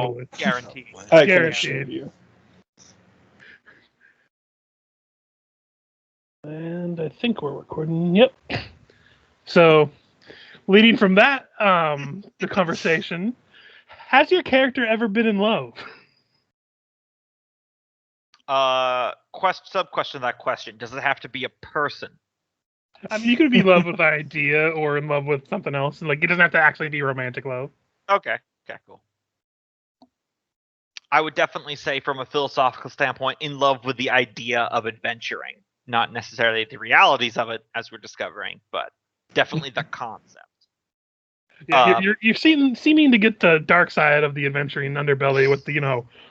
Probably. Guaranteed. I can Guaranteed. assure you. And I think we're recording. Yep. So, leading from that, the conversation, has your character ever been in love? Sub-question of that question. Does it have to be a person? I mean, you could be in love with an idea or in love with something else. And, like, it doesn't have to actually be romantic love. Okay, cool. I would definitely say, from a philosophical standpoint, in love with the idea of adventuring. Not necessarily the realities of it, as we're discovering, but definitely the concept. Yeah, you're seeming to get the dark side of the adventuring underbelly with the,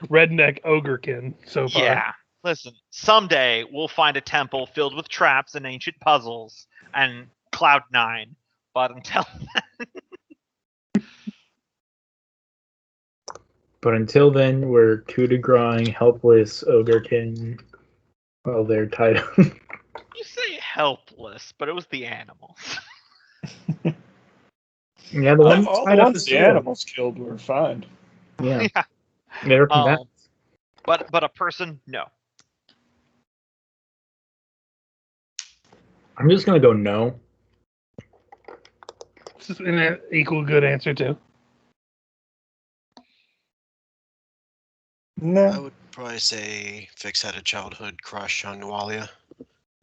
redneck ogrekin so far. Yeah. Listen, someday we'll find a temple filled with traps and ancient puzzles and Cloud9. But until then... But until then, we're coup de grace, helpless ogrekin while they're tied up. You say helpless, but it was the animals. Yeah, the ones All tied the up ones is the animals killed were fine. Yeah. Yeah. They were combatants. But a person, no. I'm just gonna go no. This is an equal good answer, too. I No. would probably say Fix had a childhood crush on Nualia,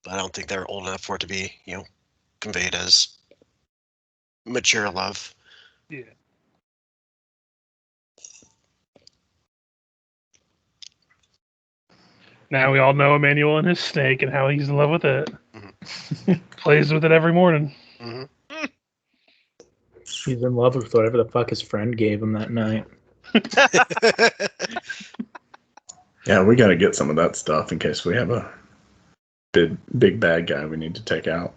but I don't think they're old enough for it to be, conveyed as mature love. Yeah. Now we all know Emmanuel and his snake and how he's in love with it. Mm-hmm. Plays with it every morning. Mm-hmm. He's in love with whatever the fuck his friend gave him that night. Yeah, we got to get some of that stuff in case we have a big bad guy we need to take out.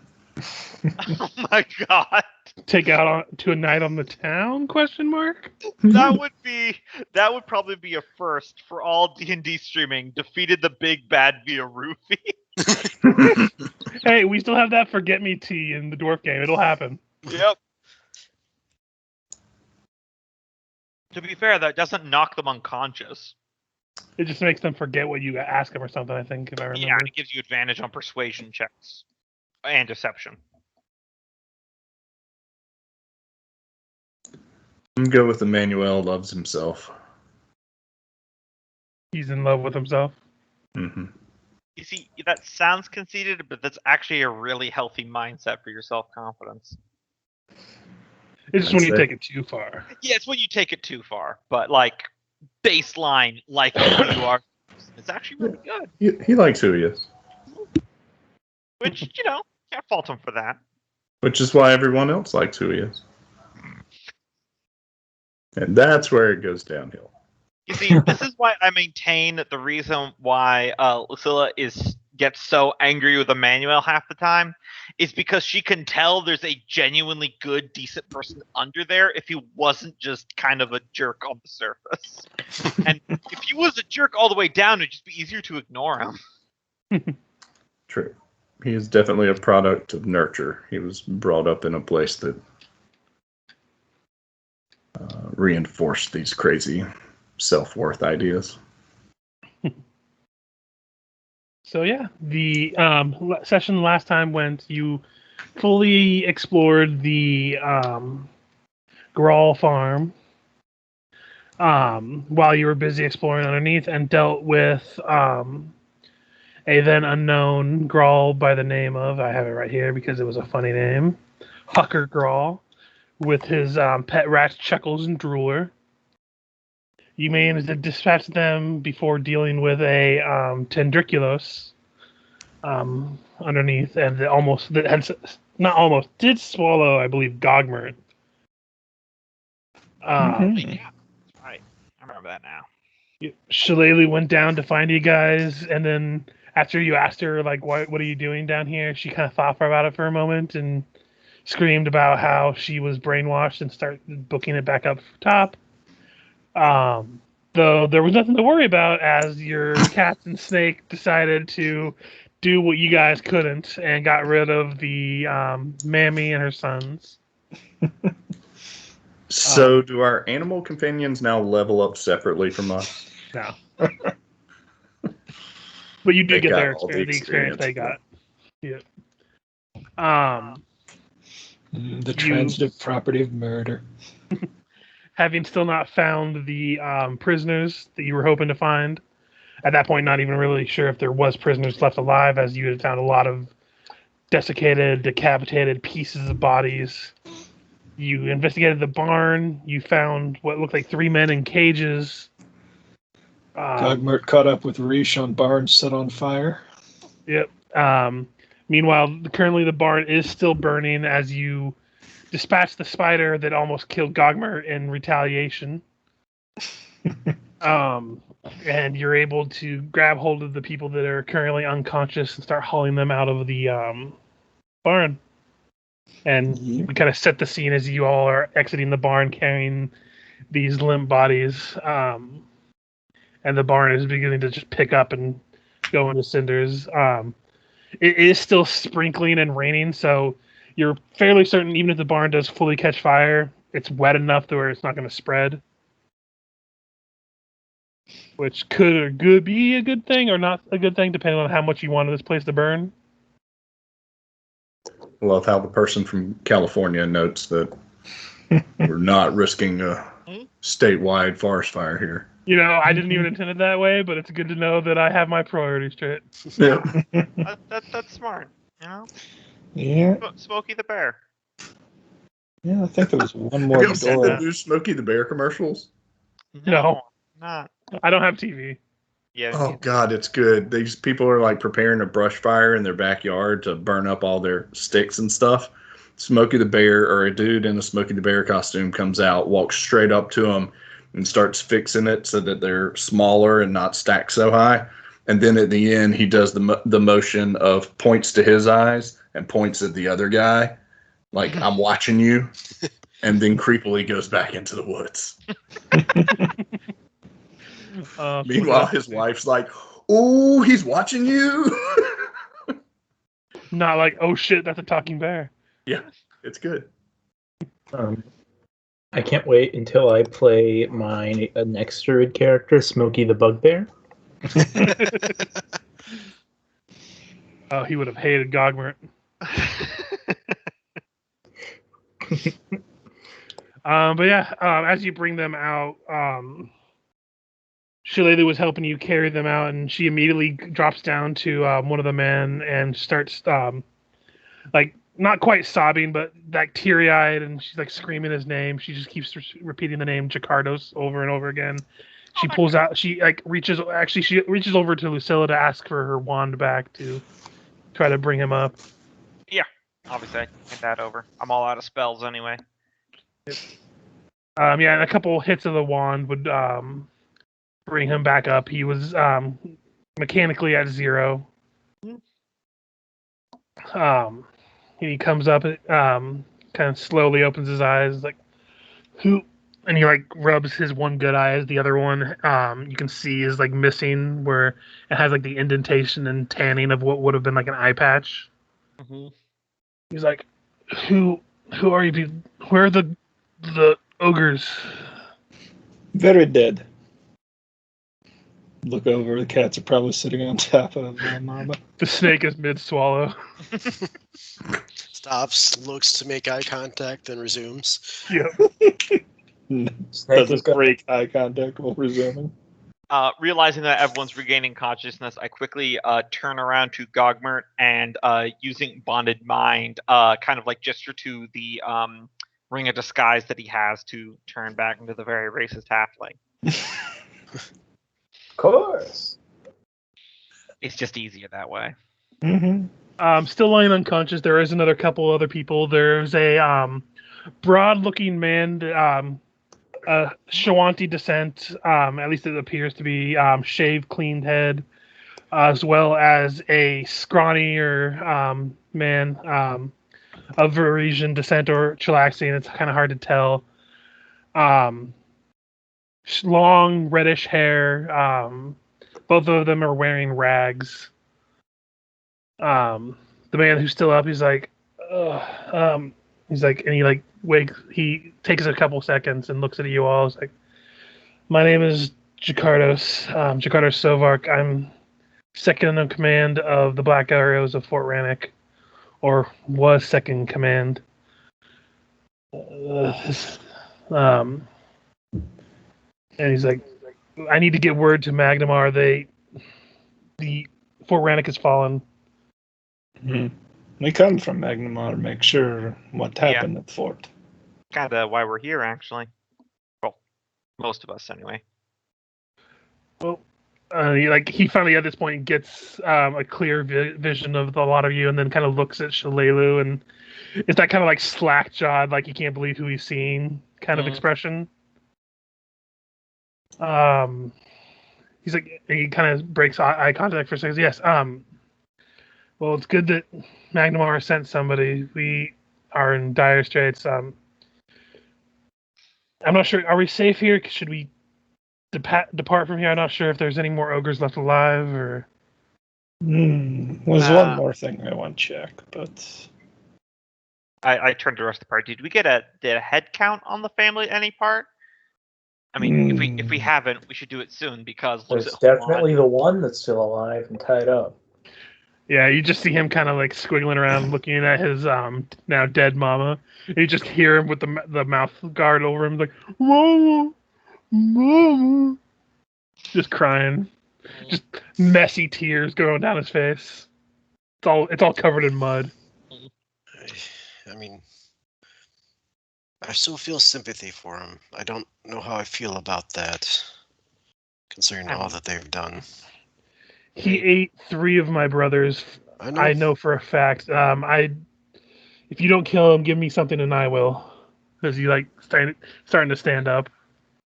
Oh my god. Take out to a night on the town? Question mark. That would probably be a first for all D&D streaming. Defeated the big bad via roofie. Hey, we still have that forget me tea in the dwarf game. It'll happen. Yep. To be fair, that doesn't knock them unconscious. It just makes them forget what you ask them or something, I think, if I remember. Yeah, it gives you advantage on persuasion checks and deception. I'm good with Emmanuel loves himself. He's in love with himself. Mm-hmm. You see, that sounds conceited, but that's actually a really healthy mindset for your self-confidence. It's just when you take it too far. Yeah, it's when you take it too far. But, like, baseline, like who you are, it's actually really good. He likes who he is. Which, can't fault him for that. Which is why everyone else likes who he is. And that's where it goes downhill. You see, this is why I maintain that the reason why Lucilla gets so angry with Emmanuel half the time is because she can tell there's a genuinely good, decent person under there if he wasn't just kind of a jerk on the surface. And if he was a jerk all the way down, it'd just be easier to ignore him. True. He is definitely a product of nurture. He was brought up in a place that reinforced these crazy self-worth ideas. So yeah, the session last time went, you fully explored the Grawl farm while you were busy exploring underneath and dealt with a then unknown Grawl by the name of, I have it right here because it was a funny name, Hucker Grawl, with his pet rats Chuckles and Drooler. You managed to dispatch them before dealing with a Tendriculos underneath, and did swallow, I believe, Gogmert. Yeah, that's right. I remember that now. Shillelagh went down to find you guys, and then after you asked her, like, what are you doing down here? She kind of thought about it for a moment and screamed about how she was brainwashed and started booking it back up top. Though there was nothing to worry about as your cat and snake decided to do what you guys couldn't and got rid of the Mammy and her sons. So, do our animal companions now level up separately from us? No. But you They did get got their all the experience they experience. got. Yeah. The You- transitive property of murder. Having still not found the prisoners that you were hoping to find, at that point, not even really sure if there was prisoners left alive, as you had found a lot of desiccated, decapitated pieces of bodies. You investigated the barn. You found what looked like 3 men in cages. Gogmert caught up with Reach on barn set on fire. Yep. Meanwhile, currently the barn is still burning as you dispatch the spider that almost killed Gogmer in retaliation. And you're able to grab hold of the people that are currently unconscious and start hauling them out of the barn. And we kind of set the scene as you all are exiting the barn carrying these limp bodies. And the barn is beginning to just pick up and go into cinders. It is still sprinkling and raining, so you're fairly certain even if the barn does fully catch fire, it's wet enough to where it's not going to spread. Which could or could be a good thing or not a good thing, depending on how much you wanted this place to burn. I love how the person from California notes that we're not risking a statewide forest fire here. You know, I didn't even intend it that way, but it's good to know that I have my priorities straight. Yeah. That's smart. You know, Yeah, Smokey the Bear. yeah. I think there was one Have more you seen the door. new Smokey the Bear commercials? No. Not. I don't have TV. Yeah. Oh God, it's good. These people are like preparing a brush fire in their backyard to burn up all their sticks and stuff. Smokey the Bear, or a dude in a Smokey the Bear costume, comes out, walks straight up to them, and starts fixing it so that they're smaller and not stacked so high. And then at the end, he does the motion of points to his eyes and points at the other guy, like I'm watching you, and then creepily goes back into the woods. Meanwhile, his wife's like, "Oh, he's watching you." Not like, oh shit, that's a talking bear. Yeah, it's good. I can't wait until I play my next druid character, Smokey the Bugbear. Oh, he would have hated Gogmert. But yeah, as you bring them out, Shillelagh was helping you carry them out, and she immediately drops down to one of the men and starts, like, not quite sobbing, but like teary-eyed, and she's like screaming his name. She just keeps repeating the name Jakardos over and over again. She pulls out. She reaches over to Lucilla to ask for her wand back to try to bring him up. Yeah. Obviously, I can get that over. I'm all out of spells anyway. Yeah, and a couple hits of the wand would bring him back up. He was mechanically at 0. He comes up, kind of slowly opens his eyes, like, who? And he like rubs his one good eye as the other one, you can see is like missing, where it has like the indentation and tanning of what would have been like an eye patch. Mm-hmm. He's like, who are you people? Where are the ogres? Very dead. Look over. The cats are probably sitting on top of Mama. The snake is mid-swallow. Stops, looks to make eye contact, then resumes. Yep. Doesn't break eye contact while resuming. Realizing that everyone's regaining consciousness, I quickly turn around to Gogmert and using Bonded Mind, kind of like gesture to the ring of disguise that he has to turn back into the very racist halfling. Of course. It's just easier that way. Mm-hmm. Still lying unconscious. There is another couple other people. There's a broad-looking man, Shawanti descent. At least it appears to be shaved, cleaned head, as well as a scrawnier man of Varisian descent or Chilaxian. It's kind of hard to tell. Long reddish hair. Both of them are wearing rags. The man who's still up, he's like, He's like, and he like wakes. He takes a couple seconds and looks at you all. He's like, "My name is Jakardos. Jakardos Sovark. I'm second in command of the Black Arrows of Fort Rannoch, or was second in command. And he's like, I need to get word to Magnamar. The Fort Rannoch has fallen. We come from Magnamar to make sure what happened at the fort. Kind of why we're here, actually. Well, most of us, anyway. Well, he finally at this point gets a clear vision of a lot of you, and then kind of looks at Shalelu, and it's that kind of like slack-jawed, like he can't believe who he's seeing kind of expression. He's like, he kind of breaks eye contact for a second. Yes. Well, it's good that Magnamar sent somebody. We are in dire straits. I'm not sure. Are we safe here? Should we depart from here? I'm not sure if there's any more ogres left alive, or. Was one more thing I want to check, but. I turned to the rest of the party. Did we get a head count on the family at any part? I mean, if we haven't, we should do it soon because there's definitely the one that's still alive and tied up. Yeah, you just see him kind of like squiggling around, looking at his now dead mama. And you just hear him with the mouth guard over him, like "Mama, Mama," just crying, just messy tears going down his face. It's all covered in mud. I mean, I still feel sympathy for him. I don't know how I feel about that, considering all that they've done. He ate 3 of my brothers. I know for a fact. If you don't kill him, give me something and I will. Because he like starting to stand up.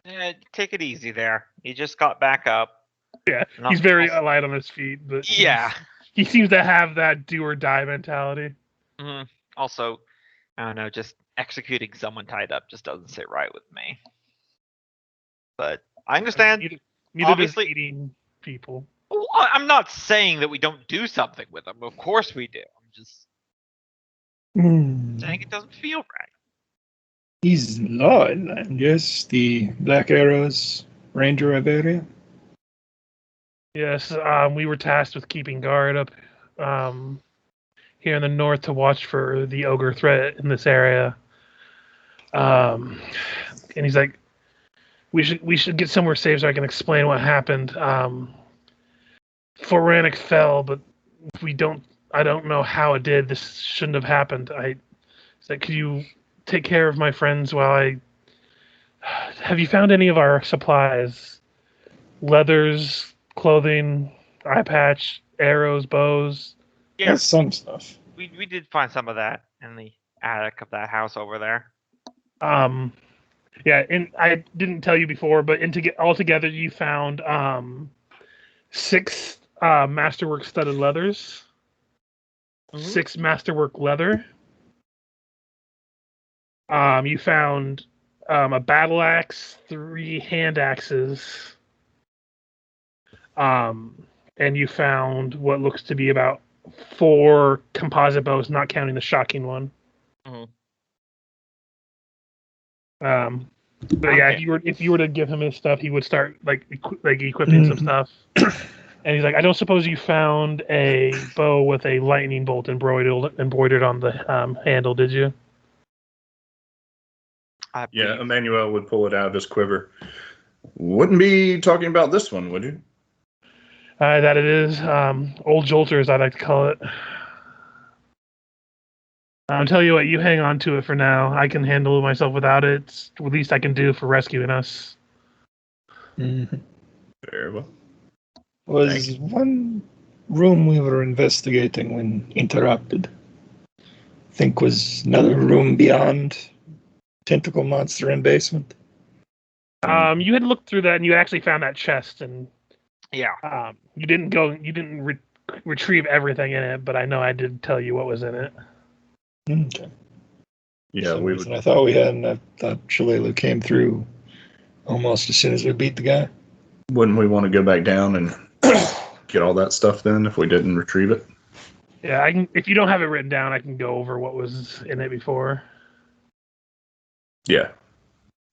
Yeah, take it easy there. He just got back up. Yeah, he's very light on his feet, but yeah, he seems to have that do or die mentality. Mm-hmm. Also, I don't know, just executing someone tied up just doesn't sit right with me. But I understand. Neither does eating people. Well, I'm not saying that we don't do something with them. Of course we do. I'm just saying it doesn't feel right. He's loyal, and yes, the Black Arrows Ranger of area. Yes, we were tasked with keeping guard up here in the north to watch for the ogre threat in this area. And he's like, we should get somewhere safe so I can explain what happened. Fort Rannoch fell, but I don't know how it did. This shouldn't have happened. It's like, could you take care of my friends while have you found any of our supplies? Leathers, clothing, eye patch, arrows, bows. Yeah, some stuff. We did find some of that in the attic of that house over there. Yeah, and I didn't tell you before, but altogether you found 6 masterwork studded leathers, 6 masterwork leather. You found a battle axe, 3 hand axes, and you found what looks to be about 4 composite bows, not counting the shocking one. But yeah, if you were to give him his stuff, he would start like equipping some stuff. And he's like, I don't suppose you found a bow with a lightning bolt embroidered on the handle, did you? Yeah, Emmanuel would pull it out of his quiver. Wouldn't be talking about this one, would you? That it is. Old Jolters, I like to call it. I'll tell you what, you hang on to it for now. I can handle myself without it. It's the least I can do for rescuing us. Very well. Was one room we were investigating when interrupted. I think was another room beyond tentacle monster and basement. You had looked through that and you actually found that chest, and yeah, you didn't retrieve everything in it, but I know I did tell you what was in it. Okay. Yeah, I thought we had, and I thought Shalelu came through almost as soon as we beat the guy. Wouldn't we want to go back down and get all that stuff then if we didn't retrieve it? Yeah, I can. If you don't have it written down, I can go over what was in it before. Yeah.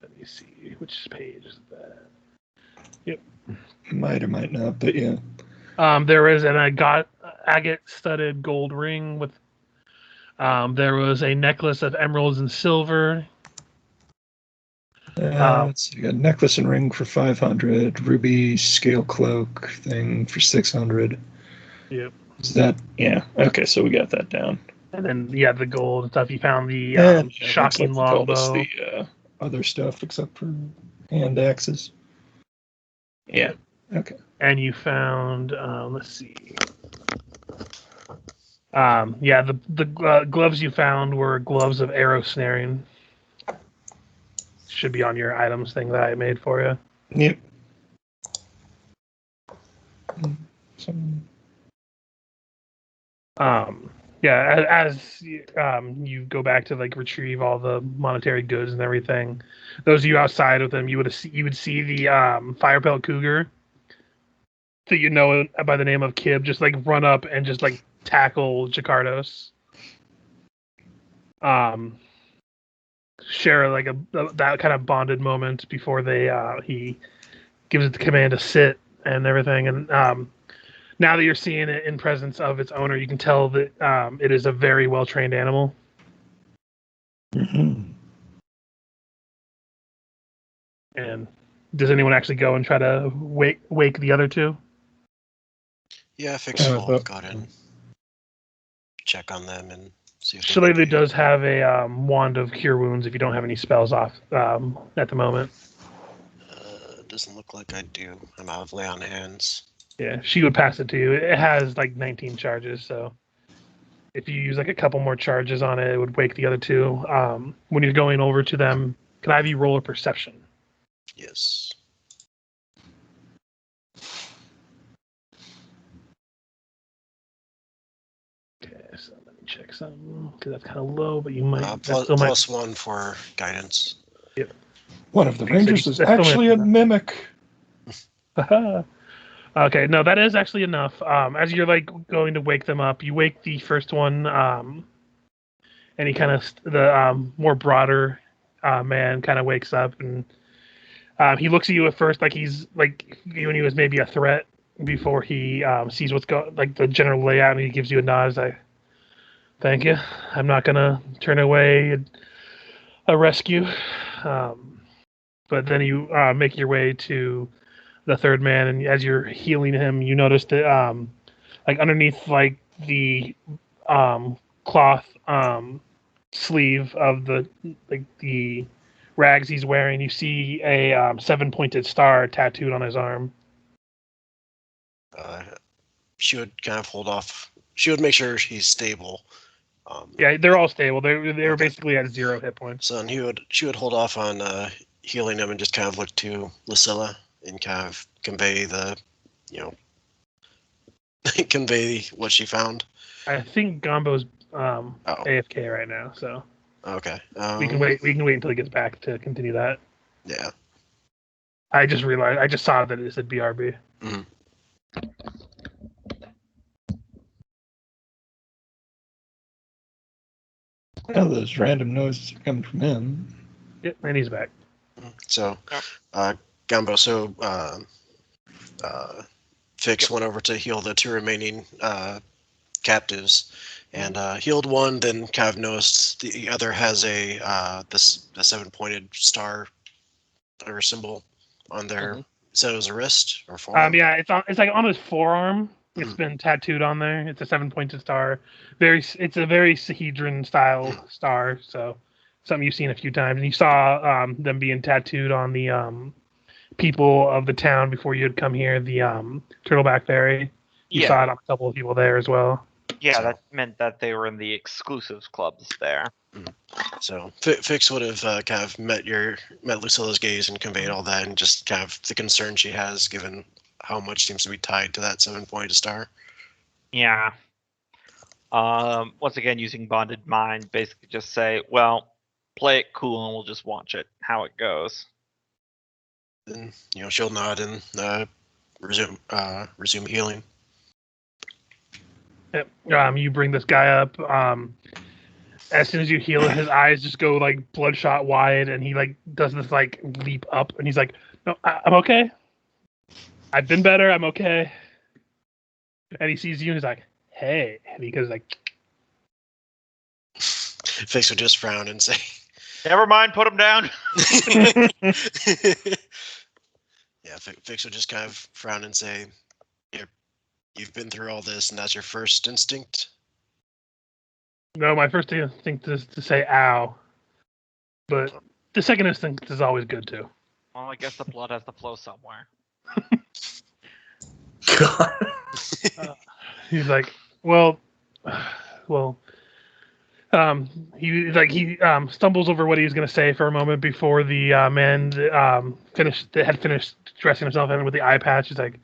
Let me see. Which page is that? Might or might not, but yeah. There is an agate-studded gold ring with. There was a necklace of emeralds and silver. Let's see. Got necklace and ring for 500. Ruby scale cloak thing for 600. Yep. Is that? Yeah. Okay, so we got that down. And then the gold and stuff. You found the And shocking looks like you told us longbow. the other stuff except for hand axes. Yeah. Okay. And you found. Let's see. The gloves you found were gloves of arrow snaring. Should be on your items thing that I made for you. Yep. As you go back to like retrieve all the monetary goods and everything, those of you outside with them, you would see the firepelt cougar that you know by the name of Kib just like run up and just like tackle Jakardos. Share like that kind of bonded moment before he gives it the command to sit and everything. And now that you're seeing it in presence of its owner, you can tell that it is a very well trained animal. Mm-hmm. And does anyone actually go and try to wake the other two? Yeah, Fix Uh, will but- go ahead and check on them and see if they Shillelagh need to- does have a wand of cure wounds if you don't have any spells off at the moment. Doesn't look like I do. I'm out of lay on hands. Yeah, she would pass it to you. It has like 19 charges, so if you use like a couple more charges on it, it would wake the other two. When you're going over to them, can I have you roll a perception? Yes. Okay, so let me check something because that's kind of low, but you might that Plus, still might. plus 1 for guidance. One of the Okay, so rangers is that's still actually a enough. mimic. Okay, no, that is actually enough. As you're like going to wake them up, you wake the first one, and he kind of the more broader man kind of wakes up, and he looks at you at first like he's like viewing you as maybe a threat before he sees what's going like the general layout, and he gives you a nod. He's like, "Thank you. I'm not gonna turn away a rescue." But then you make your way to the third man, and as you're healing him, you notice that like underneath like the cloth sleeve of the rags he's wearing, you see a 7-pointed star tattooed on his arm. She would kind of hold off. She would make sure he's stable. Yeah, they're all stable. They were Okay. basically at 0 hit points. So then she would hold off on healing him and just kind of look to Lucilla and kind of convey convey what she found. I think Gombo's AFK right now, so Okay. we can wait. We can wait until he gets back to continue that. Yeah. I just realized. I just saw that it said BRB. Mhm. Well, those random noises are coming from him. Yep, and he's back. So, Gumbo, so Fix went over to heal the 2 remaining captives, and healed one. Then kind of noticed the other has a 7-pointed star or symbol on their. So it was a wrist or forearm. Yeah, it's like on his forearm. It's been tattooed on there. It's a 7-pointed star. It's a very Sahedron style star. So something you've seen a few times. And you saw them being tattooed on the people of the town before you had come here. The Turtleback Ferry. You saw it on a couple of people there as well. Yeah, So- that meant that they were in the exclusives clubs there. So Fix would have kind of met Lucilla's gaze and conveyed all that, and just kind of the concern she has given how much seems to be tied to that 7-pointed star. Yeah. Once again, using bonded mind, basically just say, well, play it cool and we'll just watch it, how it goes. Then she'll nod and resume healing. Yep. You bring this guy up. as soon as you heal, his eyes just go like bloodshot wide, and he like does this like leap up, and he's like, "No, I'm okay. I've been better. I'm okay." And he sees you, and he's like, "Hey," and he goes like, Fix will just frown and say, Never mind, put him down. yeah, Fix will just kind of frown and say, you've been through all this, and that's your first instinct? "No, my first instinct is to say ow, but the second instinct is always good too." Well, I guess the blood has to flow somewhere. God. He's like, "Well, he stumbles over what he was going to say for a moment before the man had finished dressing himself in with the eye patch. He's like,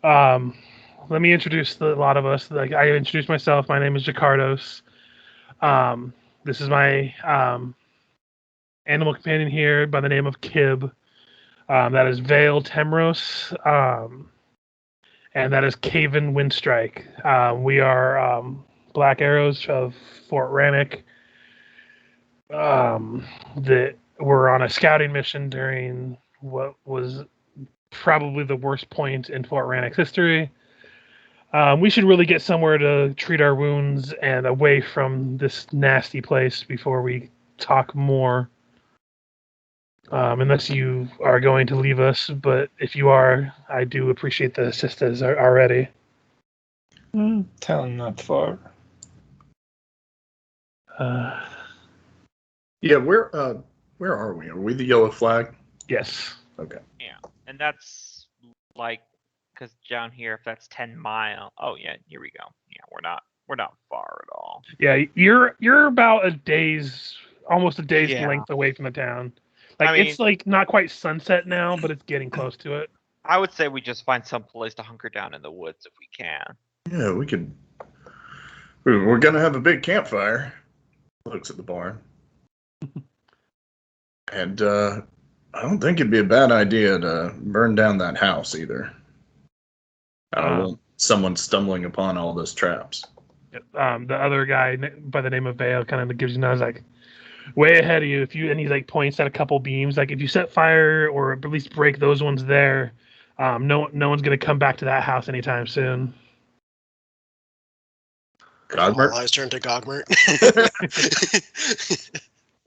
let me introduce a lot of us. Like, I introduced myself. My name is Jakardos. This is my animal companion here by the name of Kib. That is Vale Temros. And that is Caven Windstrike. We are Black Arrows of Fort Rannoch. That were on a scouting mission during what was probably the worst point in Fort Rannoch's history. We should really get somewhere to treat our wounds and away from this nasty place before we talk more. Unless you are going to leave us, but if you are, I do appreciate the assistance already. Town not far. Yeah, where are we? Are we the yellow flag? Yes. Okay. And that's like, because down here, if that's 10 mile. Oh yeah, here we go. Yeah, we're not far at all. Yeah, you're about almost a day's Yeah. length away from the town. Like, I mean- it's like not quite sunset now, but it's getting close to it. I would say we just find some place to hunker down in the woods if we can. Yeah, we could. We're gonna have a big campfire. Looks at the barn. And I don't think it'd be a bad idea to burn down that house either. I don't want someone stumbling upon all those traps. The other guy by the name of Vale kind of gives you nose like, way ahead of you. And he like points at a couple beams. Like, if you set fire or at least break those ones there, no one's gonna come back to that house anytime soon. All Godmert? eyes turn to Gogmert.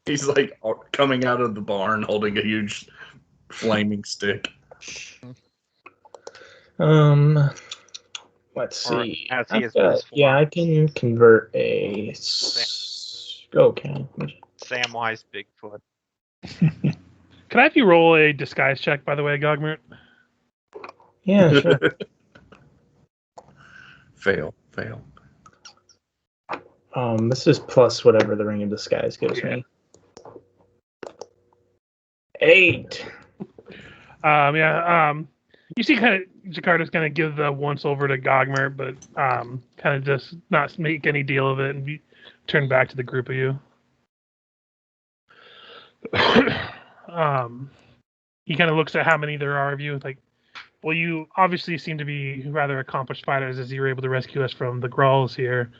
He's like coming out of the barn holding a huge flaming stick. Let's Or see. as he is I've with his yeah, I form. can convert a. Okay. Samwise Bigfoot. Can I have you roll a disguise check, by the way, Gogmert? Yeah, sure. Fail. This is plus whatever the Ring of Disguise gives me. 8. You see, kind of Jakarta's kind of give the once over to Gogmer, but kind of just not make any deal of it, and turn back to the group of you. He kind of looks at how many there are of you. Like, well, you obviously seem to be rather accomplished fighters, as you were able to rescue us from the Grolls here.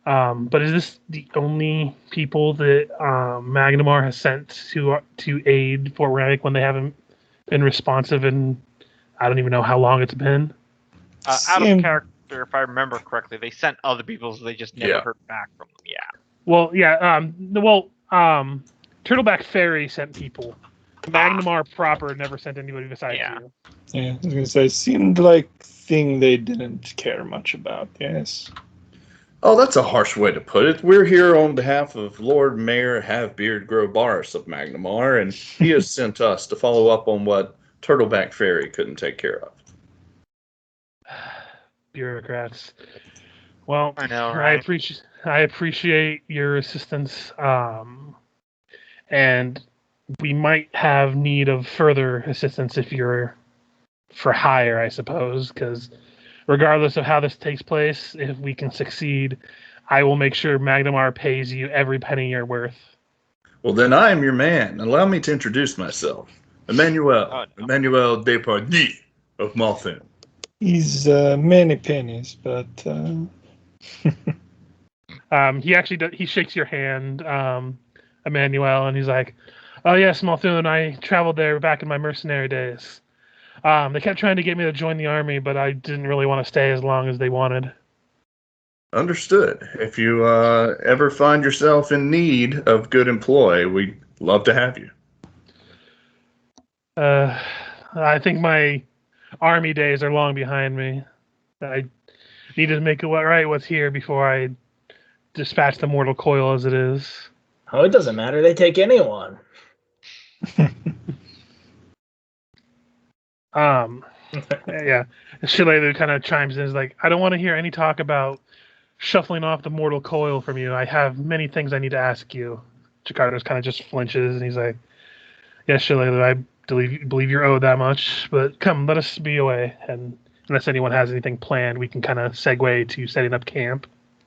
But is this the only people that Magnamar has sent to aid Fort Rannoch when they haven't been responsive? And I don't even know how long it's been. Out of character, if I remember correctly, they sent other people, so they just never heard back from them. Yeah. Well, yeah. Turtleback Ferry sent people. Magnamar proper never sent anybody besides you. Yeah, I was gonna say, seemed like thing they didn't care much about. Yes. Oh, that's a harsh way to put it. We're here on behalf of Lord Mayor Havebeard Grobaris of Magnamar, and he has sent us to follow up on what Turtleback Ferry couldn't take care of. Bureaucrats. Well, I know, right? I appreciate your assistance. And we might have need of further assistance if you're for hire, I suppose, because regardless of how this takes place, if we can succeed, I will make sure Magnamar pays you every penny you're worth. Well, then I am your man. Allow me to introduce myself. Emmanuel Depardieu of Malthin. He's many pennies, but He actually he shakes your hand, Emmanuel, and he's like, "Oh yes, Malthun, I traveled there back in my mercenary days. They kept trying to get me to join the army, but I didn't really want to stay as long as they wanted." Understood. If you ever find yourself in need of good employ, we'd love to have you. I think my army days are long behind me. I need to make it right what's here before I dispatch the mortal coil as it is. Oh, it doesn't matter. They take anyone. Yeah. Shillelagh kind of chimes in, is like, I don't want to hear any talk about shuffling off the mortal coil from you. I have many things I need to ask you. Jakarta's kind of just flinches, and he's like, yes, Shillelagh, I believe you're owed that much, but come, let us be away. And unless anyone has anything planned, we can kind of segue to setting up camp.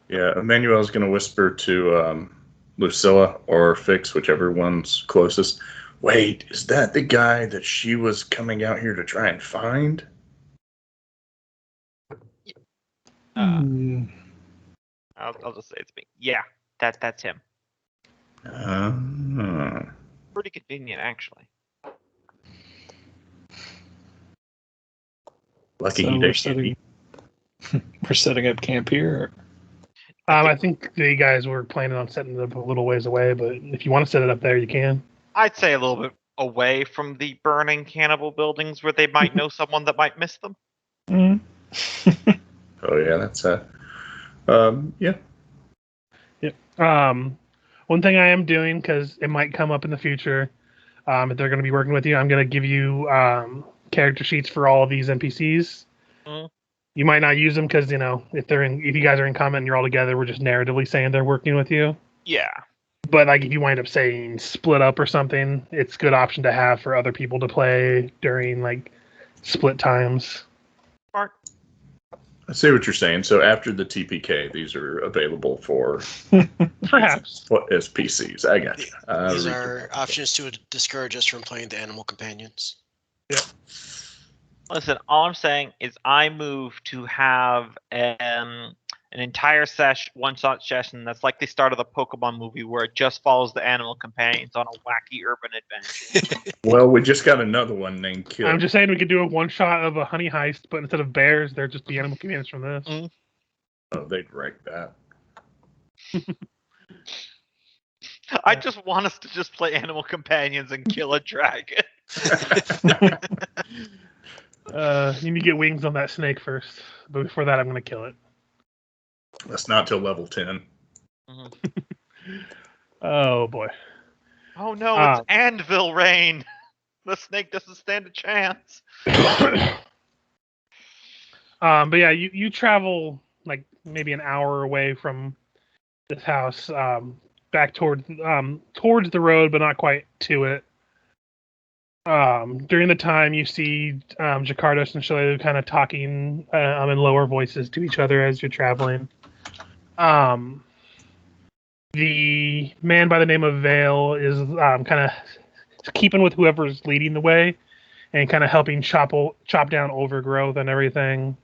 Yeah, Emmanuel's going to whisper to Lucilla or Fix, whichever one's closest. Wait, is that the guy that she was coming out here to try and find? I'll just say it's me. Yeah, that's him. Pretty convenient, actually. Lucky So he we're setting up camp here. I think the guys were planning on setting it up a little ways away, but if you want to set it up there, you can. I'd say a little bit away from the burning cannibal buildings where they might know someone that might miss them. Oh yeah, that's yeah. Yep. One thing I am doing, because it might come up in the future, if they're going to be working with you, I'm going to give you character sheets for all of these NPCs. Mm. You might not use them because, if you guys are in combat and you're all together, we're just narratively saying they're working with you. Yeah. But like if you wind up saying split up or something, it's a good option to have for other people to play during like split times. Smart. I see what you're saying. So after the TPK, these are available for Perhaps. as PCs. I got you. These are options to discourage us from playing the animal companions. Yeah. Listen, all I'm saying is I move to have an entire one-shot session that's like the start of the Pokemon movie where it just follows the animal companions on a wacky urban adventure. Well, we just got another one named Kill. I'm just saying we could do a one shot of a honey heist, but instead of bears, they're just the animal companions from this. Mm. Oh, they'd wreck that. I just want us to just play animal companions and kill a dragon. You need to get wings on that snake first, but before that, I'm going to kill it. That's not till level 10. Mm-hmm. Oh boy. Oh no, it's Anvil Rain. The snake doesn't stand a chance. But yeah, you travel like maybe an hour away from this house, back towards the road, but not quite to it. During the time, you see Jakardos and Shillelagh kind of talking in lower voices to each other as you're traveling. The man by the name of Vale is kind of keeping with whoever's leading the way and kind of helping chop down overgrowth and everything.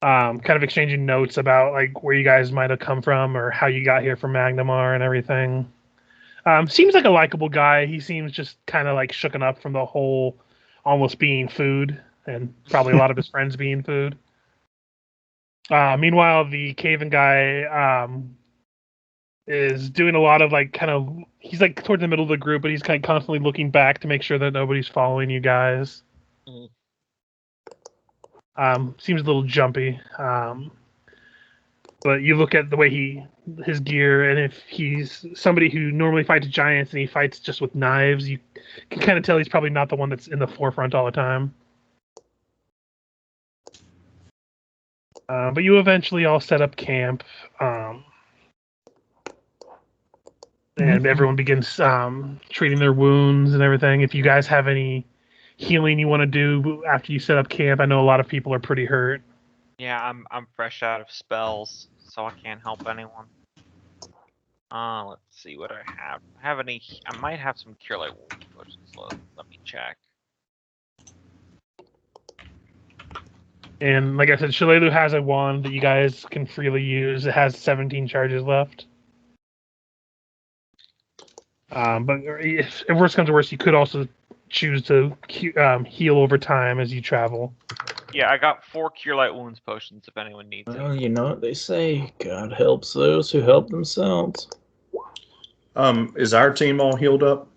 Kind of exchanging notes about like where you guys might have come from or how you got here from Magnamar and everything. Seems like a likable guy. He seems just kind of like shooken up from the whole almost being food and probably a lot of his friends being food. Meanwhile, the Caven guy is doing a lot of like he's like towards the middle of the group, but he's kind of constantly looking back to make sure that nobody's following you guys. Mm. Seems a little jumpy. But you look at the way his gear, and if he's somebody who normally fights giants and he fights just with knives, you can kind of tell he's probably not the one that's in the forefront all the time. But you eventually all set up camp, and everyone begins treating their wounds and everything. If you guys have any healing you want to do after you set up camp, I know a lot of people are pretty hurt. Yeah, I'm fresh out of spells, so I can't help anyone. Let's see what I have. I might have some cure light wounds potions. Let me check. And like I said, Shalelu has a wand that you guys can freely use. It has 17 charges left. But if worse comes to worse, you could also choose to heal over time as you travel. Yeah, I got 4 Cure Light Wounds potions if anyone needs Well, it. you know what they say: God helps those who help themselves. Is our team all healed up?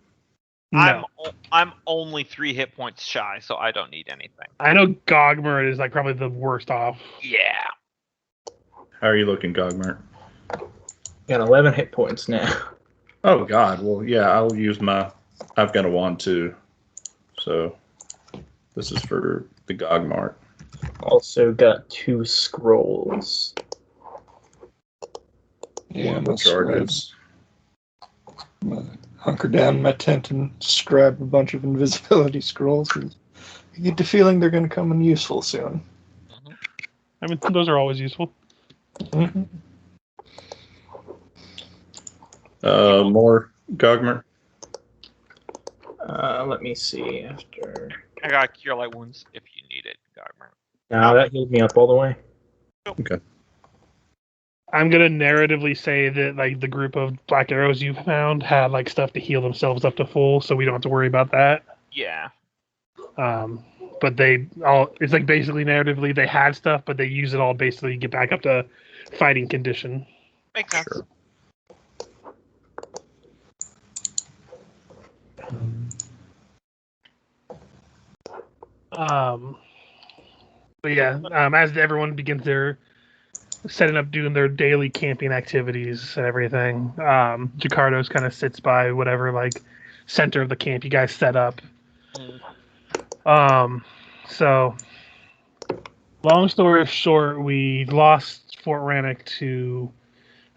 No. I'm only 3 hit points shy, so I don't need anything. I know Gogmert is like probably the worst off. Yeah. How are you looking, Gogmert? Got 11 hit points now. Oh God. Well, yeah, I'll use I've got a wand too. So this is for the Gogmart. Also got 2 scrolls. Yeah, Wonderful most scribe. charges. I'm gonna hunker down in my tent and scribe a bunch of invisibility scrolls. I get the feeling they're going to come in useful soon. I mean, those are always useful. Mhm. More Gogmart. Let me see after. I got Cure Light Wounds if you need it, Gogmer. No, that healed me up all the way. Okay. I'm gonna narratively say that like the group of black arrows you found had like stuff to heal themselves up to full, so we don't have to worry about that. Yeah. But they all it's like basically narratively they had stuff, but they use it all basically to get back up to fighting condition. Makes sense. Sure. But yeah, as everyone begins their setting up doing their daily camping activities and everything, Jakardos kind of sits by whatever like center of the camp you guys set up. So long story short, we lost Fort Rannoch to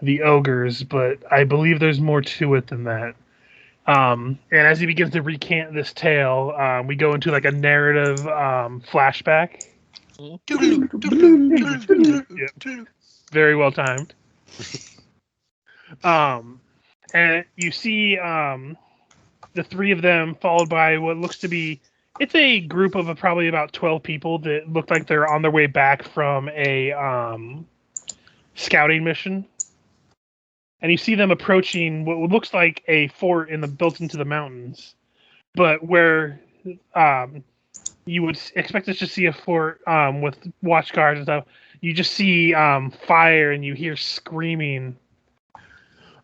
the ogres, but I believe there's more to it than that. And as he begins to recant this tale, we go into like a narrative flashback. Very well timed. And you see the 3 of them followed by what looks to be it's a group of probably about 12 people that look like they're on their way back from a scouting mission. And you see them approaching what looks like a fort built into the mountains, but where you would expect us to see a fort with watch guards and stuff. You just see fire and you hear screaming.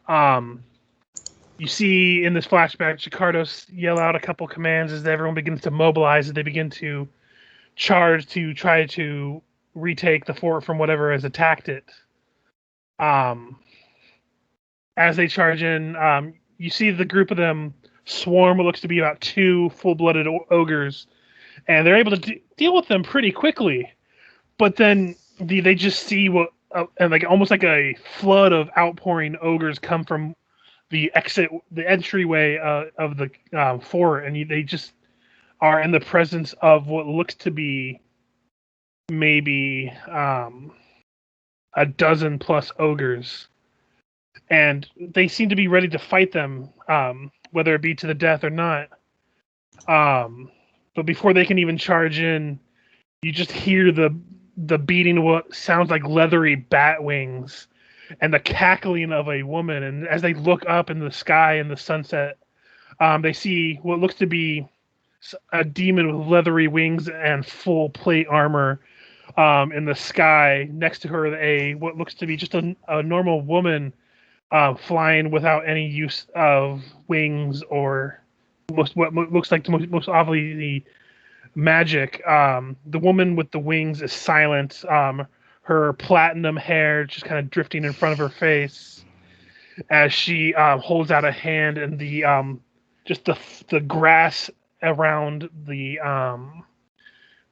You see in this flashback, Jakardos yell out a couple commands as everyone begins to mobilize, as they begin to charge to try to retake the fort from whatever has attacked it. As they charge in, you see the group of them swarm what looks to be about 2 full-blooded ogres, and they're able to deal with them pretty quickly. But then they just see and like almost like a flood of outpouring ogres come from the entryway of the fort, and they just are in the presence of what looks to be maybe a dozen plus ogres, and they seem to be ready to fight them, whether it be to the death or not. But before they can even charge in, you just hear the beating of what sounds like leathery bat wings and the cackling of a woman. And as they look up in the sky in the sunset, they see what looks to be a demon with leathery wings and full plate armor in the sky. Next to her, what looks to be just a normal woman flying without any use of wings or what looks like most obviously magic. The woman with the wings is silent. Her platinum hair just kind of drifting in front of her face as she holds out a hand, and just the grass around the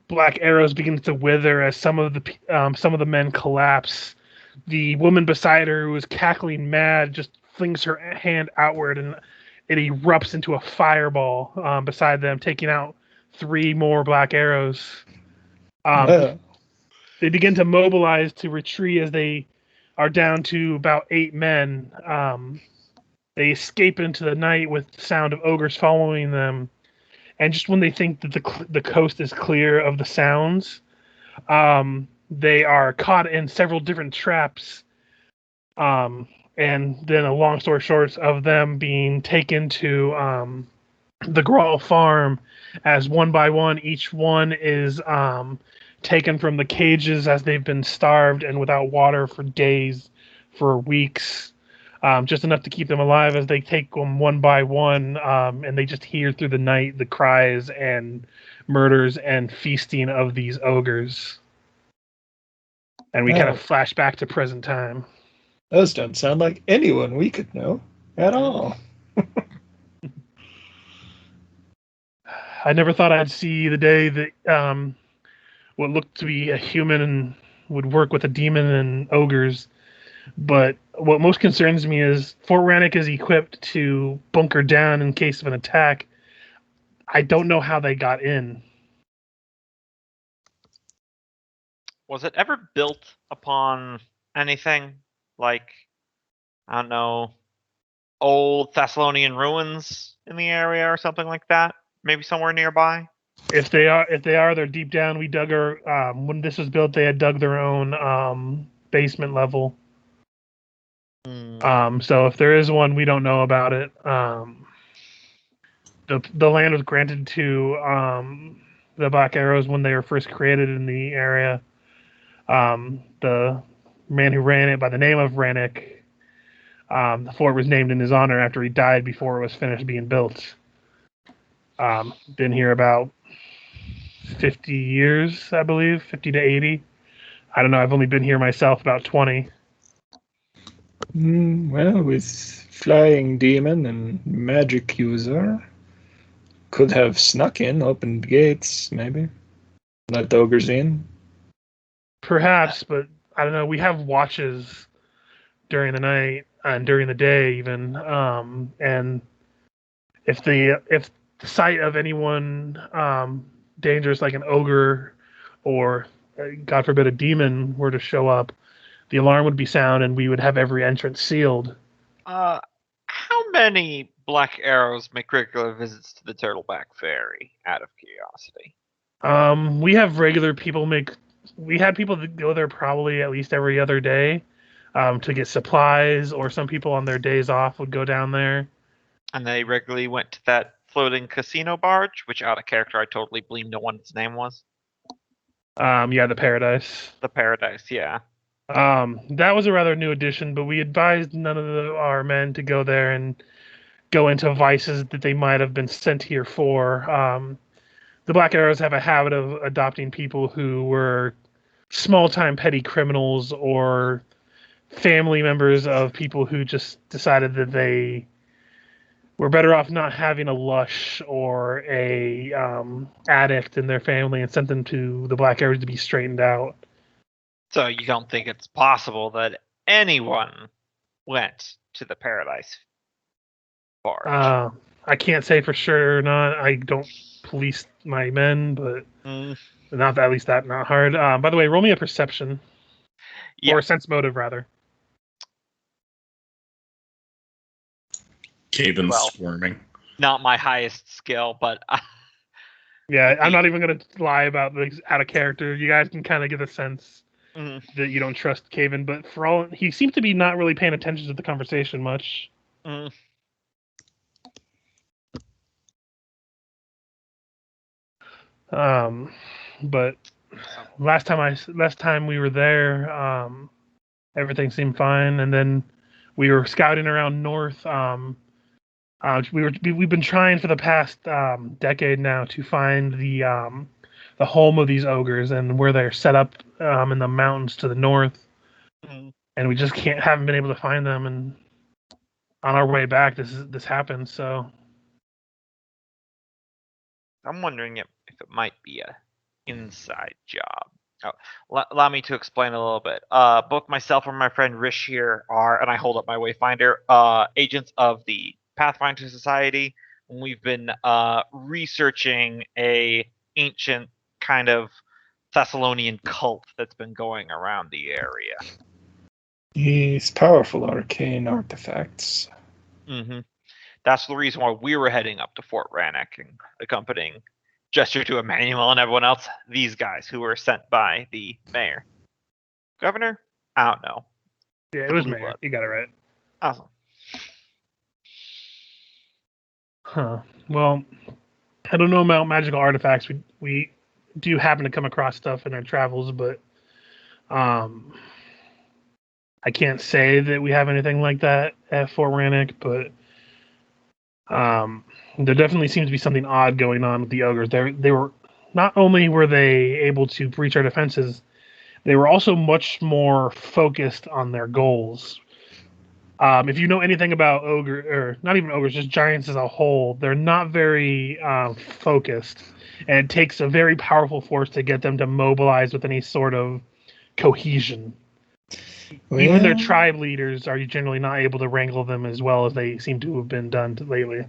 black arrows begins to wither as some of the men collapse. The woman beside her, who is cackling mad, just flings her hand outward, and it erupts into a fireball beside them, taking out 3 more black arrows. They begin to mobilize to retreat as they are down to about 8 men. They escape into the night with the sound of ogres following them. And just when they think that the coast is clear of the sounds, They are caught in several different traps. And then a long story short of them being taken to the Grawl farm as one by one, each one is taken from the cages as they've been starved and without water for days, for weeks, just enough to keep them alive as they take them one by one, and they just hear through the night the cries and murders and feasting of these ogres. And we kind of flash back to present time. Those don't sound like anyone we could know at all. I never thought I'd see the day that what looked to be a human and would work with a demon and ogres. But what most concerns me is Fort Rannoch is equipped to bunker down in case of an attack. I don't know how they got in. Was it ever built upon anything like, I don't know, old Thessalonian ruins in the area or something like that? Maybe somewhere nearby? If they are, they're deep down. We dug our when this was built, they had dug their own basement level. So if there is one, we don't know about it. The land was granted to the Black Arrows when they were first created in the area. The man who ran it by the name of Rannoch, the fort was named in his honor after he died before it was finished being built. Been here about 50 years, I believe, 50 to 80. I don't know. I've only been here myself about 20. Well, with flying demon and magic user, could have snuck in, opened gates, maybe. Let the ogres in. Perhaps, but I don't know. We have watches during the night and during the day, even. And if the sight of anyone dangerous, like an ogre or, God forbid, a demon, were to show up, the alarm would be sound, and we would have every entrance sealed. How many Black Arrows make regular visits to the Turtleback Ferry? Out of curiosity. We have regular people make. We had people that go there probably at least every other day to get supplies, or some people on their days off would go down there. And they regularly went to that floating casino barge, which out of character I totally believe no one's name was. Yeah, the Paradise. The Paradise, yeah. That was a rather new addition, but we advised none of our men to go there and go into vices that they might have been sent here for. The Black Arrows have a habit of adopting people who were small-time petty criminals or family members of people who just decided that they were better off not having a lush or a addict in their family and sent them to the Black Arrows to be straightened out. So you don't think it's possible that anyone went to the Paradise barge? I can't say for sure or not. I don't police my men, but not at least that not hard. By the way, roll me a perception. Yeah. Or a sense motive, rather. Caven's squirming. Not my highest skill, but yeah, I'm not even going to lie about this out of character. You guys can kind of get a sense that you don't trust Caven, but for all he seemed to be not really paying attention to the conversation much. But last time we were there, everything seemed fine, and then we were scouting around north. We've been trying for the past decade now to find the home of these ogres and where they're set up in the mountains to the north, and we just haven't been able to find them. And on our way back, this happened. So I'm wondering if it might be a inside job. Allow me to explain a little bit. Both myself and my friend Rish here are, and I hold up my Wayfinder, agents of the Pathfinder Society. And we've been researching a ancient kind of Thessalonian cult that's been going around the area. These powerful arcane artifacts. That's the reason why we were heading up to Fort Rannoch and accompanying gesture to Emmanuel and everyone else. These guys who were sent by the mayor. Governor? I don't know. Yeah, it The was blue Mayor. blood. You got it right. Awesome. Huh. Well, I don't know about magical artifacts. We do happen to come across stuff in our travels, but I can't say that we have anything like that at Fort Rannoch, but there definitely seems to be something odd going on with the ogres. They were not only were they able to breach our defenses, they were also much more focused on their goals. If you know anything about ogre, or not even ogres, just giants as a whole, they're not very focused, and it takes a very powerful force to get them to mobilize with any sort of cohesion. Even their tribe leaders are generally not able to wrangle them as well as they seem to have been done lately.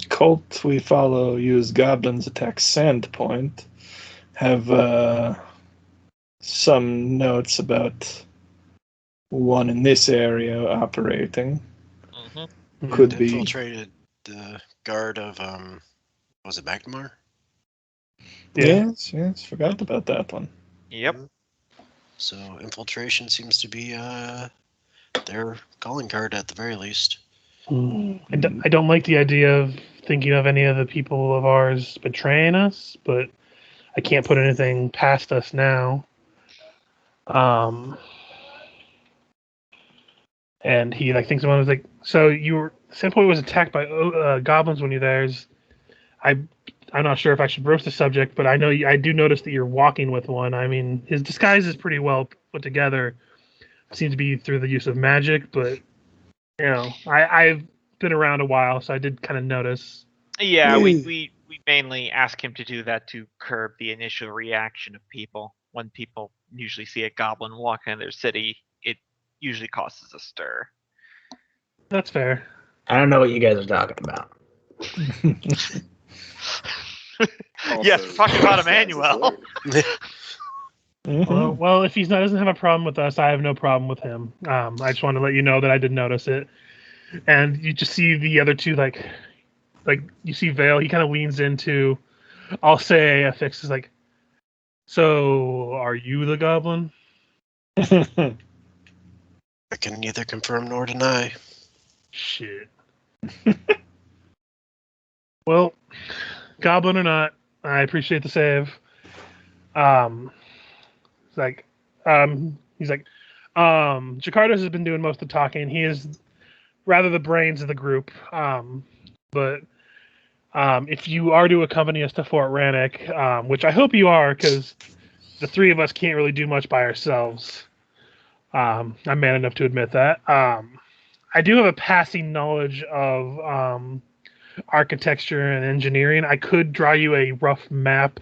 Cult we follow use goblins attack Sandpoint. Have some notes about one in this area operating. Mm-hmm. Could be. Infiltrated the guard of was it Magmar? Yeah. Yes. Forgot about that one. Yep. So infiltration seems to be their calling card at the very least. I don't like the idea of thinking of any of the people of ours betraying us, but I can't put anything past us now. And he thinks about it, was like, so Sandpoint was attacked by goblins when you're there. I'm not sure if I should broach the subject, but I know I do notice that you're walking with one. I mean, his disguise is pretty well put together. It seems to be through the use of magic, but I've been around a while, so I did kind of notice. Yeah, we mainly ask him to do that to curb the initial reaction of people. When people usually see a goblin walk in their city, it usually causes a stir. That's fair. I don't know what you guys are talking about. Yes, we're talking about Emmanuel. Well, if he doesn't have a problem with us, I have no problem with him. I just wanted to let you know that I did notice it. And you just see the other two, like you see Vale. He kind of leans into. I'll say Affix is like, so are you the goblin? I can neither confirm nor deny. Shit. Well, goblin or not, I appreciate the save. He's like, Jakartas has been doing most of the talking. He is rather the brains of the group. But if you are to accompany us to Fort Rannoch, which I hope you are, because the three of us can't really do much by ourselves. I'm man enough to admit that. I do have a passing knowledge of architecture and engineering. I could draw you a rough map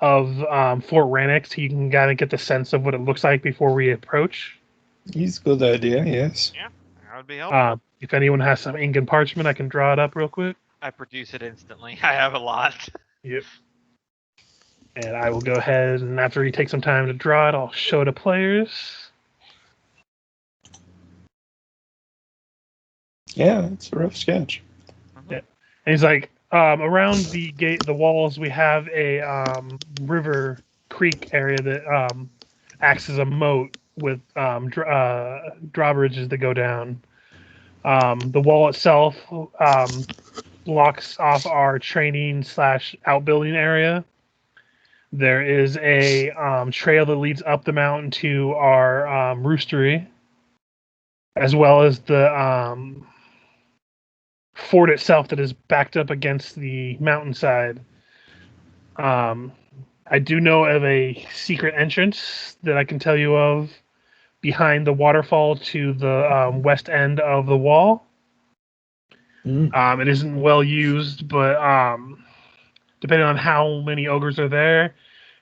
of Fort Rannoch so you can kind of get the sense of what it looks like before we approach. It's a good idea, yes. Yeah, that would be helpful. If anyone has some ink and parchment, I can draw it up real quick. I produce it instantly. I have a lot. Yep. And I will go ahead, and after he takes some time to draw it, I'll show it to players. Yeah, it's a rough sketch. Yeah. And he's like, around the gate, the walls, we have a river creek area that acts as a moat with drawbridges that go down. The wall itself blocks off our training / outbuilding area. There is a trail that leads up the mountain to our roostery, as well as the fort itself that is backed up against the mountainside. I do know of a secret entrance that I can tell you of behind the waterfall to the west end of the wall. It isn't well used, but depending on how many ogres are there,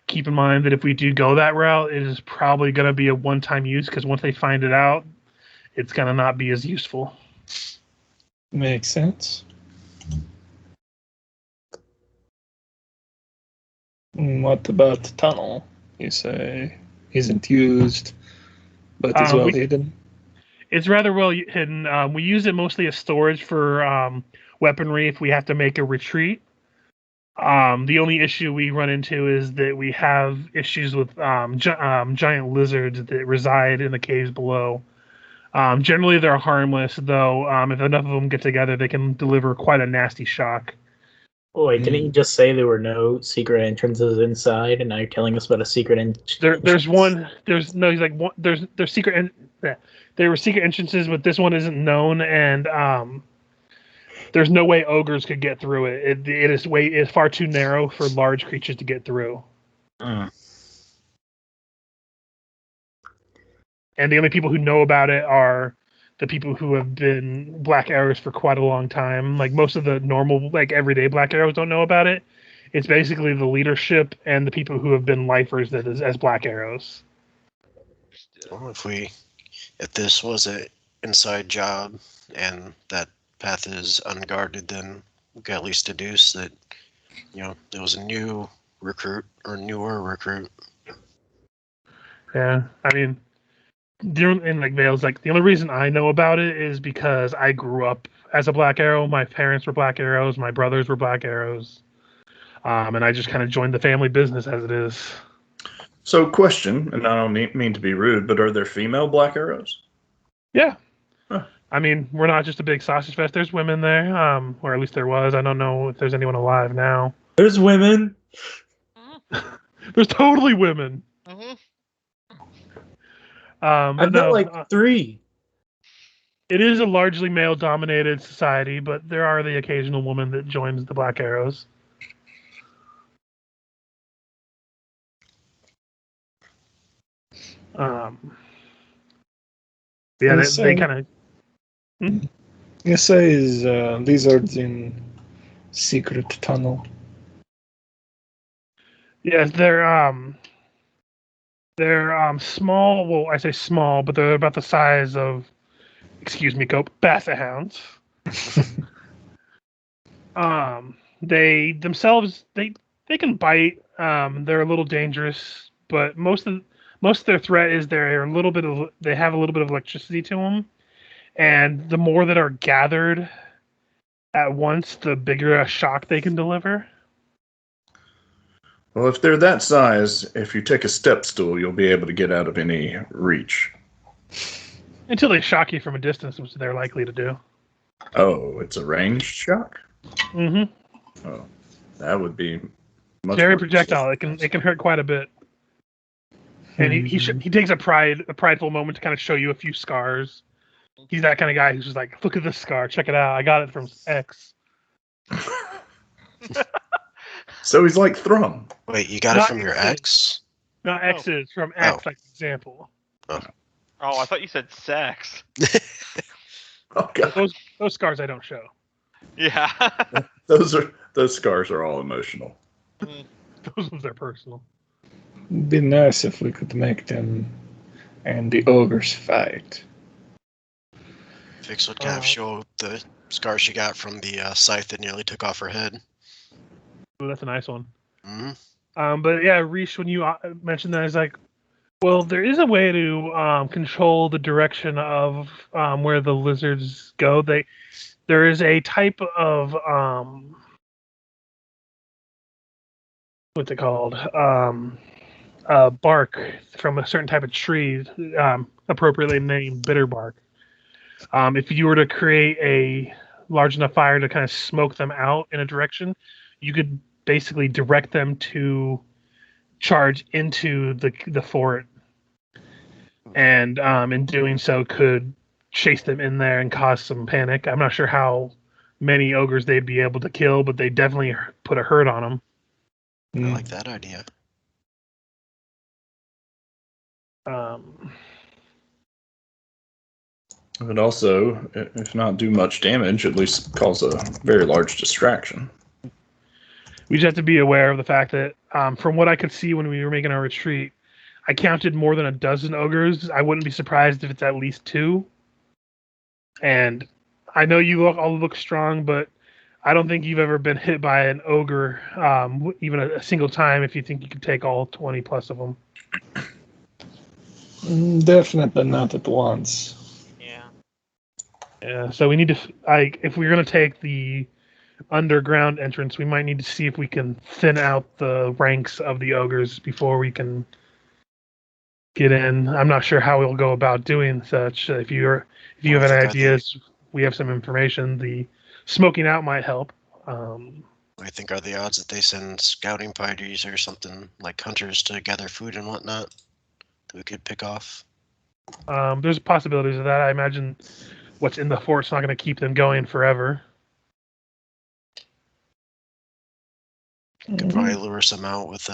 keep in mind that if we do go that route, it is probably going to be a one-time use, because once they find it out, it's going to not be as useful. Makes sense. What about the tunnel? You say isn't used, but is well hidden. It's rather well hidden. We use it mostly as storage for weaponry if we have to make a retreat. The only issue we run into is that we have issues with giant lizards that reside in the caves below. Generally, they're harmless, though. If enough of them get together, they can deliver quite a nasty shock. Oh, wait, didn't you just say there were no secret entrances inside, and now you're telling us about a secret There's one. There's no. He's like one. There's secret. There were secret entrances, but this one isn't known, and there's no way ogres could get through it. It's far too narrow for large creatures to get through. And the only people who know about it are the people who have been Black Arrows for quite a long time. Like most of the normal, like everyday Black Arrows don't know about it. It's basically the leadership and the people who have been lifers that is as Black Arrows. Well, if this was an inside job and that path is unguarded, then we can at least deduce that, there was a new recruit or newer recruit. Yeah, I mean, in like Vale's like the only reason I know about it is because I grew up as a Black Arrow. My parents were Black Arrows. My brothers were Black Arrows. And I just kind of joined the family business as it is. So, question, and I don't mean to be rude, but are there female Black Arrows? Yeah. Huh. I mean, we're not just a big sausage fest. There's women there, or at least there was. I don't know if there's anyone alive now. There's women. There's totally women. Mm-hmm. I've met like 3. It is a largely male-dominated society, but there are the occasional woman that joins the Black Arrows. Yeah, they kind of. Yesai is lizards in secret tunnel. Yes, they're small. Well, I say small, but they're about the size of, excuse me, Cope, basset hounds. They themselves they can bite. They're a little dangerous, but most of their threat is they have a little bit of electricity to them, and the more that are gathered at once, the bigger a shock they can deliver. Well, if they're that size, if you take a step stool, you'll be able to get out of any reach. Until they shock you from a distance, which they're likely to do. Oh, it's a ranged shock? Mm-hmm. Oh, that would be much Very more projectile. It can hurt quite a bit. And he takes a prideful moment to kind of show you a few scars. He's that kind of guy who's just like, look at this scar, check it out. I got it from X. So he's like Thrum. Wait, you got it from your ex? Not X's, from X, like example. Oh, I thought you said sex. Oh god, Those scars I don't show. Yeah. those scars are all emotional. Those ones are personal. It'd be nice if we could make them and the ogres fight. Vix would kind of show the scar she got from the scythe that nearly took off her head. Ooh, that's a nice one. Mm-hmm. But yeah, Reesh, when you mentioned that, I was like, well, there is a way to control the direction of where the lizards go. There is a type of what's it called? Bark from a certain type of tree, appropriately named bitter bark. If you were to create a large enough fire to kind of smoke them out in a direction, you could basically direct them to charge into the fort, and in doing so could chase them in there and cause some panic. I'm not sure how many ogres they'd be able to kill, but they definitely put a hurt on them. I like that idea. It also, if not do much damage, at least cause a very large distraction. We just have to be aware of the fact that, from what I could see when we were making our retreat, I counted more than a dozen ogres. I wouldn't be surprised if it's at least 2. And I know you all look strong, but I don't think you've ever been hit by an ogre, even a single time, if you think you could take all 20 plus of them. Definitely not at once. Yeah. Yeah, so we need to, if we're going to take the underground entrance. We might need to see if we can thin out the ranks of the ogres before we can get in. I'm not sure how we'll go about doing such. If you have any ideas, we have some information. The smoking out might help. I think are the odds that they send scouting parties or something like hunters to gather food and whatnot that we could pick off. There's possibilities of that. I imagine what's in the fort's not going to keep them going forever. Could probably lure some out with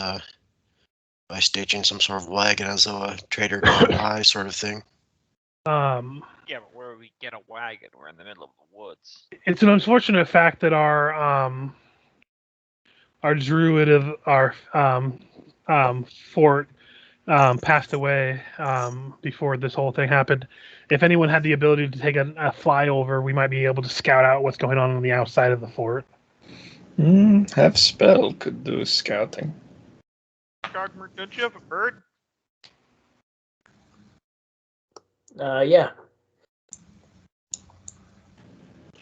by staging some sort of wagon as though a trader gone by sort of thing. Yeah, but where would we get a wagon? We're in the middle of the woods. It's an unfortunate fact that our druid of our fort passed away before this whole thing happened. If anyone had the ability to take a flyover, we might be able to scout out what's going on the outside of the fort. Half spell could do scouting. Gardner, don't you have a bird? Yeah.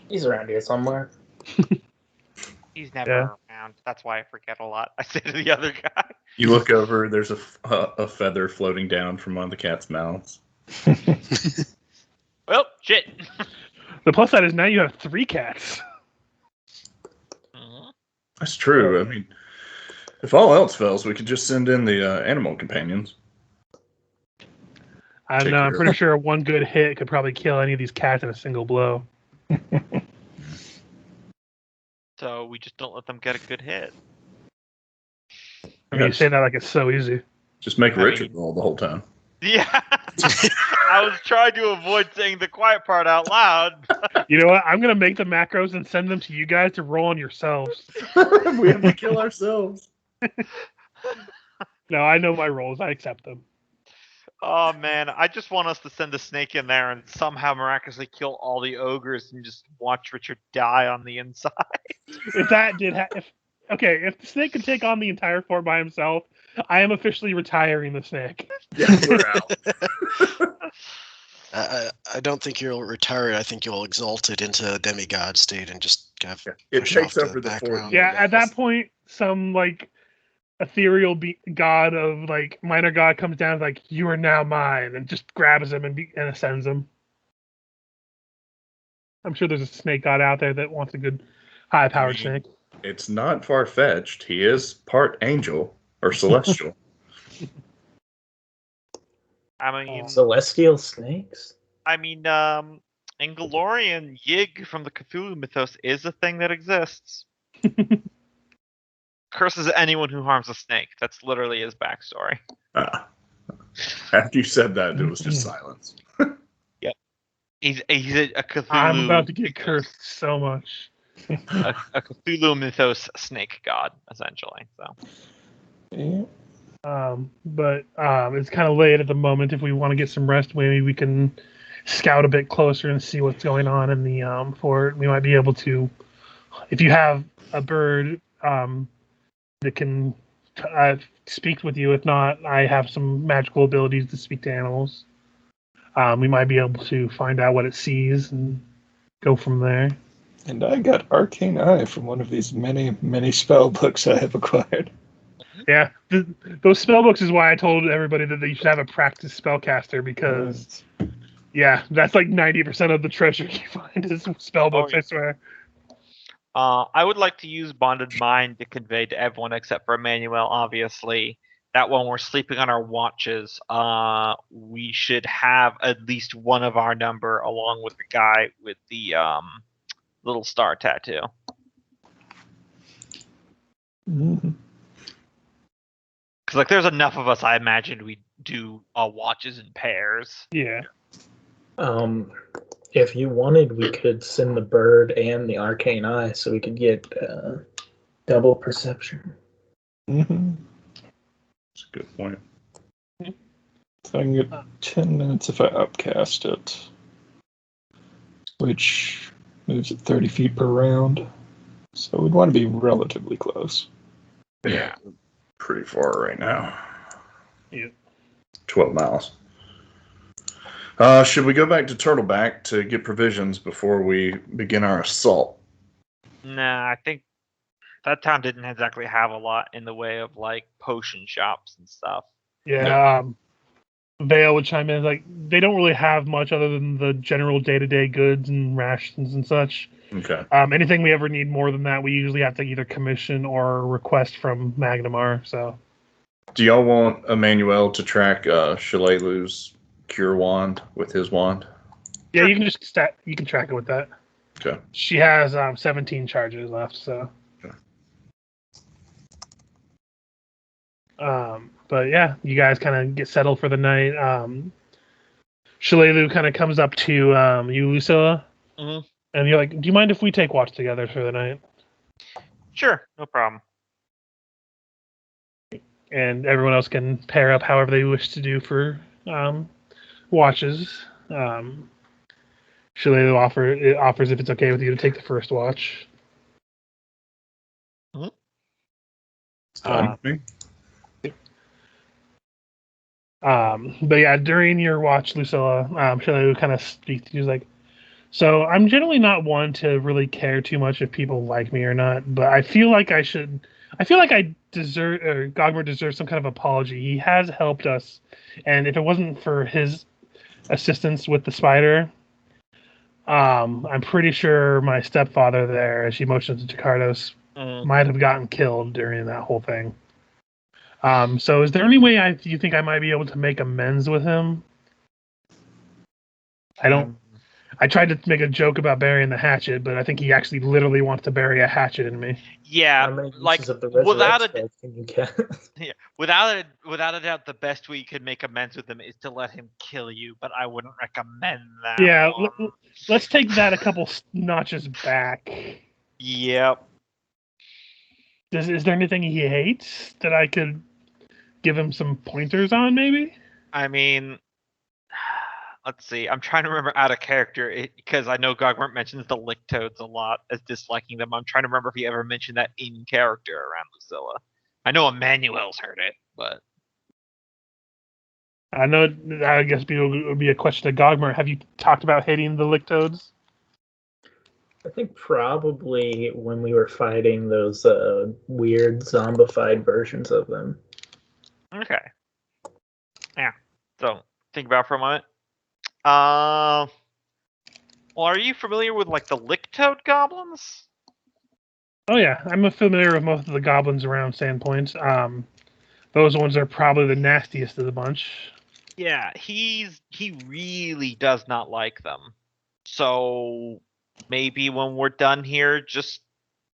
He's around here somewhere. He's never around. That's why I forget a lot. I say to the other guy. You look over, there's a feather floating down from one of the cat's mouths. Well, shit. The plus side is now you have 3 cats. That's true. I mean, if all else fails, we could just send in the animal companions. I don't know. I'm pretty sure one good hit could probably kill any of these cats in a single blow. So we just don't let them get a good hit. I mean, you say that like it's so easy. Just make Richard roll the whole time. Yeah. I was trying to avoid saying the quiet part out loud. You know what? I'm going to make the macros and send them to you guys to roll on yourselves. We have to kill ourselves. No, I know my rolls. I accept them. Oh, man. I just want us to send a snake in there and somehow miraculously kill all the ogres and just watch Richard die on the inside. If that did if the snake could take on the entire fort by himself, I am officially retiring the snake. Yeah, we're out. I don't think you'll retire it. I think you'll exalt it into a demigod state and just kind of It push takes off to over the fort. background. Yeah, at that point, some like ethereal god of like minor god comes down like, you are now mine, and just grabs him and ascends him. I'm sure there's a snake god out there that wants a good high-powered snake. It's not far-fetched. He is part angel or celestial. I mean, Celestial snakes? I mean, Angolorian Yig from the Cthulhu mythos is a thing that exists. Curses anyone who harms a snake. That's literally his backstory. After you said that, it was just silence. Yep. He's a Cthulhu. I'm about to get cursed so much. a Cthulhu mythos snake god, essentially. So. Yeah. But it's kind of late at the moment. If we want to get some rest, maybe we can scout a bit closer and see what's going on in the fort. We might be able to, if you have a bird that can speak with you. If not, I have some magical abilities to speak to animals. We might be able to find out what it sees and go from there. And I got Arcane Eye from one of these many, many spell books I have acquired. Yeah, those spell books is why I told everybody that they should have a practice spellcaster, because, yeah, that's like 90% of the treasure you find is spell books, I swear. I would like to use Bonded Mind to convey to everyone except for Emmanuel, obviously, that when we're sleeping on our watches, we should have at least one of our number along with the guy with the little star tattoo. Mm-hmm. Because, like, there's enough of us, I imagined we'd do watches in pairs. Yeah. If you wanted, we could send the bird and the arcane eye so we could get double perception. Mm-hmm. That's a good point. So I can get 10 minutes if I upcast it, which moves at 30 feet per round. So we'd want to be relatively close. Yeah. Pretty far right now. Yeah. 12 miles. Should we go back to Turtleback to get provisions before we begin our assault? Nah, I think that town didn't exactly have a lot in the way of like potion shops and stuff. Yeah. Vale would chime in like they don't really have much other than the general day-to-day goods and rations and such. Okay. Anything we ever need more than that, we usually have to either commission or request from Magnamar. So, Do y'all want Emmanuel to track Shalalu's cure wand with his wand? yeah, you can just you can track it with that. Okay. She has 17 charges left, so. Okay. But yeah, you guys kind of get settled for the night. Shalalu kind of comes up to you, Lucilla, Mhm. and you're like, "Do you mind if we take watch together for the night?" Sure, no problem. And everyone else can pair up however they wish to do for watches. Shalalu offers if it's okay with you to take the first watch. Fine with me. But yeah, during your watch, Lucilla, Shalalu kind of speaks to you like, so I'm generally not one to really care too much if people like me or not, but I feel like I deserve, or Gogmer deserves some kind of apology. He has helped us, and if it wasn't for his assistance with the spider, I'm pretty sure my stepfather there, as she motions to Jakardos, might have gotten killed during that whole thing. So is there any way you think I might be able to make amends with him? I tried to make a joke about burying the hatchet, but I think he actually literally wants to bury a hatchet in me. Yeah, How many like uses of the without resurrect a spell can you get? without a doubt, the best way you could make amends with him is to let him kill you. But I wouldn't recommend that. Yeah, one. let's take that a couple notches back. Yep. Is there anything he hates that I could give him some pointers on, maybe? I mean, let's see. I'm trying to remember out of character because I know Gogmert mentions the Lictoads a lot as disliking them. I'm trying to remember if he ever mentioned that in character around Lucilla. I know Emmanuel's heard it, but I know. I guess it would be a question to Gogmer. Have you talked about hating the Lictoads? I think probably when we were fighting those weird zombified versions of them. okay. Yeah. So think about it for a moment. Well, are you familiar with like the Lictoad goblins? Oh yeah, I'm familiar with most of the goblins around Sandpoint. Those ones are probably the nastiest of the bunch. Yeah, he really does not like them. So maybe when we're done here, just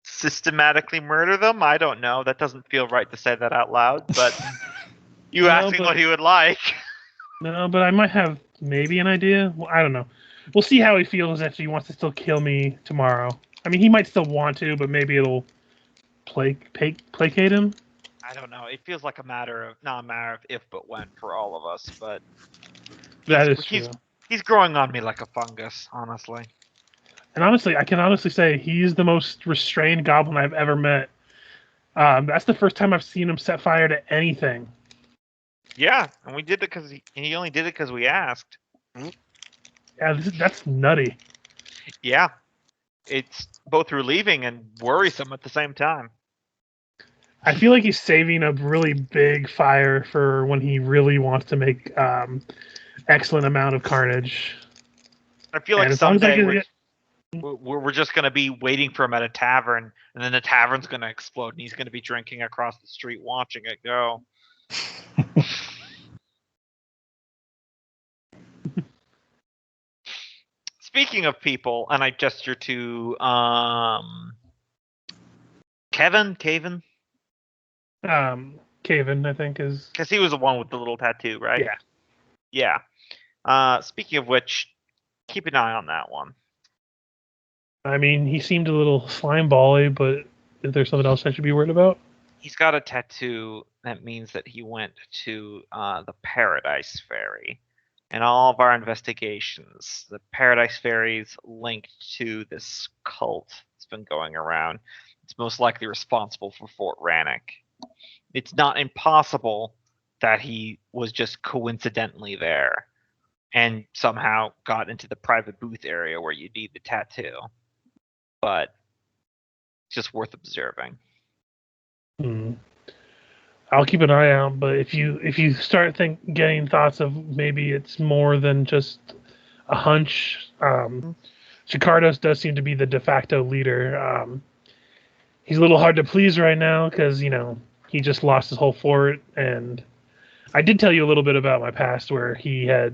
systematically murder them? I don't know. That doesn't feel right to say that out loud, but you No, asked me but- what he would like. No, but I might have maybe an idea. Well, I don't know. We'll see how he feels if he wants to still kill me tomorrow. I mean, he might still want to, but maybe it'll placate him. I don't know. It feels like not a matter of if but when for all of us, but That is true. he's growing on me like a fungus, honestly. And honestly, I can honestly say he's the most restrained goblin I've ever met. That's the first time I've seen him set fire to anything. Yeah, and we did it because he only did it because we asked. Yeah, that's nutty. Yeah, it's both relieving and worrisome at the same time. I feel like he's saving a really big fire for when he really wants to make excellent amount of carnage. I feel And like as long as I someday can we're just gonna be waiting for him at a tavern, and then the tavern's gonna explode, and he's gonna be drinking across the street, watching it go. Speaking of people, and I gesture to Kevin, Caven, I think is. because he was the one with the little tattoo, right? Yeah. Yeah. Speaking of which, keep an eye on that one. I mean, he seemed a little slime bally, but is there something else I should be worried about? He's got a tattoo that means that he went to the Paradise Ferry. In all of our investigations, the Paradise Ferry's linked to this cult that's been going around. It's most likely responsible for Fort Rannoch. It's not impossible that he was just coincidentally there and somehow got into the private booth area where you need the tattoo. But just worth observing. I'll keep an eye out, but if you start getting thoughts of maybe it's more than just a hunch, Chicardos does seem to be the de facto leader. He's a little hard to please right now because he just lost his whole fort, and I did tell you a little bit about my past where he had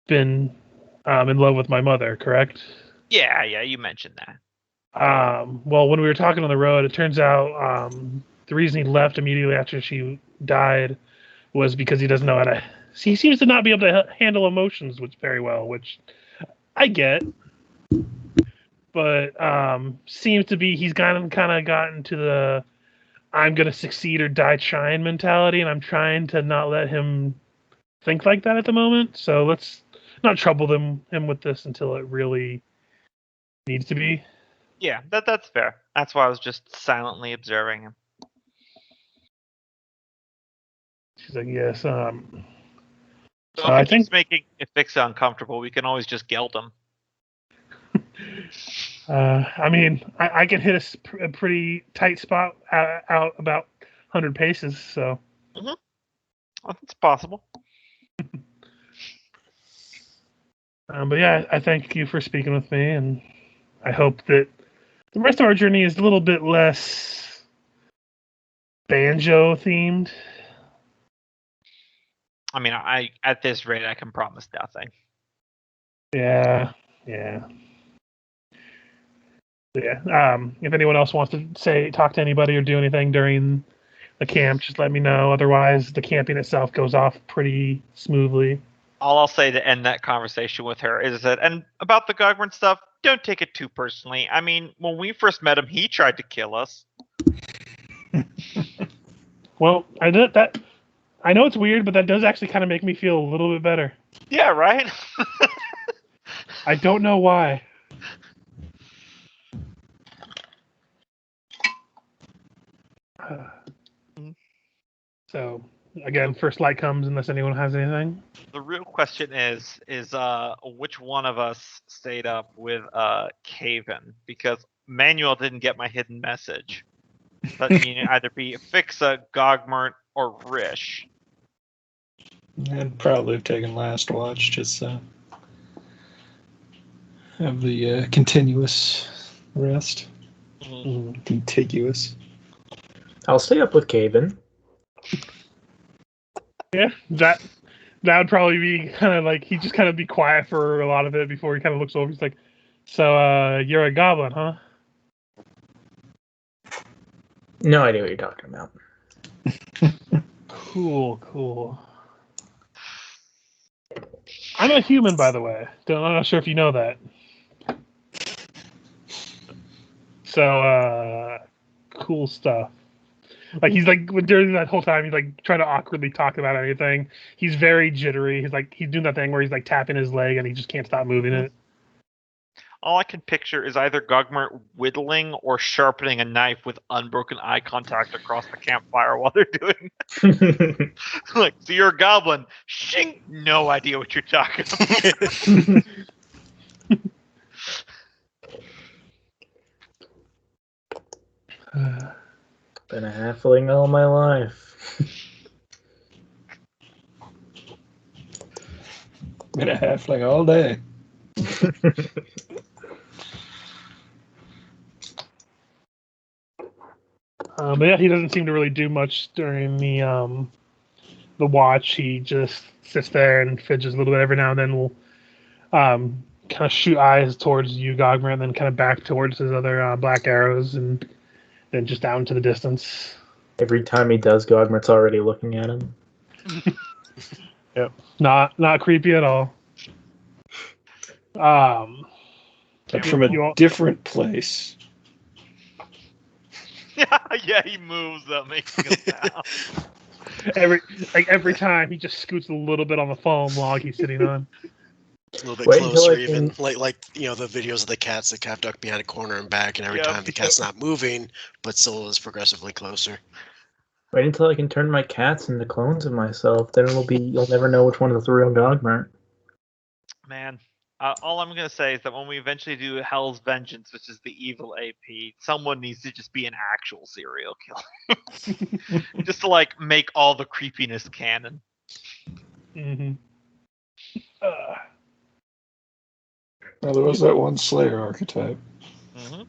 been in love with my mother, correct? Yeah, you mentioned that. Well, when we were talking on the road, it turns out the reason he left immediately after she died was because he doesn't know how to. He seems to not be able to handle emotions very well, which I get. But seems to be he's kind of gotten to the I'm gonna succeed or die trying mentality, and I'm trying to not let him think like that at the moment. So let's not trouble him with this until it really needs to be. Yeah, that's fair. That's why I was just silently observing him. She's like, yes. So if I it think keeps making Ifixa uncomfortable, we can always just geld him. I mean, I can hit a pretty tight spot out about 100 paces. So Well, it's possible. but yeah, I thank you for speaking with me, and I hope that the rest of our journey is a little bit less banjo themed. I mean, I at this rate, I can promise nothing. Yeah. If anyone else wants to talk to anybody or do anything during the camp, just let me know. Otherwise, the camping itself goes off pretty smoothly. All I'll say to end that conversation with her is that, and about the Gogmern stuff, don't take it too personally. I mean, when we first met him, he tried to kill us. Well, I did that. I know it's weird, but that does actually kind of make me feel a little bit better. Yeah, right? I don't know why. So, again, first light comes unless anyone has anything. The real question is which one of us stayed up with Caven? Because Manuel didn't get my hidden message. That mean either be Fixa, Gogmert, or Rish. I'd probably have taken last watch, just have the continuous rest. Contiguous. I'll stay up with Caven. Yeah, that would probably be kind of like he just kind of be quiet for a lot of it before he kind of looks over. He's like, "So, you're a goblin, huh?" No idea what you're talking about. Cool. I'm a human, by the way. I'm not sure if you know that. So, cool stuff. Like he's like during that whole time, he's like trying to awkwardly talk about anything. He's very jittery. He's doing that thing where he's like tapping his leg and he just can't stop moving it. All I can picture is either Gogmert whittling or sharpening a knife with unbroken eye contact across the campfire while they're doing it. Like, so you're a goblin. Shink! No idea what you're talking about. Been a halfling all my life. Been a halfling all day. But yeah, he doesn't seem to really do much during the watch. He just sits there and fidgets a little bit every now and then. Will kind of shoot eyes towards you, Gogmer, and then kind of back towards his other black arrows, and then just down to the distance. Every time he does, Gogmert's already looking at him. Yep, not creepy at all. Like from a different place. Yeah, he moves making a sound. Every time he just scoots a little bit on the foam log he's sitting on. A little bit Wait closer, until I even can- like the videos of the cats that kind of duck behind a corner and back, and every time the cat's not moving, but still is progressively closer. Wait until I can turn my cats into clones of myself. Then you'll never know which one is the real Gogmert. Man, All I'm gonna say is that when we eventually do Hell's Vengeance, which is the evil AP, someone needs to just be an actual serial killer, just to like make all the creepiness canon. Mm-hmm. Well, there was that one Slayer archetype. Mm-hmm.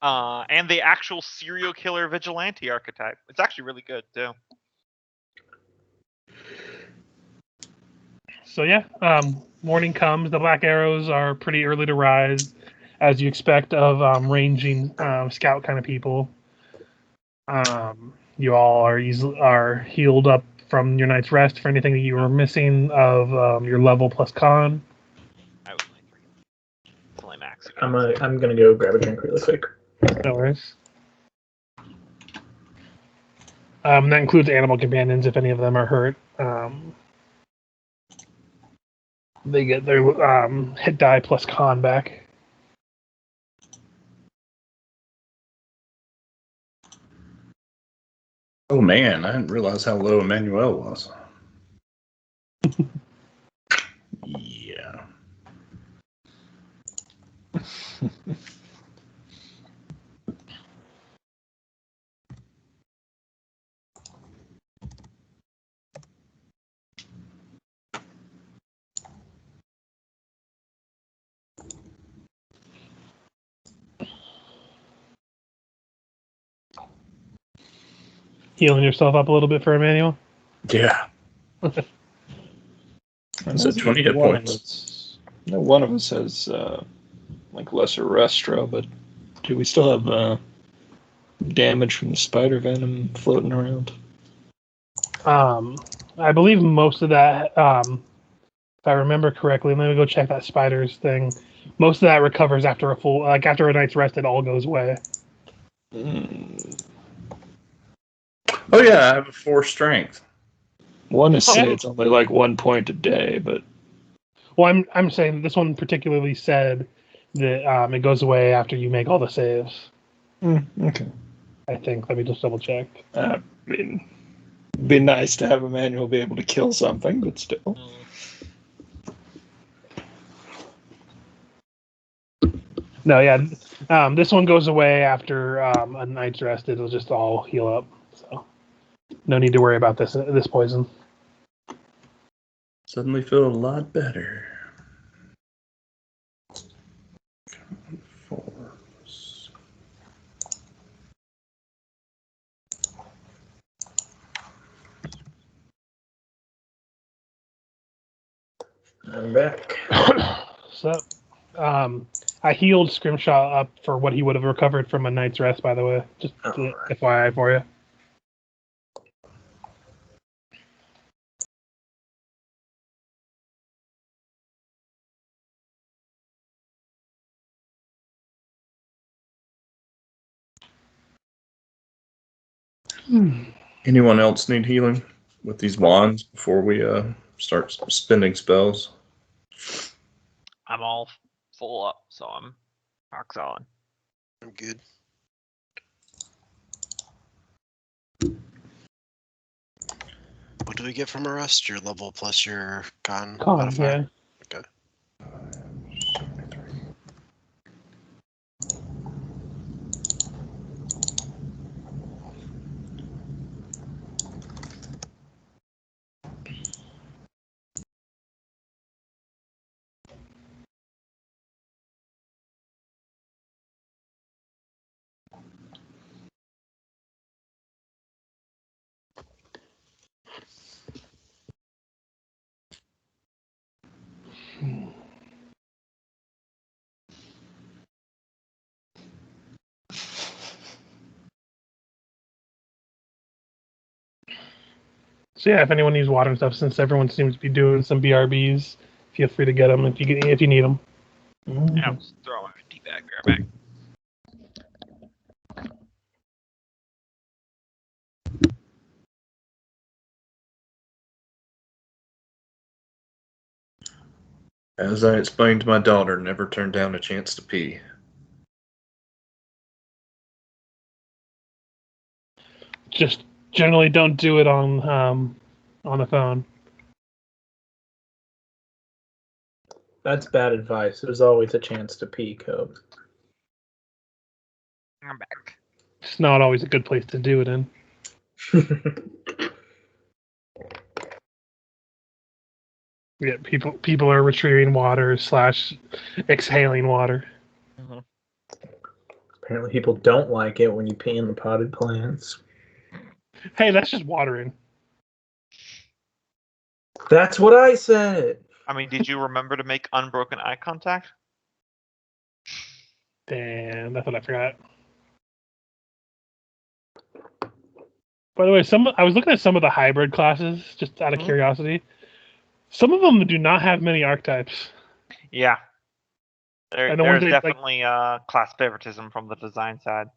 And the actual serial killer vigilante archetype. It's actually really good too. So yeah, morning comes. The black arrows are pretty early to rise, as you expect of ranging scout kind of people. You all are healed up from your night's rest for anything that you were missing of your level plus con. I was like, it's only max. I'm gonna go grab a drink really quick. No worries. That includes animal companions if any of them are hurt. They get their hit die plus con back. Oh man, I didn't realize how low Emmanuel was. Yeah. Healing yourself up a little bit for Emmanuel. Yeah. It's at 20 hit points. One of us has like lesser restro, but do we still have damage from the spider venom floating around? I believe most of that, if I remember correctly, let me go check that spiders thing. Most of that recovers after after a night's rest. It all goes away. Oh yeah, I have a 4 strength. One is say it's only like 1 point a day, but Well, I'm saying this one particularly said that it goes away after you make all the saves. okay. I think. Let me just double check. I mean, it'd be nice to have Emmanuel be able to kill something, but still. No, yeah. This one goes away after a night's rest. It'll just all heal up. So no need to worry about this poison. Suddenly feel a lot better. 4. I'm back. So, I healed Scrimshaw up for what he would have recovered from a night's rest. By the way, just FYI for you. Anyone else need healing with these wands before we start spending spells? I'm all full up, so I'm rock solid. I'm good. What do we get from a rest? Your level plus your con modifier? Yeah. Okay. So yeah, if anyone needs water and stuff, since everyone seems to be doing some BRBs, feel free to get them if you need them. Yeah, I'll just throw my tea bag back. As I explained to my daughter, never turn down a chance to pee. Just generally don't do it on the phone. That's bad advice. There's always a chance to pee, Cope. I'm back. It's not always a good place to do it in. Yeah, people are retrieving water / exhaling water. Apparently people don't like it when you pee in the potted plants. Hey, that's just watering. That's what I said! I mean, did you remember to make unbroken eye contact? Damn, that's what I forgot. By the way, I was looking at some of the hybrid classes just out of curiosity. Some of them do not have many archetypes. Yeah. And the There's ones they, definitely class favoritism from the design side.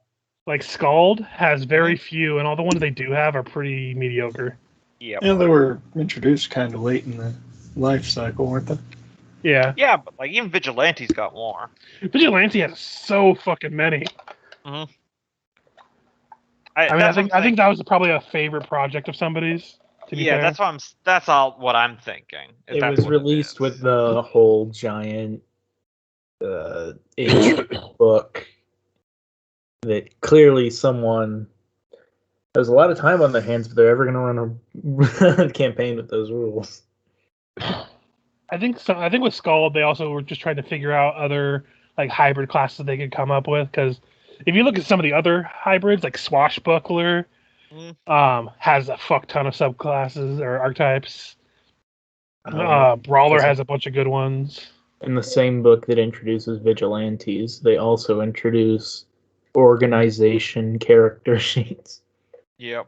like Scald has very few, and all the ones they do have are pretty mediocre. Yep. Yeah, they were introduced kind of late in the life cycle, weren't they? Yeah. Yeah, but like even Vigilante's got more. Vigilante has so fucking many. Mm-hmm. I think that was probably a favorite project of somebody's. To be fair. that's all I'm thinking. It was released with the whole giant age book that clearly someone there's a lot of time on their hands if they're ever going to run a campaign with those rules. I think so. I think with Scald, they also were just trying to figure out other like hybrid classes they could come up with. Because if you look at some of the other hybrids, like Swashbuckler, has a fuck ton of subclasses or archetypes. Brawler has a bunch of good ones. In the same book that introduces Vigilantes, they also introduce organization character sheets. Yep.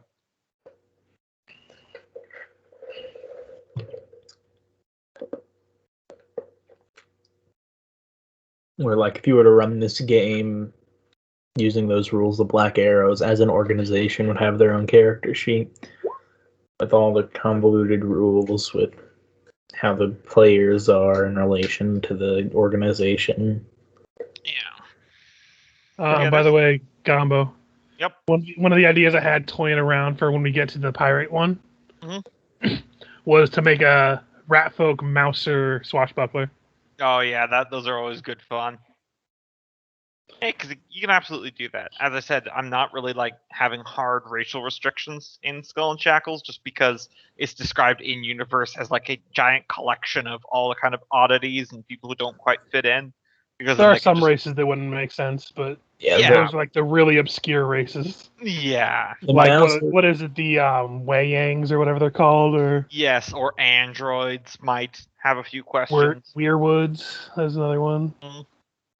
Where, like, if you were to run this game using those rules, the Black Arrows as an organization would have their own character sheet with all the convoluted rules with how the players are in relation to the organization. Yeah. By the way, Gombo. Yep. One of the ideas I had toying around for when we get to the pirate one was to make a Ratfolk Mouser Swashbuckler. Oh yeah, those are always good fun. Hey, because you can absolutely do that. As I said, I'm not really like having hard racial restrictions in Skull and Shackles, just because it's described in universe as like a giant collection of all the kind of oddities and people who don't quite fit in. Because there are some races that wouldn't make sense, but those are like the really obscure races. Yeah. Like what is it? The Wei-Yangs or whatever they're called, or yes, or androids might have a few questions. Weirwoods, there's another one.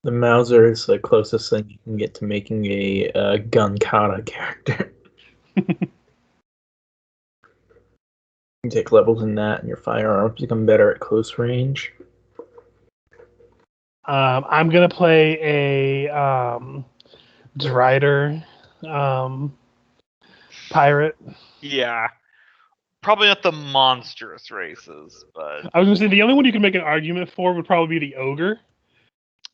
The Mauser is the closest thing you can get to making a gun kata character. You take levels in that, and your firearms become better at close range. I'm gonna play a Drider pirate. Yeah. Probably not the monstrous races, but I was gonna say the only one you can make an argument for would probably be the ogre.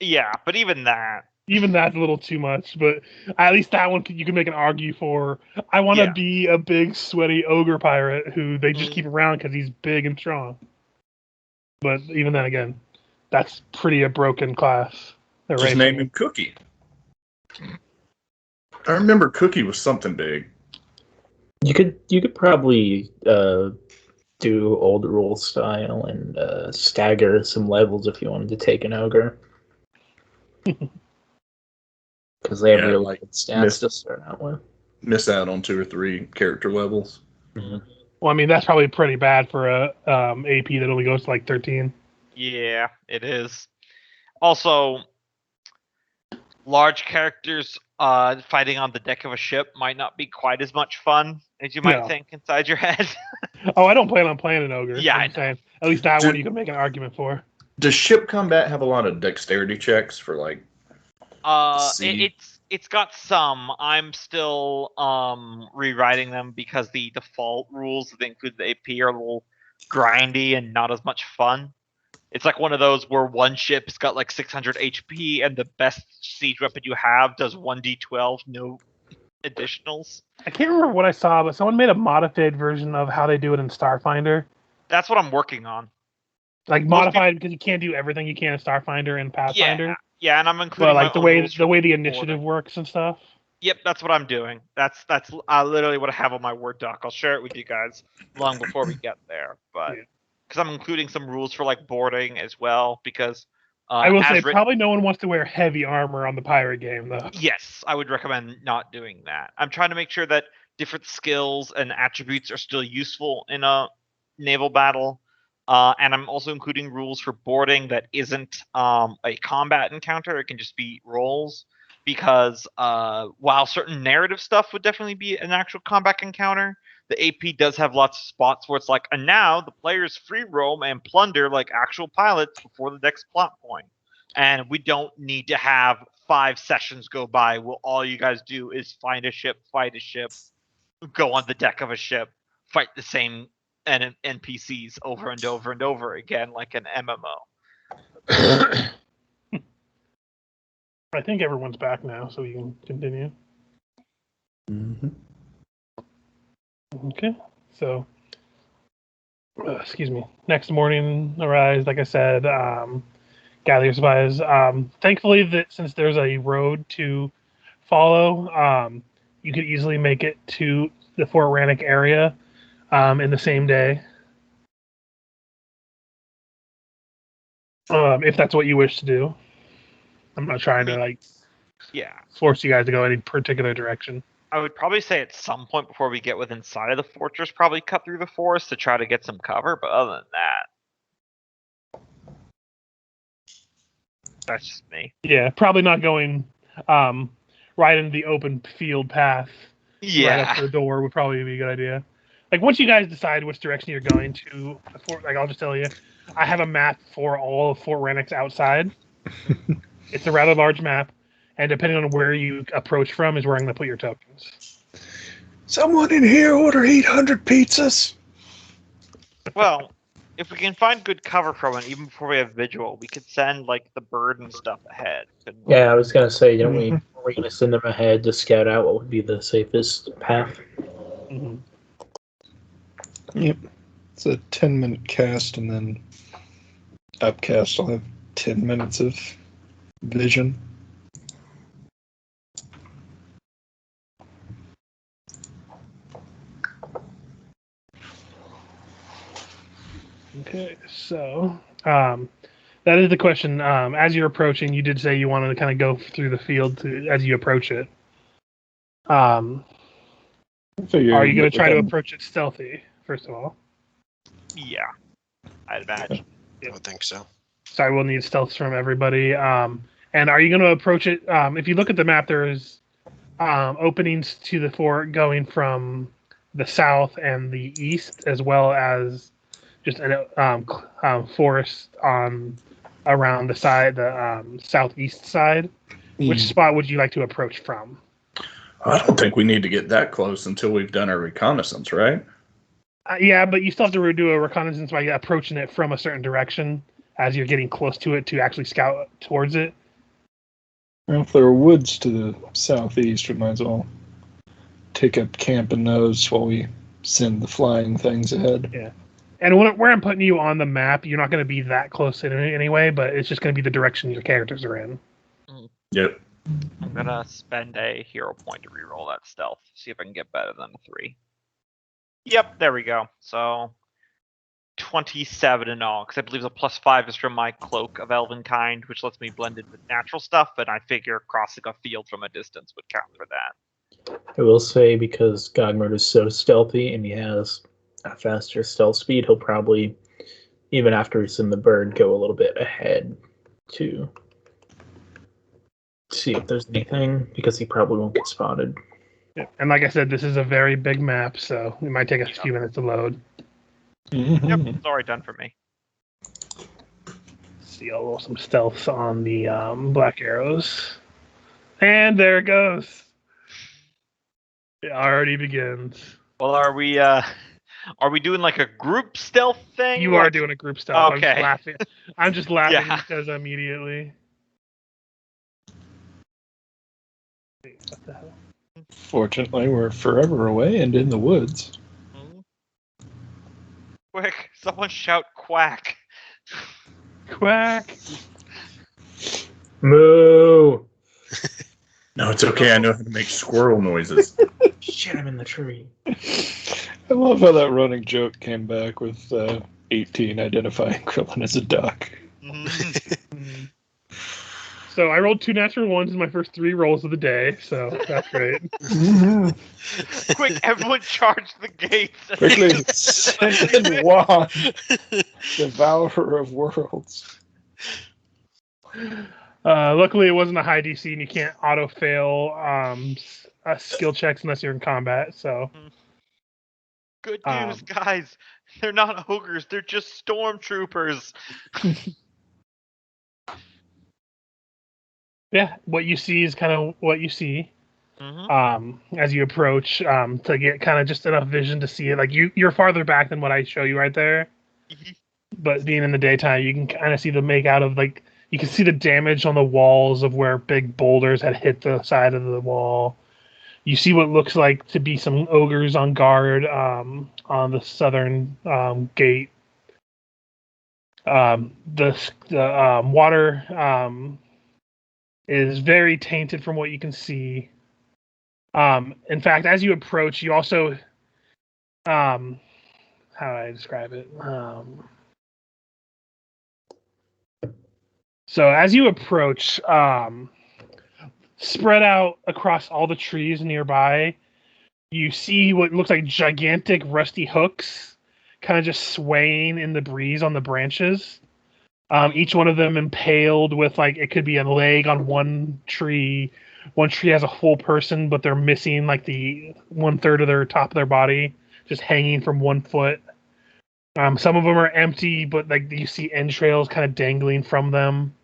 Yeah, but even that's a little too much. But at least that one you can make an argue for. I want to be a big, sweaty ogre pirate who they just keep around because he's big and strong. But even then, again, that's pretty a broken class. Just name him Cookie. I remember Cookie was something big. You could probably do old rule style and stagger some levels if you wanted to take an ogre. Because they have really good stats to start out with. Miss out on 2 or 3 character levels. Mm-hmm. Well, I mean, that's probably pretty bad for a AP that only goes to like 13. Yeah, it is. Also, large characters fighting on the deck of a ship might not be quite as much fun as you might think inside your head. Oh, I don't plan on playing an ogre. Yeah, I'm saying. At least that one you can make an argument for. Does ship combat have a lot of dexterity checks for like? It's got some. I'm still rewriting them because the default rules that include the AP are a little grindy and not as much fun. It's like one of those where one ship's got like 600 HP and the best siege weapon you have does 1d12, no additionals. I can't remember what I saw, but someone made a modified version of how they do it in Starfinder. That's what I'm working on. Like Most modified because you can't do everything you can in Starfinder and Pathfinder. Yeah, and I'm including But like my the own rules for way the boarding. initiative works and stuff. Yep, that's what I'm doing. That's literally what I have on my Word doc. I'll share it with you guys long before we get there, but Yeah. because I'm including some rules for like boarding as well. Because I will say as written, probably no one wants to wear heavy armor on the pirate game though. yes, I would recommend not doing that. I'm trying to make sure that different skills and attributes are still useful in a naval battle. And I'm also including rules for boarding that isn't a combat encounter. It can just be rolls. Because while certain narrative stuff would definitely be an actual combat encounter, the AP does have lots of spots where it's like, and now the players free roam and plunder like actual pilots before the next plot point. And we don't need to have 5 sessions go by where all you guys do is find a ship, fight a ship, go on the deck of a ship, fight the same NPCs over and over and over again like an MMO. I think everyone's back now, so we can continue. Mm-hmm. Okay, so excuse me. Next morning, arise. Like I said, gather your supplies. Thankfully, that since there's a road to follow, you could easily make it to the Fort Rannick area in the same day, if that's what you wish to do. I'm not trying to like Yeah. force you guys to go any particular direction. I would probably say at some point before we get within sight of the fortress, probably cut through the forest to try to get some cover. But other than that, that's just me. Yeah, probably not going right into the open field path. Right up to the door would probably be a good idea. Like once you guys decide which direction you're going to, like I'll just tell you, I have a map for all of Fort Rannick's outside. It's a rather large map, and depending on where you approach from is where I'm going to put your tokens. Someone in here order 800 pizzas. Well, if we can find good cover from it, even before we have visual, we could send like the bird and stuff ahead. Yeah, I was gonna say, we're gonna send them ahead to scout out what would be the safest path. Mm-hmm. Yep. It's a 10-minute cast, and then upcast will have 10 minutes of vision. Okay, so that is the question. As you're approaching, you did say you wanted to kind of go through the field as you approach it. Are you going to try to approach it stealthy, first of all? Yeah, I'd imagine. I would think so. So I will need stealths from everybody. And are you going to approach it? If you look at the map, there's openings to the fort going from the south and the east, as well as just a forest on around the side, the southeast side. Which spot would you like to approach from? I don't think we need to get that close until we've done our reconnaissance, right? Yeah, but you still have to do a reconnaissance by approaching it from a certain direction as you're getting close to it to actually scout towards it. Well, if there are woods to the southeast, we might as well take up camp in those while we send the flying things ahead. Yeah. And where I'm putting you on the map, you're not going to be that close to it anyway, but it's just going to be the direction your characters are in. Yep. I'm gonna spend a hero point to reroll that stealth. See if I can get better than a 3. Yep, there we go. So 27 in all, because I believe the +5 is from my cloak of elven kind, which lets me blend in with natural stuff, and I figure crossing a field from a distance would count for that. I will say, because Gogmerd is so stealthy and he has a faster stealth speed, he'll probably, even after we send the bird, go a little bit ahead to see if there's anything, because he probably won't get spotted. Yeah. And like I said, this is a very big map, so it might take us a few minutes to load. Yep, it's already done for me. See, I'll roll some stealths on the black arrows. And there it goes. It already begins. Well, are we doing like a group stealth thing? You are doing a group stealth. Okay. I'm just laughing. I'm just laughing Yeah. because immediately. What the hell? Fortunately, we're forever away and in the woods. Quick, someone shout quack. Quack. Moo! No, it's okay. I know how to make squirrel noises. Shit, I'm in the tree. I love how that running joke came back with 18 identifying Krillin as a duck. Mhm. So I rolled 2 natural ones in my first 3 rolls of the day, so that's great. Quick, everyone charge the gates. Quickly, send in Juan, Devourer of Worlds. Luckily, it wasn't a high DC, and you can't auto fail skill checks unless you're in combat. So Good news, guys. They're not ogres. They're just stormtroopers. yeah, what you see is kind of what you see. Mhm. As you approach, to get kind of just enough vision to see it. Like you're farther back than what I show you right there. But being in the daytime, you can kind of see the make out of like you can see the damage on the walls of where big boulders had hit the side of the wall. You see what looks like to be some ogres on guard on the southern gate. The water is very tainted from what you can see. In fact, as you approach, you also how do I describe it? So as you approach, spread out across all the trees nearby, you see what looks like gigantic rusty hooks kind of just swaying in the breeze on the branches. Each one of them impaled with like it could be a leg on one tree. One tree has a full person, but they're missing like the 1/3 of their top of their body, just hanging from one foot. Some of them are empty, but like you see entrails kind of dangling from them.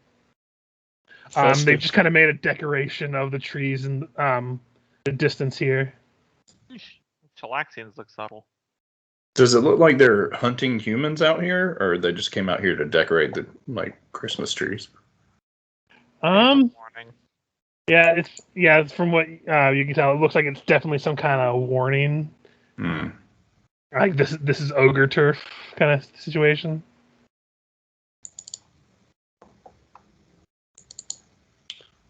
They've just kind of made a decoration of the trees and the distance here. Talaxians look subtle. Does it look like they're hunting humans out here, or they just came out here to decorate the Christmas trees? Warning. It's from what you can tell. It looks like it's definitely some kind of warning. Hmm. Like this is ogre turf kind of situation.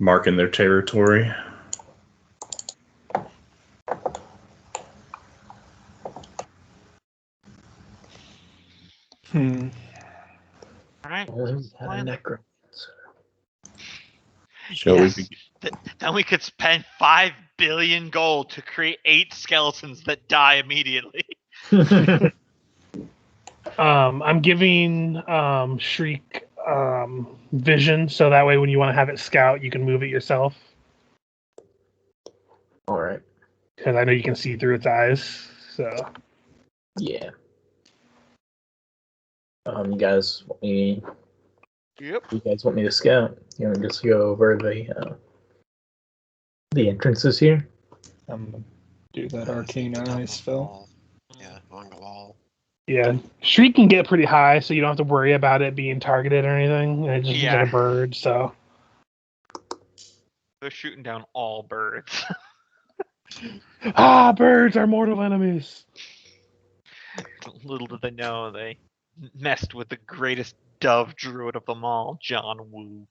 Marking their territory. Hmm. All right. Always had a necromancer. Shall Yes. we? Then we could spend 5 billion gold to create 8 skeletons that die immediately. I'm giving Shriek vision, so that way when you want to have it scout, you can move it yourself. All right. Because I know you can see through its eyes. So Yeah. You guys want me? Yep. You guys want me to scout? You want to just go over the entrances here? I'm gonna do that arcane Get down eye the spell. wall. Yeah, along the wall. yeah, Shriek can get pretty high, so you don't have to worry about it being targeted or anything. It just looks like a bird. So They're shooting down all birds. birds are mortal enemies. Little did they know they messed with the greatest dove druid of them all, John Woo.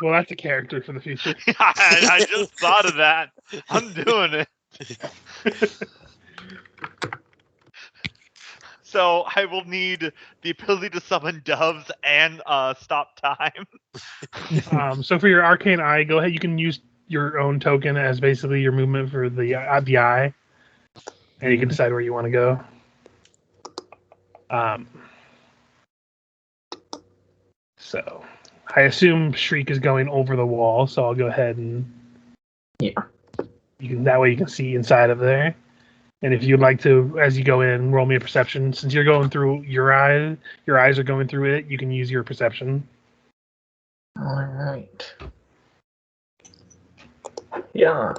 Well, that's a character for the future. I just thought of that. I'm doing it. So I will need the ability to summon doves and stop time. So for your arcane eye, go ahead. You can use your own token as basically your movement for the eye, and you can decide where you want to go. So I assume Shriek is going over the wall, so I'll go ahead and that way you can see inside of there. And if you'd like to, as you go in, roll me a perception. Since you're going through your eyes are going through it. You can use your perception. All right. Yeah.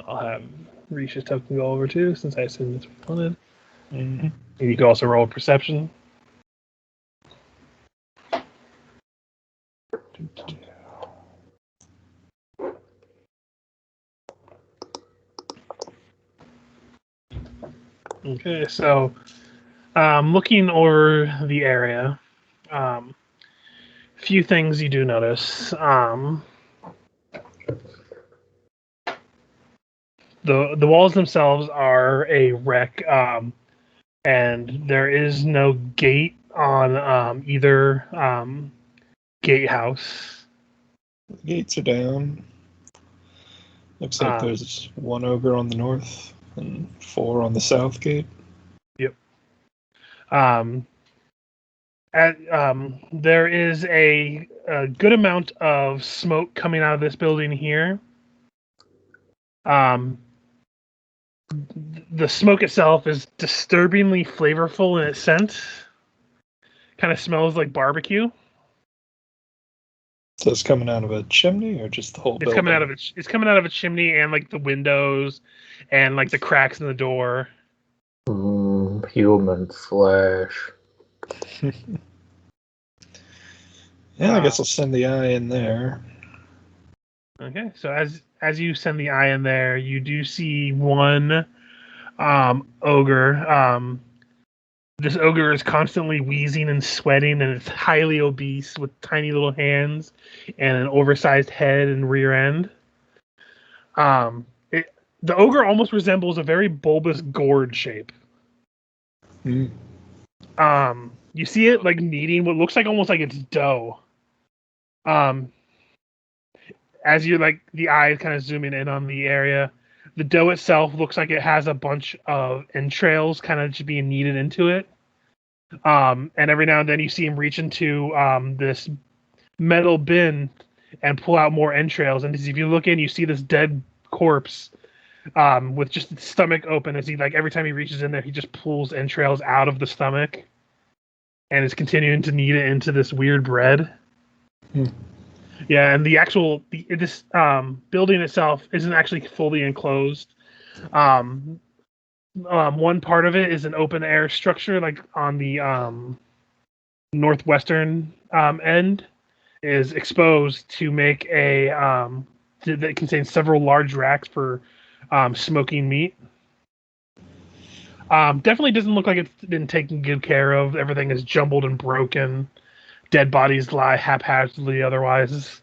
I'll have Risha's token go over too, since I assume it's wanted. Mm-hmm. And you can also roll perception. Okay, so Looking over the area, few things you do notice. The walls themselves are a wreck, and there is no gate on either gatehouse. The gates are down. Looks like there's one ogre on the north and 4 on the south gate. Yep. There is a good amount of smoke coming out of this building here. The smoke itself is disturbingly flavorful in its scent. Kind of smells like barbecue. So it's coming out of a chimney or just the whole building? It's coming out of a chimney and like the windows and like the cracks in the door. Human flesh. Yeah, I guess I'll send the eye in there. Okay, so as you send the eye in there, you do see one ogre. This ogre is constantly wheezing and sweating, and it's highly obese with tiny little hands and an oversized head and rear end. The ogre almost resembles a very bulbous gourd shape. Mm. You see it like kneading what looks like almost like it's dough. As you like the eyes kind of zooming in on the area, the dough itself looks like it has a bunch of entrails kind of just being kneaded into it. And every now and then you see him reach into this metal bin and pull out more entrails. And as if you look in, you see this dead corpse with just its stomach open. As he like every time he reaches in there, he just pulls entrails out of the stomach and is continuing to knead it into this weird bread. Hmm. Yeah, and this building itself isn't actually fully enclosed. One part of it is an open air structure, like on the northwestern end, is exposed to make a that contains several large racks for smoking meat. Definitely doesn't look like it's been taken good care of. Everything is jumbled and broken. Dead bodies lie haphazardly otherwise.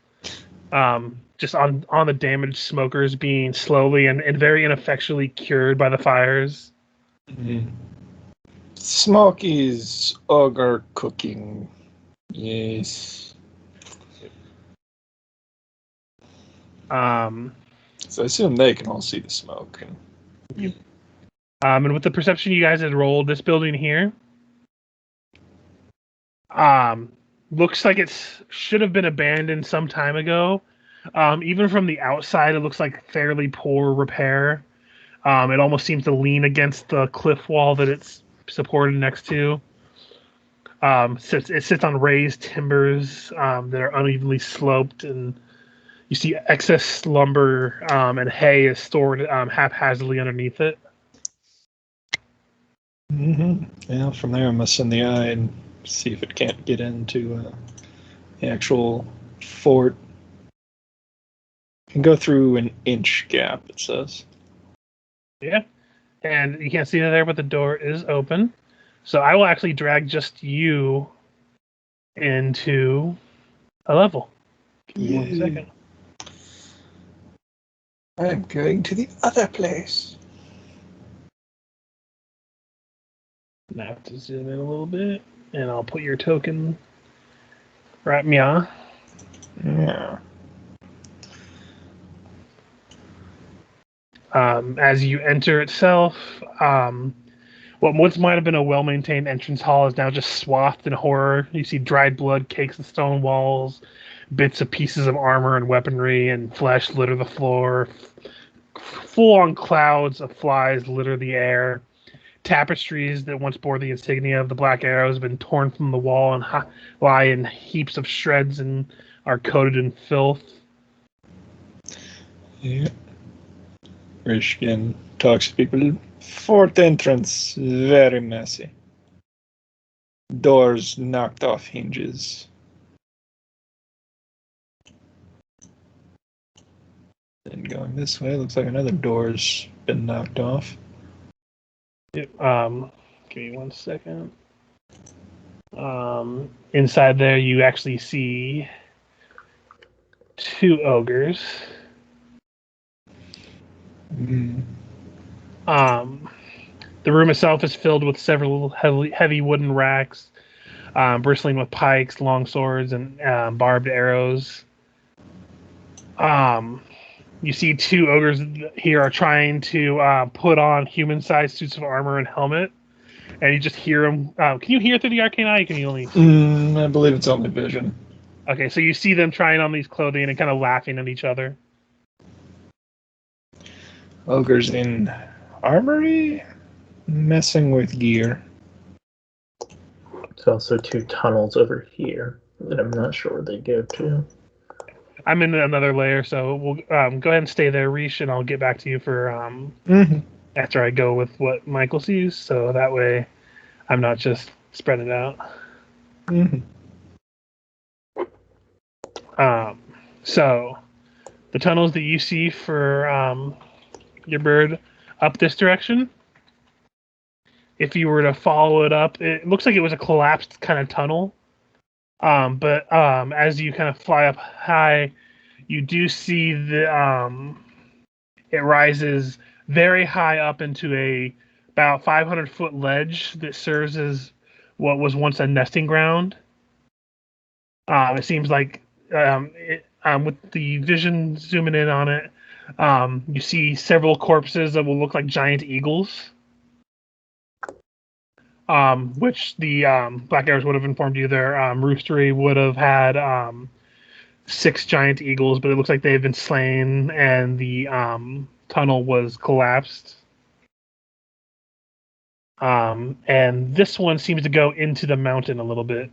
Just on the damaged smokers being slowly and very ineffectually cured by the fires. Mm-hmm. Smoky's ogre cooking. Yes. So I assume they can all see the smoke. And with the perception you guys had rolled, this building here looks like it should have been abandoned some time ago. Even from the outside, it looks like fairly poor repair. It almost seems to lean against the cliff wall that it's supported next to. It sits on raised timbers that are unevenly sloped, and you see excess lumber and hay is stored haphazardly underneath it. Mm-hmm. Yeah, from there I must send the eye and see if it can't get into the actual fort. Can go through an inch gap, it says. Yeah, and you can't see it there, but the door is open. So I will actually drag just you into a level. Give me 1 second. I'm going to the other place. I have to zoom in a little bit, and I'll put your token right meow. Yeah. As you enter itself, what once might have been a well-maintained entrance hall is now just swathed in horror. You see dried blood cakes the stone walls, bits of pieces of armor and weaponry and flesh litter the floor. Full-on clouds of flies litter the air. Tapestries that once bore the insignia of the Black Arrow have been torn from the wall and lie in heaps of shreds and are coated in filth. Yeah. Rishkin talks to people. Fort entrance, very messy. Doors knocked off hinges. Then going this way, looks like another door's been knocked off. Give me 1 second. Inside there, you actually see 2 ogres. Mm. The room itself is filled with several heavy wooden racks, bristling with pikes, long swords, and barbed arrows. You see 2 ogres here are trying to put on human-sized suits of armor and helmet, and you just hear them. Can you hear through the arcane eye? Or can you only see? I believe it's only vision. Okay, so you see them trying on these clothing and kind of laughing at each other. Ogres in armory, messing with gear. There's also 2 tunnels over here that I'm not sure where they go to. I'm in another layer, so we'll go ahead and stay there, Reesh, and I'll get back to you for after I go with what Michael sees, so that way I'm not just spreading it out. So the tunnels that you see for your bird up this direction, if you were to follow it up, it looks like it was a collapsed kind of tunnel. But as you kind of fly up high, you do see it rises very high up into a about 500-foot ledge that serves as what was once a nesting ground. It seems like with the vision zooming in on it, you see several corpses that will look like giant eagles. Which the Black Arrows would have informed you their roostery would have had 6 giant eagles, but it looks like they've been slain and the tunnel was collapsed. And this one seems to go into the mountain a little bit,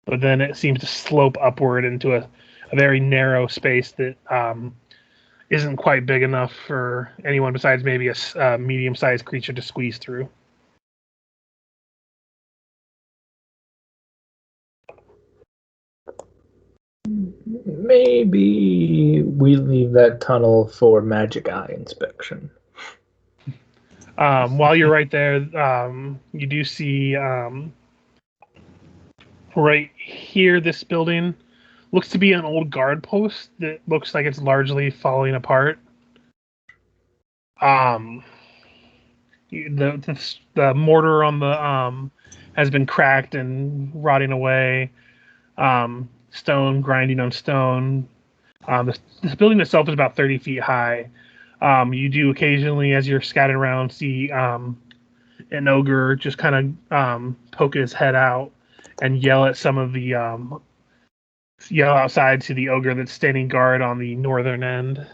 but then it seems to slope upward into a very narrow space that isn't quite big enough for anyone besides maybe a medium-sized creature to squeeze through. Maybe we leave that tunnel for magic eye inspection. While you're right there, you do see right here, this building looks to be an old guard post that looks like it's largely falling apart. The mortar on the has been cracked and rotting away. Stone grinding on stone. This building itself is about 30 feet high. You do occasionally, as you're scattered around, see an ogre just kind of poke his head out and yell at some of the yell outside to the ogre that's standing guard on the northern end.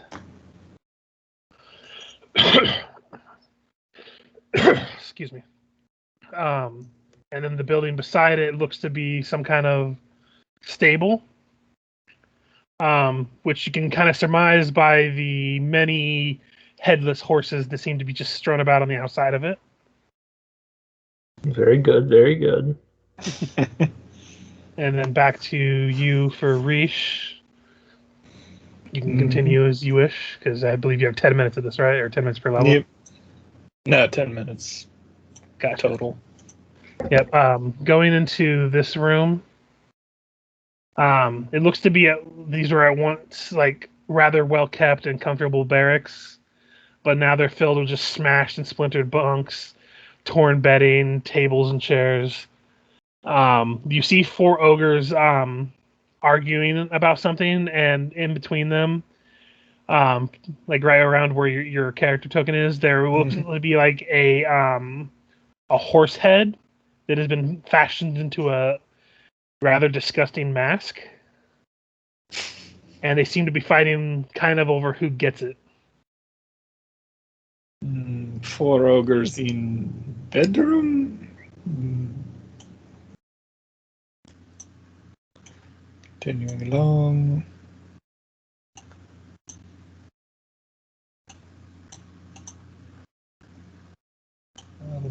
Excuse me. And then the building beside it looks to be some kind of stable, which you can kind of surmise by the many headless horses that seem to be just strewn about on the outside of it. Very good, very good. And then back to you for Reesh. You can continue as you wish, because I believe you have 10 minutes of this, right? Or 10 minutes per level? Yep. No, 10 minutes. Gotcha. Total. Yep. Going into this room, it looks to be these were at once like rather well kept and comfortable barracks, but now they're filled with just smashed and splintered bunks, torn bedding, tables and chairs. You see 4 ogres arguing about something, and in between them, like right around where your character token is, there looks to be like a horse head that has been fashioned into a rather disgusting mask, and they seem to be fighting kind of over who gets it. 4 ogres in bedroom. Continuing along.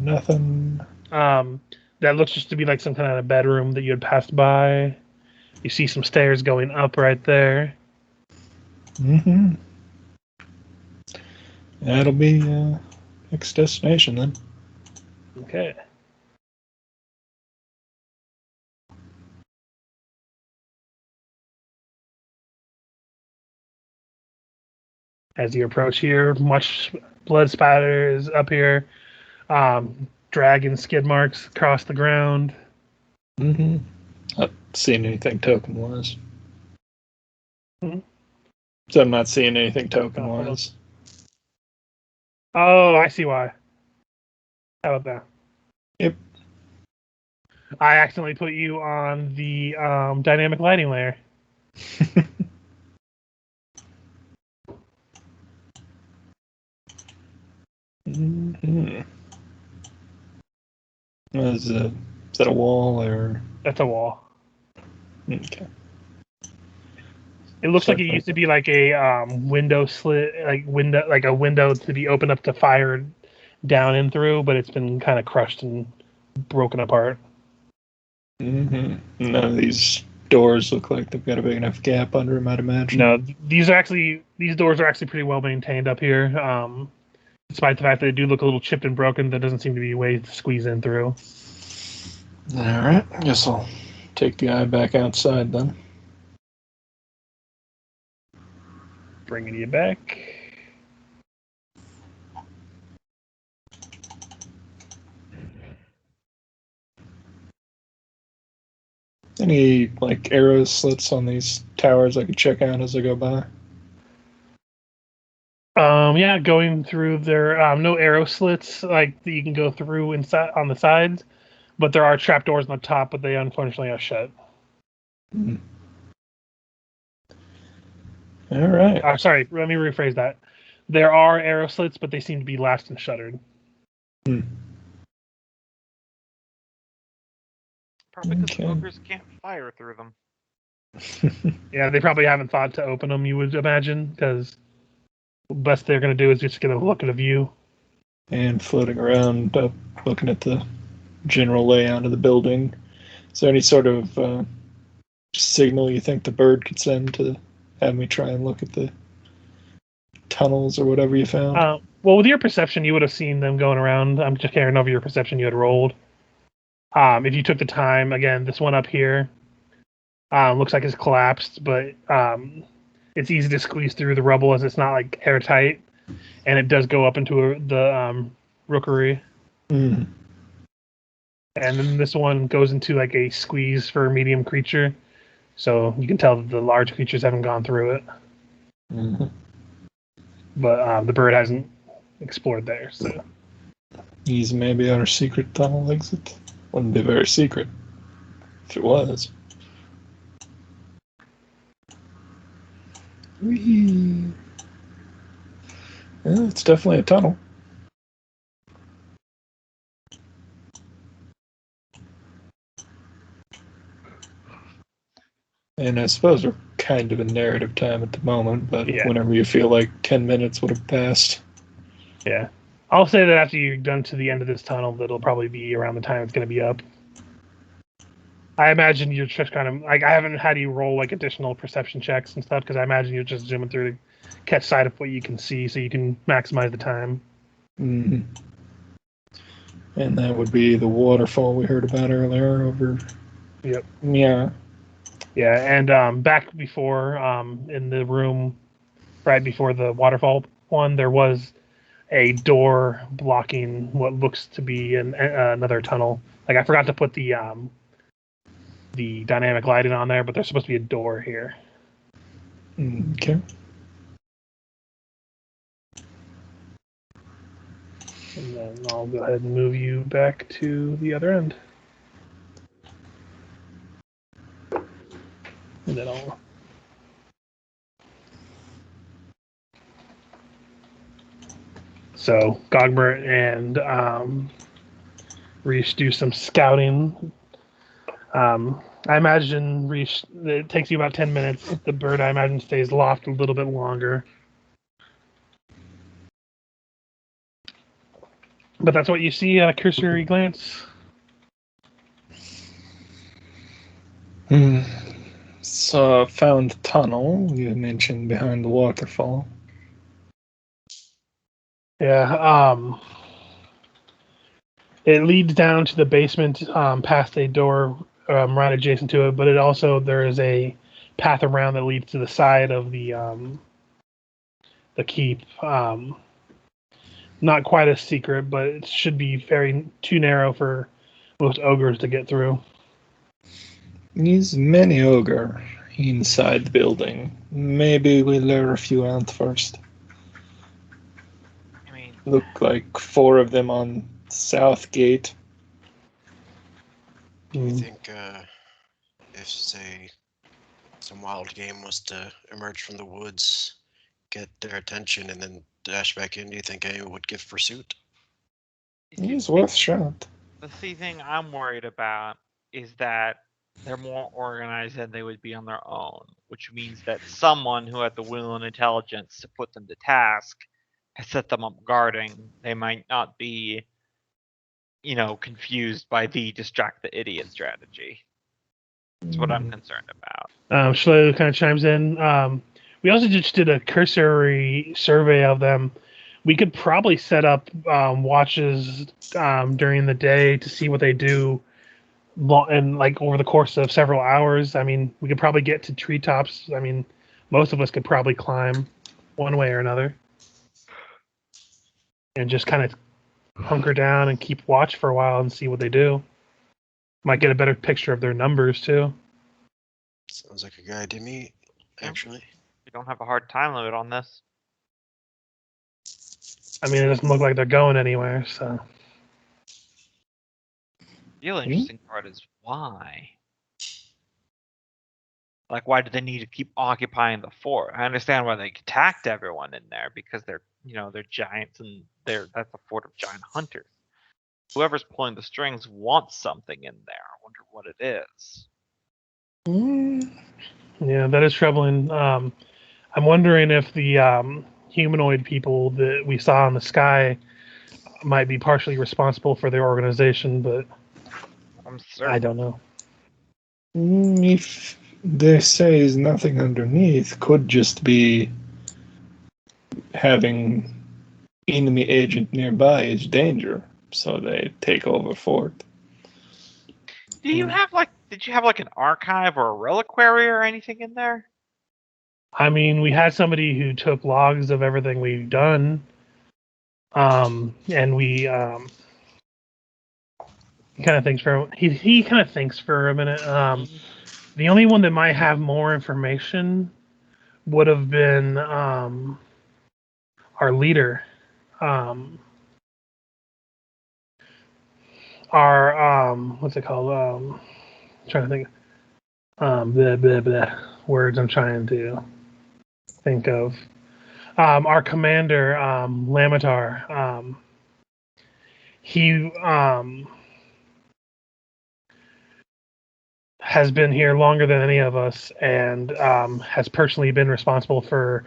Nothing. That looks just to be like some kind of bedroom that you had passed by. You see some stairs going up right there. That'll be next destination then. Okay. As you approach here, much blood spatter is up here. Dragon skid marks across the ground. Mm-hmm. Not seeing anything token-wise. Mhm. So I'm not seeing anything token-wise. Oh, I see why. How about that? Yep. I accidentally put you on the dynamic lighting layer. Mm-hmm. Is that a wall or? That's a wall. Okay. It looks like it used to be like a window slit, like a window to be opened up to fire down and through, but it's been kind of crushed and broken apart. Mm-hmm. None of these doors look like they've got a big enough gap under them, I'd imagine. No, these doors are actually pretty well maintained up here. Despite the fact that they do look a little chipped and broken, there doesn't seem to be a way to squeeze in through. All right. Guess I'll take the eye back outside then. Bringing you back. Any like arrow slits on these towers I could check out as I go by? Yeah, going through there. No arrow slits like that you can go through inside on the sides, but there are trapdoors on the top, but they unfortunately are shut. Hmm. All right. Sorry, let me rephrase that. There are arrow slits, but they seem to be latched and shuttered. Hmm. Probably because Okay. ogres can't fire through them. Yeah, they probably haven't thought to open them. You would imagine, because the best they're going to do is just get a look at a view. And floating around, looking at the general layout of the building. Is there any sort of signal you think the bird could send to have me try and look at the tunnels or whatever you found? Well, with your perception, you would have seen them going around. I'm just carrying over your perception you had rolled. If you took the time, again, this one up here looks like it's collapsed, but it's easy to squeeze through the rubble as it's not like airtight, and it does go up into the rookery. Mm. And then this one goes into like a squeeze for a medium creature, so you can tell that the large creatures haven't gone through it. Mm-hmm. But the bird hasn't explored there, so These may be our secret tunnel exit. Wouldn't be very secret if it was. Whee. Yeah, it's definitely a tunnel. And I suppose we're kind of in narrative time at the moment, but Yeah. whenever you feel like 10 minutes would have passed. yeah. I'll say that after you're done to the end of this tunnel, that'll probably be around the time it's going to be up. I imagine you're just kind of like I haven't had you roll like additional perception checks and stuff because I imagine you're just zooming through to catch sight of what you can see, so you can maximize the time. Mm-hmm. And that would be the waterfall we heard about earlier over. Yep. Yeah. Yeah, and back before in the room, right before the waterfall one, there was a door blocking what looks to be another tunnel. Like I forgot to put the dynamic lighting on there, but there's supposed to be a door here. Okay. And then I'll go ahead and move you back to the other end. And then I'll... So Gogbert and Reese do some scouting. I imagine Reese, it takes you about 10 minutes. The bird, I imagine, stays loft a little bit longer. But that's what you see at a cursory glance. So found the tunnel you mentioned behind the waterfall. Yeah. It leads down to the basement, past a door right adjacent to it, but there is a path around that leads to the side of the keep. Not quite a secret, but it should be too narrow for most ogres to get through. There's many ogre inside the building. Maybe we lure a few out first. I mean, Look like 4 of them on South Gate. Do you think if, say, some wild game was to emerge from the woods, get their attention, and then dash back in, do you think anyone would give pursuit? It's worth a shot. the thing I'm worried about is that they're more organized than they would be on their own, which means that someone who had the will and intelligence to put them to task has set them up guarding. They might not be, confused by the distract the idiot strategy. That's what I'm concerned about. Shlo kind of chimes in. We also just did a cursory survey of them. We could probably set up watches during the day to see what they do, and like over the course of several hours. I mean, we could probably get to treetops. I mean, most of us could probably climb one way or another, and just kind of hunker down and keep watch for a while and see what they do. Might get a better picture of their numbers too. Sounds like a good idea to me, actually. We don't have a hard time limit on this. I mean, it doesn't look like they're going anywhere, so. The real interesting part is why. Like, why do they need to keep occupying the fort? I understand why they attacked everyone in there, because they're giants and that's a fort of giant hunters. Whoever's pulling the strings wants something in there. I wonder what it is. Yeah, that is troubling. I'm wondering if the humanoid people that we saw in the sky might be partially responsible for their organization, but I'm certain. I don't know. If they say there's nothing underneath, could just be having enemy agent nearby is danger, so they take over fort. Did you have an archive or a reliquary or anything in there? I mean, we had somebody who took logs of everything we've done, and we he kind of thinks for a minute. The only one that might have more information would have been our leader. Our what's it called? I'm trying to think. Words I'm trying to think of. Our commander, Lamitar. He has been here longer than any of us, and has personally been responsible for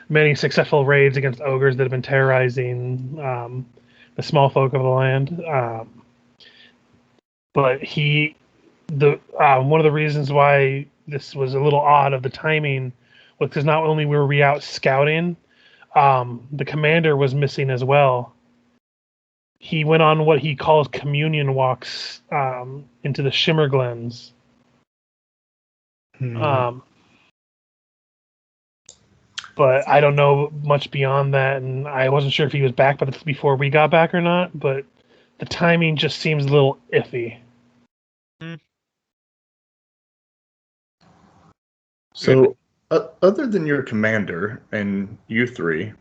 many successful raids against ogres that have been terrorizing the small folk of the land. But one of the reasons why this was a little odd of the timing was because not only were we out scouting, the commander was missing as well. He went on what he calls communion walks into the Shimmer Glens. But I don't know much beyond that, and I wasn't sure if he was back before we got back or not, but the timing just seems a little iffy. So, other than your commander and you three,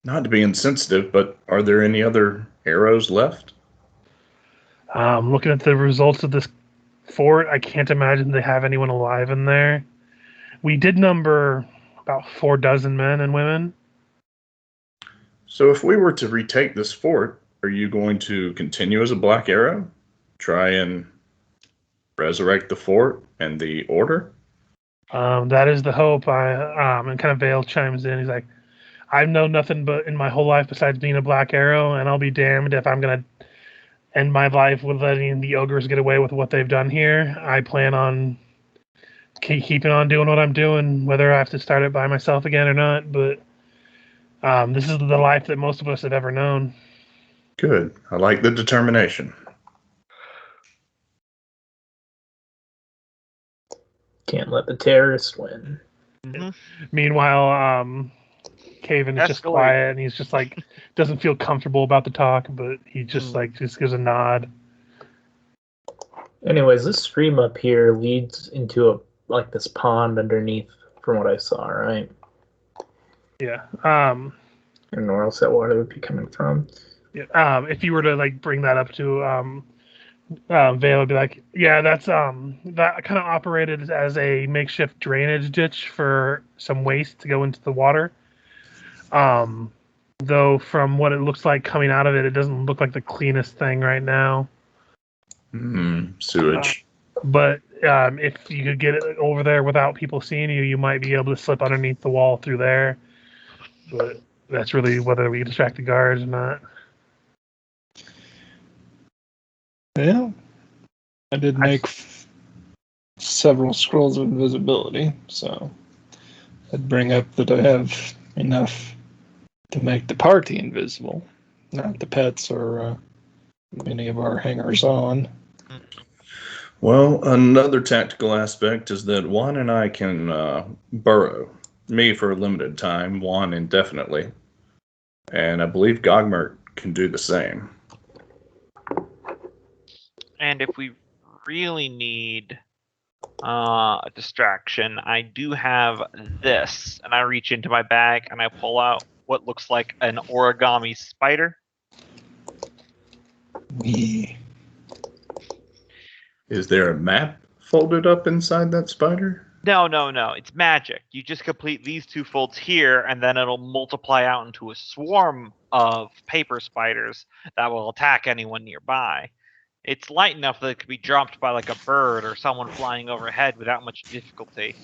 not to be insensitive, but are there any other arrows left? Looking at the results of this fort, I can't imagine they have anyone alive in there. We did number about 4 dozen men and women. So if we were to retake this fort, are you going to continue as a Black Arrow? Try and resurrect the fort and the order? That is the hope. And kind of Vale chimes in. He's like, I've known nothing but in my whole life besides being a Black Arrow, and I'll be damned if I'm going to end my life with letting the ogres get away with what they've done here. I plan on keeping on doing what I'm doing, whether I have to start it by myself again or not. But this is the life that most of us have ever known. Good. I like the determination. Can't let the terrorists win. Mhm. Meanwhile, Caven is just Escalate. quiet, and he's just like doesn't feel comfortable about the talk, but he just just gives a nod. Anyways, this stream up here leads into this pond underneath, from what I saw, right? Yeah. And where else that water would be coming from? Yeah. If you were to like bring that up to Vale, would be like, yeah, that's that kind of operated as a makeshift drainage ditch for some waste to go into the water. Though from what it looks like coming out of it, it doesn't look like the cleanest thing right now. Sewage. But if you could get it over there without people seeing you, you might be able to slip underneath the wall through there. But that's really whether we distract the guards or not. Yeah. I did make several scrolls of invisibility, so I'd bring up that I have enough to make the party invisible, not the pets or any of our hangers-on. Well, another tactical aspect is that Juan and I can burrow. Me for a limited time, Juan indefinitely. And I believe Gogmert can do the same. And if we really need a distraction, I do have this, and I reach into my bag and I pull out what looks like an origami spider. Is there a map folded up inside that spider? No, it's magic. You just complete these two folds here, and then it'll multiply out into a swarm of paper spiders that will attack anyone nearby. It's light enough that it could be dropped by like a bird or someone flying overhead without much difficulty.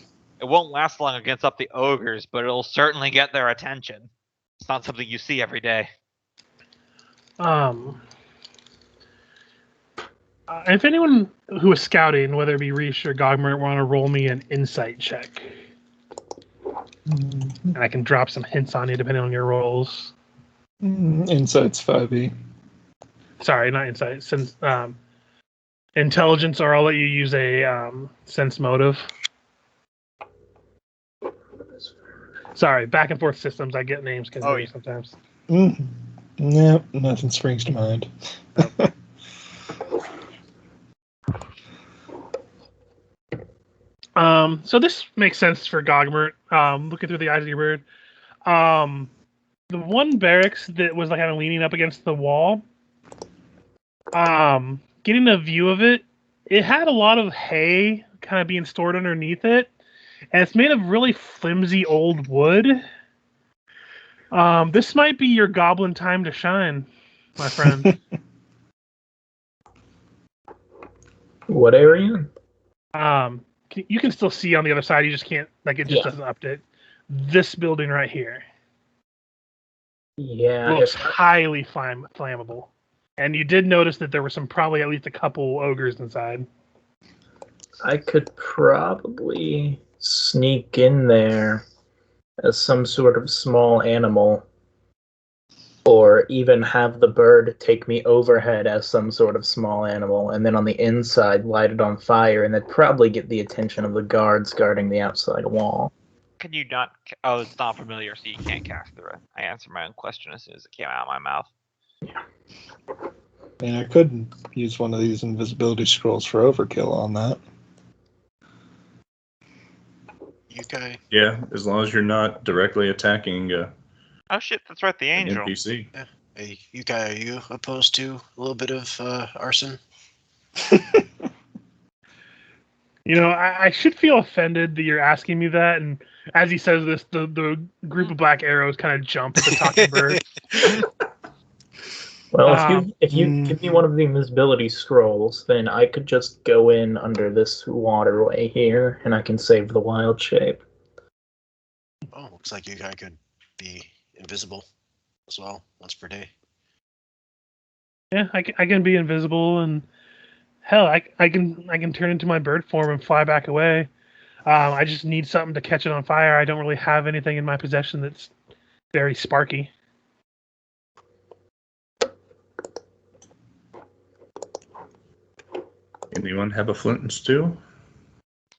It won't last long against up the ogres, but it'll certainly get their attention. It's not something you see every day. If anyone who is scouting, whether it be Reese or Gogmert, want to roll me an insight check, and I can drop some hints on you depending on your rolls. Insight's 5e. Sorry, not insight. Sense, intelligence, or I'll let you use a sense motive. Sorry, back and forth systems. I get names confused sometimes. No, nothing springs to mind. So this makes sense for Gogmert. Looking through the eyes of your bird. The one barracks that was like kind of leaning up against the wall. Getting a view of it, it had a lot of hay kind of being stored underneath it, and it's made of really flimsy old wood. This might be your goblin time to shine, my friend. What area? You can still see on the other side. You just can't, like, it just doesn't update. This building right here. Yeah. Looks highly flammable. And you did notice that there were probably at least a couple ogres inside. I could probably sneak in there as some sort of small animal, or even have the bird take me overhead as some sort of small animal, and then on the inside light it on fire, and then probably get the attention of the guards guarding the outside wall. Can you not? Oh, it's not familiar, so you can't cast through it. I answered my own question as soon as it came out of my mouth. Yeah. I could use one of these invisibility scrolls for overkill on that. Yukai. Yeah, as long as you're not directly attacking Oh shit, that's right, the an angel. NPC. Hey, Yukai, are you opposed to a little bit of arson? I should feel offended that you're asking me that, and as he says this, the group of black arrows kind of jump at the talking bird. Well, if you give me one of the invisibility scrolls, then I could just go in under this waterway here, and I can save the wild shape. Oh, looks like Yukai could be invisible as well, once per day. Yeah, I can be invisible, and hell, I can turn into my bird form and fly back away. I just need something to catch it on fire. I don't really have anything in my possession that's very sparky. Anyone have a flint and steel?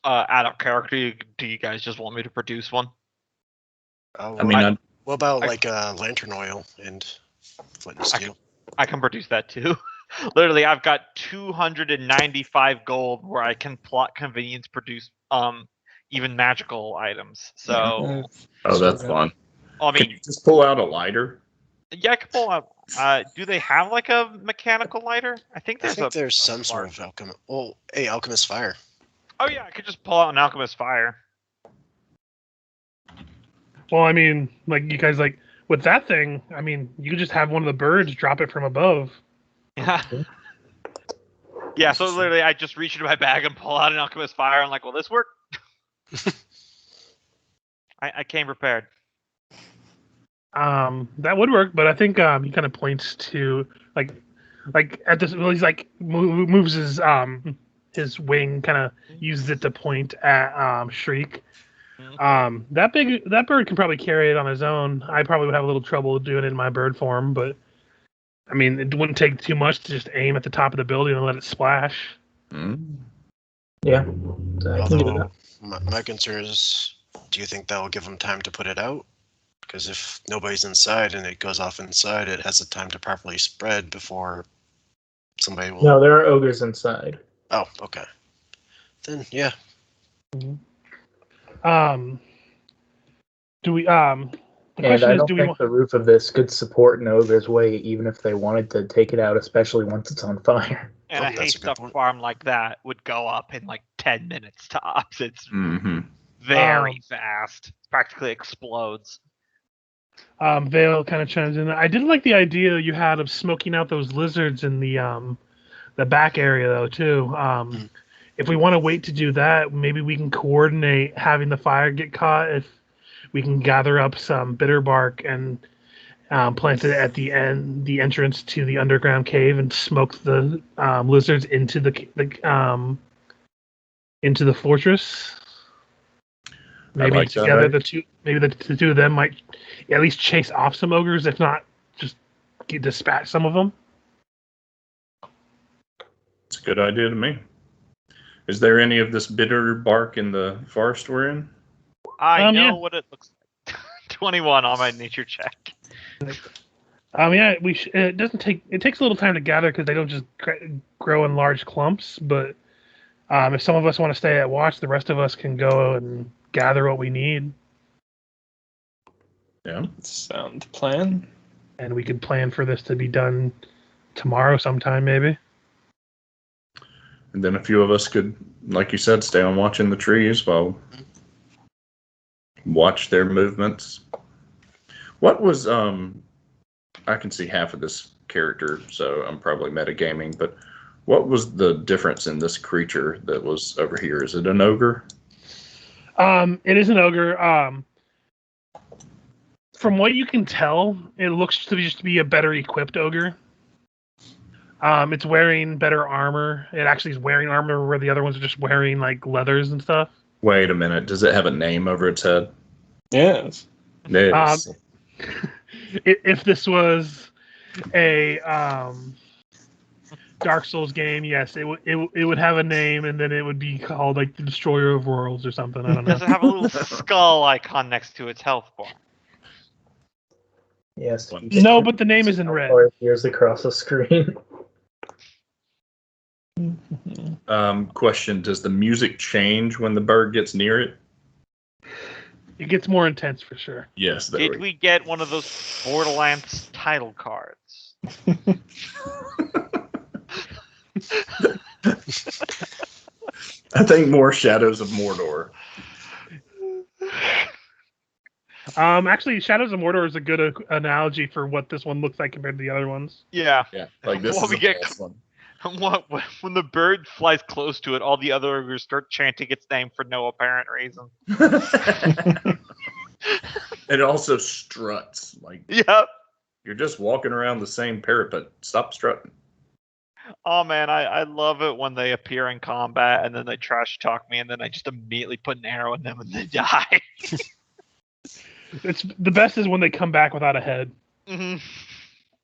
Out of character, do you guys just want me to produce one? I mean, what about like lantern oil and flint and steel? I can produce that too. Literally, I've got 295 gold where I can plot convenience produce even magical items. So oh, that's fun. I Can mean, you just pull out a lighter? yeah, I can pull out. Do they have like a mechanical lighter? I think there's some sort of alchemist. Oh, hey, alchemist fire. Oh yeah, I could just pull out an alchemist fire. Well, I mean, like you guys like with that thing. I mean, you could just have one of the birds drop it from above. Yeah. Yeah. So literally, I just reach into my bag and pull out an alchemist fire. I'm like, will this work? I came prepared. That would work, but I think he kind of points to like at this. Well, he's like moves his wing, kind of uses it to point at Shriek. That bird can probably carry it on his own. I probably would have a little trouble doing it in my bird form, but I mean, it wouldn't take too much to just aim at the top of the building and let it splash. Yeah. So I can do that. Although my concern is, do you think that will give them time to put it out? Because if nobody's inside and it goes off inside, it has the time to properly spread before somebody will. No, there are ogres inside. Oh, okay. Then yeah. Do we the And question I is, don't do we think want the roof of this could support an ogre's weight, even if they wanted to take it out, especially once it's on fire. And Oh, a that's a haste good up point. farm like that would go up in like 10 minutes tops. It's Mm-hmm. very fast. It practically explodes. Vale kind of chimes in. I did like the idea you had of smoking out those lizards in the back area though too. If we want to wait to do that, maybe we can coordinate having the fire get caught. If we can gather up some bitter bark and plant it at the entrance to the underground cave, and smoke the lizards into the fortress. Maybe like that together idea. the two of them might at least chase off some ogres, if not just dispatch some of them. It's a good idea to me. Is there any of this bitter bark in the forest we're in? I know Yeah. what it looks like. 21 on my nature check. Yeah, it doesn't take. It takes a little time to gather because they don't just grow in large clumps. But if some of us want to stay at watch, the rest of us can go and gather what we need, Yeah. Sound plan. and we could plan for this to be done tomorrow sometime, maybe. And then a few of us could, like you said, stay on watching the trees while watch their movements. What was I can see half of this character, so I'm probably metagaming, but what was the difference in this creature that was over here? Is it an ogre? It is an ogre. From what you can tell, it looks to just be a better equipped ogre. It's wearing better armor. It actually is wearing armor where the other ones are just wearing like leathers and stuff. Wait a minute. Does it have a name over its head? Yes. Yes. If this was a Dark Souls game, yes, it would have a name, and then it would be called like the Destroyer of Worlds or something. I don't know. Does it have a little skull icon next to its health bar? Yes. No, but the name is in red. Or it appears across the screen. Question: does the music change when the bird gets near it? It gets more intense for sure. Yes. There Did we get one of those Borderlands title cards? I think more Shadows of Mordor. Actually, Shadows of Mordor is a good analogy for what this one looks like compared to the other ones. Yeah. Yeah, like this What is we a get- false one. When the bird flies close to it, all the other ogres start chanting its name for no apparent reason. It also struts. Like Yep. you're just walking around the same parapet. Stop strutting. Oh man, I love it when they appear in combat and then they trash talk me and then I just immediately put an arrow in them and they die. It's the best is when they come back without a head. hmm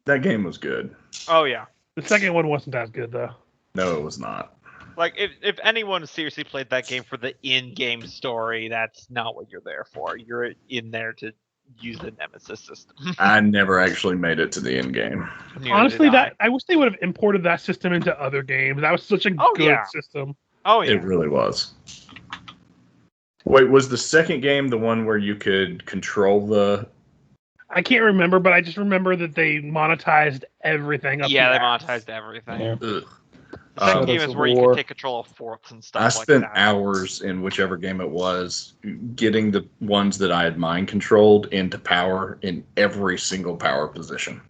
That game was good. Oh yeah. The second one wasn't as good though. No, it was not. Like, if anyone seriously played that game for the in-game story, that's not what you're there for. You're in there to use the Nemesis system. I never actually made it to the end game. Neither Honestly, did I wish they would have imported that system into other games. That was such a Oh, good yeah. system. Oh yeah. It really was. Wait, was the second game the one where you could control the? I can't remember, but I just remember that they monetized everything up Yeah, the they ass. monetized everything. Yeah. Ugh. The second Um, game Shadows is of where you War. could take control of forts and stuff I like spent that. hours in whichever game it was getting the ones that I had mind controlled into power in every single power position.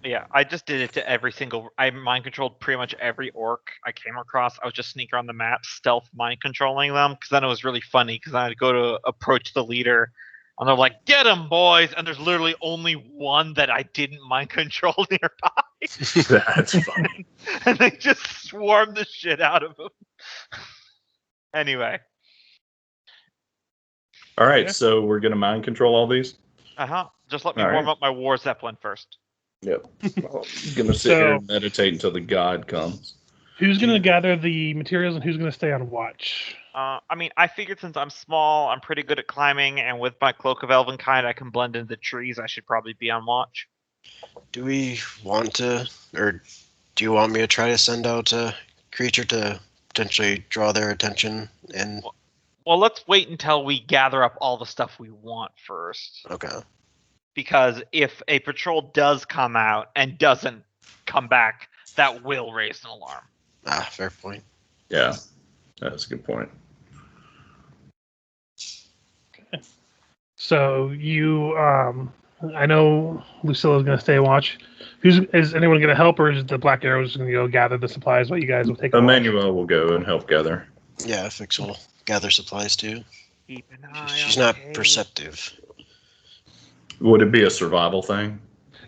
Yeah, I just did it to every single. I mind controlled pretty much every orc I came across. I was just sneaking around the map, stealth mind controlling them, because then it was really funny. Because I'd go to approach the leader, and they're like, "Get him, boys!" And there's literally only one that I didn't mind control nearby, That's funny. and they just swarm the shit out of him. Anyway, All right, Yeah. so we're gonna mind control all these. just let me All warm right. up my war zeppelin first. Yep. Well, I'm gonna sit here and meditate until the god comes. Who's going to gather the materials and who's going to stay on watch? I mean, I figured since I'm small, I'm pretty good at climbing, and with my cloak of Elvenkind, I can blend into the trees. I should probably be on watch. Do we want to, or do you want me to try to send out a creature to potentially draw their attention? And Well, let's wait until we gather up all the stuff we want first. okay, Because if a patrol does come out and doesn't come back, that will raise an alarm. fair point. Yeah, that's a good point. So you, I know Lucilla's going to stay watch. Is anyone going to help, or is the Black Arrows going to go gather the supplies while you guys will take a watch? Emmanuel will go and help gather. Yeah, Fix will gather supplies too. Keep an eye She's on not Kate. perceptive. Would it be a survival thing?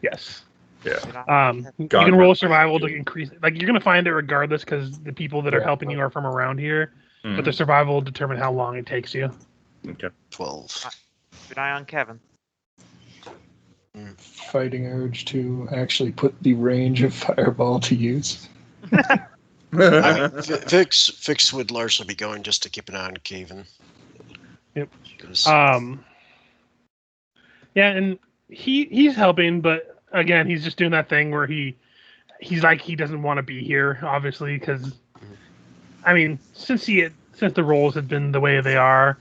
Yes. Yeah. You God can roll bless survival to you. increase. Like you're going to find it regardless because the people that are Yeah. helping you are from around here. But the Mhm. survival will determine how long it takes you. Okay. 12. Keep an eye on Kevin. Fighting urge to actually put the range of fireball to use. I mean, Fix would largely be going just to keep an eye on Caven. Yep. 'Cause- Yeah, and he's helping, but again, he's just doing that thing where he's like he doesn't want to be here, obviously, because I mean, since the roles have been the way they are,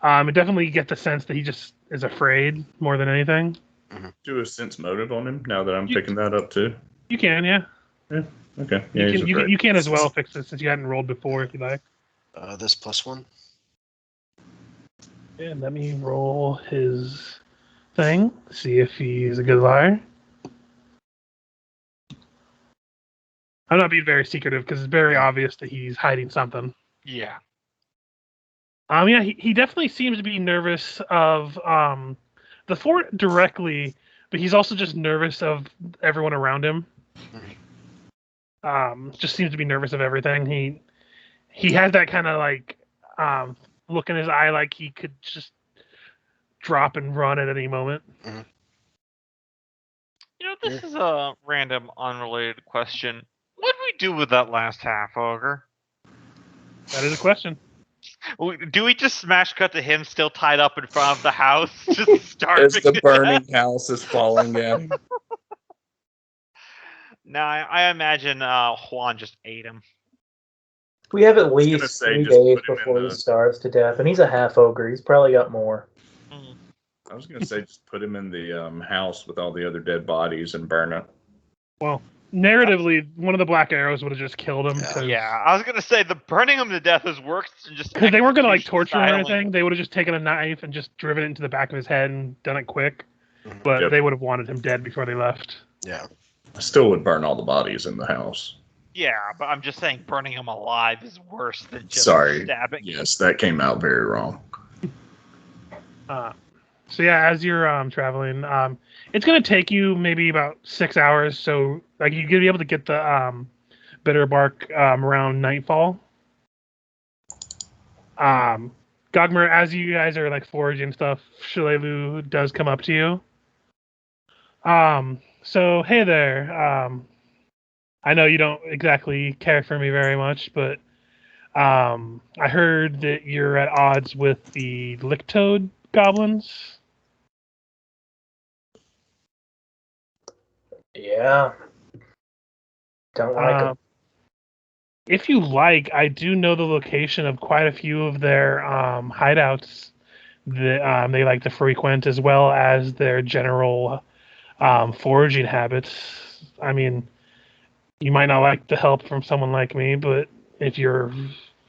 it definitely get the sense that he just is afraid more than anything. Do a sense motive on him now that I'm You- picking that up too. You can, yeah. Okay. Yeah, he's afraid. You can as well fix it since you hadn't rolled before, if you like. this +1. Yeah, let me roll his thing, see if he's a good liar. I'm not being very secretive because it's very obvious that he's hiding something. Yeah. Yeah, he definitely seems to be nervous of the fort directly, but he's also just nervous of everyone around him. Just seems to be nervous of everything. He has that kind of like look in his eye, like he could just drop and run at any moment. You know, this is a random, unrelated question. What did we do with that last half ogre? That is a question. Do we just smash cut to him still tied up in front of the house, just starving? As the to burning death? house is falling at him. No, I imagine Juan just ate him. We have at was gonna least say, 3 just days put him in before he the- starves to death, and he's a half ogre. He's probably got more. Mm. I was gonna say just put him in the house with all the other dead bodies and burn it. Well, narratively, one of the Black Arrows would have just killed him. Cause, Yeah, I was gonna say the burning him to death is worse than just Because they weren't gonna like execution torture him or styling. anything. They would have just taken a knife and just driven it into the back of his head and done it quick. But Yep. they would have wanted him dead before they left. Yeah. I still would burn all the bodies in the house. Yeah, but I'm just saying burning him alive is worse than just Sorry. stabbing. Yes, that came out very wrong. So yeah, as you're traveling, it's gonna take you maybe about 6 hours. So like you're gonna be able to get the bitter bark around nightfall. Gogmer, as you guys are like foraging stuff, Shalelu does come up to you. So, hey there. I know you don't exactly care for me very much, but I heard that you're at odds with the Licktoad goblins. Yeah. Don't like 'em. If you like, I do know the location of quite a few of their hideouts that they like to frequent, as well as their general foraging habits. I mean, you might not like the help from someone like me, but if you're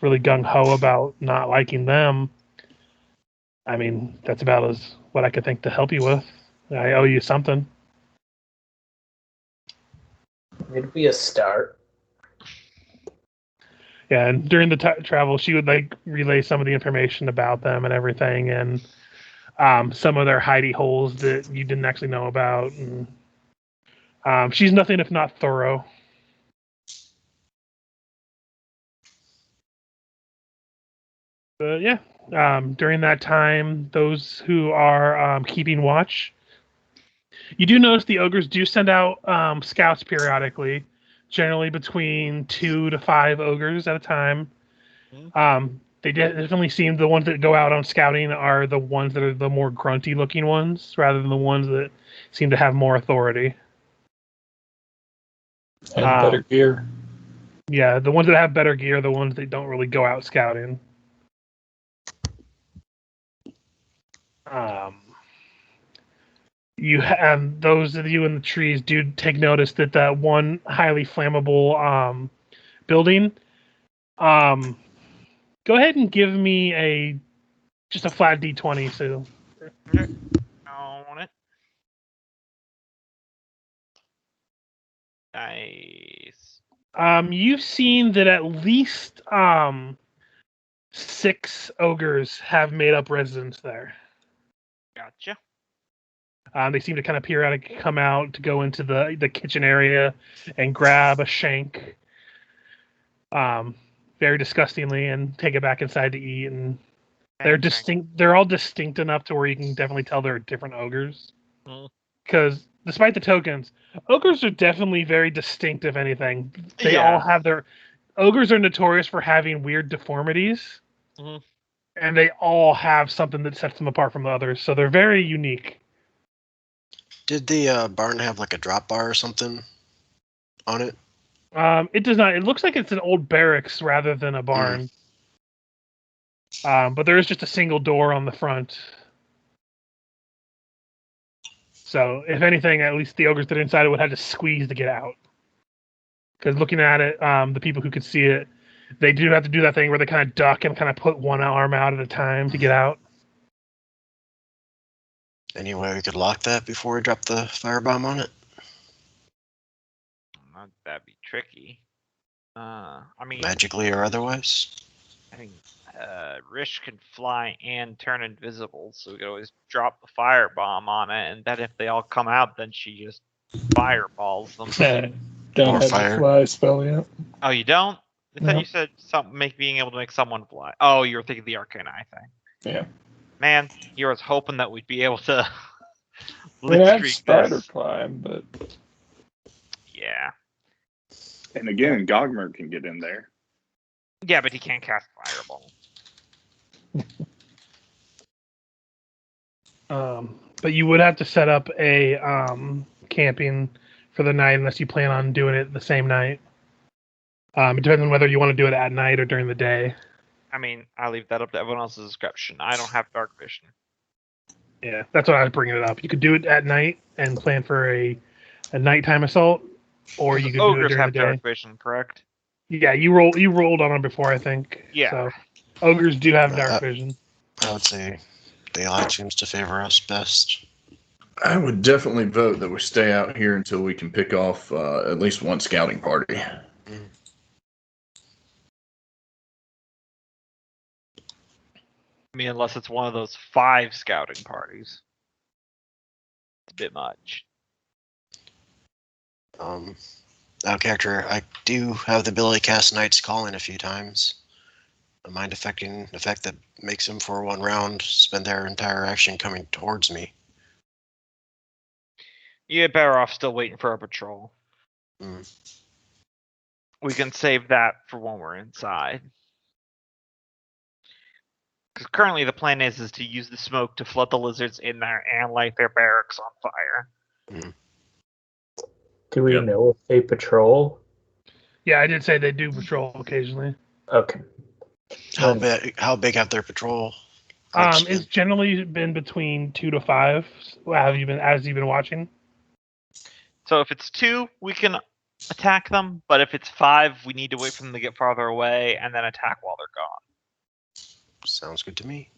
really gung ho about not liking them, I mean, that's about as what I could think to help you with. I owe you something. It'd be a start. Yeah, and during the travel, she would like relay some of the information about them and everything, and some of their hidey holes that you didn't actually know about. And she's nothing if not thorough. But yeah, during that time, those who are keeping watch, you do notice the ogres do send out scouts periodically, generally between 2 to 5 ogres at a time. They definitely seem the ones that go out on scouting are the ones that are the more grunty looking ones, rather than the ones that seem to have more authority. And better gear. Yeah, the ones that have better gear are the ones that don't really go out scouting. You have those of you in the trees do take notice that that one highly flammable building. Go ahead and give me just a flat D20, Sue. On it. Nice. You've seen that at least 6 ogres have made up residence there. Gotcha. They seem to kind of periodically come out to go into the kitchen area and grab a shank, very disgustingly, and take it back inside to eat. And they're distinct. They're all distinct enough to where you can definitely tell they're different ogres. Because despite the tokens, ogres are definitely very distinct. If anything, they all have their. Ogres are notorious for having weird deformities, and they all have something that sets them apart from the others. So they're very unique. Did the barn have like a drop bar or something on it? It does not. It looks like it's an old barracks rather than a barn. But there is just a single door on the front. So, if anything, at least the ogres that are inside it would have to squeeze to get out. Because looking at it, the people who could see it, they do have to do that thing where they kind of duck and kind of put one arm out at a time to get out. Any way we could lock that before we drop the firebomb on it? That'd be tricky. I mean, Magically or otherwise? I mean, Rish can fly and turn invisible, so we could always drop the firebomb on it, and then if they all come out, then she just fireballs them. Don't Or have fire. the fly spell yet. Oh, you don't? I thought No. you said being able to make someone fly. Oh, you were thinking the arcane eye thing. Yeah. Man, you was hoping that we'd be able to I mean, I have streak spider this. climb, but Yeah. And again, Gogmer can get in there. Yeah, but he can't cast fireball. But you would have to set up a camping for the night unless you plan on doing it the same night. It depends on whether you want to do it at night or during the day. I mean, I leave that up to everyone else's discretion. I don't have dark vision. Yeah, that's why I was bringing it up. You could do it at night and plan for a nighttime assault, or you could do it Ogres during have the day. dark vision, correct? Yeah, you rolled on them before, I think. Yeah. So ogres do have dark vision. I would say daylight seems to favor us best. I would definitely vote that we stay out here until we can pick off at least one scouting party. I mean, unless it's one of those 5 scouting parties. It's a bit much. Out of character, I do have the ability to cast Knight's Calling a few times. A mind affecting effect that makes them for 1 round spend their entire action coming towards me. You're better off still waiting for a patrol. Mm. We can save that for when we're inside. Because currently the plan is to use the smoke to flood the lizards in there and light their barracks on fire. Do we Yep. know if they patrol? Yeah, I did say they do patrol occasionally. Okay. How big have their patrol? It's generally been between 2 to 5. As you've been watching? So if it's 2, we can attack them. But if it's 5, we need to wait for them to get farther away and then attack while they're gone. Sounds good to me.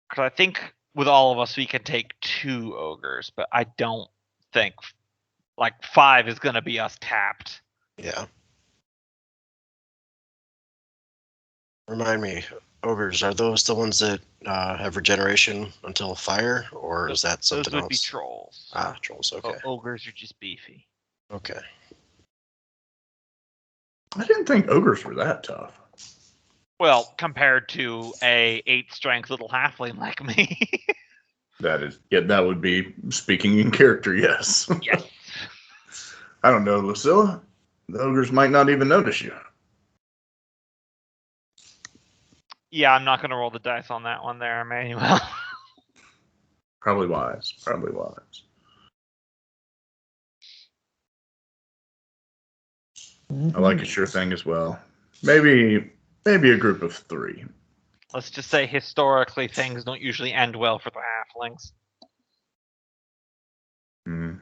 Because I think with all of us, we can take 2 ogres, but I don't think 5 is going to be us tapped. Yeah. Remind me, ogres, are those the ones that have regeneration until fire, or is that something Those would else? be trolls. Ah, trolls, okay. Ogres are just beefy. Okay. I didn't think ogres were that tough. Well, compared to a 8-strength little halfling like me. That would be speaking in character, yes. Yes. I don't know, Lucilla. The ogres might not even notice you. Yeah, I'm not going to roll the dice on that one there, Emmanuel. Probably wise. I like a sure thing as well. Maybe a group of 3. Let's just say historically things don't usually end well for the halflings. Mm.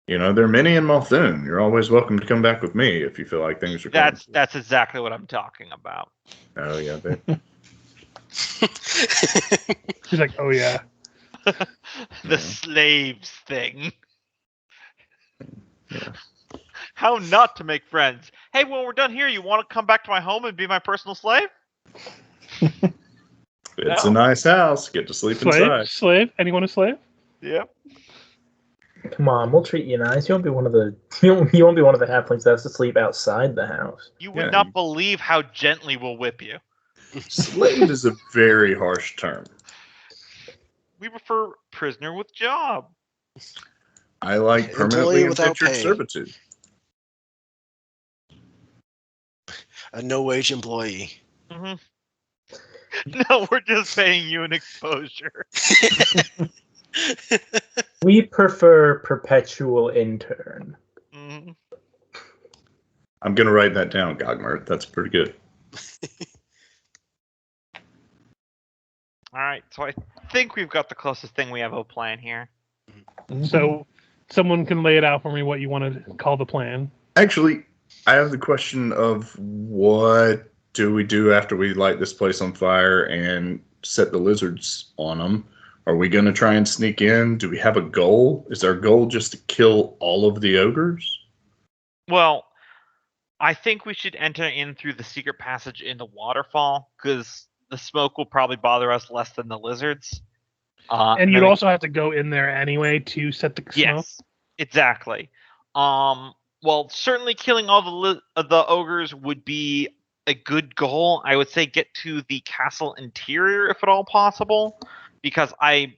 You know, there are many in Muldoon. You're always welcome to come back with me if you feel like things are going. That's exactly what I'm talking about. Oh, yeah. She's like, oh yeah. The slaves thing. Yeah. How not to make friends. Hey, when we're done here, you want to come back to my home and be my personal slave? It's a nice house. Get to sleep inside. Slave? Anyone a slave? Yep. Come on, we'll treat you nice. You won't be one of the you won't be one of the halflings that has to sleep outside the house. You would not believe how gently we'll whip you. Slave is a very harsh term. We prefer prisoner with job. I like permanently Employee without indentured pay. servitude. A no-wage employee. Mm-hmm. No, we're just paying you an exposure. We prefer perpetual intern. Mm-hmm. I'm going to write that down, Gogmert. That's pretty good. All right, so I think we've got the closest thing we have a plan here. So someone can lay it out for me what you want to call the plan. Actually, I have the question of what do we do after we light this place on fire and set the lizards on them? Are we going to try and sneak in? Do we have a goal? Is our goal just to kill all of the ogres? Well, I think we should enter in through the secret passage in the waterfall, because the smoke will probably bother us less than the lizards. And you'd also have to go in there anyway to set the smoke? Yes, exactly. Well, certainly killing all the ogres would be a good goal. I would say get to the castle interior if at all possible, because I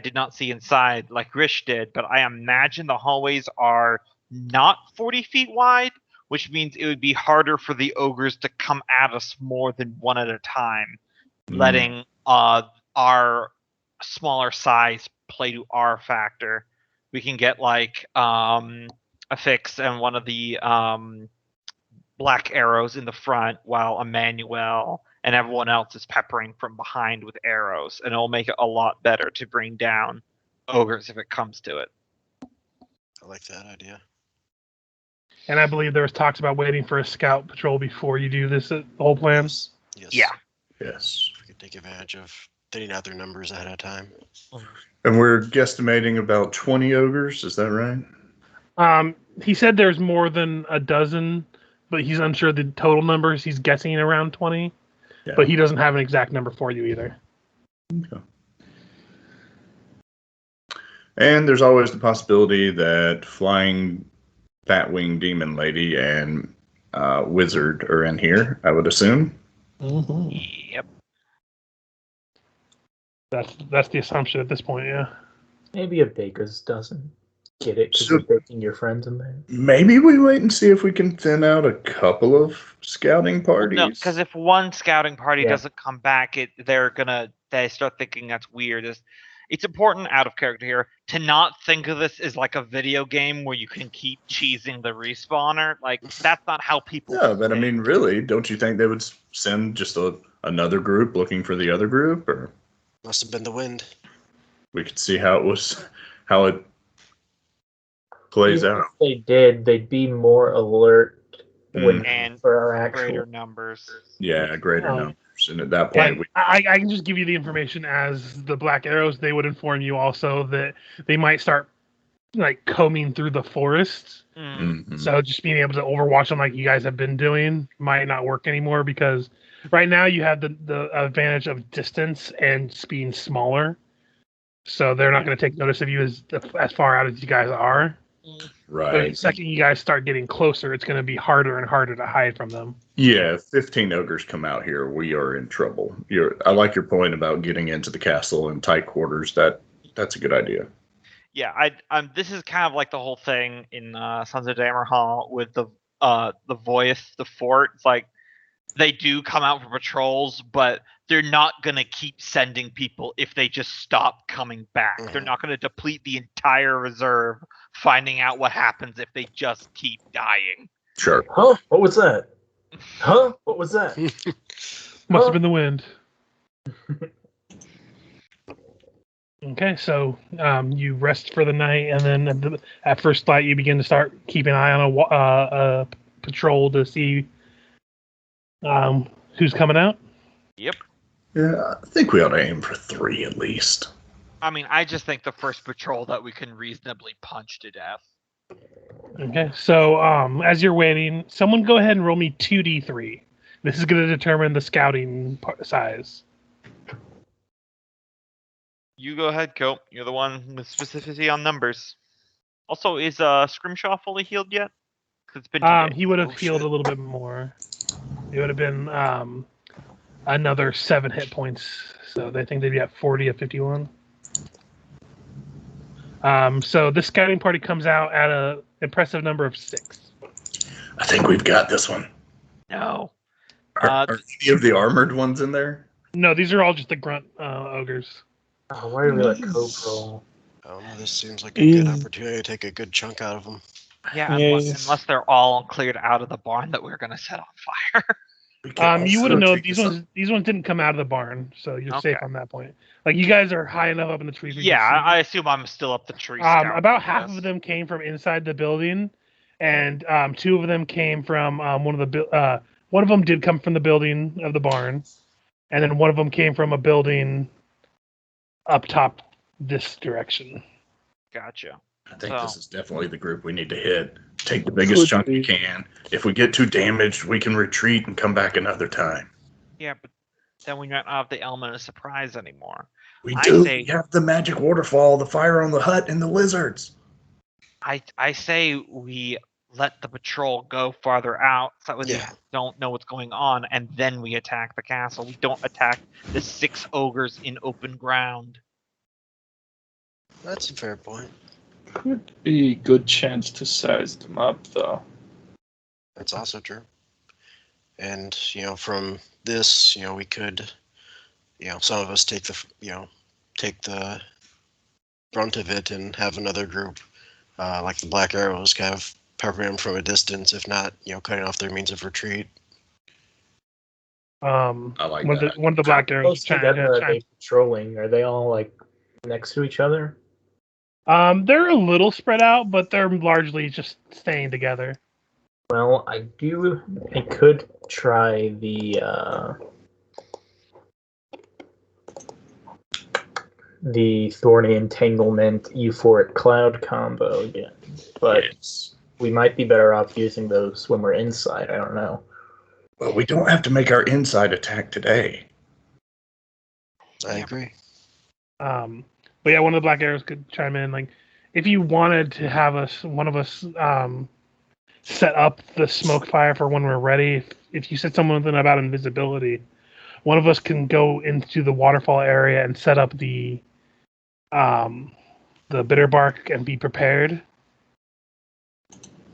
did not see inside like Rish did, but I imagine the hallways are not 40 feet wide, which means it would be harder for the ogres to come at us more than one at a time, letting our smaller size play to our factor. We can get like a fix and one of the black arrows in the front, while Emmanuel and everyone else is peppering from behind with arrows, and it'll make it a lot better to bring down ogres if it comes to it. I like that idea. And I believe there was talks about waiting for a scout patrol before you do this whole plan. Yes. Yeah. Yes. We could take advantage of thinning out their numbers ahead of time. And we're guesstimating about 20 ogres, is that right? He said there's more than a dozen, but he's unsure the total numbers. He's guessing around 20, Yeah. but he doesn't have an exact number for you either. Okay. And there's always the possibility that flying Batwing Demon Lady and Wizard are in here, I would assume. Yep. That's the assumption at this point. Yeah. Maybe a baker's dozen. Get it? Because So- you're baking your friends in there. Maybe we wait and see if we can thin out a couple of scouting parties. No, because if one scouting party Yeah. doesn't come back, they start thinking that's weird. It's important out of character here to not think of this as like a video game where you can keep cheesing the respawner. Like that's not how people. Yeah, but I think. mean, really, don't you think they would send just another group looking for the other group, or Must have been the wind. we could see how it plays Even out. if they did, they'd be more alert when And for our actual. greater numbers. Yeah, greater Um, numbers, and at that Yeah, point, I can just give you the information as the Black Arrows. They would inform you also that they might start like combing through the forest. Mhm. So just being able to overwatch them like you guys have been doing might not work anymore because right now you have the advantage of distance and being smaller. So they're not going to take notice of you as far out as you guys are. But the Right. second you guys start getting closer, it's going to be harder and harder to hide from them. Yeah, if 15 ogres come out here, we are in trouble. I like your point about getting into the castle in tight quarters. That's a good idea. Yeah, this is kind of like the whole thing in Sons of Damerhall with the voice, the fort. It's like they do come out for patrols, but they're not gonna keep sending people if they just stop coming back. They're not gonna deplete the entire reserve, finding out what happens if they just keep dying. Sure. Huh? What was that? Huh? What was that? Must have been the wind. Okay, so you rest for the night, and then at first light, you begin to start keeping an eye on a patrol to see who's coming out. Yep. Yeah, I think we ought to aim for 3 at least. I mean, I just think the first patrol that we can reasonably punch to death. Okay, so as you're waiting, someone go ahead and roll me 2d3. This is going to determine the scouting size. You go ahead, Cope. You're the one with specificity on numbers. Also, is Scrimshaw fully healed yet? 'Cause it's been 2 days. He would have Oh, healed shit. a little bit more. It would have been another 7 hit points. So they think they'd be at 40 of 51. So this scouting party comes out at an impressive number of 6. I think we've got this one. No. Are any of the armored ones in there? No, these are all just the grunt ogres. Oh, why did we let Cope roll? I don't know. This seems like a good Is- opportunity to take a good chunk out of them. Yeah, Yeah, unless they're all cleared out of the barn that we're gonna set on fire. We can You would also have known take these this ones. These ones didn't come out of the barn, so you're safe Okay. on that point. Like you guys are high enough up in the trees. where you Yeah, can see. I assume I'm still up the tree. scouting, About I half guess. of them came from inside the building, and 2 of them came from one of them did come from the building of the barn, and then one of them came from a building up top this direction. Gotcha. I think So- this is definitely the group we need to hit. Take the biggest Could chunk be. you can. If we get too damaged, we can retreat and come back another time. Yeah, but then we don't have the element of surprise anymore. We I do. say- We have the magic waterfall, the fire on the hut, and the lizards. I say we let the patrol go farther out so that Yeah. they don't know what's going on, and then we attack the castle. We don't attack the 6 ogres in open ground. That's a fair point. Could be a good chance to size them up, though. That's also true. And from this, we could, some of us take the brunt of it and have another group, like the Black Arrows, kind of pepper them from a distance, if not, cutting off their means of retreat. I like One that. of the black How arrows. close together are they patrolling? Are they all like next to each other? They're a little spread out, but they're largely just staying together. Well, I could try the Thorny Entanglement Euphoric Cloud combo again, but Yes. we might be better off using those when we're inside. I don't know. Well, we don't have to make our inside attack today. I agree. But yeah, one of the black arrows could chime in. Like, if you wanted to have one of us set up the smoke fire for when we're ready, if you said something about invisibility, one of us can go into the waterfall area and set up the bitter bark and be prepared.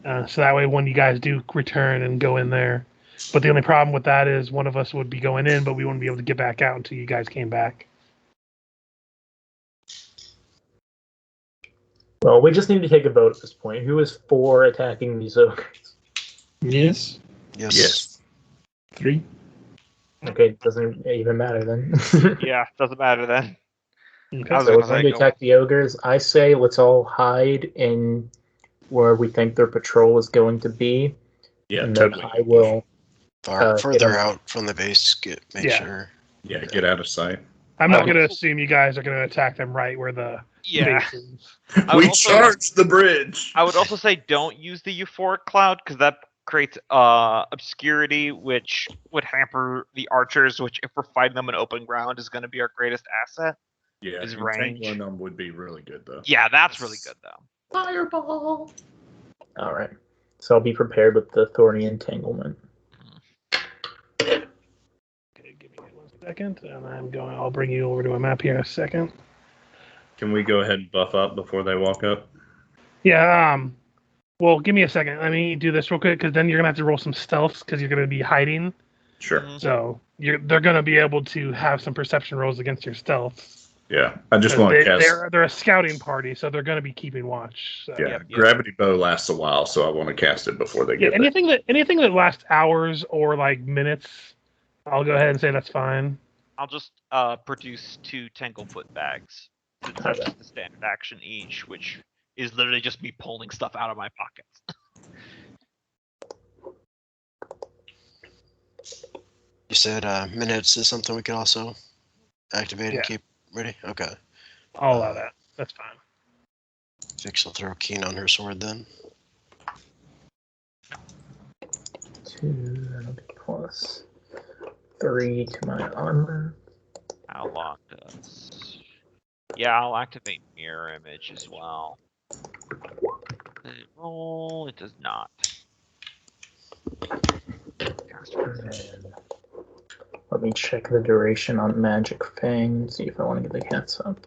So that way, when you guys do return and go in there, but the only problem with that is one of us would be going in, but we wouldn't be able to get back out until you guys came back. Well, we just need to take a vote at this point. Who is for attacking these ogres? Yes. Yes. 3. Okay, it doesn't even matter then. Yeah, doesn't matter then. Okay. I was So we're gonna going say to attack the ogres. I say let's all hide in where we think their patrol is going to be. Yeah, and then totally. I will. Further get out from the base, make Yeah. sure. Yeah, get out of sight. I'm not Oh. going to assume you guys are going to attack them right where the Yeah. base is. I would We also- charged the bridge. I would also say don't use the euphoric cloud because that creates obscurity, which would hamper the archers. Which, if we're fighting them in open ground, is going to be our greatest asset. Yeah, His range. entangling them would be really good though. Yeah, that's really good though. Fireball! Alright. So I'll be prepared with the thorny entanglement. Okay, give me 1 second, and I'll bring you over to a map here in a second. Can we go ahead and buff up before they walk up? Yeah, well, give me a second. Let me do this real quick, because then you're going to have to roll some stealths, because you're going to be hiding. Sure. Mhm. So they're going to be able to have some perception rolls against your stealths. Yeah, I just want to cast. They're a scouting party, so they're going to be keeping watch. So. Yeah, Yep. gravity bow lasts a while, so I want to cast it before they Yeah, get there. anything that lasts hours or like minutes, I'll go ahead and say that's fine. I'll just produce 2 Tanglefoot bags. It's Okay. just a standard action each, which is literally just me pulling stuff out of my pockets. You said minutes is something we could also activate Yeah. and keep ready? Okay. I'll allow that. That's fine. Vix will throw Keen on her sword then. 2, that'll be plus 3 to my armor. How long does? Yeah, I'll activate mirror image as well. Does it roll? It does not. And then let me check the duration on Magic Fang, see if I want to get the heads up.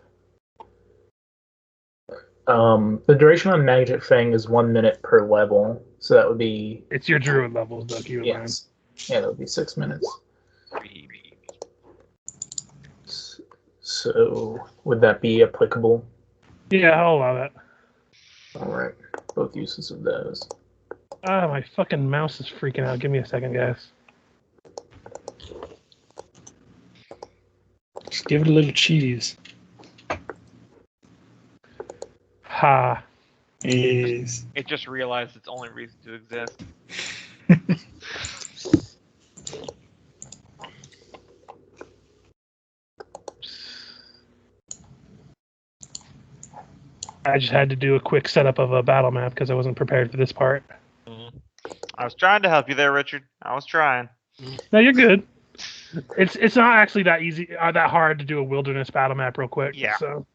The duration on Magic Fang is 1 minute per level, so that would be It's your druid levels, though. Keep in mind. yes, yeah, that would be 6 minutes. So would that be applicable? Yeah, I'll allow that. All right, both uses of those. Ah, my fucking mouse is freaking out. Give me a second, guys. Just give it a little cheese. Ha. Is It just realized its only reason to exist. I just had to do a quick setup of a battle map because I wasn't prepared for this part. I was trying to help you there, Richard. I was trying. No, you're good. It's not actually that easy, that hard to do a wilderness battle map real quick. Yeah. So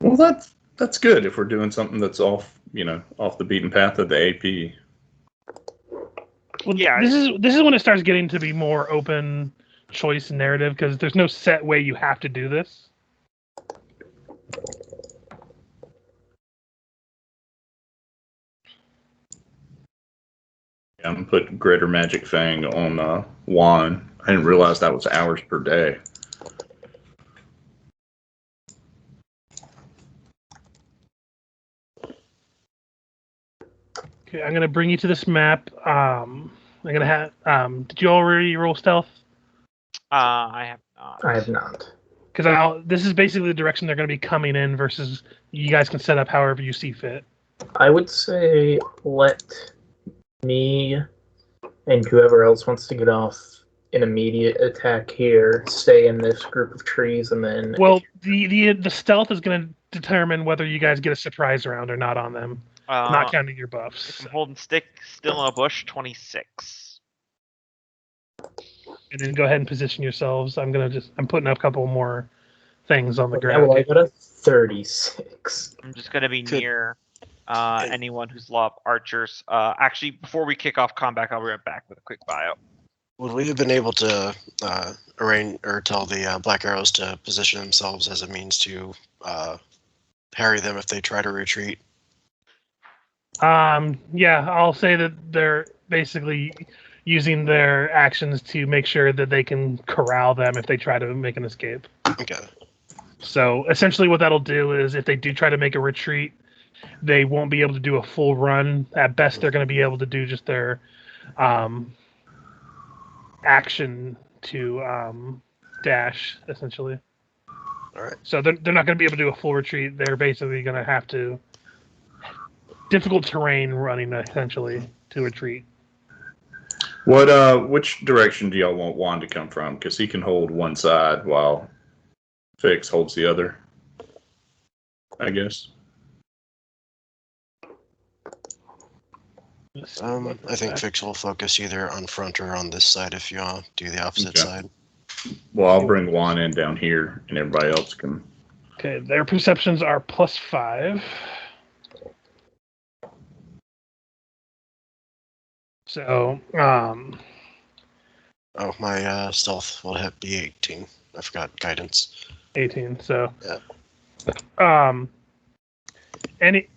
Well, that's good if we're doing something that's off the beaten path of the AP. well, Yeah. this is when it starts getting to be more open choice narrative because there's no set way you have to do this. I'm putting Greater Magic Fang on Juan. I didn't realize that was hours per day. Okay, I'm gonna bring you to this map. I'm gonna have. Did you already roll stealth? I have not. I have not. Because this is basically the direction they're gonna be coming in. Versus you guys can set up however you see fit. I would say let me and whoever else wants to get off an immediate attack here stay in this group of trees, and then Well, the stealth is gonna determine whether you guys get a surprise round or not on them. Not counting your buffs. If I'm holding stick still in a bush, 26. And then go ahead and position yourselves. I'm putting up a couple more things on the yeah, ground. well, I got a 36. I'm just gonna be Could- near anyone who's law of archers. Actually, before we kick off combat, I'll be right back with a quick bio. Would we have been able to arrange or tell the Black Arrows to position themselves as a means to harry them if they try to retreat? Yeah, I'll say that they're basically using their actions to make sure that they can corral them if they try to make an escape. Okay. So essentially what that'll do is if they do try to make a retreat, they won't be able to do a full run. At best, they're going to be able to do just their action to dash, essentially. All right. So they're not going to be able to do a full retreat. They're basically going to have to... difficult terrain running, essentially, to retreat. Which direction do y'all want Juan to come from? Because he can hold one side while Fix holds the other, I guess. I think Fix will focus either on front or on this side if you do the opposite Okay. side. Well, I'll bring Juan in down here, and everybody else can. Okay, their perceptions are +5. So, Oh, my stealth will be 18. I forgot guidance. 18. So, Yeah.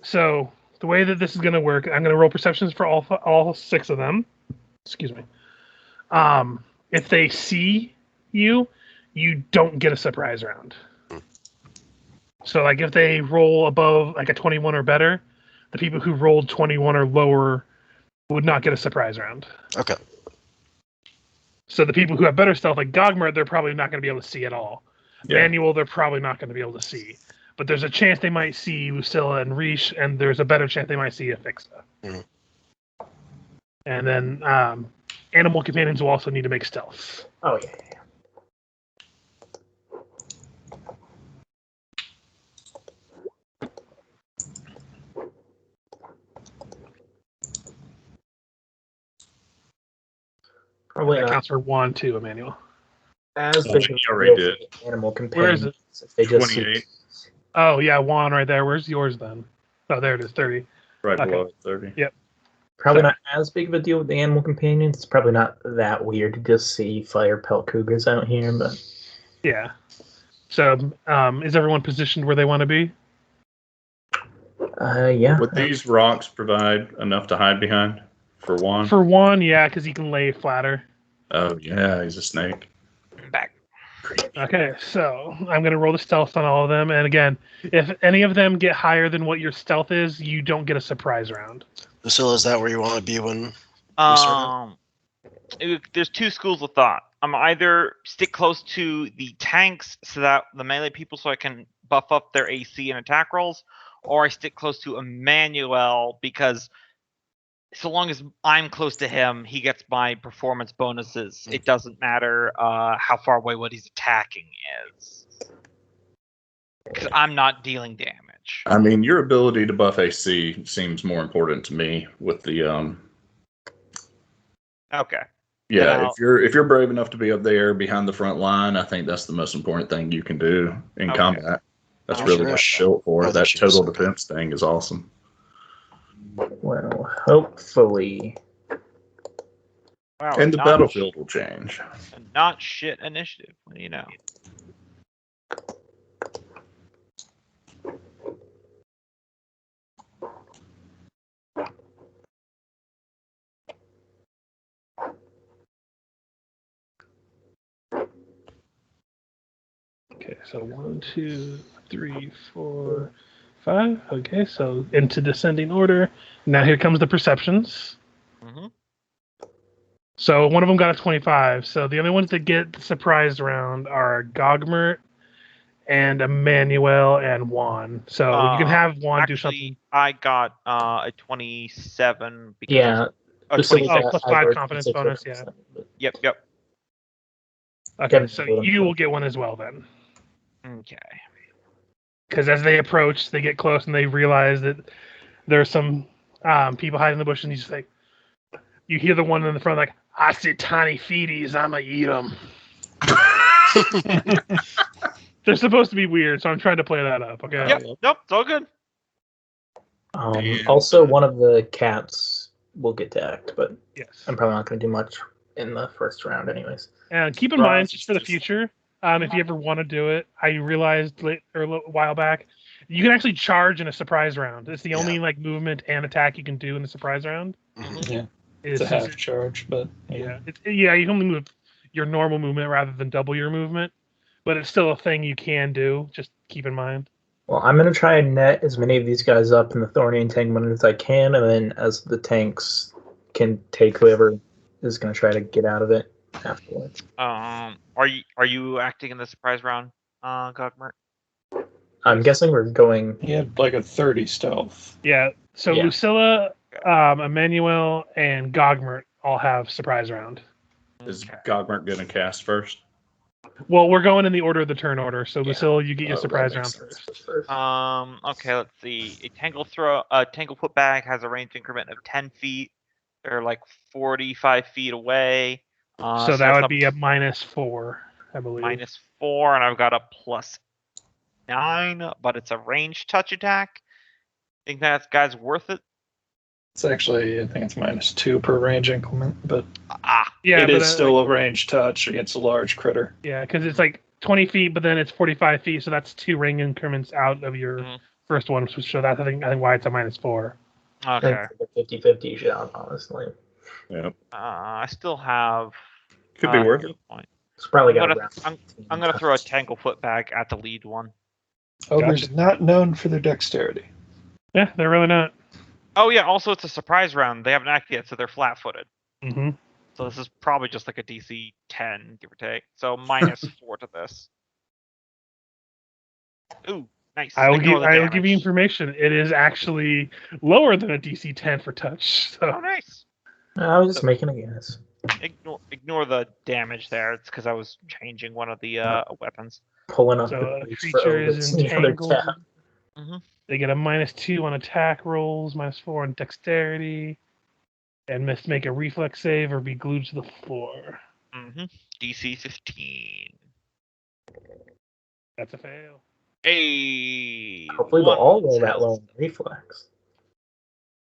So the way that this is going to work, I'm going to roll perceptions for all 6 of them. Excuse me. If they see you, you don't get a surprise round. So, like, if they roll above like a 21 or better, the people who rolled 21 or lower would not get a surprise round. Okay. So the people who have better stealth, like Gogmer, they're probably not going to be able to see at all. Yeah. Manual, they're probably not going to be able to see. But there's a chance they might see Lucilla and Reesh, and there's a better chance they might see Afixa. Mhm. And then animal companions will also need to make stealth. Oh yeah. Probably That not counts for 1 too, Emmanuel. as Oh, big he of a already deal for did. the animal Where is companions. it? If they just 28. Oh, yeah, 1 right there. Where's yours then? Oh, there it is, 30. Right Okay. below 30. Yep. Probably Sorry. not as big of a deal with the animal companions. It's probably not that weird to just see fire pelt cougars out here, but Yeah. So is everyone positioned where they want to be? yeah. Would these rocks provide enough to hide behind for Juan? For 1, yeah, because he can lay flatter. Oh, yeah, he's a snake. Back. Okay, so I'm going to roll the stealth on all of them. And again, if any of them get higher than what your stealth is, you don't get a surprise round. Lucilla, is that where you want to be when we start out? There's 2 schools of thought. I'm either stick close to the tanks so that the melee people so I can buff up their AC and attack rolls, or I stick close to Emmanuel because so long as I'm close to him, he gets my performance bonuses. It doesn't matter how far away what he's attacking is. Because I'm not dealing damage. I mean, your ability to buff AC seems more important to me with the Okay. Yeah, Then if you're brave enough to be up there behind the front line, I think that's the most important thing you can do in Okay. combat. That's Oh, really sure. what it's built for. Oh, That she's total okay. defense thing is awesome. Well, hopefully. Wow, And the not battlefield will change. not shit initiative. What do you know? Okay, so 1, 2, 3, 4, 5. Okay, so into descending order. Now here comes the perceptions. Mm-hmm. So one of them got a 25. So the only ones that get the surprise round are Gogmert and Emmanuel and Juan. So you can have Juan do something. Actually, I got a 27 because Yeah. a Lucilla 26. Oh, plus 5 confidence bonus, yeah. Yep. Okay, so you will get one as well then. Okay. Because as they approach, they get close and they realize that there's some people hiding in the bush, and you just like, you hear the one in the front like, I see tiny feeties, I'ma eat them. They're supposed to be weird, so I'm trying to play that up. Okay. Yep. Nope. It's all good. Also, one of the cats will get to act, but Yes. I'm probably not going to do much in the first round, anyways. And keep in mind, just for the future, if you ever want to do it, I realized a while back, you can actually charge in a surprise round. It's the only like movement and attack you can do in the surprise round. Yeah, it's a half charge, but yeah, you can only move your normal movement rather than double your movement, but it's still a thing you can do. Just keep in mind. Well, I'm going to try and net as many of these guys up in the Thorny Entanglement as I can, and then as the tanks can take whoever is going to try to get out of it afterwards. Are you acting in the surprise round, Gogmert? I'm guessing we're going... He had like a 30 stealth. Yeah, so Yeah. Lucilla, Emmanuel, and Gogmert all have surprise round. Is Gogmert going to cast first? Well, we're going in the order of the turn order. So, Yeah. Lucille, you get your that surprise makes round sense first. Okay, let's see. A tangle putback has a range increment of 10 feet. They're like 45 feet away. So that would be a -4, I believe. -4, and I've got a +9, but it's a ranged touch attack. Think that guy's worth it? It's actually, I think it's -2 per range increment, but Yeah, it but is still a ranged touch against a large critter. Yeah, because it's like 20 feet, but then it's 45 feet, so that's 2 ring increments out of your first one. So that's I think why it's a -4. Okay. It's a 50-50 shot, honestly. Yep. I still have. Could be worth it. Point. It's probably I'm gonna throw a tangle footback at the lead one. Ogres not known for their dexterity. Yeah, they're really not. Oh yeah. Also, it's a surprise round. They haven't acted yet, so they're flat-footed. Mm-hmm. So this is probably just like a DC 10, give or take. So -4 to this. Ooh, nice. I will Ignore the give you damage. information. It is actually lower than a DC 10 for touch. So Oh, nice. I was just making a guess. Ignore the damage there. It's because I was changing one of the weapons. Pulling up So the a boots creature for is Ogres in the other entangled. tab. They get a -2 on attack rolls, -4 on dexterity, and must make a reflex save or be glued to the floor. DC 15. That's a fail. Hey. Hopefully they'll all roll that low in reflex.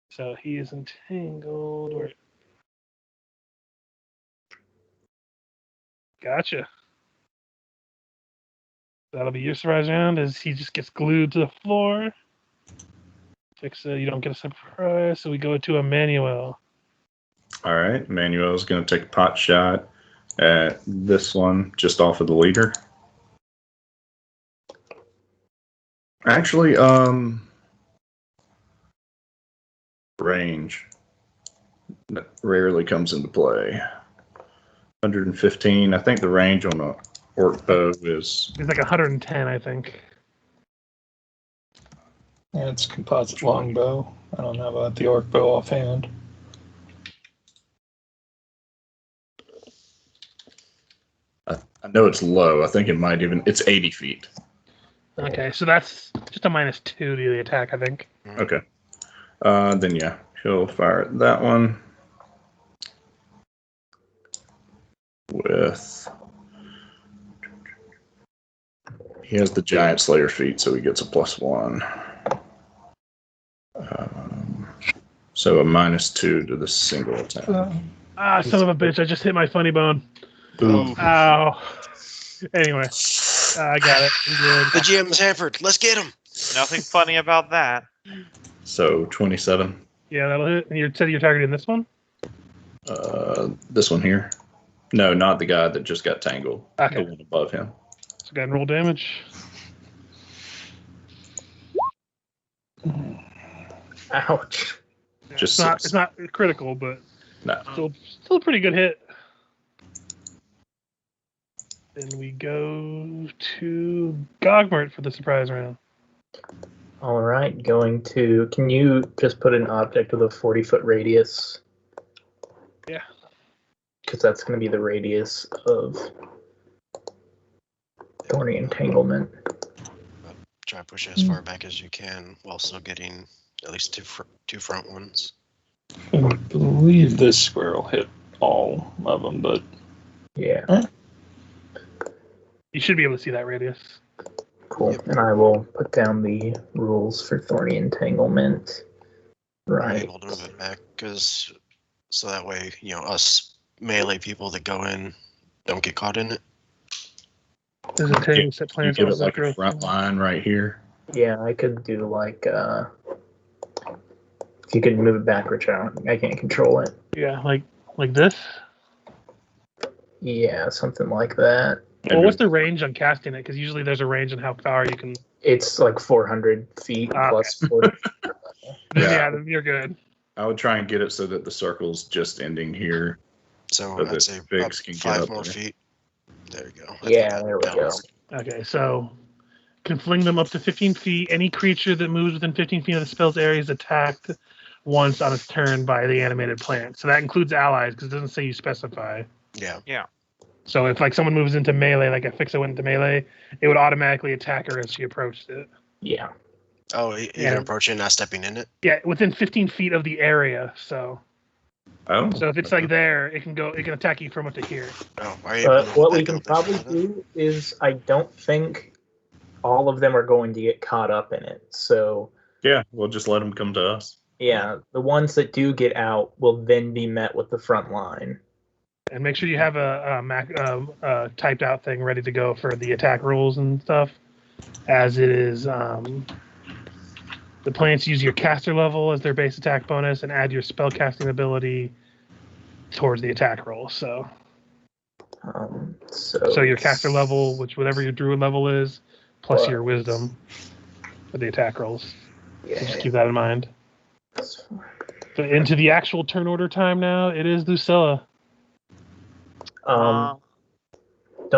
So he is entangled. Gotcha. That'll be your surprise round as he just gets glued to the floor. Fix it. You don't get a surprise. So we go to Emmanuel. All right. Emmanuel's going to take a pot shot at this one just off of the leader. Actually, range that rarely comes into play. 115. I think the range on a orc bow is... It's like 110, I think. Yeah, it's composite longbow. I don't know about the orc bow offhand. I know it's low. I think it might even... It's 80 feet. Okay, so that's just a -2 to the attack, I think. Okay. Then yeah, he'll fire at that one with... He has the Giant Slayer feat, so he gets a +1. So a -2 to the single attack. Son of a bitch, I just hit my funny bone. Ooh. Ow. Anyway, I got it. I'm good. The GM is hampered. Let's get him. Nothing funny about that. So 27. Yeah, that'll hit. And you said you're targeting this one? This one here. No, not the guy that just got tangled. Okay. The one above him. So go ahead and roll damage. Ouch. Just It's not critical, but No. still a pretty good hit. Then we go to Gogmert for the surprise round. All right, going to... Can you just put an object with a 40-foot radius? Yeah. Because that's going to be the radius of Thorny Entanglement. Try to push it as far back as you can while still getting at least two front ones. I believe this square will hit all of them, but Yeah. You should be able to see that radius. Cool. And I will put down the rules for Thorny Entanglement. Right. Able to move it back so that way, us melee people that go in don't get caught in it. There's a team set You plans give on us like a front line right here. Yeah, I could do like if you could move it backwards, I can't control it. Yeah, like this. Yeah, something like that. Well, what's the range on casting it? Because usually there's a range on how far you can. It's like 400 feet Ah, plus 40. Yeah, then you're good. I would try and get it so that the circle's just ending here. So So I'd that say Biggs up can get 5 up more there. feet. There you go. Yeah, there we go. Okay, so can fling them up to 15 feet. Any creature that moves within 15 feet of the spell's area is attacked once on its turn by the animated plant. So that includes allies because it doesn't say you specify. Yeah. So if like someone moves into melee, like if Fixa went into melee, it would automatically attack her as she approached it. Yeah. Oh, even Yeah. approaching, not stepping in it? Yeah, within 15 feet of the area. So if it's like there, it can attack you from up to here. Oh, are you able to What we back can up if you probably do that? do is I don't think all of them are going to get caught up in it. So Yeah, we'll just let them come to us. yeah, the ones that do get out will then be met with the front line. And make sure you have a typed out thing ready to go for the attack rules and stuff. As it is, the plants use your caster level as their base attack bonus and add your spell casting ability towards the attack roll. So your caster level, which whatever your druid level is, plus your wisdom for the attack rolls. Yeah, So just keep that in mind. So into the actual turn order time now, it is Lucilla. Don't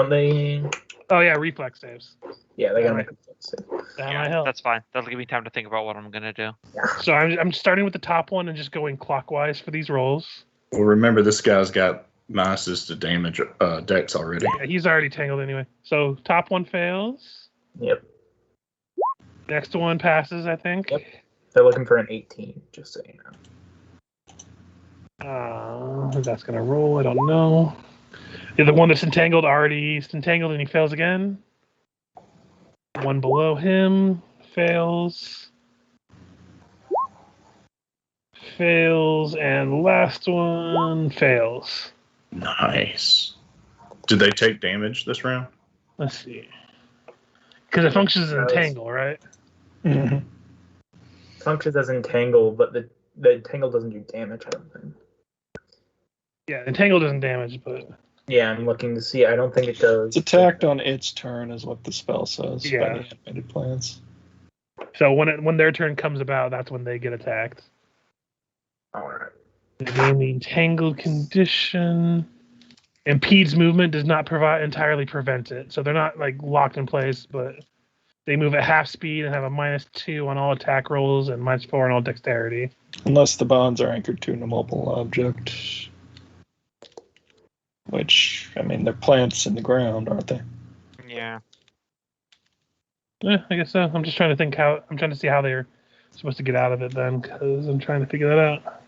they? Oh yeah, reflex saves. Yeah, they gotta Alright. make a save. That might help. That's fine. That'll give me time to think about what I'm gonna do. So I'm starting with the top one and just going clockwise for these rolls. Well, remember this guy's got minuses to damage decks already. Yeah, he's already tangled anyway. So top one fails. Yep. Next one passes, I think. Yep. They're looking for an 18, just so you know. That's gonna roll. I don't know. Yeah, the one that's entangled already is entangled and he fails again. One below him fails. Fails, and last one fails. Nice. Did they take damage this round? Let's see. Because it functions as an entangle, right? Mm-hmm. Functions as entangle, but the entangle doesn't do damage, I don't think. Yeah, entangle doesn't damage, but Yeah, I'm looking to see. I don't think it does. It's attacked on its turn, is what the spell says Yeah. by the animated plants. so when their turn comes about, that's when they get attacked. All right. They gain the entangled condition. Impedes movement, does not entirely prevent it. So they're not like locked in place, but they move at half speed and have a -2 on all attack rolls and -4 on all dexterity. Unless the bonds are anchored to an immobile object. Which, I mean, they're plants in the ground, aren't they? Yeah. Yeah, I guess so. I'm just trying to think I'm trying to see how they're supposed to get out of it then, because I'm trying to figure that out.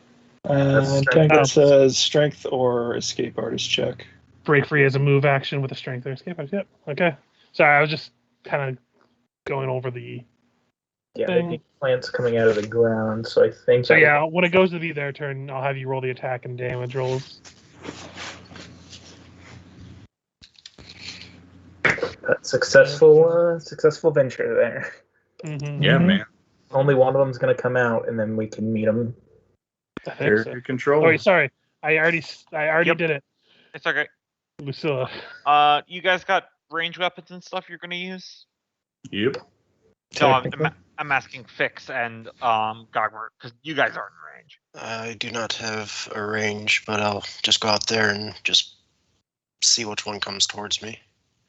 Tangle says strength or escape artist check. Break free as a move action with a strength or escape. Yep. Okay. Sorry, I was just kind of going over the. Yeah, thing. they need plants coming out of the ground, so I think. So yeah, when it goes to be their turn, I'll have you roll the attack and damage rolls. Successful venture there. Mm-hmm. Yeah, man. Only one of them's gonna come out, and then we can meet them. I think Area so. control. Oh, wait, sorry. I already Yep. did it. It's okay. Lucilla. You guys got range weapons and stuff you're gonna use? Yep. No, Technically. I'm asking Fix and Gogmer because you guys aren't in range. I do not have a range, but I'll just go out there and just see which one comes towards me.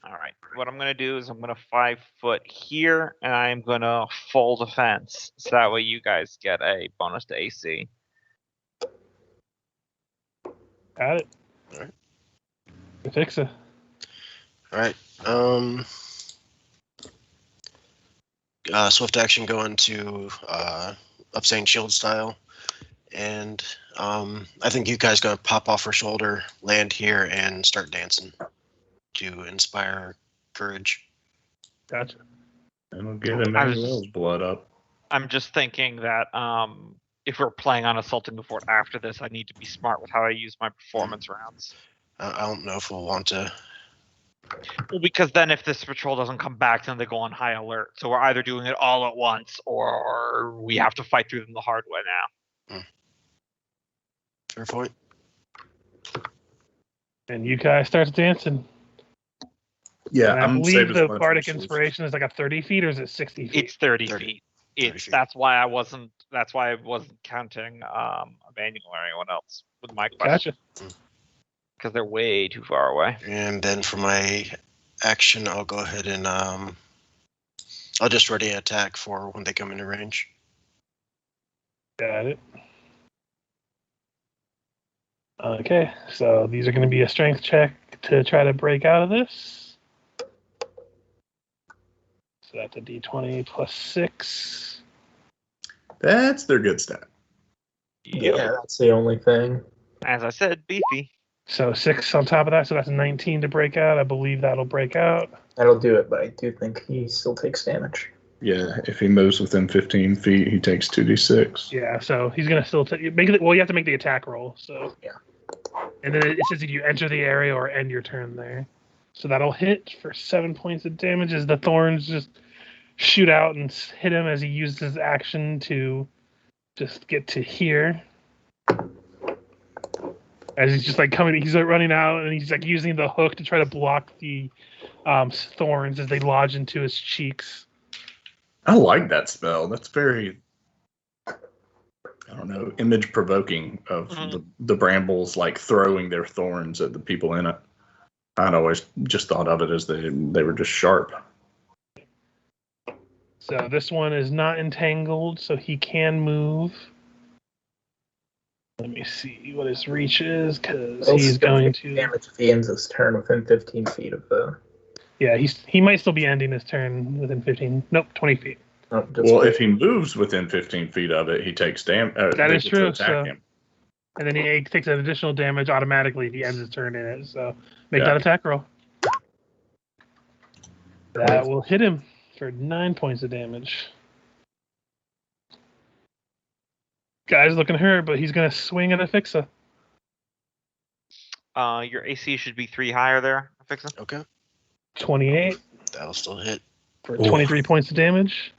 All right. What I'm gonna do is I'm gonna 5 foot here, and I'm gonna full defense, so that way you guys get a bonus to AC. Got it. Alright. Fix it. All right. Swift action going to Upstanding Shield style, and I think you guys gonna pop off her shoulder, land here, and start dancing to inspire courage. Gotcha. And we'll get Emmanuel's blood up. I'm just thinking that if we're playing on assaulting the fort after this, I need to be smart with how I use my performance rounds. I don't know if we'll want to. Well, because then if this patrol doesn't come back, then they go on high alert. So we're either doing it all at once, or we have to fight through them the hard way now. Fair point. And Yukai starts dancing. Yeah, And I I'm believe saving the as much bardic resources. inspiration is like a 30 feet, or is it 60 feet? It's 30 30 feet. 30 It's feet. That's why I wasn't counting Emmanuel or anyone else with my question. Gotcha. Because they're way too far away. And then for my action, I'll go ahead and I'll just ready an attack for when they come into range. Got it. Okay, so these are going to be a strength check to try to break out of this. So that's a d20 plus 6. That's their good stat. Yeah, that's the only thing. As I said, beefy. So 6 on top of that, so that's 19 to break out. I believe that'll break out. That'll do it, but I do think he still takes damage. Yeah, if he moves within 15 feet, he takes 2d6. Yeah, so he's going to still make it. Well, you have to make the attack roll. So Yeah. And then it says if you enter the area or end your turn there. So that'll hit for 7 points of damage as the thorns just shoot out and hit him as he uses his action to just get to here. As he's just like coming, he's like running out and he's like using the hook to try to block the thorns as they lodge into his cheeks. I like that spell. That's very, I don't know, image provoking of the brambles like throwing their thorns at the people in it. I'd always just thought of it as they were just sharp. So this one is not entangled, so he can move. Let me see what his reach is, because he's going to damage if he ends his turn within 15 feet of the. Yeah, he might still be ending his turn within 15. Nope, 20 feet. Oh, Well, if he moves within 15 feet of it, he takes damage. That is true. Attack him. And then he takes an additional damage automatically if he ends his turn in it. So make Yeah. that attack roll. That will hit him for 9 points of damage. Guy's looking hurt, but he's going to swing at Afixa. Your AC should be 3 higher there, Fixa. Okay. 28 That'll still hit. for 23 points of damage.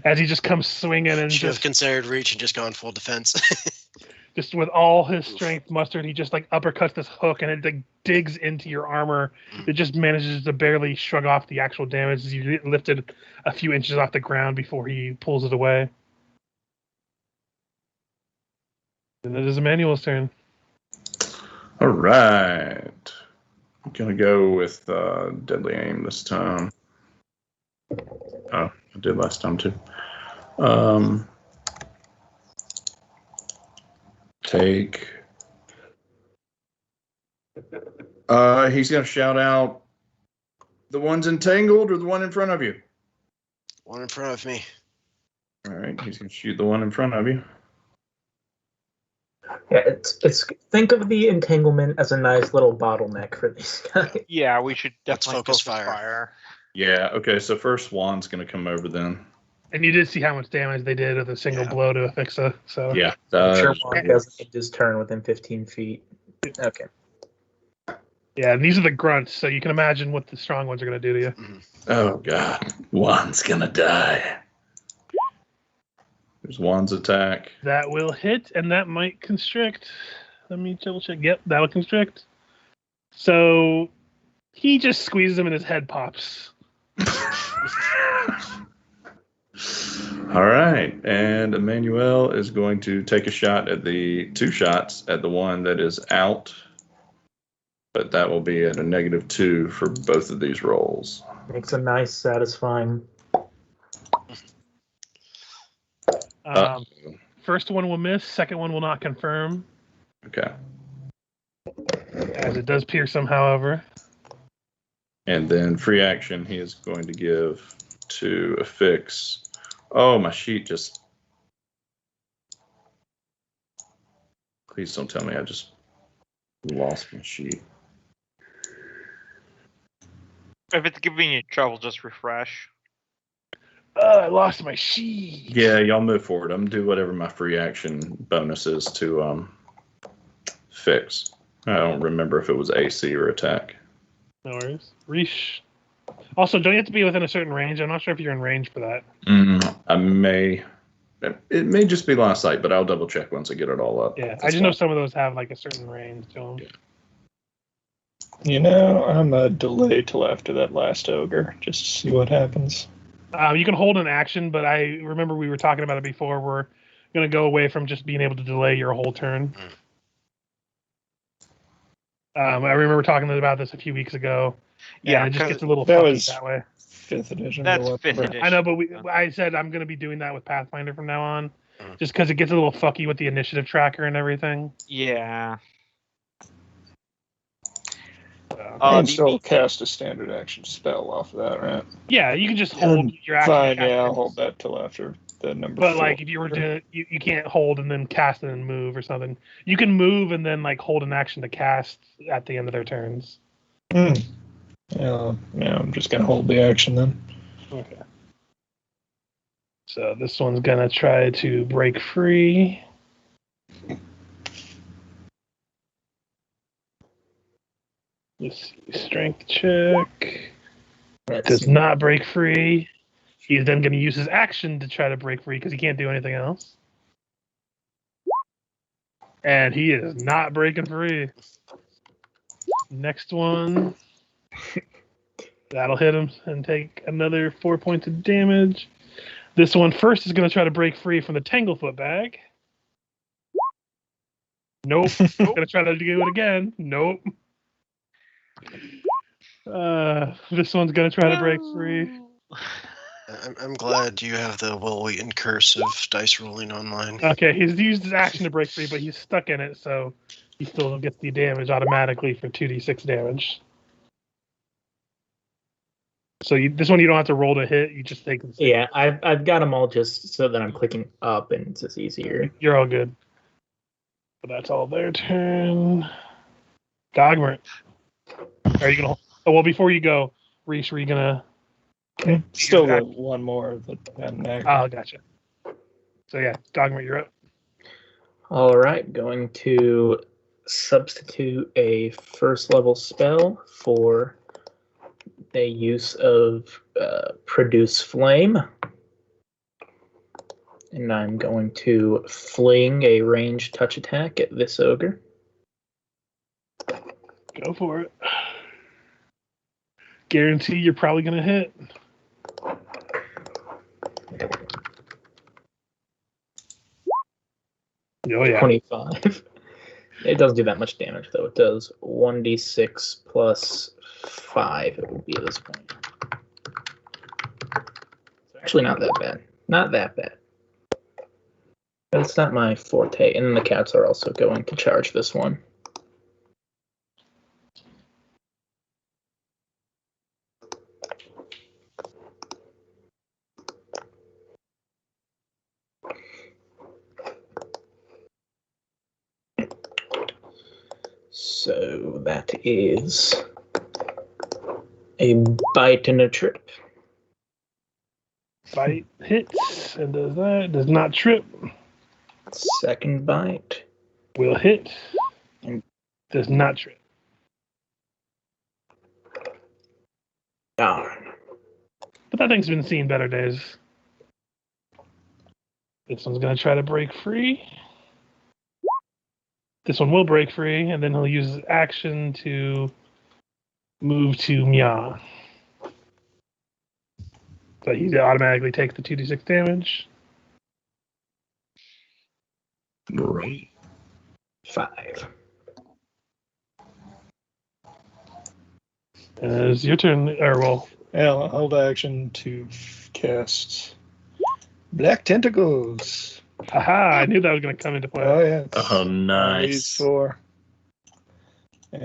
As he just comes swinging and Should have just considered reach and just gone full defense. just with all his strength mustered, he just like uppercuts this hook and it like digs into your armor. It just manages to barely shrug off the actual damage as you lifted a few inches off the ground before he pulls it away. And it is Emmanuel's turn. All right. I'm going to go with Deadly Aim this time. Oh, I did last time too. Take. He's going to shout out, the one's entangled or the one in front of you? One in front of me. All right, he's going to shoot the one in front of you. Yeah, it's think of the entanglement as a nice little bottleneck for these guys. Yeah, we should Let's definitely focus focus fire. fire. Yeah, okay, so first one's going to come over then. And you did see how much damage they did with a single blow to Afixa. So Yeah. I'm sure one doesn't end his turn within 15 feet. Okay. yeah, and these are the grunts, so you can imagine what the strong ones are going to do to you. Oh, God. Juan's going to die. There's Juan's attack. That will hit, and that might constrict. Let me double check. Yep, that will constrict. So he just squeezes him and his head pops. All right, and Emmanuel is going to take a shot at the 2 shots at the one that is out, but that will be at a -2 for both of these rolls. Makes a nice, satisfying. First one will miss. Second one will not confirm, Okay, as it does pierce him, however. and then free action he is going to give to affix. Oh, my sheet just. Please don't tell me I just lost my sheet. If it's giving you trouble, just refresh. I lost my sheet. Yeah, y'all move forward. I'm gonna do whatever my free action bonus is to fix. I don't remember if it was AC or attack. No worries. Reesh. Also, don't you have to be within a certain range? I'm not sure if you're in range for that. I may. It may just be line of sight, but I'll double check once I get it all up. Yeah, That's I just know fine. some of those have like a certain range to them. You know, I'm gonna delay till after that last ogre, just to see what happens. You can hold an action, but I remember we were talking about it before. We're going to go away from just being able to delay your whole turn. I remember talking about this a few weeks ago. Yeah, and it just 'cause gets a little that fucky was- that way. 5th edition. that's or 5th whatever. edition. I know, but I said I'm going to be doing that with Pathfinder from now on, Mhm. just because it gets a little fucky with the initiative tracker and everything. Yeah. You Uh, can the- still cast a standard action spell off of that, right? Yeah, you can just hold your action. Fine, to cast yeah, I'll it. hold that till after the number But 4. like, if you were to, you can't hold and then cast and then move or something. You can move and then like hold an action to cast at the end of their turns. Yeah, I'm just gonna hold the action then. Okay. So this one's gonna try to break free. Let's see, strength check. Does not break free. He's then gonna use his action to try to break free because he can't do anything else. And he is not breaking free. Next one. That'll hit him and take another 4 points of damage. This one first is going to try to break free from the Tanglefoot bag. Nope. Going to try to do it again. Nope. This one's going to try to break free. I'm glad you have the well-weighted curse of dice rolling online. Okay, he's used his action to break free, but he's stuck in it, so he still gets the damage automatically for 2d6 damage. So this one you don't have to roll to hit. You just take. Yeah, I've got them all just so that I'm clicking up and it's just easier. You're all good. But that's all their turn. Dogmer. Are you gonna? Oh well, before you go, Reese, were you gonna? Okay. Still got one more that hadn't acted. Oh, gotcha. So yeah, Dogmer, you're up. All right, going to substitute a first level spell for the use of Produce Flame. And I'm going to fling a ranged touch attack at this ogre. Go for it. Guarantee you're probably gonna hit. Oh yeah. 25. It doesn't do that much damage, though. It does 1d6 plus 5, it will be at this point. It's actually not that bad. Not that bad. But it's not my forte. And then the cats are also going to charge this one. So that is a bite and a trip. Bite hits and does that. Does not trip. Second bite. Will hit and does not trip. Darn. But that thing's been seeing better days. This one's gonna try to break free. This one will break free, and then he'll use his action to move to Mia. So he automatically takes the 2d6 damage. Right. 5. And it's your turn, or well, I'll hold action to cast Black Tentacles. haha, I knew that was going to come into play. Oh yeah. Oh, nice. 4.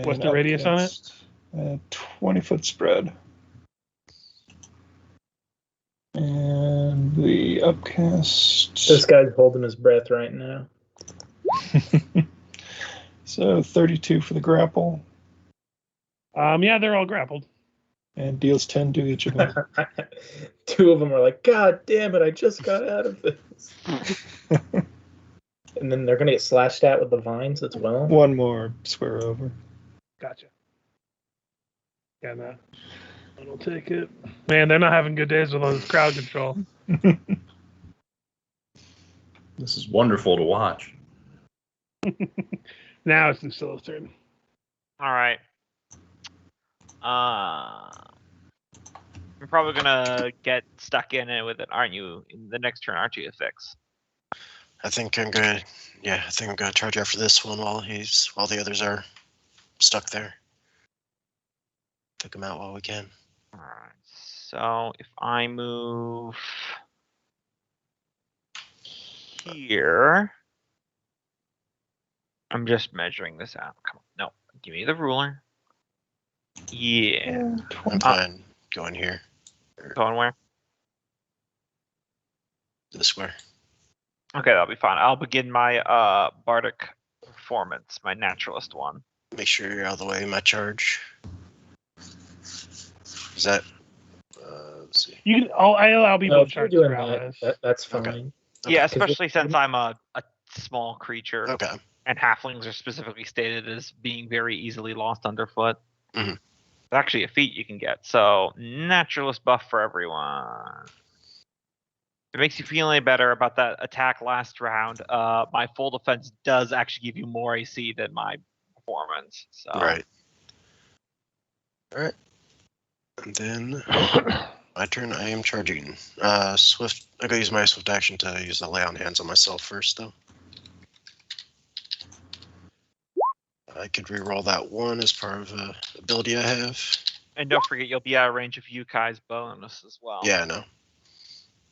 What's the radius on it? 20-foot spread. And the upcast. This guy's holding his breath right now. So 32 for the grapple. Yeah, they're all grappled. and deals 10 to each of them. Two of them are like, God damn it, I just got out of this. And then they're going to get slashed at with the vines as well. One more square over. Gotcha. Yeah, no. I'll take it. Man, they're not having good days with all this crowd control. This is wonderful to watch. Now it's Lucilla's turn. All right. You're probably gonna get stuck in it with it, aren't you? In the next turn, aren't you, Fix? I think I'm gonna charge after this one while the others are stuck there. Pick them out while we can. All right. So if I move here, I'm just measuring this out. Come on, no, give me the ruler. Yeah. I'm fine going here. Going where? To the square. Okay, that'll be fine. I'll begin my bardic performance, my naturalist one. Make sure you're out of the way. My charge. Is that? Let's see. You can. I allow people No, to if you're charge doing their allies. that's fine. Okay. Yeah, Okay. especially since I'm a small creature, Okay. and halflings are specifically stated as being very easily lost underfoot. Mhm. It's actually a feat you can get. So naturalist buff for everyone. If it makes you feel any better about that attack last round, my full defense does actually give you more AC than my performance. So. Right. All right. And then my turn. I am charging. Swift. I gotta use my swift action to use the lay on hands on myself first, though. I could reroll that one as part of a ability I have. And don't forget, you'll be out of range of Yukai's bonus as well. Yeah, I know.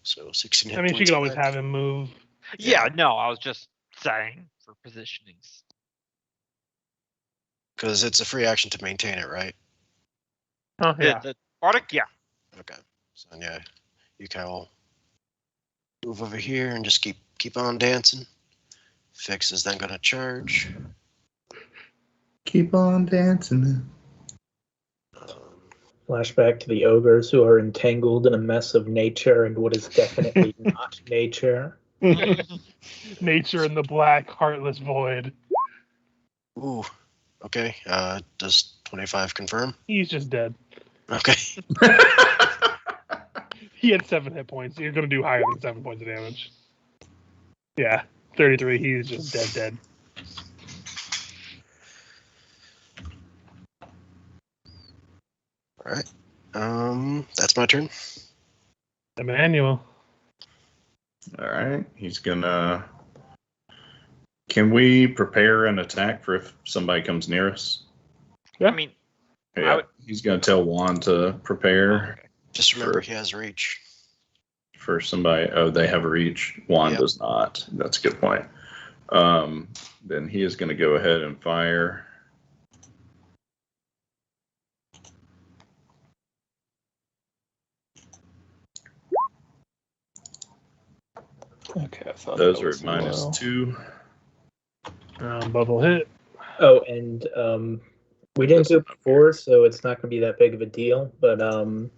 So 16 hit I mean, she points could always back. have him move. Yeah, no, I was just saying for positionings. Because it's a free action to maintain it, right? Oh yeah. The bardic, yeah. Okay. So yeah, Yukai will move over here and just keep on dancing. Fix is then gonna charge. Keep on dancing. Flashback to the ogres who are entangled in a mess of nature and what is definitely not nature. Nature in the black, heartless void. Ooh. Okay. Does 25 confirm? He's just dead. Okay. He had 7 hit points. You're gonna do higher than 7 points of damage. Yeah, 33. He's just dead. All right. That's my turn. Emmanuel. All right. He's gonna. Can we prepare an attack for if somebody comes near us? Yeah. I mean, Yeah. He's gonna tell Juan to prepare Just remember, Sure. he has reach. for somebody. Oh, they have reach. Juan Yep. does not. That's a good point. Then he is gonna go ahead and fire. Okay, I thought Those that are was at minus low. 2. Both will hit. Oh, and we didn't do it before, so it's not going to be that big of a deal. But and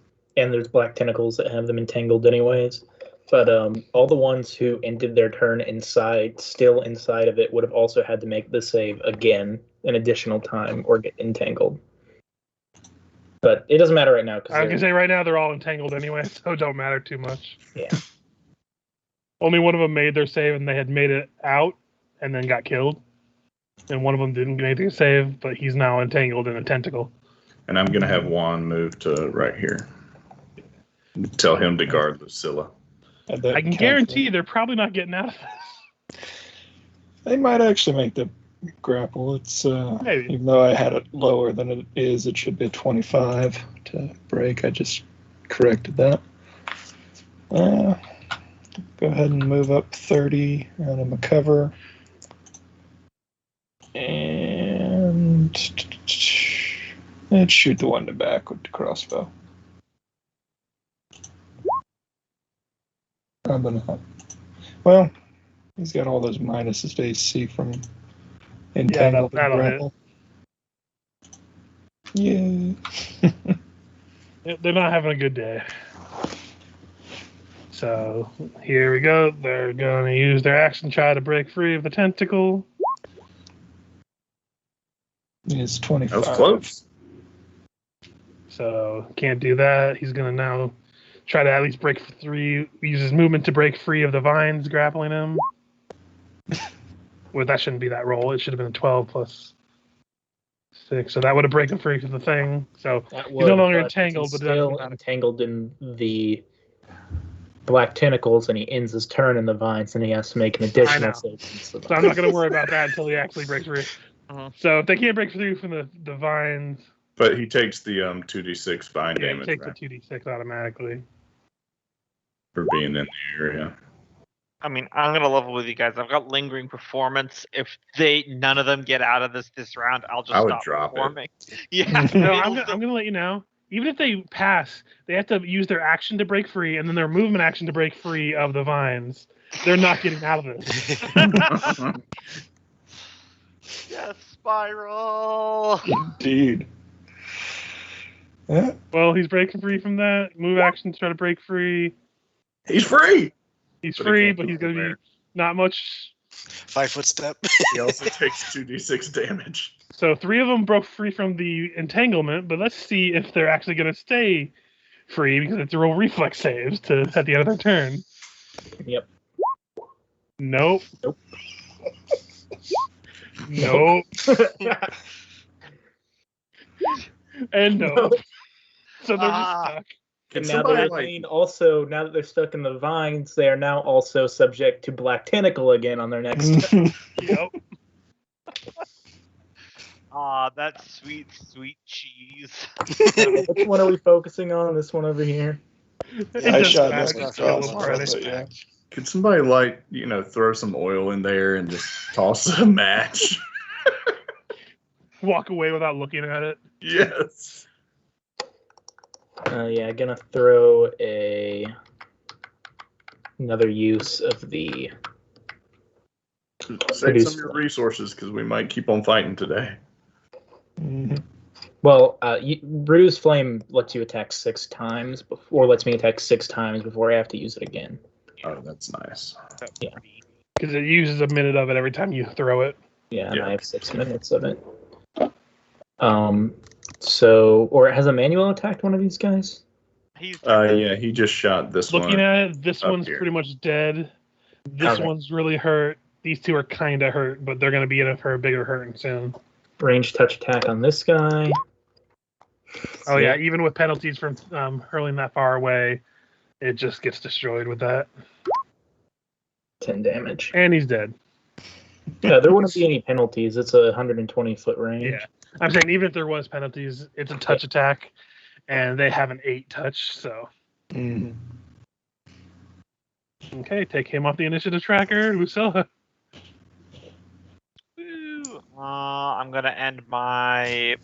there's black tentacles that have them entangled anyways. But all the ones who ended their turn still inside of it, would have also had to make the save again an additional time or get entangled. But it doesn't matter right now. I was gonna say right now they're all entangled anyway, so it don't matter too much. Yeah. Only one of them made their save and they had made it out and then got killed. And one of them didn't make their save, but he's now entangled in a tentacle. And I'm gonna have Juan move to right here. Tell him to guard Lucilla. Had that I can calculated. guarantee they're probably not getting out of this. They might actually make the grapple. It's Maybe. even though I had it lower than it is, it should be a 25 to break. I just corrected that. Go ahead and move up 30 out of my cover. And let's shoot the one to back with the crossbow. Probably not. Well, he's got all those minuses to AC from entangled and that'll hit. grapple. Yeah. They're not having a good day. So here we go. They're going to use their action, try to break free of the tentacle. It's That 25. was close. So can't do that. He's going to now try to at least break free. Use his movement to break free of the vines grappling him. Well, that shouldn't be that roll. It should have been a 12 plus 6. So that would have broken free from the thing. So That he's no longer but entangled, he's but it doesn't still matter. entangled in the black tentacles, and he ends his turn in the vines, and he has to make an additional know. save against the So I'm not going to worry about that until he actually breaks free. Mhm. So if they can't break free from the vines, But he takes the 2d6 vine yeah, damage take the right, 2d6 automatically. for being in the area. I mean, I'm gonna level with you guys. I've got lingering performance. If none of them get out of this round, I'll just I would stop drop it. performing. Yeah, No, it'll I'm still- going to let you know. Even if they pass, they have to use their action to break free, and then their movement action to break free of the vines. They're not getting out of this. Yes, spiral. Indeed. Yeah. Well, he's breaking free from that. Move action to try to break free. He's free. He's But he free, can't but go he's going to be anywhere. not much. 5-foot step. He also takes 2d6 damage. So 3 of them broke free from the entanglement, but let's see if they're actually going to stay free because it's a roll reflex saves to at the end of their turn. Yep. Nope. Nope. Nope. And nope. Nope. So they're Ah. just stuck. Can And now somebody they're like gained also, now that they're stuck in the vines, they are now also subject to black tentacle again on their next turn. Yep. Ah, that sweet, sweet cheese. Which one are we focusing on? This one over here? It I doesn't shot matter. this We one kill across, them already. but yeah. could somebody like throw some oil in there and just toss a match? Walk away without looking at it. Yes. Yeah, gonna throw another use of the Save Produce some of your flame. resources because we might keep on fighting today. Mhm. Well, Reduce Flame lets you attack 6 times before, lets me attack 6 times before I have to use it again. Oh, that's nice. Because it uses a minute of it every time you throw it. Yeah, and Yeah. I have 6 minutes of it. So, or has Emmanuel attacked one of these guys? He's Yeah, he just shot this Looking one. at it, this up one's here. pretty much dead. This Okay. one's really hurt. These 2 are kind of hurt, but they're going to be in for a bigger hurting soon. Range touch attack on this guy. Oh, yeah. Even with penalties from hurling that far away, it just gets destroyed with that. 10 damage. And he's dead. Yeah, there wouldn't be any penalties. It's a 120-foot range. Yeah. I'm saying even if there was penalties, it's a touch attack, and they have an 8 touch, so. Mhm. Okay, take him off the initiative tracker. Lucilla. Woo. I'm gonna end my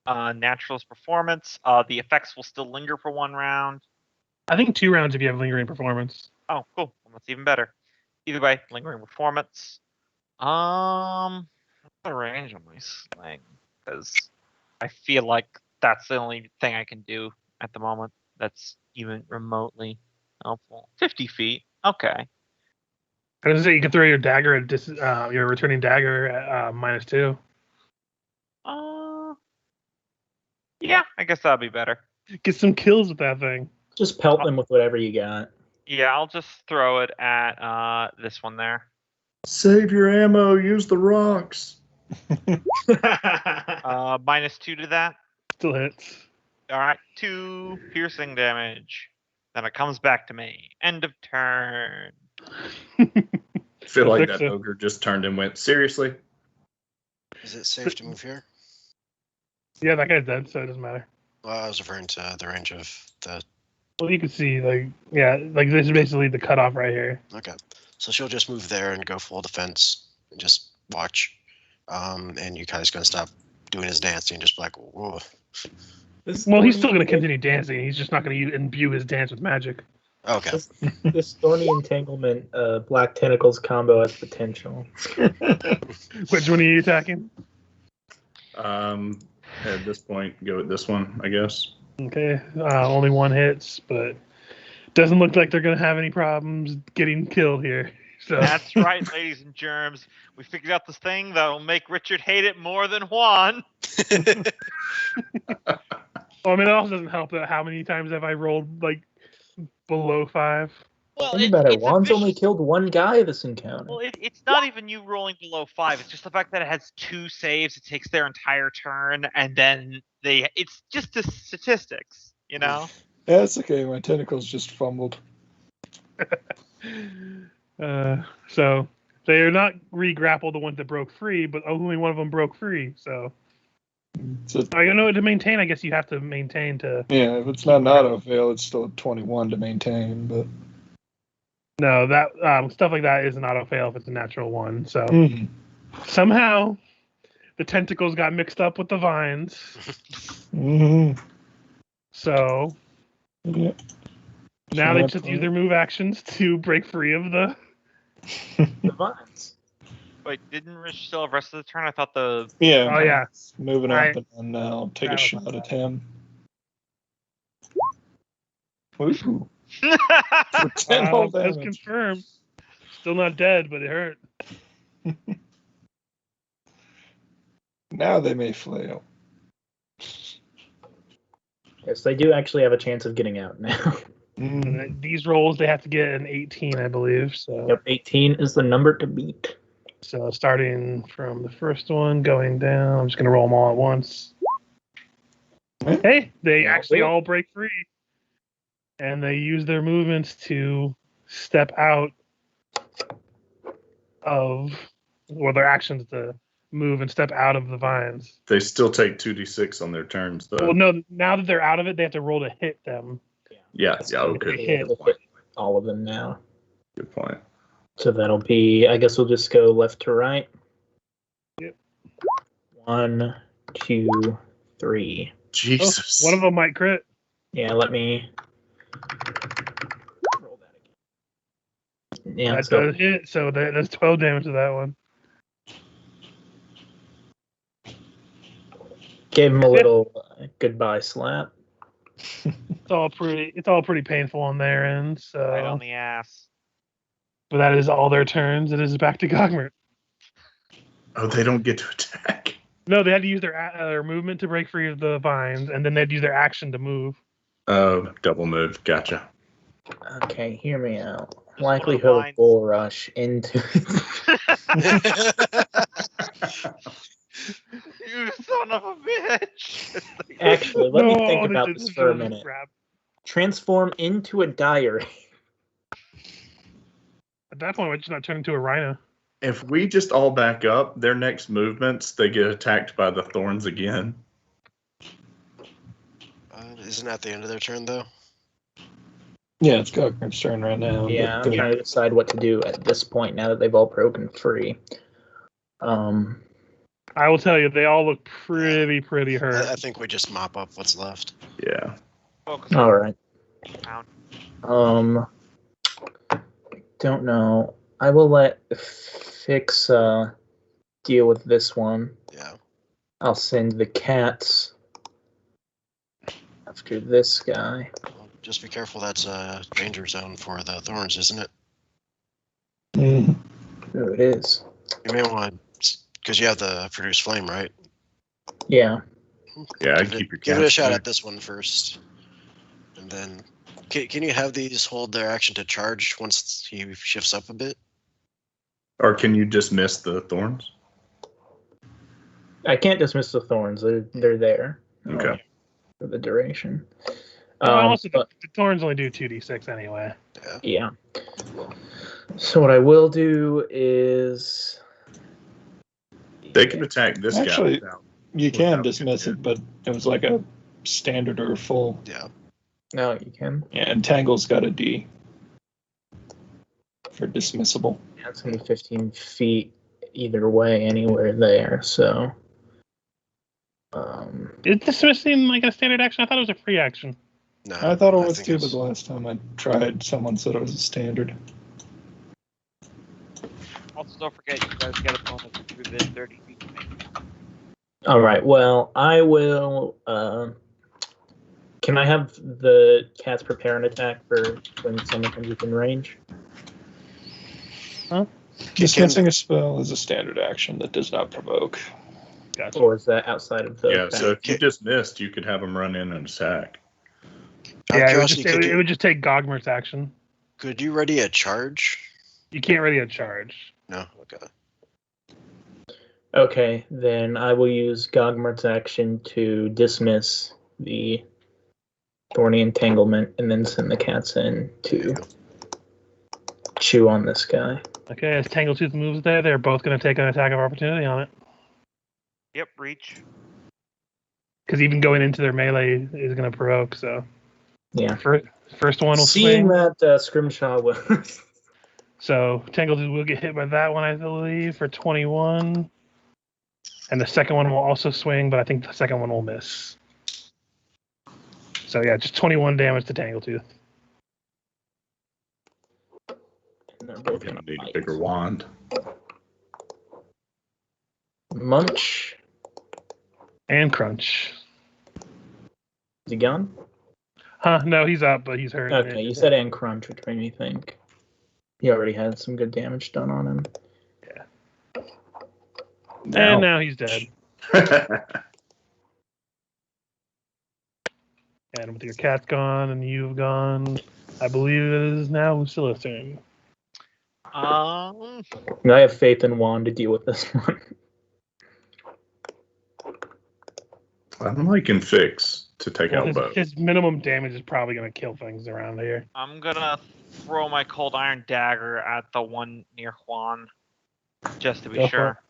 naturalist performance. The effects will still linger for 1 round. I think 2 rounds if you have lingering performance. Oh, cool. Well, that's even better. Either way, lingering performance. What's the range on my sling? Because I feel like that's the only thing I can do at the moment that's even remotely helpful. 50 feet. Okay. I was gonna say you can throw your dagger at your returning dagger at -2. Yeah, I guess that'll be better. Get some kills with that thing. Just pelt them with whatever you got. Yeah, I'll just throw it at this one there. Save your ammo. Use the rocks. -2 to that. Still hits. All right, 2 piercing damage. Then it comes back to me. End of turn. I feel We'll like fix that it. ogre just turned and went, seriously? Is it safe to move here? Yeah, that guy's dead, so it doesn't matter. Well, I was referring to the range of the. Well, you can see, this is basically the cutoff right here. Okay, so she'll just move there and go full defense and just watch. And you guys gonna stop doing his dancing and just be like, whoa. Well, he's still going to continue dancing. He's just not going to imbue his dance with magic. Okay. This thorny entanglement black tentacles combo has potential. Which one are you attacking? At this point, go with this one, I guess. Okay, only one hits, but doesn't look like they're gonna have any problems getting killed here. So That's right, ladies and germs. We figured out this thing that'll make Richard hate it more than Juan. I mean, it also doesn't help that how many times have I rolled like below 5? Well, Think about it. it's a Juan's only vicious- killed one guy this encounter. Well, it's not even you rolling below 5. It's just the fact that it has 2 saves. It takes their entire turn, and then it's just the statistics, you know? Yeah, it's okay. My tentacles just fumbled. So they are not re-grappled the ones that broke free, but only one of them broke free. So So, I don't know to maintain. I guess you have to maintain to. yeah, if it's not an auto fail, it's still a 21 to maintain. But No, that stuff like that is an auto fail if it's a natural one. So Mhm. somehow the tentacles got mixed up with the vines. Mhm. So Yeah. now they So just use their move actions to break free of the. The vines. Wait, didn't Rich still have rest of the turn? I thought the. Yeah. Oh yeah, Moving I- up, and I'll take a that was shot my at bad. him. Ooh. For 10 whole that's damage. confirmed. Still not dead, but it hurt. Now they may flail. Yes, they do actually have a chance of getting out now. And these rolls they have to get an 18, I believe. So. Yep, 18 is the number to beat. So starting from the first one, going down, I'm just going to roll them all at once. Hey, they Yeah, actually do it. all break free. And they use their movements to step out of, or their actions to move and step out of the vines. They still take 2d6 on their turns, though. Well, no, now that they're out of it, they have to roll to hit them. Yeah, So okay. they They have to hit all of them now. Good point. So that'll be, I guess we'll just go left to right. Yep. 1, 2, 3. Jesus. One of them might crit. Yeah, let me roll that again. Yeah, That so does hit, so that's 12 damage to that one. gave him a little goodbye slap. It's all pretty painful on their end. So, Right on the ass. but that is all their turns. It is back to Gogmert. Oh, they don't get to attack. No, they had to use their movement to break free of the vines, and then they'd use their action to move. Oh, double move. Gotcha. Okay, hear me out. the Likelihood of vines. bull rush into You son of a bitch! Actually, let me think they about did this the for a villainous minute. grab. Transform into a diary. At that point, why just not turn into a rhino? If we just all back up, their next movements, they get attacked by the thorns again. Isn't that the end of their turn, though? Yeah, it's Gogner's turn right now. Yeah, I'm but trying to decide what to do at this point now that they've all broken free. I will tell you, they all look pretty hurt. I think we just mop up what's left. Yeah. Focus All right. down. Don't know. I will let Fix deal with this one. Yeah. I'll send the cats after this guy. Well, just be careful. That's a danger zone for the thorns, isn't it? Mhm. Oh, it is. You may want to, because you have the produce flame, right? Yeah. Yeah, I'd Give keep your Give it a cats shot there. at this one first, and then can you have these hold their action to charge once he shifts up a bit? Or can you just miss the thorns? I can't dismiss the thorns. They're there. Okay. For the duration. Also, But the thorns only do 2d6 anyway. yeah. So what I will do is They can attack this Actually- guy without. You can Without dismiss getting it, but it was like a standard or a full. Yeah. No, you can. Yeah, and Tangle's got a D for dismissible. Yeah, it's gonna be 15 feet either way, anywhere there. So Is dismissing like a standard action? I thought it was a free action. No, I thought it was think too, it's- but the last time I tried, someone said it was a standard. Also, don't forget, you guys get a bonus through the 30 feet to me. all right. Well, I will Can I have the cats prepare an attack for when someone comes within range? Dismissing a spell is a standard action that does not provoke. Gotcha. Or is that outside of the Yeah, attack? so if you dismissed, you could have them run in and attack. Oh, Out of Yeah, curiosity, it would just take Gogmert's action. could you ready a charge? You can't ready a charge. No. Okay. Okay, then I will use Gogmart's action to dismiss the thorny entanglement and then send the cats in to chew on this guy. Okay, as Tangletooth moves there, they're both going to take an attack of opportunity on it. Yep, reach. Because even going into their melee is going to provoke, so. Yeah. First one will Seeing swing. that Scrimshaw will. So Tangletooth will get hit by that one, I believe, for 21. And the second one will also swing, but I think the second one will miss. So yeah, just 21 damage to Tangletooth. And they're both Gonna gonna need a bite. bigger wand. Munch. And Crunch. Is he gone? Huh, no, he's up, but he's hurt. Okay, you said and crunch, which made me think he already had some good damage done on him. And now he's dead. And with your cat's gone and you've gone, I believe it is now Lucilla's turn. I have faith in Juan to deal with this one. I'm liking Fix to take Well, out both. his minimum damage is probably going to kill things around here. I'm gonna throw my cold iron dagger at the one near Juan, just to be Go for sure.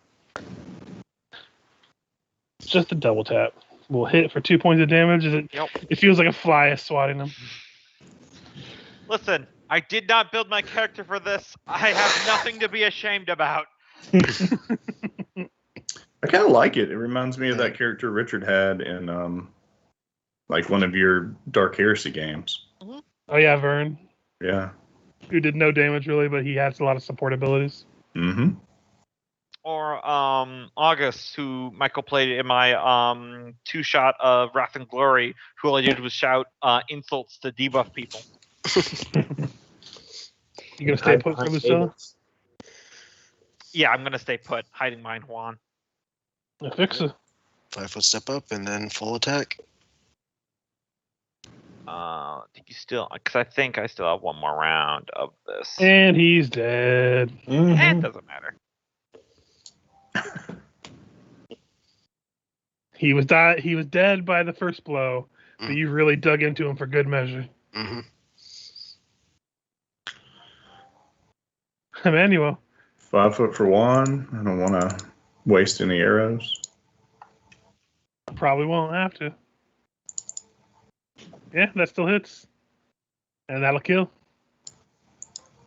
It's just a double tap. We'll hit for 2 points of damage. Yep. It feels like a fly is swatting him. Listen, I did not build my character for this. I have nothing to be ashamed about. I kind of like it. It reminds me of that character Richard had in like one of your Dark Heresy games. Oh yeah, Vern, Yeah. who did no damage really, but he has a lot of support abilities. Mm-hmm. Or August, who Michael played in my 2-shot of Wrath and Glory, who all I did was shout insults to debuff people. You gonna stay put for Lucilla? Yeah, I'm gonna stay put, hiding behind Juan. Fix it. 5-foot step up and then full attack. Did you still? Because I think I still have one more round of this. And he's dead. It doesn't matter. He was dead by the first blow, but you really dug into him for good measure. Mm-hmm. Emmanuel. 5 foot for one. I don't want to waste any arrows. Probably won't have to. Yeah, that still hits. And that'll kill.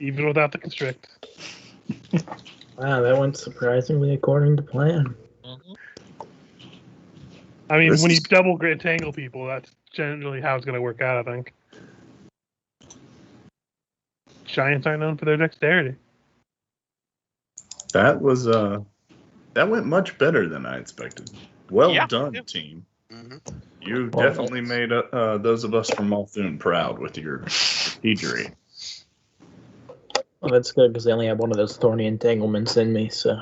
Even without the constrict. Wow, that went surprisingly according to plan. I mean, This when you is- double entangle people, that's generally how it's going to work out, I think. Giants aren't known for their dexterity. That was that went much better than I expected. Well Yeah. done, team. Mm-hmm. You Well, definitely made those of us from Muldoon proud with your strategery. Well, that's good because I only have one of those thorny entanglements in me, so.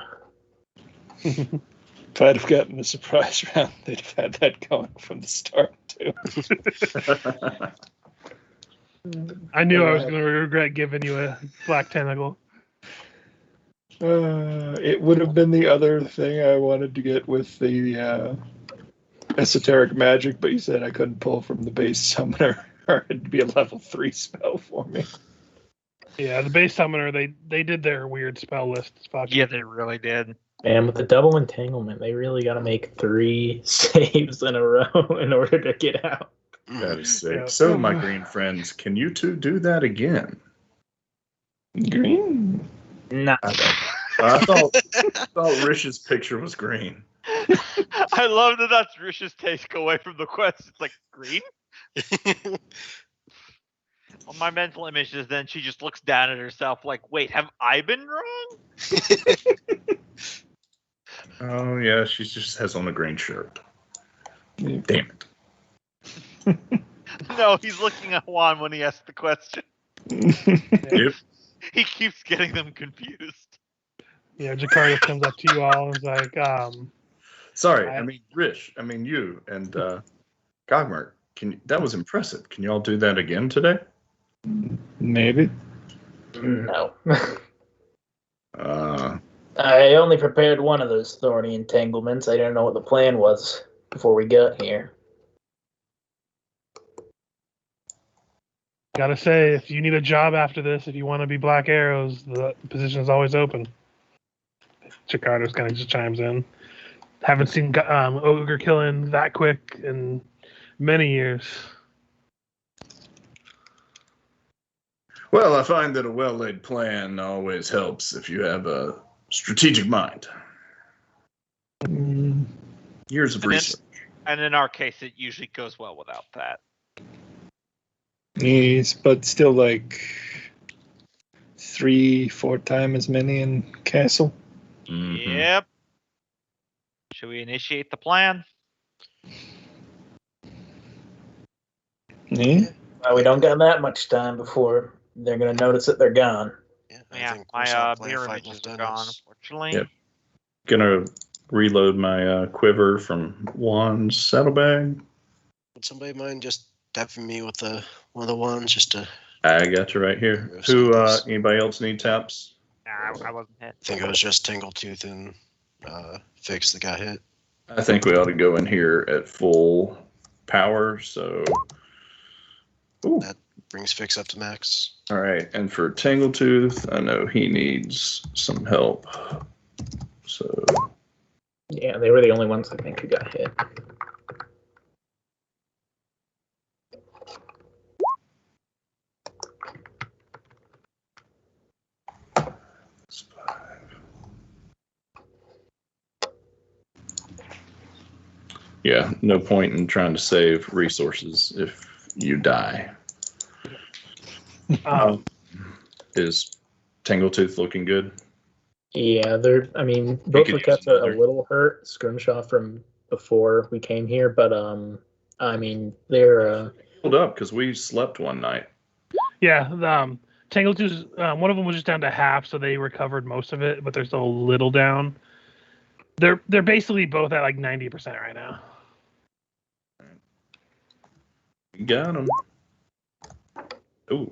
If I'd have gotten the surprise round, they'd have had that going from the start, too. I knew I was going to regret giving you a black tentacle. It would have been the other thing I wanted to get with the esoteric magic, but you said I couldn't pull from the base summoner, or it'd be a level 3 spell for me. Yeah, the base summoner, they did their weird spell list. Yeah, they really did. And with the double entanglement, they really got to make 3 saves in a row in order to get out. That is sick. Yeah. So, my green friends, can you two do that again? Green. Nah. I thought Rish's picture was green. I love that that's Rish's take away from the quest. It's like, green? Well, my mental image is then she just looks down at herself like, wait, have I been wrong? Oh yeah, she just has on a green shirt. Yeah. Damn it. No, he's looking at Juan when he asks the question. Yep. He keeps getting them confused. Jakarta comes up to you all and is like, Sorry, I- I mean Rich. I mean you and Gogmer. That was impressive. Can you all do that again today? Maybe. No. I only prepared one of those thorny entanglements. I didn't know what the plan was before we got here. gotta say, if you need a job after this, if you want to be Black Arrows, the position is always open. Jakarta's kind of just chimes in. Haven't seen ogre killing that quick in many years. Well, I find that a well-laid plan always helps if you have a strategic mind. Years of research. And in our case, it usually goes well without that. Yes, but still like 3-4 times as many in Castle. Mhm. Yep. Should we initiate the plan? Yeah. Well, we don't got that much time before they're going to notice that they're gone. Yeah, we my saw plenty of mirror fight images left are in gone, us. unfortunately. Yep. Gonna reload my quiver from Juan's saddlebag. Would somebody mind just tapping me with one of the wands just to? I got you right here. Yes, Who? yes. Anybody else need taps? Nah, I wasn't hit. I think it was just Tangletooth and Fix that got hit. I think we ought to go in here at full power. So, ooh. That brings Fix up to max. All right. And for Tangletooth, I know he needs some help. So, Yeah, they were the only ones I think who got hit. yeah, no point in trying to save resources if you die. Is Tangletooth looking good? Yeah, I mean, both could the use cats are a another. little hurt, Scrimshaw from before we came here, but I mean, they're Hold up, because we slept one night. Yeah, Tangletooth, one of them was just down to half, so they recovered most of it, but they're still a little down. They're basically both at like 90% right now. Got him. Ooh.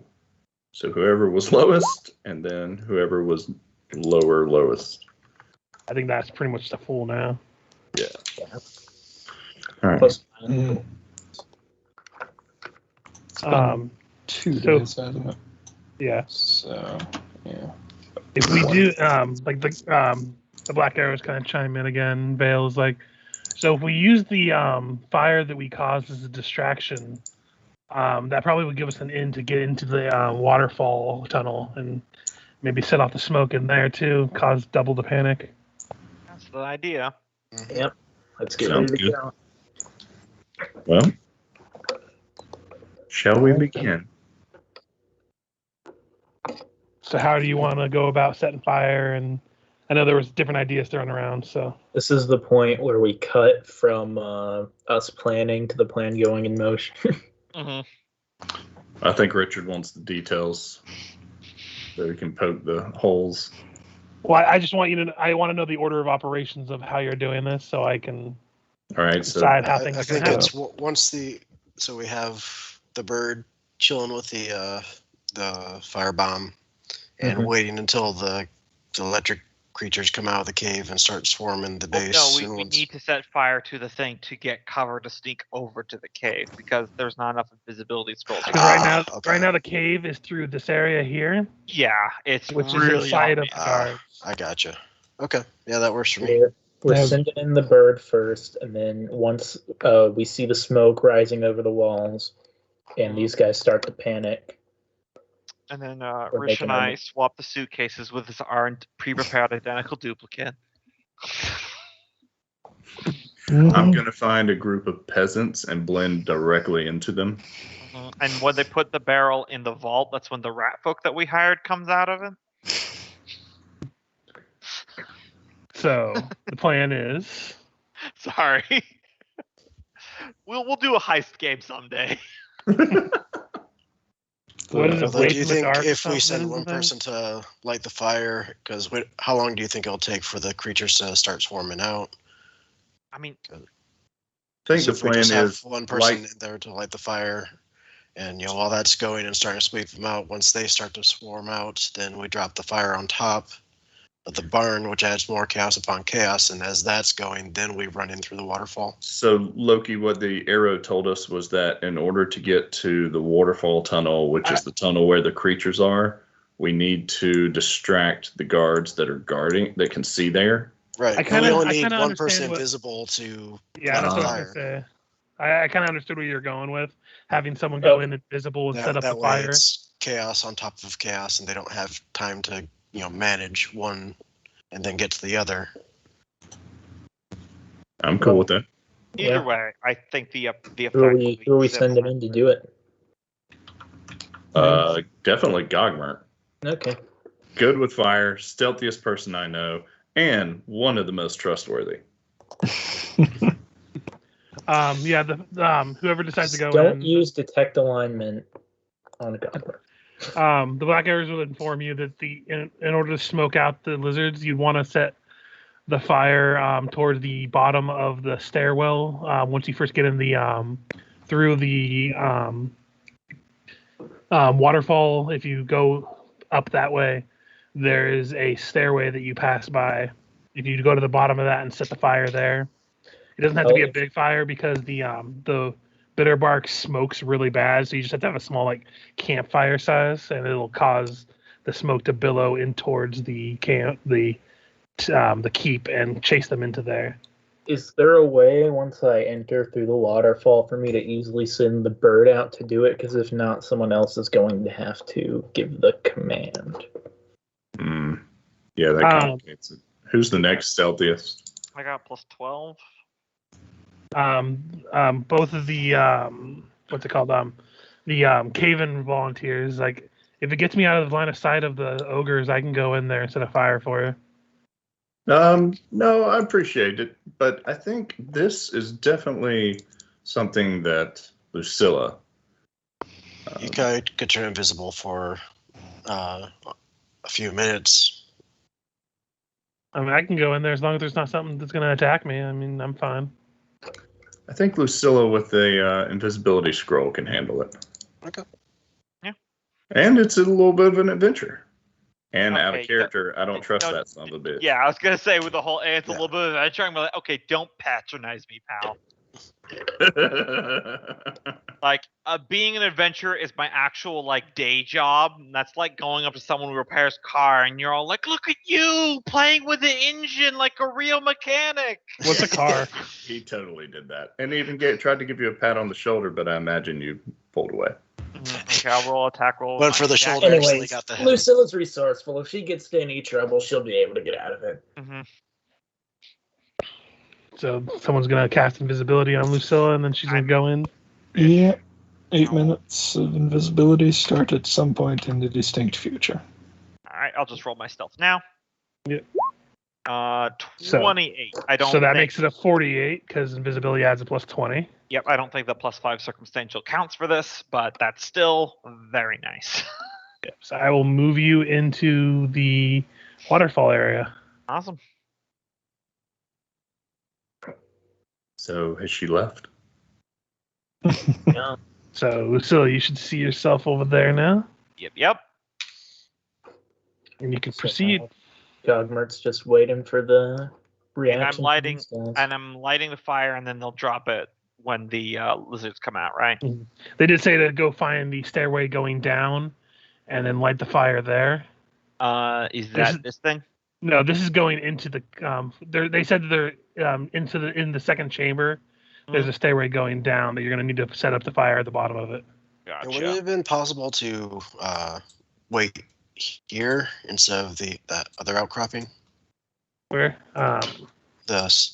So whoever was lowest, and then whoever was lowest. I think that's pretty much the full now. Yeah. All right. plus. It's been 2 so- days, hasn't it? Yeah. So, yeah. If we do, like the Black Arrows kind of chime in again. Vale is like, so if we use the fire that we caused as a distraction, that probably would give us an in to get into the waterfall tunnel and maybe set off the smoke in there too, cause double the panic. That's the idea. Mhm. Yep. Let's get Sounds ready to good. go. Well, shall we begin? So how do you want to go about setting fire? And I know there was different ideas thrown around. So This is the point where we cut from us planning to the plan going in motion. Mm-hmm. I think Richard wants the details so he can poke the holes. well, I just want you to. I want to know the order of operations of how you're doing this, so I can All right, so decide how I things are think going to it's happen. once so we have the bird chilling with the firebomb and Mhm. waiting until the electric creatures come out of the cave and start swarming the base. No, and we once- need to set fire to the thing to get cover to sneak over to the cave because there's not enough invisibility scrolls. Because right okay. now the cave is through this area here, Yeah, it's which really is inside of obvious. the guards. I gotcha. Okay, yeah, that works for me. We're Yeah. sending in the bird first, and then once we see the smoke rising over the walls, and these guys start to panic. And then We're Rich and making our I move. swap the suitcases with our pre-prepared identical duplicate. I'm going to find a group of peasants and blend directly into them. Mhm. And when they put the barrel in the vault, that's when the rat folk that we hired comes out of it. So the plan is Sorry. We'll do a heist game someday. What is it? Although, Wait do you in the think dark if we or send something? one person to light the fire, because how long do you think it'll take for the creatures to start swarming out? I mean, I think 'Cause the if we plan just have is one person light. there to light the fire, and while that's going and starting to sweep them out, once they start to swarm out, then we drop the fire on top of the barn, which adds more chaos upon chaos. And as that's going, then we run in through the waterfall. So Loki, what the arrow told us was that in order to get to the waterfall tunnel, which is the tunnel where the creatures are, we need to distract the guards that are guarding that can see there. Right. I We kinda- only I need kinda one person understand what- invisible to Yeah, light that's the what I fire. was gonna say. I kind of understood where you're going with having someone go in invisible and set up That the way, fire. it's chaos on top of chaos, and they don't have time to manage one and then get to the other. I'm cool with that. either way, I think the effect. Who are will we, be who are we similar. sending in to do it? Definitely Gogmert. Okay. Good with fire, stealthiest person I know, and one of the most trustworthy. Yeah, whoever decides to go Don't in, use detect alignment on a Gogmert. the black arrows will inform you that in order to smoke out the lizards, you'd want to set the fire towards the bottom of the stairwell. Once you first get in the through the waterfall, if you go up that way, there is a stairway that you pass by. If you go to the bottom of that and set the fire there, it doesn't have to be a big fire because the bitter bark smokes really bad. So you just have to have a small like campfire size, and it'll cause the smoke to billow in towards the keep and chase them into there. Is there a way once I enter through the waterfall for me to easily send the bird out to do it? Because if not, someone else is going to have to give the command. Yeah, that complicates it. Who's the next stealthiest? I got plus 12. Both of the what's it called? The Caven volunteers. Like, if it gets me out of the line of sight of the ogres, I can go in there and set a fire for you. No, I appreciate it, but I think this is definitely something that Lucilla. You could turn invisible for a few minutes. I mean, I can go in there as long as there's not something that's going to attack me. I mean, I'm fine. I think Lucilla with the invisibility scroll can handle it. Okay. Yeah. And it's a little bit of an adventure. And out Okay, of character, I don't trust that son of a bitch. Yeah, I was gonna say with the whole it's a Yeah. little bit of adventure. I'm like, okay, don't patronize me, pal. Like, being an adventurer is my actual like day job. And that's like going up to someone who repairs car, and you're all like, "Look at you playing with the engine like a real mechanic." What's a car? He totally did that, and even tried to give you a pat on the shoulder, but I imagine you pulled away. Okay, I'll roll attack roll. Went for the shoulder. Exactly. Actually got the head. Lucilla's resourceful. If she gets into any trouble, she'll be able to get out of it. Mm-hmm. So someone's going to cast invisibility on Lucilla, and then she's going to go in. Yeah. 8 minutes of invisibility start at some point in the distinct future. All right, I'll just roll my stealth now. Yep. 28. I don't. So that think, makes it a 48 because invisibility adds a plus 20. Yep, I don't think the plus 5 circumstantial counts for this, but that's still very nice. Yep. So I will move you into the waterfall area. Awesome. So has she left? Yeah. So Lucilla, you should see yourself over there now, Yep. and you can proceed. Gogmert's just waiting for the reaction. And I'm lighting the fire, and then they'll drop it when the lizards come out, right? They did say to go find the stairway going down, and then light the fire there. Is that this thing? No, this is going into the. They said they're in the second chamber. There's a stairway going down that you're going to need to set up the fire at the bottom of it. Gotcha. Would it have been possible to wait here instead of that other outcropping? Where? The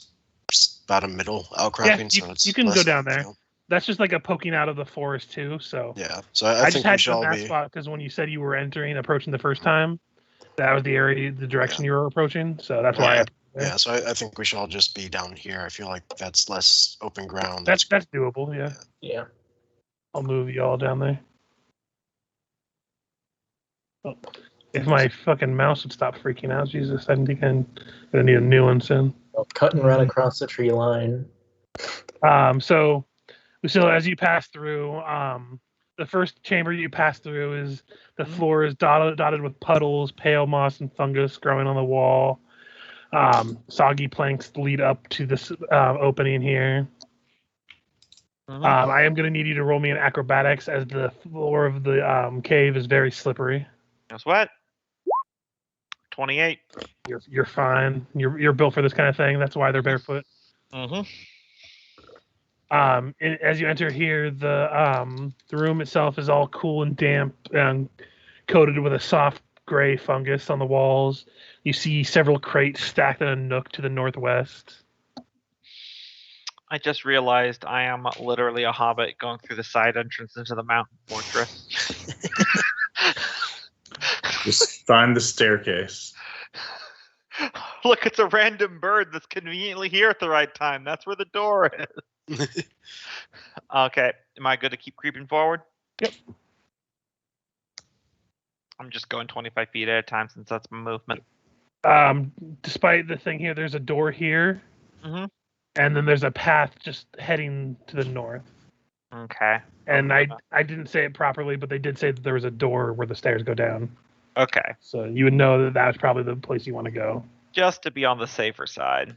bottom middle outcropping. Yeah, you can go down there. That's just like a poking out of the forest too. So yeah, so I just think had we should all that be. spot because when you said you were approaching the first time, that was the area, the direction you were approaching. So that's why. Yeah, so I think we should all just be down here. I feel like that's less open ground. That's doable. Yeah. Yeah. I'll move you all down there. Oh, if my fucking mouse would stop freaking out, Jesus, I think I'm gonna need a new one soon. I'll cut and run across the tree line. So Lucilla, as you pass through, the first chamber you pass through is the floor is dotted with puddles, pale moss, and fungus growing on the wall. Soggy planks lead up to this opening here. I am going to need you to roll me an acrobatics, as the floor of the cave is very slippery. Guess what? 28. You're fine. You're built for this kind of thing. That's why they're barefoot. Mm-hmm. As you enter here, the room itself is all cool and damp and coated with a soft gray fungus on the walls. You see several crates stacked in a nook to the northwest. I just realized I am literally a hobbit going through the side entrance into the mountain fortress. Just find the staircase. Look, it's a random bird that's conveniently here at the right time. That's where the door is. Okay, am I good to keep creeping forward? Yep. I'm just going 25 feet at a time since that's my movement. Despite the thing here, there's a door here. Mm-hmm. And then there's a path just heading to the north. Okay. And I didn't say it properly, but they did say that there was a door where the stairs go down. Okay. So you would know that that was probably the place you want to go. Just to be on the safer side.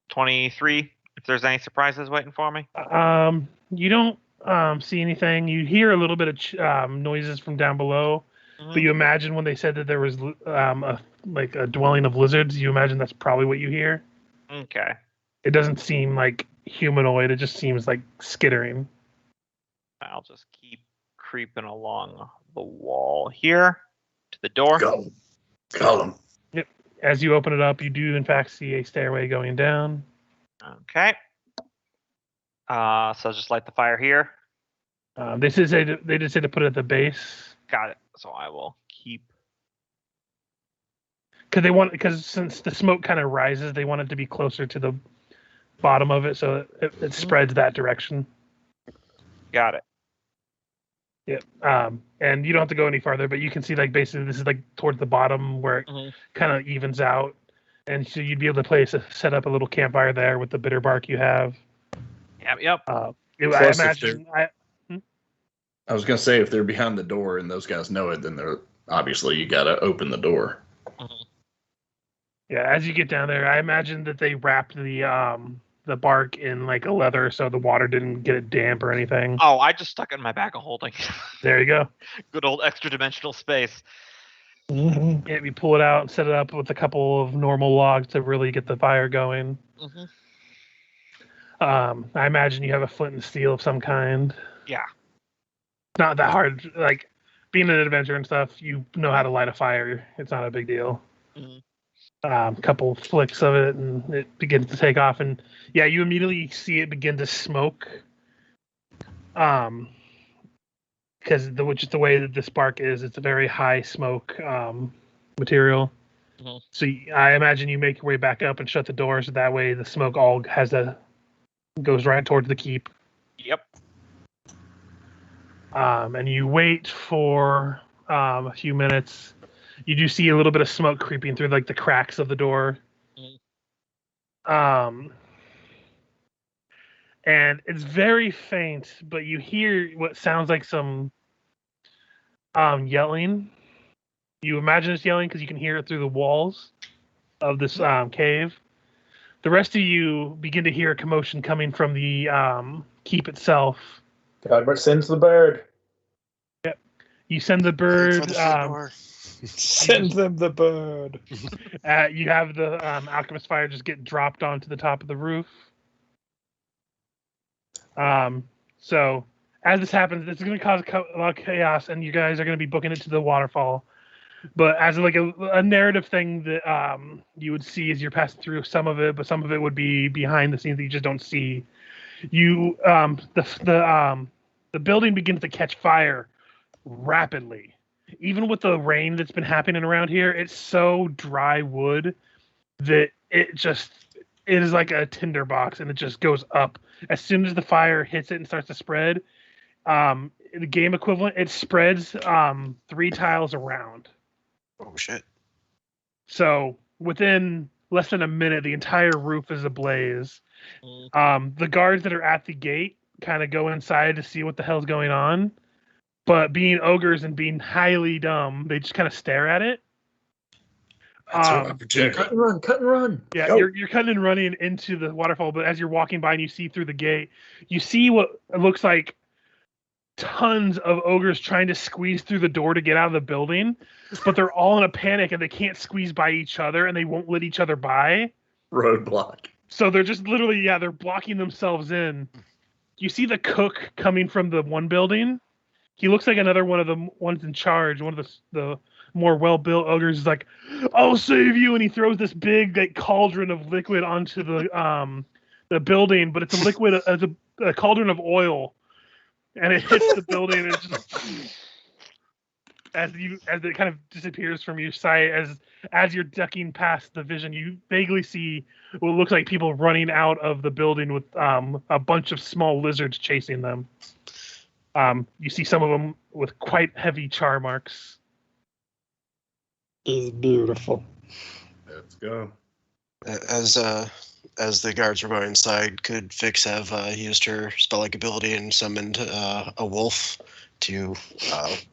23. If there's any surprises waiting for me. You don't see anything. You hear a little bit of noises from down below. Mm-hmm. But you imagine when they said that there was a dwelling of lizards, you imagine that's probably what you hear. Okay. It doesn't seem like humanoid. It just seems like skittering. I'll just keep creeping along the wall here to the door. Go. Call him. Yep. As you open it up, you do in fact see a stairway going down. Okay. So just light the fire here. They did say to put it at the base. Got it. So I will keep. Because since the smoke kind of rises, they want it to be closer to the bottom of it, so it spreads that direction. Got it. Yeah. And you don't have to go any farther, but you can see basically this is towards the bottom where it kind of evens out, and so you'd be able to set up a little campfire there with the bitter bark you have. Yep. I Plus, imagine. I was gonna say, if they're behind the door and those guys know it, then they're obviously you gotta open the door. Yeah, as you get down there, I imagine that they wrapped the bark in a leather so the water didn't get it damp or anything. Oh, I just stuck it in my bag of holding. There you go. Good old extra dimensional space. Mm-hmm. Yeah, you pull it out and set it up with a couple of normal logs to really get the fire going. I imagine you have a flint and steel of some kind. Yeah. Not that hard. Being an adventurer and stuff, you know how to light a fire. It's not a big deal. Couple flicks of it, and it begins to take off. And yeah, you immediately see it begin to smoke. Because the way that the spark is, it's a very high smoke material. So I imagine you make your way back up and shut the doors. So that way, the smoke all goes right towards the keep. Yep. And you wait for a few minutes. You do see a little bit of smoke creeping through the cracks of the door. And it's very faint, but you hear what sounds like some yelling. You imagine it's yelling because you can hear it through the walls of this cave. The rest of you begin to hear a commotion coming from the keep itself. God sends the bird. Yep. You send the bird. Send them the bird. You have the alchemist fire just get dropped onto the top of the roof. So as this happens, this is going to cause a lot of chaos, and you guys are going to be booking it to the waterfall. But as a narrative thing that you would see as you're passing through some of it, but some of it would be behind the scenes that you just don't see. You the building begins to catch fire rapidly. Even with the rain that's been happening around here, it's so dry wood that it just It is like a tinder box, and it just goes up as soon as the fire hits it and starts to spread. The game equivalent, it spreads 3 tiles around. Oh shit. So within less than a minute, the entire roof is ablaze. The guards that are at the gate kind of go inside to see what the hell's going on, but being ogres and being highly dumb, they just kind of stare at it. That's our opportunity. Cut and run, cut and run. Yeah, Go. you're cutting and running into the waterfall, but as you're walking by and you see through the gate, you see what looks like tons of ogres trying to squeeze through the door to get out of the building, but they're all in a panic and they can't squeeze by each other and they won't let each other by. Roadblock. So they're just literally, they're blocking themselves in. You see the cook coming from the one building. He looks like another one of the ones in charge. One of the more well-built ogres is like, "I'll save you," and he throws this big like cauldron of liquid onto the building, but it's a liquid as a cauldron of oil, and it hits the building and it's just as it kind of disappears from your sight as you're ducking past the vision, you vaguely see what looks like people running out of the building with a bunch of small lizards chasing them. You see some of them with quite heavy char marks. Is beautiful. Let's go. As the guards were going inside, could Fix have used her spell-like ability and summoned a wolf to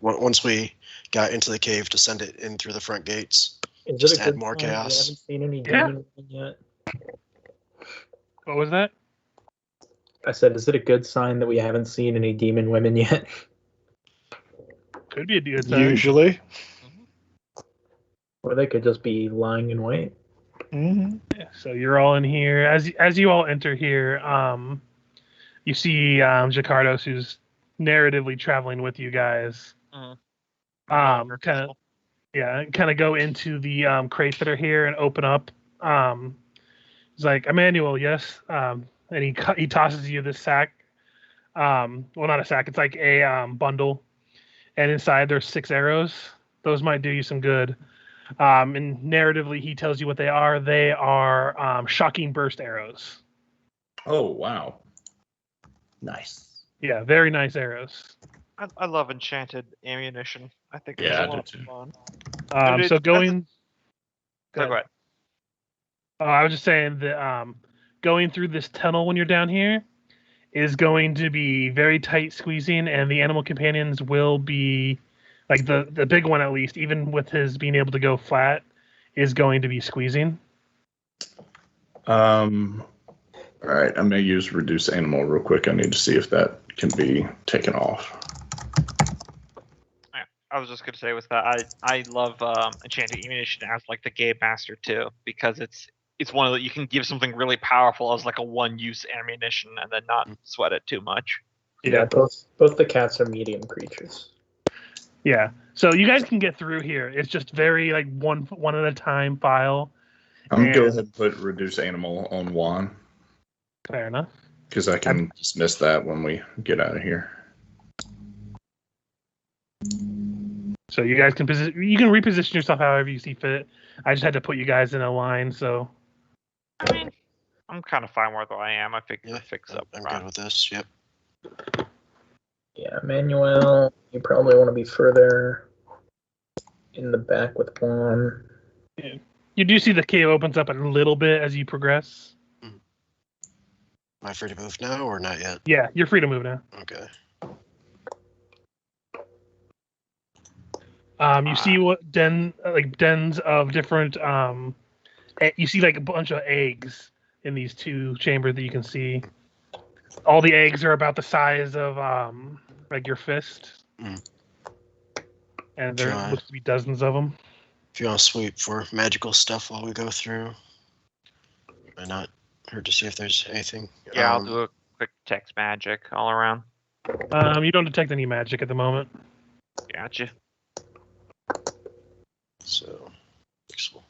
once we got into the cave to send it in through the front gates? Is Just it a add good more sign we chaos. haven't seen any Yeah. demon women yet? What was that? I said, is it a good sign that we haven't seen any demon women yet? Could be a good sign. Usually. Or they could just be lying in wait. Mm-hmm. Yeah, so you're all in here. As you all enter here, you see Jacardos, who's narratively traveling with you guys. Kind of go into the crates that are here and open up. He's like, "Emmanuel, yes," and he tosses you this sack. Well, not a sack. It's like a bundle, and inside there's 6 arrows. Those might do you some good. And narratively, he tells you what they are. They are shocking burst arrows. Oh, wow. Nice. Yeah, very nice arrows. I love enchanted ammunition. I think Yeah, I it's a do lot too. of fun. Dude, So it- going. So go ahead. I was just saying that going through this tunnel when you're down here is going to be very tight squeezing, and the animal companions will be, like the big one at least, even with his being able to go flat, is going to be squeezing. All right, I'm gonna use reduce animal real quick. I need to see if that can be taken off. I was just gonna say with that, I love enchanted ammunition as like the game master too, because it's one of the, you can give something really powerful as like a one-use ammunition and then not sweat it too much. Yeah, both the cats are medium creatures. Yeah. So you guys can get through here. It's just very like one at a time file. I'm gonna go And- ahead and put reduce animal on Juan Fair enough. because I can dismiss that when we get out of here. So you guys can you can reposition yourself however you see fit. I just had to put you guys in a line, so I mean, I'm kind of fine where I am. I figure Yeah, fix up I'm front. good with this. Yep. Yeah, Manuel, you probably want to be further in the back with Juan. you do see the cave opens up a little bit as you progress. Am I free to move now or not yet? Yeah, you're free to move now. Okay. You see what dens of different. You see like a bunch of eggs in these 2 chambers that you can see. All the eggs are about the size of like your fist, and there Sure. looks to be dozens of them. If you want to sweep for magical stuff while we go through, might not hurt to see if there's anything. Yeah, I'll do a quick text magic all around. You don't detect any magic at the moment. Gotcha. So, fixable.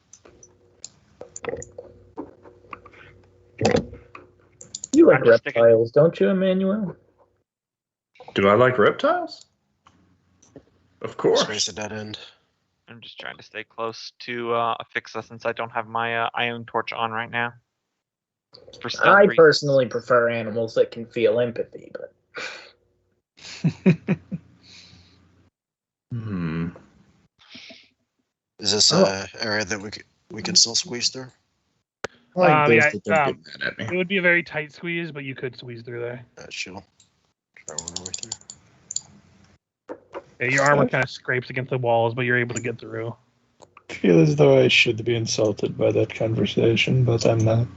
You like I'm just sticking- reptiles, don't you, Emmanuel? Do I like reptiles? Of course. Space a dead end. I'm just trying to stay close to Afixa since I don't have my Iron Torch on right now. For stealth I reasons. personally prefer animals that can feel empathy, but Is this Oh. a area that we can still squeeze through? I like those Yeah, that don't get mad at it me. would be a very tight squeeze, but you could squeeze through there. Chill. Try one more way through. Yeah, your armor kind of scrapes against the walls, but you're able to get through. I feel as though I should be insulted by that conversation, but I'm not.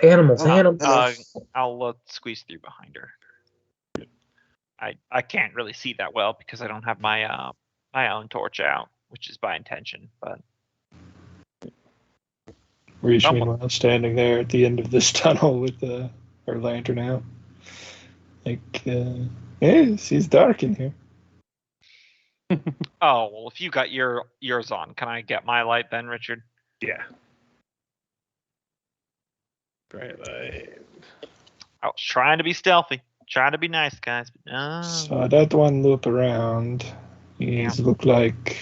animals, Oh, animals. I'll squeeze through behind her. I can't really see that well because I don't have my my own torch out, which is by intention. But Reach meanwhile standing there at the end of this tunnel with her lantern out. Like, yes, it's dark in here. oh well, if you got yours on, can I get my light then, Richard? Yeah. Right. I was trying to be stealthy, trying to be nice, guys, but no. So that one loop around is look like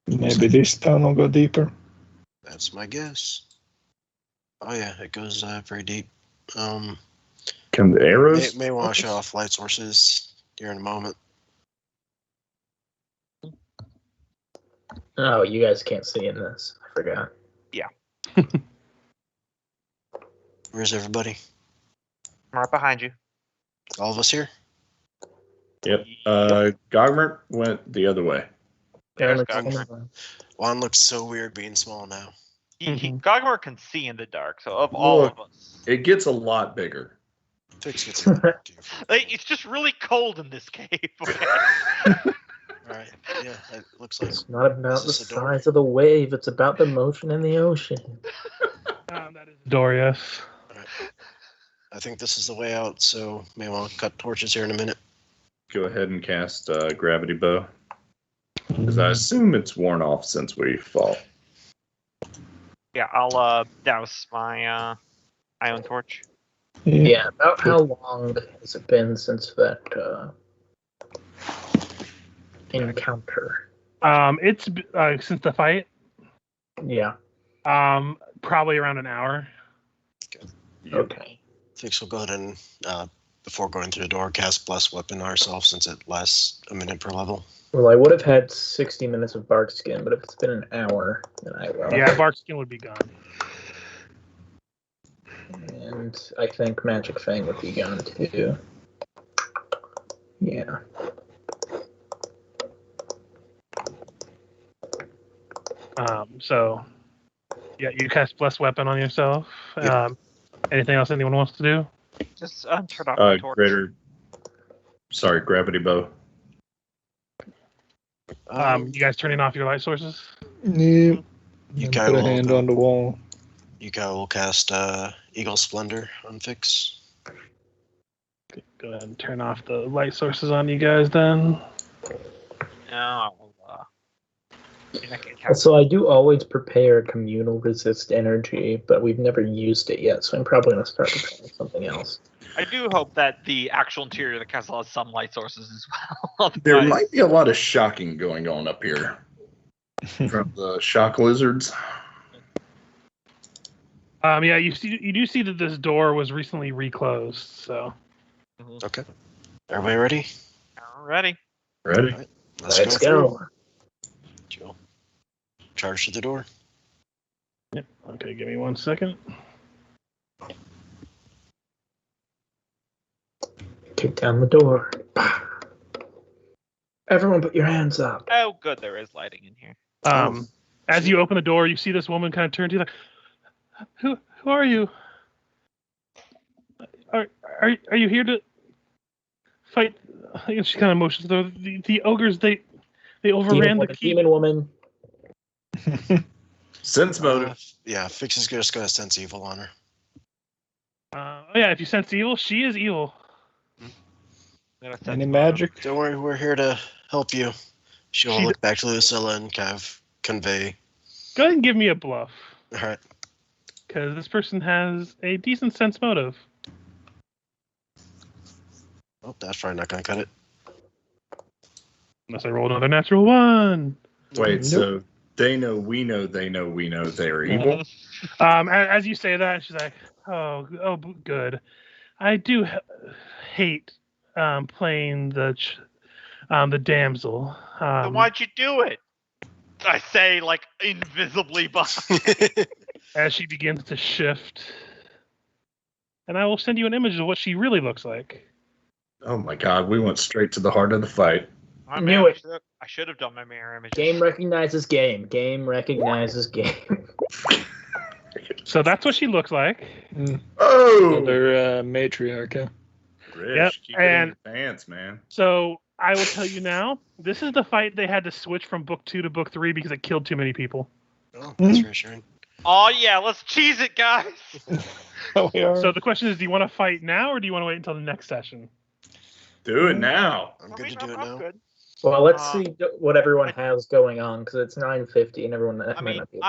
maybe this tunnel go deeper. That's my guess. Oh yeah, it goes very deep. Can the arrows? May wash off light sources here in a moment. Oh, you guys can't see in this. I forgot. Where's everybody? I'm right behind you. All of us here? Yep. Gogmert went the other way. There's Animals, Gogmer. Juan looks so weird being small now. Gogmer can see in the dark, so of all Look, of us, it gets a lot bigger. Fix gets a little too. it's just really cold in this cave. Okay? Alright, yeah, it looks like It's not about the Is this a door? size of the wave. It's about the motion in the ocean. That is Dorius. I think this is the way out, so may want to cut torches here in a minute. Go ahead and cast Gravity Bow. Because I assume it's worn off since we fought. Yeah, I'll douse my ion torch. Yeah, about how long has it been since that encounter? It's since the fight. Yeah. Probably around an hour. Okay. Fix will go ahead and, before going through the door, cast Bless Weapon ourselves since it lasts a minute per level. Well, I would have had 60 minutes of bark skin, but if it's been an hour, then I will. Yeah, bark skin would be gone. And I think Magic Fang would be gone too. Yeah. So, yeah, you cast Bless Weapon on yourself. Yep. Anything else anyone wants to do? Just turn off my torch. Gravity Bow. You guys turning off your light sources? Yep. You And guy put a will hand go- on the wall. Yuka will cast Eagle Splendor on Fix. Go ahead and turn off the light sources on you guys then. No, I will. I can cast. So I do always prepare communal resist energy, but we've never used it yet, so I'm probably going to start preparing something else. I do hope that the actual interior of the castle has some light sources as well. There Otherwise- might be a lot of shocking going on up here from the shock lizards. Yeah, you do see that this door was recently reclosed. So Okay. Everybody ready? Ready. Ready? Alright, Let's go. Joe. Charge to the door. yep. Okay, give me 1 second. Kick down the door. Everyone put your hands up. Oh, good. There is lighting in here. As you open the door, you see this woman kind of turn to you like, "Who are you? Are you here to fight?" I guess she kind of motions the ogres. They overran the keep. Demon woman. Sense motive. Yeah, Fix is just going to sense evil on her. Oh yeah, if you sense evil, she is evil. Any magic? Don't worry, we're here to help you. She'll look back to Lucilla and kind of convey. Go ahead and give me a bluff, Alright. because this person has a decent sense motive. Oh, that's probably not going to cut it. Unless I roll another natural one. Wait, so they know, we know, they know, we know they're evil? As you say that, she's like, "Oh, good. I do hate playing the damsel." Then why'd you do it? I say, like, invisibly behind. As she begins to shift, and I will send you an image of what she really looks like. Oh my god, we went straight to the heart of the fight. I Knew it. I should have done my mirror images. Game recognizes game. Game recognizes game. So that's what she looks like. Oh! Another matriarch. Huh? Rich, Yep, keep it in and- your pants, man. So I will tell you now, this is the fight they had to switch from book 2 to book 3 because it killed too many people. Oh, that's reassuring. Oh yeah, let's cheese it, guys. We are. So the question is, do you want to fight now or do you want to wait until the next session? Do it now. I'm good to do it now. Good. Well, let's see what everyone has going on because it's 9:50 and everyone I might mean, not be.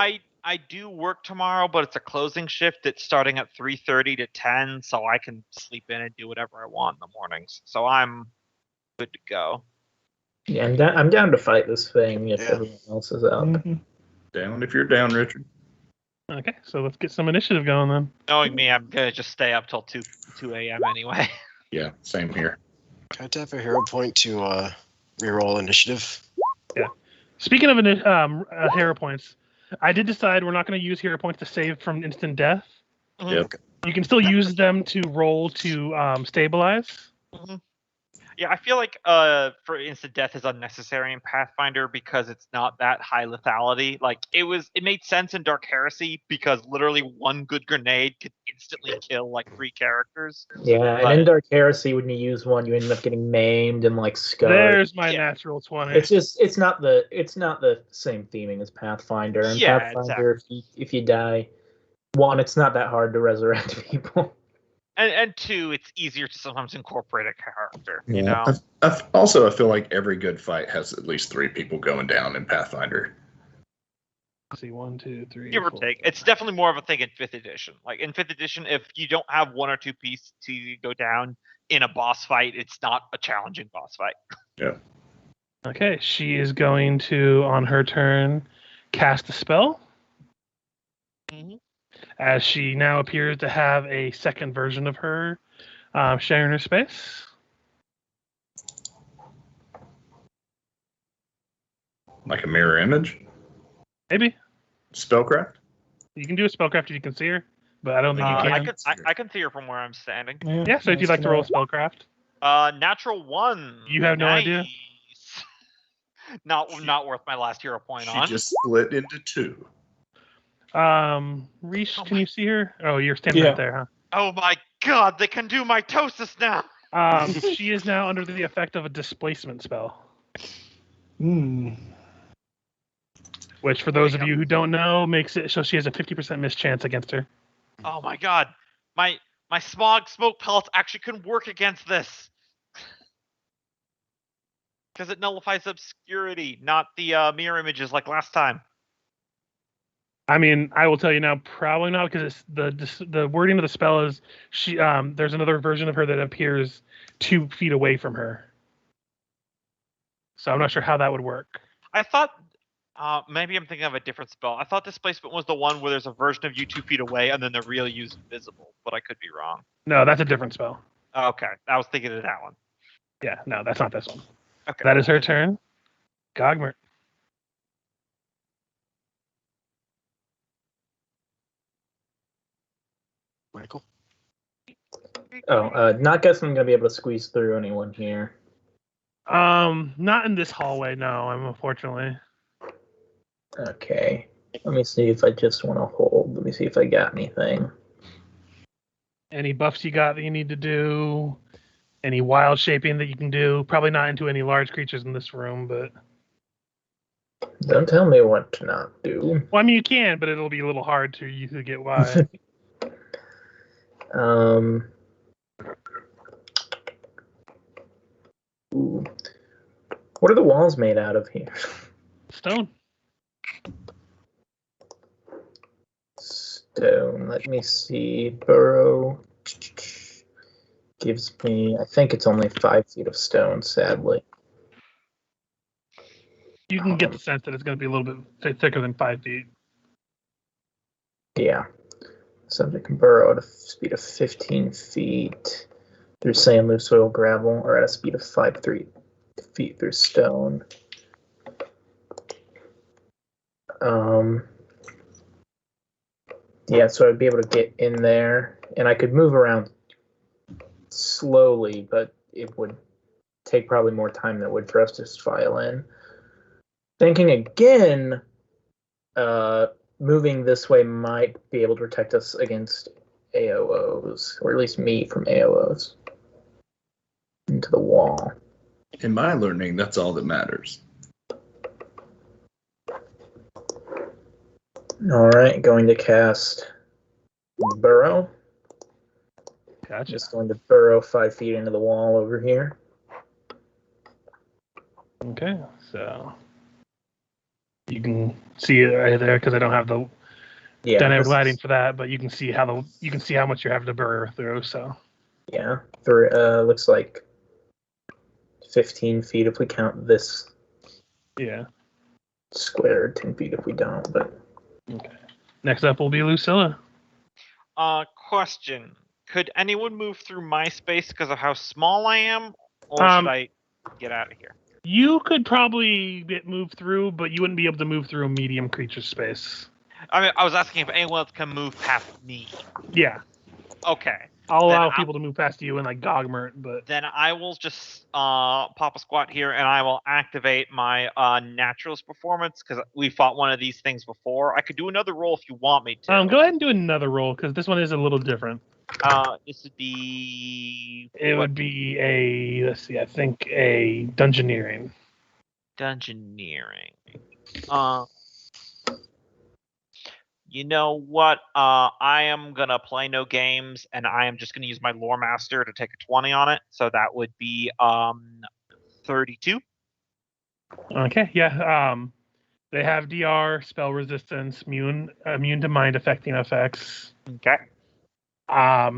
I do work tomorrow, but it's a closing shift. It's starting at 3:30 to 10, so I can sleep in and do whatever I want in the mornings. So I'm good to go. Yeah, I'm down to fight this thing if Yeah. everyone else is out. Mhm. Down if you're down, Richard. Okay, so let's get some initiative going then. Knowing me, I'm gonna just stay up till 2 a.m. anyway. Yeah, same here. Can I tap a hero point to reroll initiative? Speaking of hero points, I did decide we're not going to use hero points to save from instant death. Yep. You can still use them to roll to stabilize. Yeah, I feel like for instant death is unnecessary in Pathfinder because it's not that high lethality. Like it made sense in Dark Heresy because literally one good grenade could instantly kill like 3 characters. Yeah, But- and in Dark Heresy, when you use one, you end up getting maimed and like scarred. There's my Yeah. natural 20. It's not the same theming as Pathfinder. And Yeah, Pathfinder, if you die, one, it's not that hard to resurrect people. And 2, it's easier to sometimes incorporate a character. You know. I feel like every good fight has at least 3 people going down in Pathfinder. Let's see, 1, 2, 3. Give or 4. take. It's definitely more of a thing in 5th edition. Like in 5th edition, if you don't have 1 or 2 pieces to go down in a boss fight, it's not a challenging boss fight. Okay, she is going to, on her turn, cast a spell. Mhm. As she now appears to have a second version of her sharing her space. Like a mirror image. Maybe. Spellcraft. You can do a spellcraft if you can see her, but I don't think you I can. can see her from where I'm standing. Yeah, so if you'd like to roll a spellcraft. Natural 1. You have no idea? Not worth my last hero point She on. just split into 2. Reese, Oh can my- you see her? Oh, you're standing Yeah. right there, Oh my god, they can do mitosis now. huh? She is now under the effect of a displacement spell, Hmm. which, for those of you who don't know, makes it so she has a 50% miss chance against her. Oh my god. My smoke pellets actually can work against this. Because it nullifies obscurity, not the mirror images like last time. I mean, I will tell you now, probably not, because the wording of the spell is she. There's another version of her that appears 2 feet away from her. So I'm not sure how that would work. I thought maybe I'm thinking of a different spell. I thought displacement was the one where there's a version of you 2 feet away and then the real you's invisible, but I could be wrong. No, that's a different spell. Okay, I was thinking of that one. Yeah, no, that's not this one. Okay. That is her turn. Gogmert. Michael? Oh, not guessing I'm gonna be able to squeeze through anyone here. Not in this hallway. No, I'm unfortunately. Okay. Let me see if I just want to hold. Let me see if I got anything. Any buffs you got that you need to do? Any wild shaping that you can do? Probably not into any large creatures in this room, but Don't tell me what to not do. well, I mean you can, but it'll be a little hard to you to get wide. Ooh. What are the walls made out of here? Stone. Stone. Let me see. Burrow gives me. I think it's only 5 feet of stone. Sadly. You can get the sense that it's going to be a little bit thicker than 5 feet. Yeah. Subject can burrow at a speed of 15 feet through sand, loose soil, gravel, or at a speed of 5 feet through stone. Yeah, so I'd be able to get in there, and I could move around slowly, but it would take probably more time than it would for us to just file in. Thinking again, moving this way might be able to protect us against AOs, or at least me from AOs into the wall. In my learning, that's all that matters. All right, going to cast Burrow. Gotcha. Just going to burrow 5 feet into the wall over here. Okay, so you can see it right there because I don't have the dynamic lighting for that, but you can see how much you have to burrow through. So yeah, looks like 15 feet if we count this yeah. square, 10 feet if we don't. But Okay. Next up will be Lucilla. Question: could anyone move through my space because of how small I am, or should I get out of here? You could probably get moved through, but you wouldn't be able to move through a medium creature space. I mean, I was asking if anyone else can move past me. Yeah. Okay. I'll allow people to move past you and like Gogmert, but then I will just pop a squat here, and I will activate my naturalist performance because we fought one of these things before. I could do another roll if you want me to. go ahead and do another roll because this one is a little different. This would be. It would be a I think a dungeoneering. Dungeoneering. You know what? I am gonna play no games, and I am just gonna use my lore master to take a 20 on it. So that would be 32. Okay, yeah. They have DR, spell resistance, immune to mind affecting effects. Okay.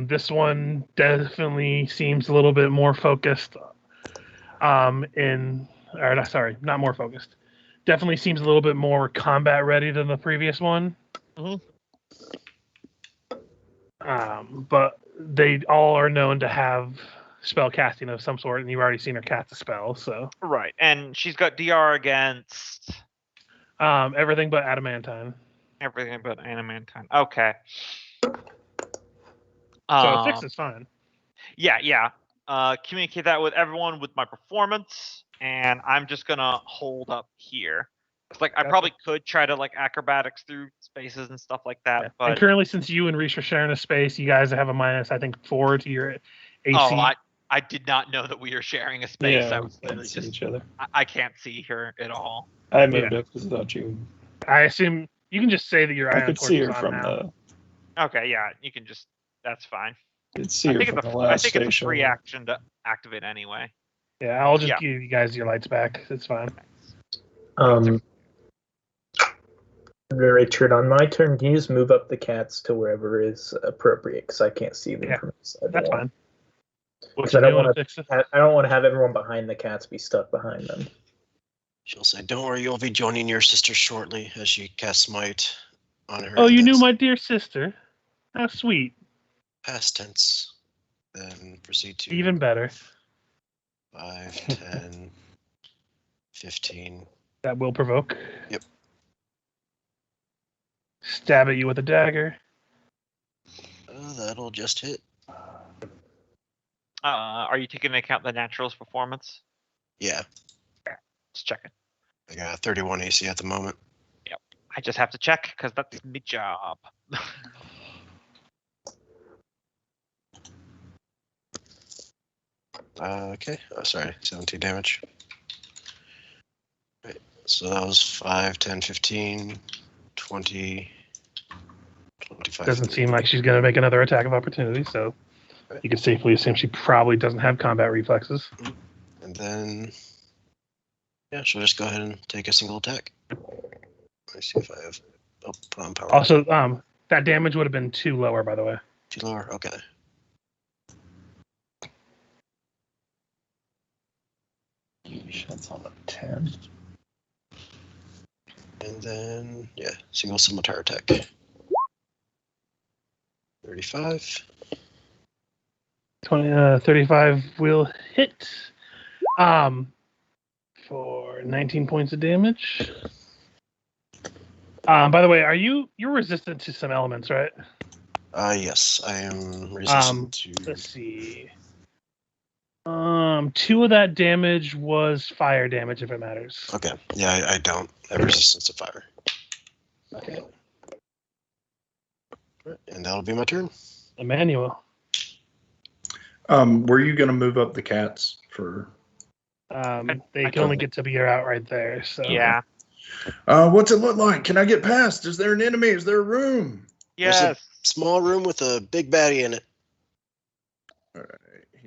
This one definitely seems a little bit more focused. Not more focused. Definitely seems a little bit more combat ready than the previous one. Mm-hmm. But they all are known to have spell casting of some sort, and you've already seen her cast a spell, so. Right, and she's got DR against. Everything but adamantine. Everything but adamantine. Okay. So 6 is fine. Yeah. Communicate that with everyone with my performance, and I'm just gonna hold up here. It's like I probably could try to like acrobatics through spaces and stuff like that. Yeah. But and currently, since you and Reese are sharing a space, you guys have a minus, I think, 4 to your AC. Oh, I did not know that we are sharing a space. Yeah, I was we can't see each other. I can't see her at all. I moved up because I thought you. I assume you can just say that your I ion could torch see is her on from now. the. Okay, yeah, you can just. That's fine. Could see her from the last it's a station. free action to activate anyway. Yeah, I'll just give you guys your lights back. It's fine. Richard, on my turn, can you just move up the cats to wherever is appropriate? Because I can't see them from inside. That's fine. Because I don't want to have everyone behind the cats be stuck behind them. She'll say, "Don't worry, you'll be joining your sister shortly," as she casts Smite on her. Oh, you knew my dear sister? How sweet. Past tense. Then proceed to. Even better. 5, 10, 15. That will provoke. Yep. Stab at you with a dagger. That'll just hit. Are you taking into account the natural's performance? Yeah. Just checking. I got a 31 AC at the moment. Yep. I just have to check because that's my job. Okay. Oh, sorry. 17 damage. Right. So that was 5, 10, 15, 20, 25. Doesn't seem like she's going to make another attack of opportunity, so you can safely assume she probably doesn't have combat reflexes. And then, yeah, she'll just go ahead and take a single attack. Let me see if I have. Oh, put on power. Also, that damage would have been 2 lower, by the way. 2 lower? Okay. That's on a 10. And then, yeah, single scimitar attack. 35. 35 will hit. For 19 points of damage. By the way, you're resistant to some elements, right? Yes, I am resistant to. Let's see. 2 of that damage was fire damage, if it matters. Okay, yeah, I don't have resistance to fire. Okay. And that'll be my turn. Emmanuel. Were you going to move up the cats for? They can only get to be out right there. So Yeah. What's it look like? Can I get past? Is there an enemy? Is there a room? Yes. Small room with a big baddie in it. All right.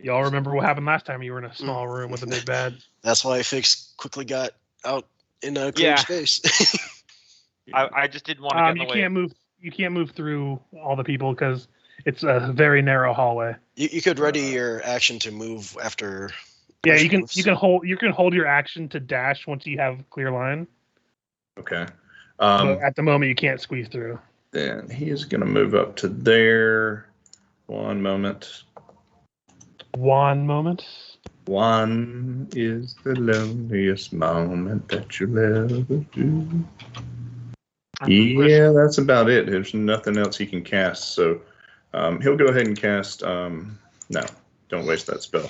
y'all remember what happened last time you were in a small room with a big bad? That's why Fix quickly got out in a clear Yeah. space. I just didn't want to get in the way. You can't move through all the people because it's a very narrow hallway. You could ready your action to move after. Yeah, push you can moves. you can hold your action to dash once you have clear line. Okay. But at the moment you can't squeeze through. Then he is going to move up to there. One moment. One moment. One is the loneliest moment that you'll ever do. Yeah, that's about it. There's nothing else he can cast. So he'll go ahead and cast. No, don't waste that spell.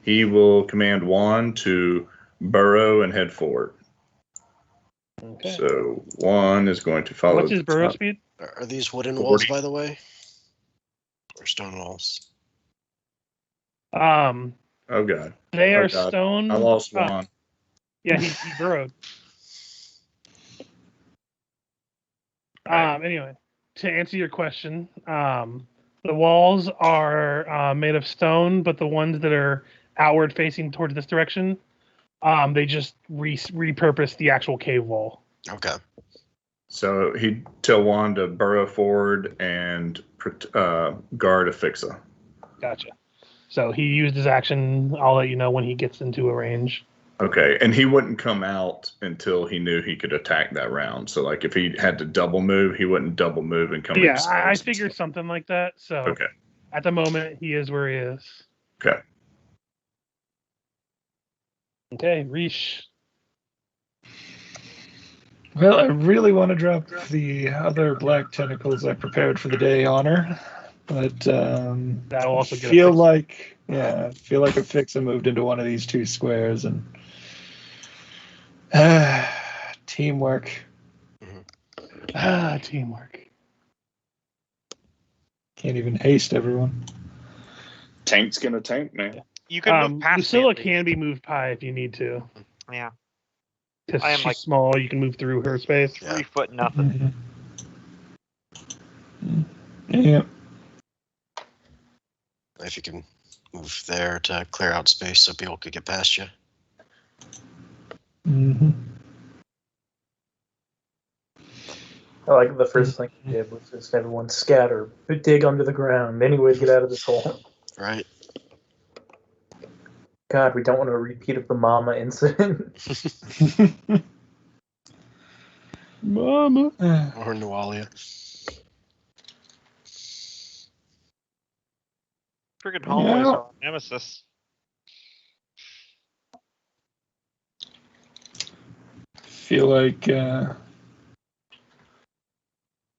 He will command Wand to burrow and head forward. Okay. So Wand is going to follow. What's his burrow top. speed? Are these wooden 40. walls, by the way? Or stone walls? Oh God. They Oh, are God. stone. I lost Wand. Yeah, he burrowed. Anyway, to answer your question, the walls are made of stone, but the ones that are outward facing towards this direction, they just repurpose the actual cave wall. Okay. So he'd tell Wand to burrow forward and guard Afixa. Gotcha. So he used his action. I'll let you know when he gets into a range. Okay, and he wouldn't come out until he knew he could attack that round. So, like, if he had to double move, he wouldn't double move and come. Yeah, I figured something like that. So Okay. At the moment, he is where he is. Okay. Okay, Reesh. Well, I really want to drop the other black tentacles I prepared for the day on her, but That'll also get a feel fix. like Afixa moved into one of these 2 squares and teamwork. Teamwork. Can't even haste everyone. Tank's gonna tank, man. You can move past me Lucilla at least. can be moved high if you need to. Yeah. Because I am, she's like- small, you can move through her space. Yeah. 3 foot nothing. Yeah. If you can move there to clear out space so people could get past you. Mm-hmm. I like the first thing he did was just everyone scatter, dig under the ground, any way to get out of this hole. Right. God, we don't want a repeat of the Mama incident. Mama. Or Nualia. Freaking hallways Yeah. are our nemesis. Feel like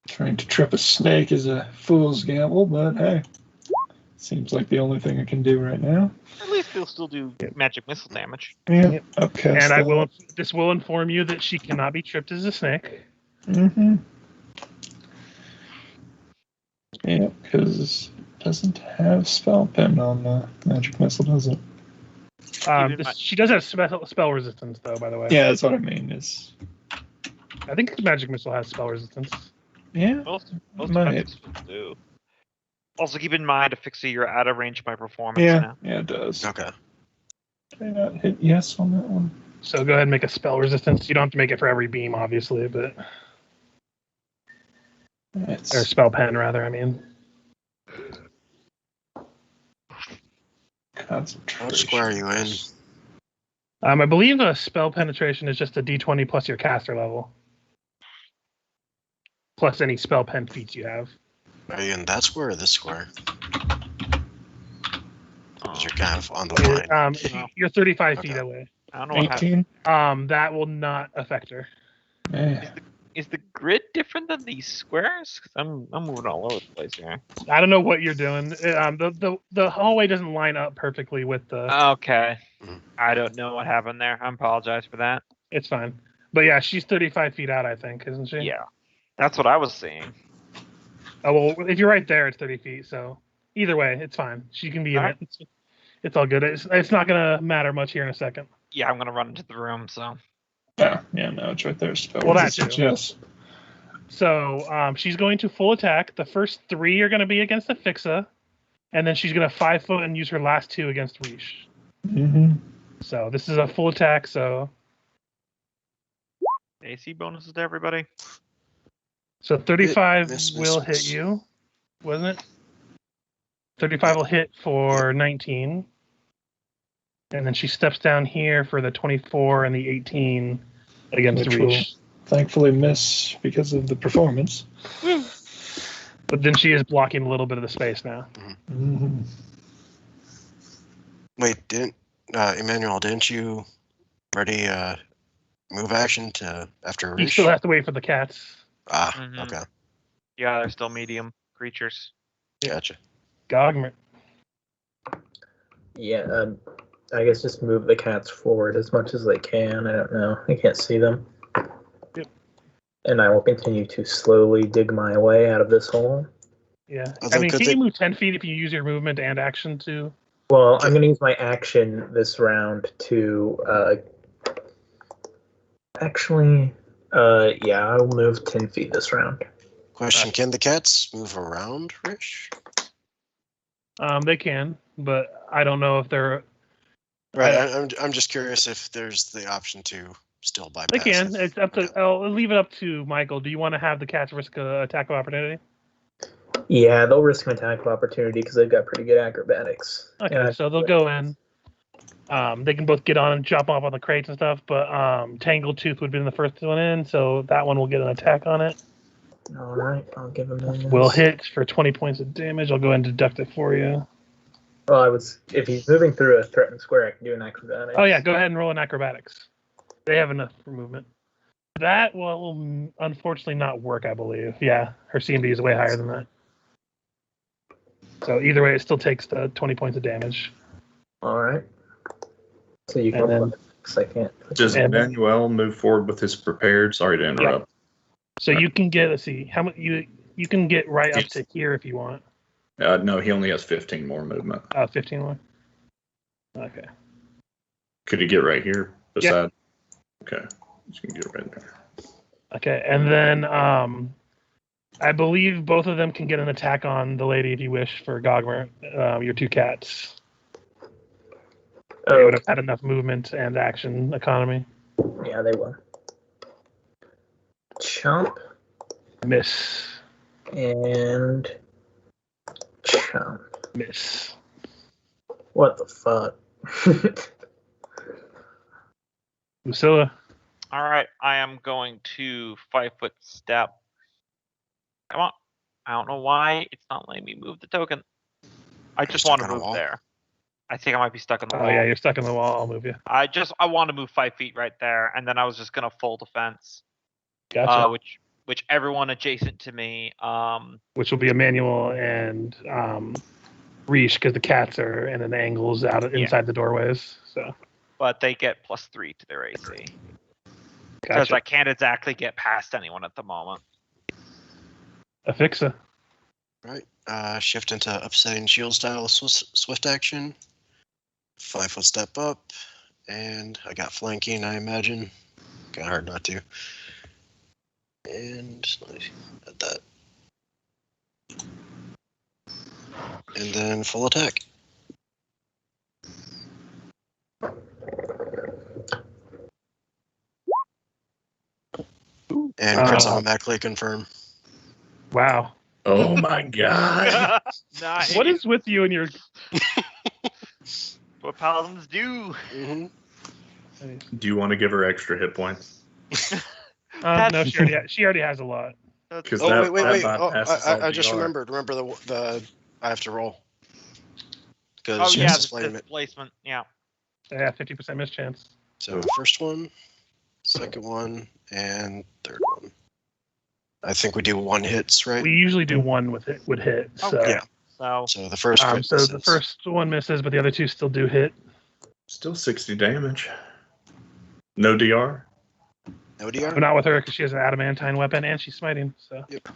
trying to trip a snake is a fool's gamble, but hey, seems like the only thing I can do right now. At least they'll still do magic missile damage. Yeah. Yep. Okay. And this will inform you that she cannot be tripped as a snake. Mm-hmm. Yeah, because it doesn't have spell pen on the magic missile, does it? She does have spell resistance, though, by the way. Yeah, that's what I mean. Is I think the magic missile has spell resistance. yeah. Most Might. magic missiles do. Also, keep in mind, Afixa, you're out of range of my performance Yeah, now. yeah, it does. Okay. Did I not hit yes on that one? So go ahead and make a spell resistance. You don't have to make it for every beam, obviously, but or It's spell pen, rather. I mean, concentration. I'll square you in. I believe a spell penetration is just a D20 plus your caster level, plus any spell pen feats you have. Are you in that square or this square? Oh, Because you're kind of on the line. You're 35 feet Okay. away. I don't know what happened. 18. That will not affect her. Eh. Is the grid different than these squares? 'Cause I'm moving all over the place here. I don't know what you're doing. The hallway doesn't line up perfectly with the. Okay. Mhm. I don't know what happened there. I apologize for that. It's fine. But yeah, she's 35 feet out, I think, isn't she? Yeah. That's what I was seeing. Oh well, if you're right there, it's 30 feet. So either way, it's fine. She can be in Alright. it. It's all good. It's not gonna matter much here in a second. Yeah, I'm gonna run into the room, so Yeah, no, it's right there. Spell Well, that resistance, too. yes. So she's going to full attack. The first 3 are going to be against Afixa, and then she's going to 5 foot and use her last 2 against Rish. Mm-hmm. So this is a full attack. So AC bonuses to everybody. 35 Miss, will miss. hit you, wasn't it? 35 will hit for 19, and then she steps down here for the 24 and the 18 against Which will Rish. thankfully miss because of the performance. But then she is blocking a little bit of the space now. Mm-hmm. Wait, Emmanuel, didn't you already move action to after You Rish? still have to wait for the cats. Ah, Mhm. okay. Yeah, they're still medium creatures. Gotcha. Gogmer. Yeah, I guess just move the cats forward as much as they can. I don't know. I can't see them. Yep. And I will continue to slowly dig my way out of this hole. Yeah. Although, I mean, could can they- you move 10 feet if you use your movement and action to? Well, I'm going to use my action this round to actually, yeah, I'll move 10 feet this round. Question: Can the cats move around Rish? They can, but I don't know if they're. Right. I'm just curious if there's the option to still bypass. They can. if- It's up to. okay. I'll leave it up to Michael. Do you want to have the cats risk a attack of opportunity? Yeah, they'll risk an attack of opportunity because they've got pretty good acrobatics. Okay, Yeah, so they'll go in. They can both get on and jump off on the crates and stuff, but Tangled Tooth would have been the first one in, so that one will get an attack on it. All right, I'll give him this. Will hit for 20 points of damage. I'll go ahead and deduct it for you. Well, if he's moving through a threatened square, I can do an acrobatic. Oh yeah, go ahead and roll an acrobatics. They have enough for movement. That will unfortunately not work, I believe. Yeah, her CMD is way higher than that. So either way, it still takes the 20 points of damage. All right. So you And can. then- I can't. Does And- Emmanuel move forward with his prepared? Sorry to interrupt. So you can get. Let's see how much you can get right up to here if you want. No, he only has 15 more movement. 15 more. Okay. Could he get right here beside? Okay, you can get right there. Okay, and then I believe both of them can get an attack on the lady if you wish for Gogmer, your 2 cats. They would have had enough movement and action economy. Yeah, they will. Chomp Miss. and chomp. Miss. What the fuck? Lucilla. All right, I am going to 5-foot step. Come on. I don't know why it's not letting me move the token. I just stuck want to on a move wall? there. I think I might be stuck in the Oh wall. yeah, you're stuck in the wall. I'll move you. I want to move 5 feet right there, and then I was just gonna full defense, Gotcha. which everyone adjacent to me. Which will be Emmanuel and Rish because the cats are in an angles out inside the doorways. So But they get +3 to their AC because gotcha. I can't exactly get past anyone at the moment. Afixa. Right. Shift into upsetting shield style swift action. 5-foot step up, and I got flanking. I imagine. Kind of hard not to. And let me add that. And then full attack. And crits automatically confirm. Wow. Oh my god! Nice. What is with you and your? What paladins do? Mm-hmm. Do you want to give her extra hit points? No, she already has a lot. Because Oh, wait. bypasses all I just DR. remembered. Remember the I have to roll. Oh Because yeah, displacement. the displacement. Yeah. Yeah, 50% miss chance. So first one, second one, and third one. I think we do one hits, right? We usually do one with it would hit. So, Okay. Yeah. So So the first crit so the misses. first one misses, but the other two still do hit. Still 60 damage. No DR. No DR? But not with her because she has an adamantine weapon and she's smiting. So. Yep.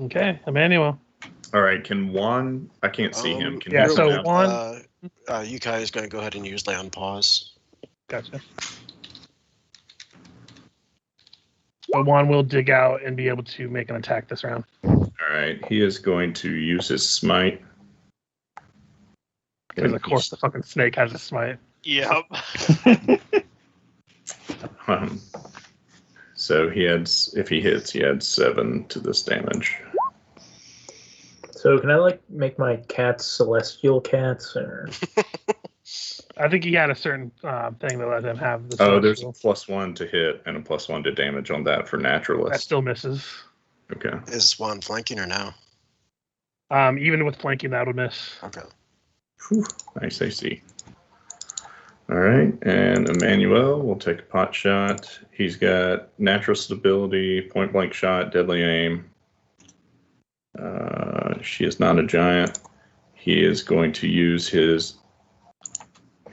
Okay, Emmanuel. All right, can Juan? I can't see him. Can yeah, he so come out? Juan. Yukai is going to go ahead and use Lay on Pause. Gotcha. So Juan will dig out and be able to make an attack this round. All right, he is going to use his smite. Because of course the fucking snake has a smite. yep. So he adds, if he hits, he adds 7 to this damage. So can I make my cats celestial cats or? I think he had a certain thing that let him have the Oh, there's a celestial. +1 to hit and a +1 to damage on that for naturalist. That still misses. Okay. Is Juan flanking or no? Even with flanking, that would miss. Okay. Whew, nice AC. All right, and Emmanuel will take a pot shot. He's got natural stability, point blank shot, deadly aim. She is not a giant. He is going to use his.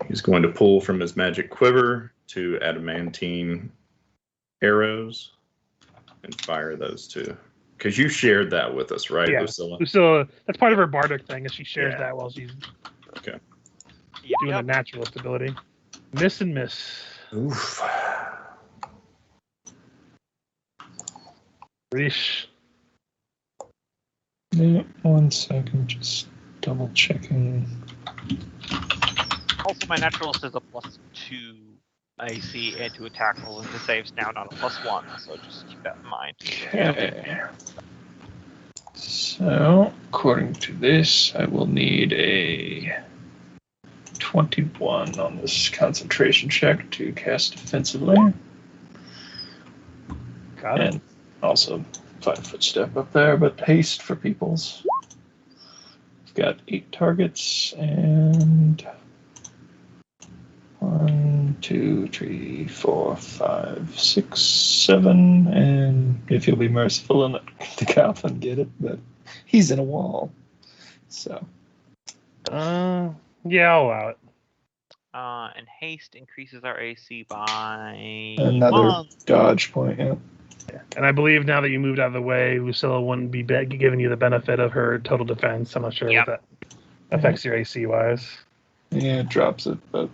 He's going to pull from his magic quiver 2 adamantine arrows and fire those 2. Because you shared that with us, right, Yeah. Lucilla? Lucilla, that's part of her bardic thing, is she shares Yeah. that while she's Okay. doing the naturalist ability. Miss and miss. Oof. Reesh. Yeah, 1 second, just double checking. Also, my naturalist is a +2 AC and to attack rolls and to saves now, not a +1. So just keep that in mind. Okay. So, according to this, I will need a 21 on this concentration check to cast defensively. Got it. And also 5-foot step up there, but haste for peoples. I've got 8 targets and 1, 2, 3, 4, 5, 6, 7, and if you'll be merciful and let the goblin get it, but he's in a wall. So Yeah, I'll allow it. And haste increases our AC by another 1. dodge point, yeah. And I believe now that you moved out of the way, Lucilla wouldn't be giving you the benefit of her total defense. I'm not sure Yep. what that affects your AC wise. Yeah, it drops it, but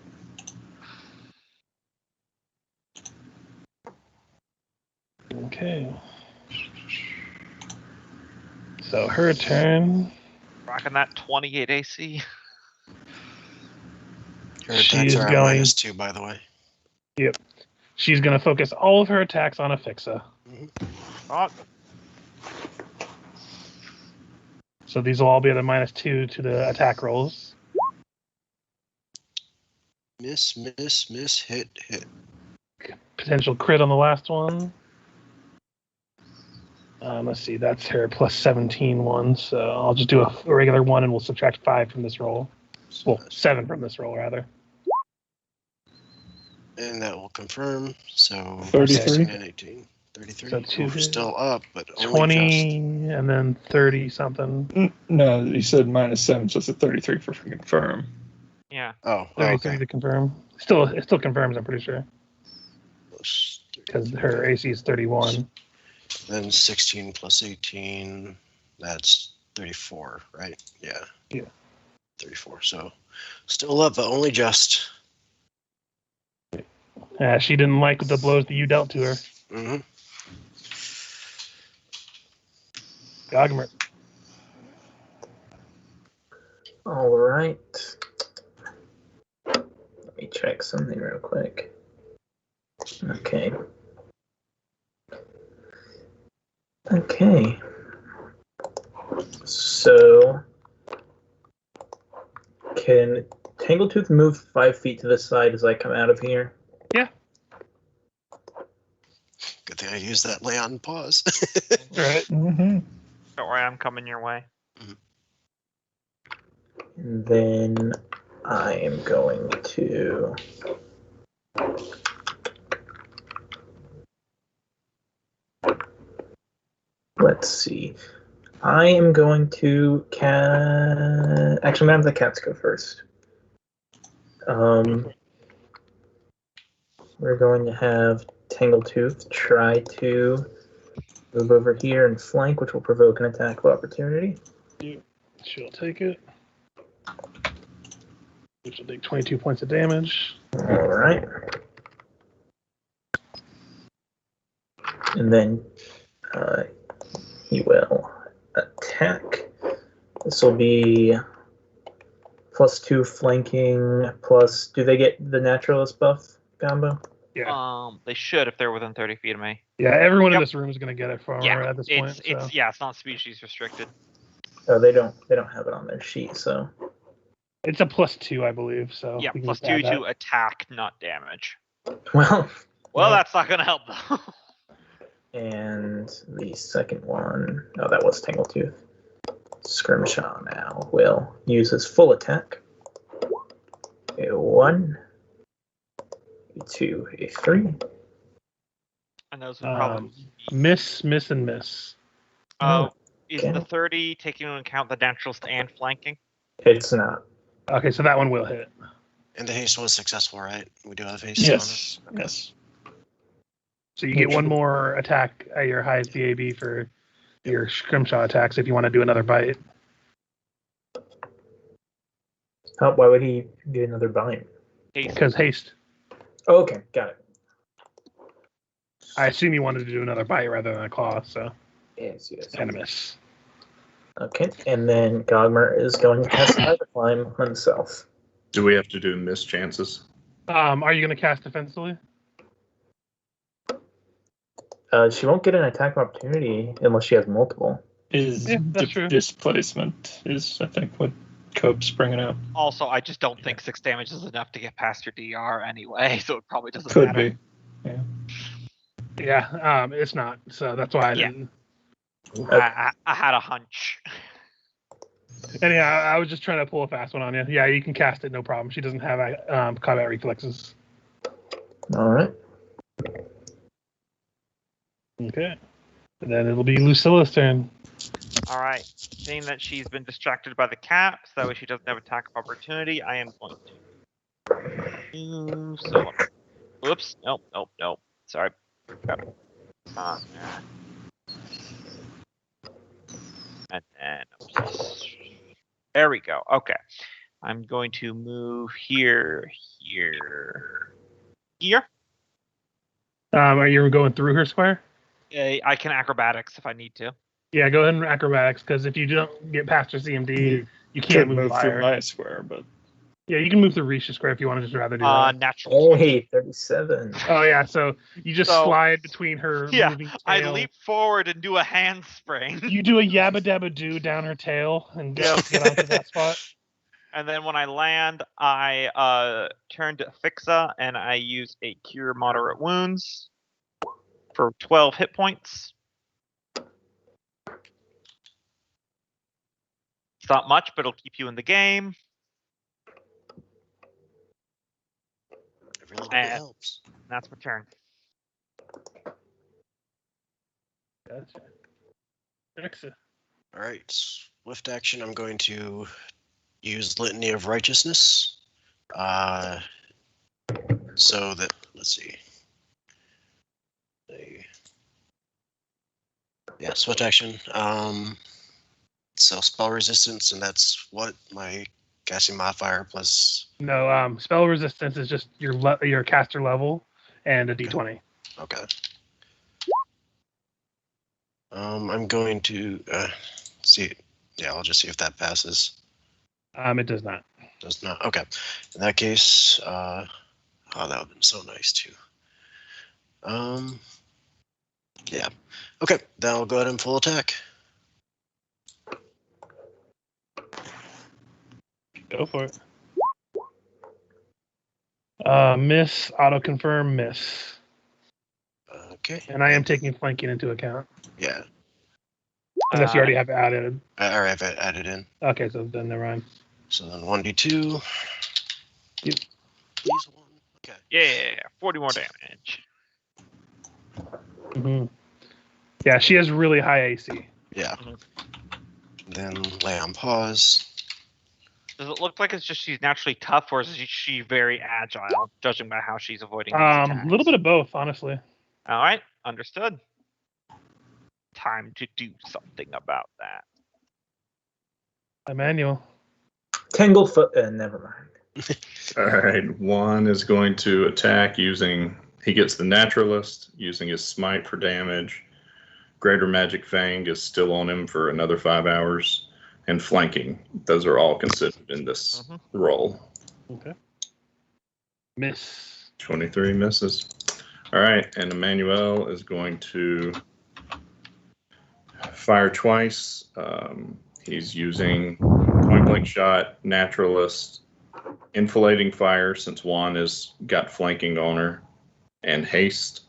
Okay. So her turn. Rocking that 28 AC. Your attacks She's are going- -2, by the way. She's going to focus all of her attacks on Afixa. Oh, So these will all be at a -2 to the attack rolls. Miss, hit. Potential crit on the last one. Let's see, that's her +17 one. So I'll just do a regular one and we'll subtract 5 from this roll. Well, 7 from this roll, rather. And that will confirm. So 33? 16 and 18. 33. So 2 We're still up, but only 20 and then 30 something. no, he said -7, so it's a 33 for confirm. yeah. just. Oh, 33 okay. to confirm. It still confirms, I'm pretty sure. Because her AC is 31. Then 16 plus 18, that's 34, right? Yeah. Yeah. 34. So still up, but only just. She didn't like the blows that you dealt to her. Mm-hmm. Gogmer. All right. Let me check something real quick. Okay. Okay. So, can Tangletooth move 5 feet to the side as I come out of here? Yeah. Good thing I used that lay on pause. Right. Mm-hmm. Don't worry, I'm coming your way. And then I am going to. Let's see. I am going to cat. Actually, I'm gonna have the cats go first. We're going to have Tangletooth try to move over here and flank, which will provoke an attack of opportunity. She'll take it. Which will take 22 points of damage. All right. And then he will attack. This will be +2 flanking, plus. Do they get the naturalist buff combo? Yeah. They should if they're within 30 feet of me. Yeah, everyone in Yep. this room is going to get it from Yeah, her at this point. it's not species restricted. Oh, they don't have it on their sheet, so. It's a +2, I believe. So Yeah, we can +2 just add that. to attack, not damage. Well, Well, Yeah. that's not gonna help though. and the second one, oh, that was Tangletooth. Scrimshaw now will use his full attack. A 1, a 2, a 3. And those would probably Miss, and miss. Oh, is okay. the 30 taking into account the naturalist and flanking? It's not. Okay, so that one will hit. And the haste was successful, right? We do have haste Yes. Yes. So you get one more attack at your highest DAB for your scrimshaw attacks if you want to do another bite. Why would he get another bite? Haste. Because haste. Oh, okay, got it. I assume you wanted to do another bite rather than a claw, so. Yes. And a miss. Okay, and then Gogmer is going to cast Spider Climb on himself. Do we have to do miss chances? Are you going to cast defensively? She won't get an attack of opportunity unless she has multiple. Is Yeah, that's true. displacement is, I think, what Cope's bringing up. Also, I just don't think 6 damage is enough to get past your DR anyway, so it probably doesn't Could matter. be. Yeah. Yeah, it's not. So that's why I Yeah. didn't. I had a hunch. Anyhow, I was just trying to pull a fast one on you. Yeah, you can cast it, no problem. She doesn't have combat reflexes. All right. Okay. And then it'll be Lucilla's turn. All right. Seeing that she's been distracted by the cat, so that way she doesn't have attack of opportunity, I am going to use. So, whoops. Nope. Sorry. Yep. And then there we go. Okay. I'm going to move here. Are you going through her square? I can acrobatics if I need to. Yeah, go ahead and acrobatics, because if you don't get past her CMD, you Could can't move by through her. my square, but Yeah, you can move through Risha's square if you want to just rather do that. Natural. Hey, 37. Oh, yeah, so you just So- slide between her Yeah, moving tail. I leap forward and do a handspring. You do a yabba dabba do down her tail and get onto that spot. And then when I land, I turn to Fixa and I use a Cure Moderate Wounds for 12 hit points. It's not much, but it'll keep you in the game. Every little bit And helps. that's my turn. Gotcha. Excellent. All right, swift action. I'm going to use Litany of Righteousness. So that, let's see. Yeah, swift action. So spell resistance, and that's what my casting modifier plus. No, spell resistance is just your caster level and a d20. Okay. I'm going to see. Yeah, I'll just see if that passes. It does not. Does not. Okay. In that case, oh, that would have been so nice too. Yeah. Okay. Then I'll go ahead and full attack. Go for it. Miss, auto confirm, miss. Okay. And I am taking flanking into account. Yeah, Unless you already have it added. I already have it added in. Okay, so then never mind. So then 1d2. Yep. Please one. Okay. Yeah, 40 more damage. hmm Yeah, she has really high AC. Yeah. Mhm. Then lay on pause. Does it look like it's just she's naturally tough, or is she very agile, judging by how she's avoiding these A attacks? little bit of both, honestly. All right, understood. Time to do something about that. Emmanuel. Tanglefoot. Never mind. All right, Juan is going to attack using. He gets the Naturalist using his Smite for damage. Greater Magic Fang is still on him for another 5 hours, and flanking. Those are all considered in this roll. Okay. Miss. 23 misses. All right, and Emmanuel is going to fire twice. He's using point blank shot, Naturalist, Infilating Fire, since Juan has got flanking on her, and haste.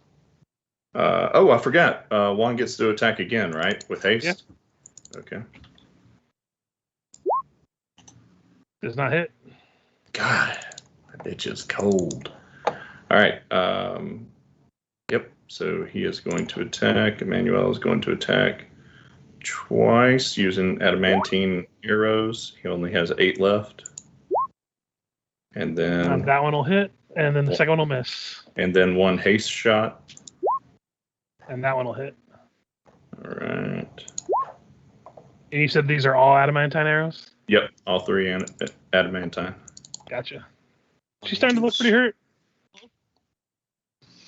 I forgot. Juan gets to attack again, right? With haste? Yeah. Okay. Does not hit. God, that bitch is cold. All right. Yep. So he is going to attack. Emmanuel is going to attack twice using adamantine arrows. He only has 8 left. And then That one will hit, and then the second one will miss. And then 1 haste shot. And that one will hit. All right. And you said these are all adamantine arrows? Yep, all 3 adamantine. Gotcha. She's starting to look pretty hurt.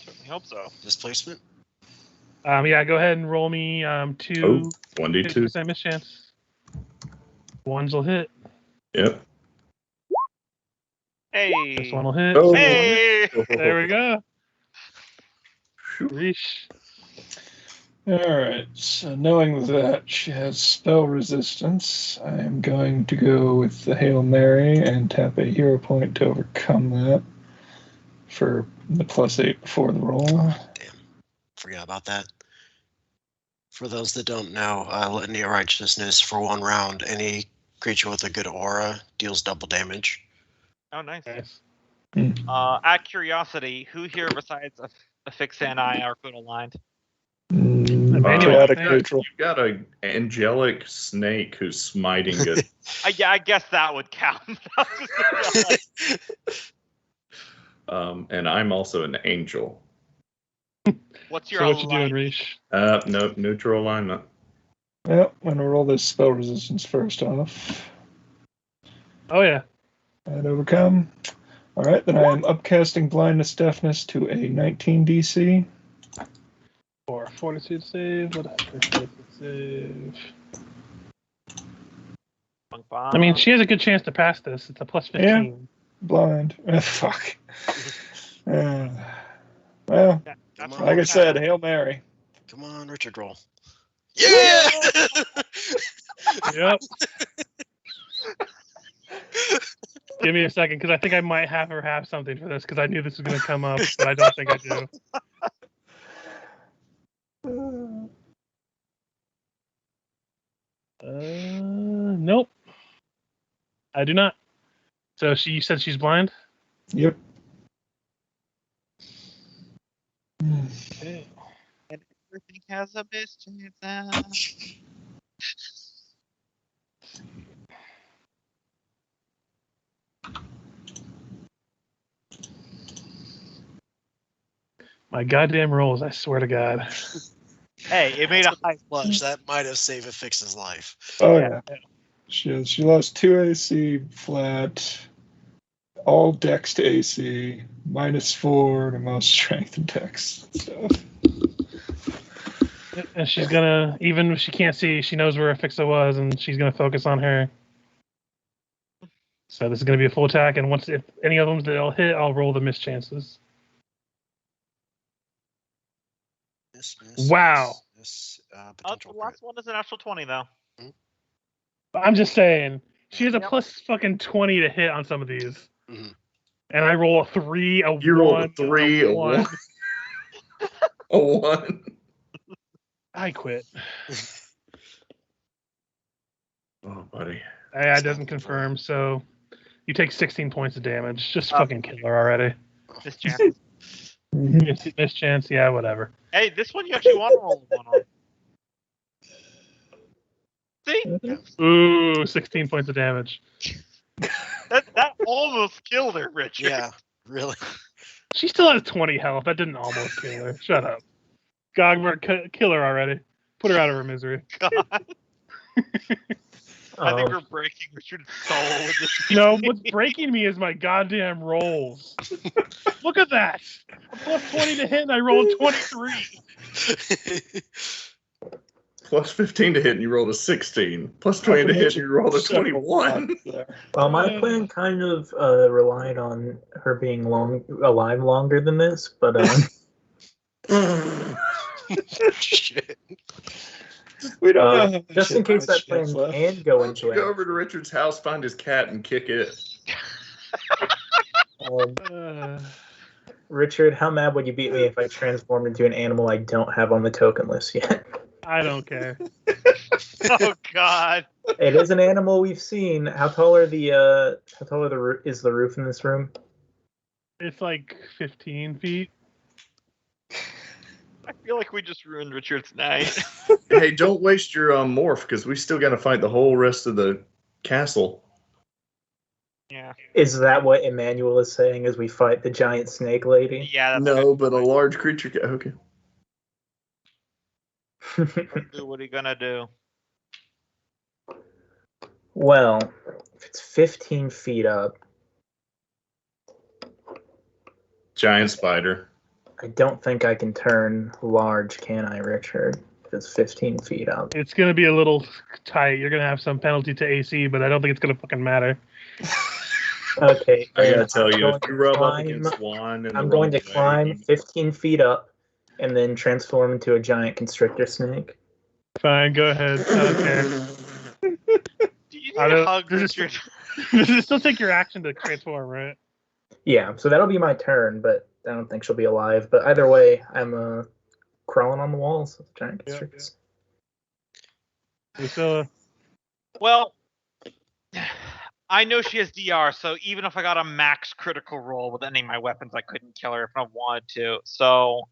Certainly hope so. Displacement. Yeah, go ahead and roll me 2 1d2. 50% miss chance. Ones will hit. Yep. Hey. This one will hit. Oh. Hey. There we go. Reach. Alright, so knowing that she has spell resistance, I am going to go with the Hail Mary and tap a hero point to overcome that for the +8 before the roll. Damn. Forgot about that. For those that don't know, Litany of Righteousness for 1 round, any creature with a good aura deals double damage. Oh, nice. Nice. Out of curiosity, who here besides Affix and I are good aligned? Emmanuel, Chaotic I think. neutral. You've got an angelic snake who's smiting good. I guess that would count. I was just gonna be like, And I'm also an angel. what's your So what you doing, alignment? Reach? No, neutral alignment. Yep, I'm gonna roll this spell resistance first off. Oh, yeah. And overcome. Alright, then I am upcasting blindness deafness to a 19 DC. Or fortitude save. Whatever. Fortitude save. I mean, she has a good chance to pass this. It's a +15. Yeah. Blind. Fuck. Well, That's Like like I said, Hail Mary. Come on, Richard, roll. Yeah! Yep. Give me a second, because I think I might have something for this, because I knew this was going to come up, but I don't think I do. Nope. I do not. So you said she's blind? Yep. Okay. And everything has a best chance now. My goddamn rolls, I swear to God. Hey, it made a high Flush, that might have saved Affix's life. Oh, yeah. She lost 2 AC flat, all dex to AC, -4 to most strength and dex stuff. And she's gonna, even if she can't see, she knows where Afixa was, and she's gonna focus on her. So this is gonna be a full attack, and if any of them that'll hit, I'll roll the miss chances. Wow. The Potential last one is an actual 20, though. I'm just saying, she has a Yep. plus fucking 20 to hit on some of these. Mhm. And I roll a 3, a You 1, rolled a 3, and a a 1. 1. A 1. I quit. Oh, buddy. I doesn't confirm, so you take 16 points of damage. Just fucking kill her already. This chance. Miss chance, yeah, whatever. Hey, this one you actually want to roll one on. See? Ooh, 16 points of damage. That almost killed her, Richard. Yeah, really. She still has 20 health. That didn't almost kill her. Shut up. Gogmer, kill her already. Put her out of her misery. God. I think Um, we're breaking Richard's soul with this. No, what's breaking me is my goddamn rolls. Look at that. A plus 20 to hit and I rolled 23. Plus 15 to hit and you rolled a 16. Plus 20 to hit and you rolled a 21. well, my plan kind of relied on her being alive longer than this, but Shit. We don't know. how much just in case that much plan that's left. can go Why don't into you it. go over to Richard's house, find his cat, and kick it? Richard, how mad would you be me if I transformed into an animal I don't have on the token list yet? I don't care. Oh God. It is an animal we've seen. How tall are the is the roof in this room? It's like 15 feet. I feel like we just ruined Richard's night. Hey, don't waste your morph, because we still got to fight the whole rest of the castle. Yeah. Is that what Emmanuel is saying as we fight the giant snake lady? Yeah. That's No, but a large creature. Okay. good. What are you gonna do? Well, if it's 15 feet up, Giant spider. I don't think I can turn large, can I, Richard? If it's 15 feet up. It's going to be a little tight. You're going to have some penalty to AC, but I don't think it's going to fucking matter. Okay. I then gotta tell I'm you, going if you to rub up climb- against Juan, and I'm going to climb 15 feet up and then transform into a giant constrictor snake. Fine, go ahead. I don't care. Do you I need don't- a hug, this is- Richard? Does it still take your action to transform, right? Yeah, so that'll be my turn, but I don't think she'll be alive. But either way, I'm crawling on the walls with giant Yeah, constrictors. Lucilla. Well, I know she has DR, so even if I got a max critical roll with any of my weapons, I couldn't kill her if I wanted to. So,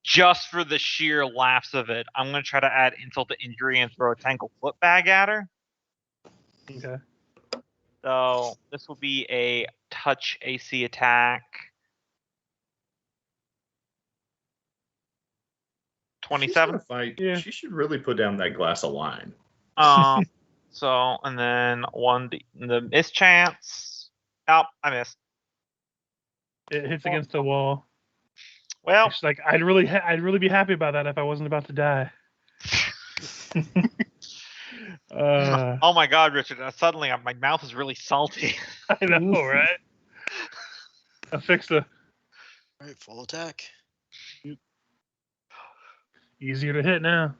just for the sheer laughs of it, I'm going to try to add insult to injury and throw a tangled foot bag at her. Okay. So, this will be a touch AC attack. 27. Fight. Yeah. She should really put down that glass of wine. So, and then the mischance. Oh, I missed. It hits against the wall. Well, She's like, I'd really be happy about that if I wasn't about to die. oh my God, Richard! Suddenly, my mouth is really salty. I know, right? I fixed the All right, full attack. easier to hit now.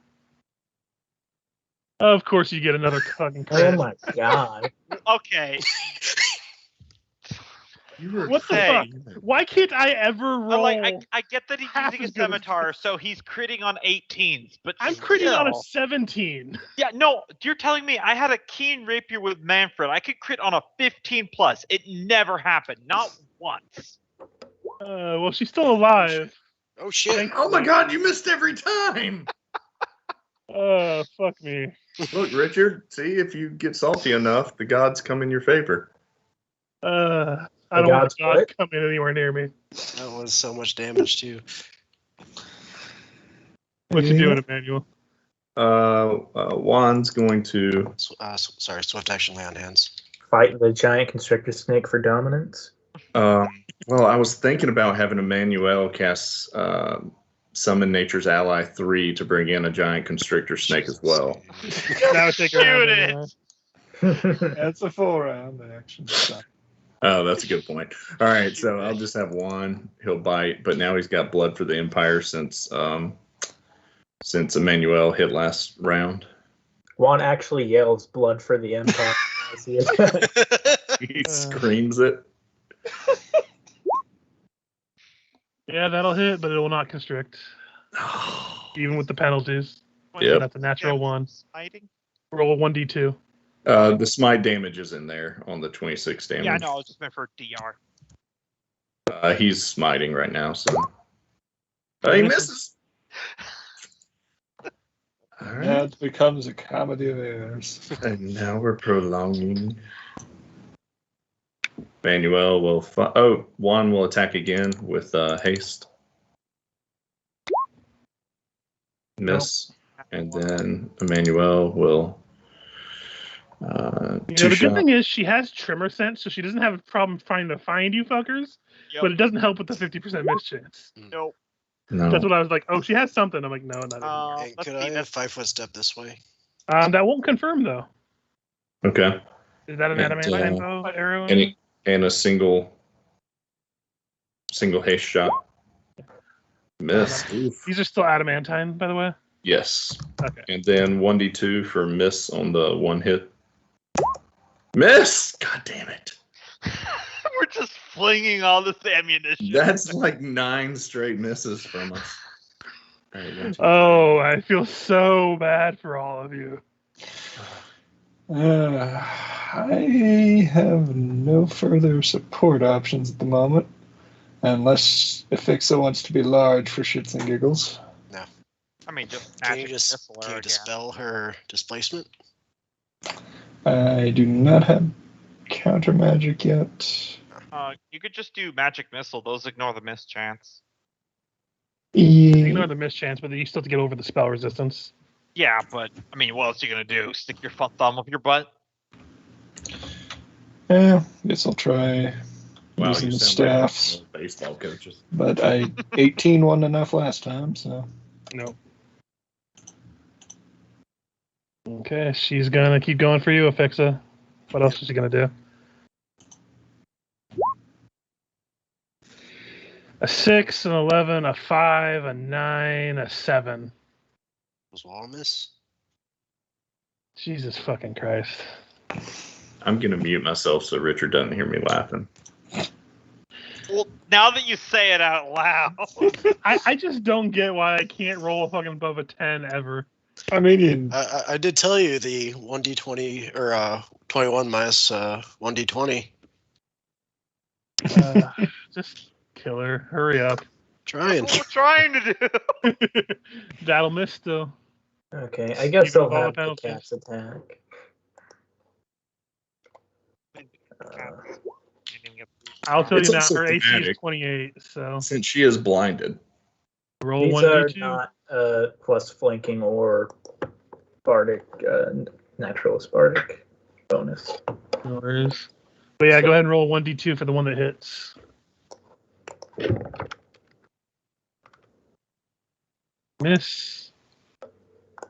Of course, you get another fucking Oh crit. my god. Okay. What the fuck? Why can't I ever But roll? I get that he's half using a as good as- scimitar, so he's critting on 18s. But I'm critting on a still. 17. Yeah, no, you're telling me I had a keen rapier with Manfred. I could crit on a 15 plus. It never happened, not once. Well, she's still alive. Oh shit! Oh my God, you missed every time. Fuck me. Look, Richard, see if you get salty enough, the gods come in your favor. I The don't want gods God what? coming anywhere near me. That was so much damage too. What you doing, Emmanuel? Juan's going to. Sorry, swift action lay on hands. Fight the giant constrictor snake for dominance. Well, I was thinking about having Emmanuel cast Summon Nature's Ally 3 to bring in a giant constrictor snake as well. That would take a Shoot round it! anyway. That's a 4-round action. Oh, that's a good point. All right, so I'll just have one. He'll bite, but now he's got blood for the Empire since Emmanuel hit last round. Juan actually yells blood for the Empire. as he attacks. He screams it. Yeah, that'll hit, but it will not constrict. even with the penalties. Yep. That's a natural one. Smiting? Roll a 1d2. The smite damage is in there on the 26 damage. Yeah, no, I was just meant for DR. He's smiting right now, so. He misses. All right. That becomes a comedy of errors. And now we're prolonging. Manuel will. Juan will attack again with haste. Miss. And then Emmanuel will. The good thing is she has trimmer sense, so she doesn't have a problem trying to find you fuckers. Yep. But it doesn't help with the 50% miss chance. Nope. No. That's what I was like. Oh, she has something. I'm like, no, not anymore. Hey, Let's could see I this. 5-foot step this way? That won't confirm though. Okay. Is that an And, adamantine bow arrow? And a single haste shot. Miss. Oof. These are still adamantine, by the way. Yes. Okay. And then 1d2 for miss on the one hit. Miss! God damn it. We're just flinging all this ammunition. That's like 9 straight misses from us. All right, 1, 2, Oh, I feel so bad for all of you. I have no further support options at the moment, unless Afixa wants to be large for shits and giggles. I mean, just Can you magic just missile her can you again. dispel her displacement? I do not have counter magic yet. You could just do magic missile. Those ignore the miss chance. Ignore the miss chance, but you still have to get over the spell resistance. Yeah, but I mean, what else are you gonna do? Stick your thumb up your butt? Yeah, guess I'll try Wow, using you the sound like staffs. baseball coaches. But 18 wasn't enough last time, so. No. Okay, she's gonna keep going for you, Afixa. What else is she gonna do? A 6, an 11, a 5, a 9, a 7. Was wall miss? Jesus fucking Christ. I'm going to mute myself so Richard doesn't hear me laughing. Well, now that you say it out loud, I just don't get why I can't roll a fucking above a 10 ever. I mean, I did tell you the 1d20 or 21 minus 1d20. Just kill her. Hurry up. Trying. that's what we're trying to do. That'll miss still. Okay, I guess Even I'll with all have the the penalties. cat's attack. I'll tell It's you now, also her AC is thematic. 28, so Since she is blinded. roll These are 1d2. not plus flanking or bardic, naturalist bardic bonus. No worries. But yeah, go ahead and roll 1d2 for the one that hits. Miss.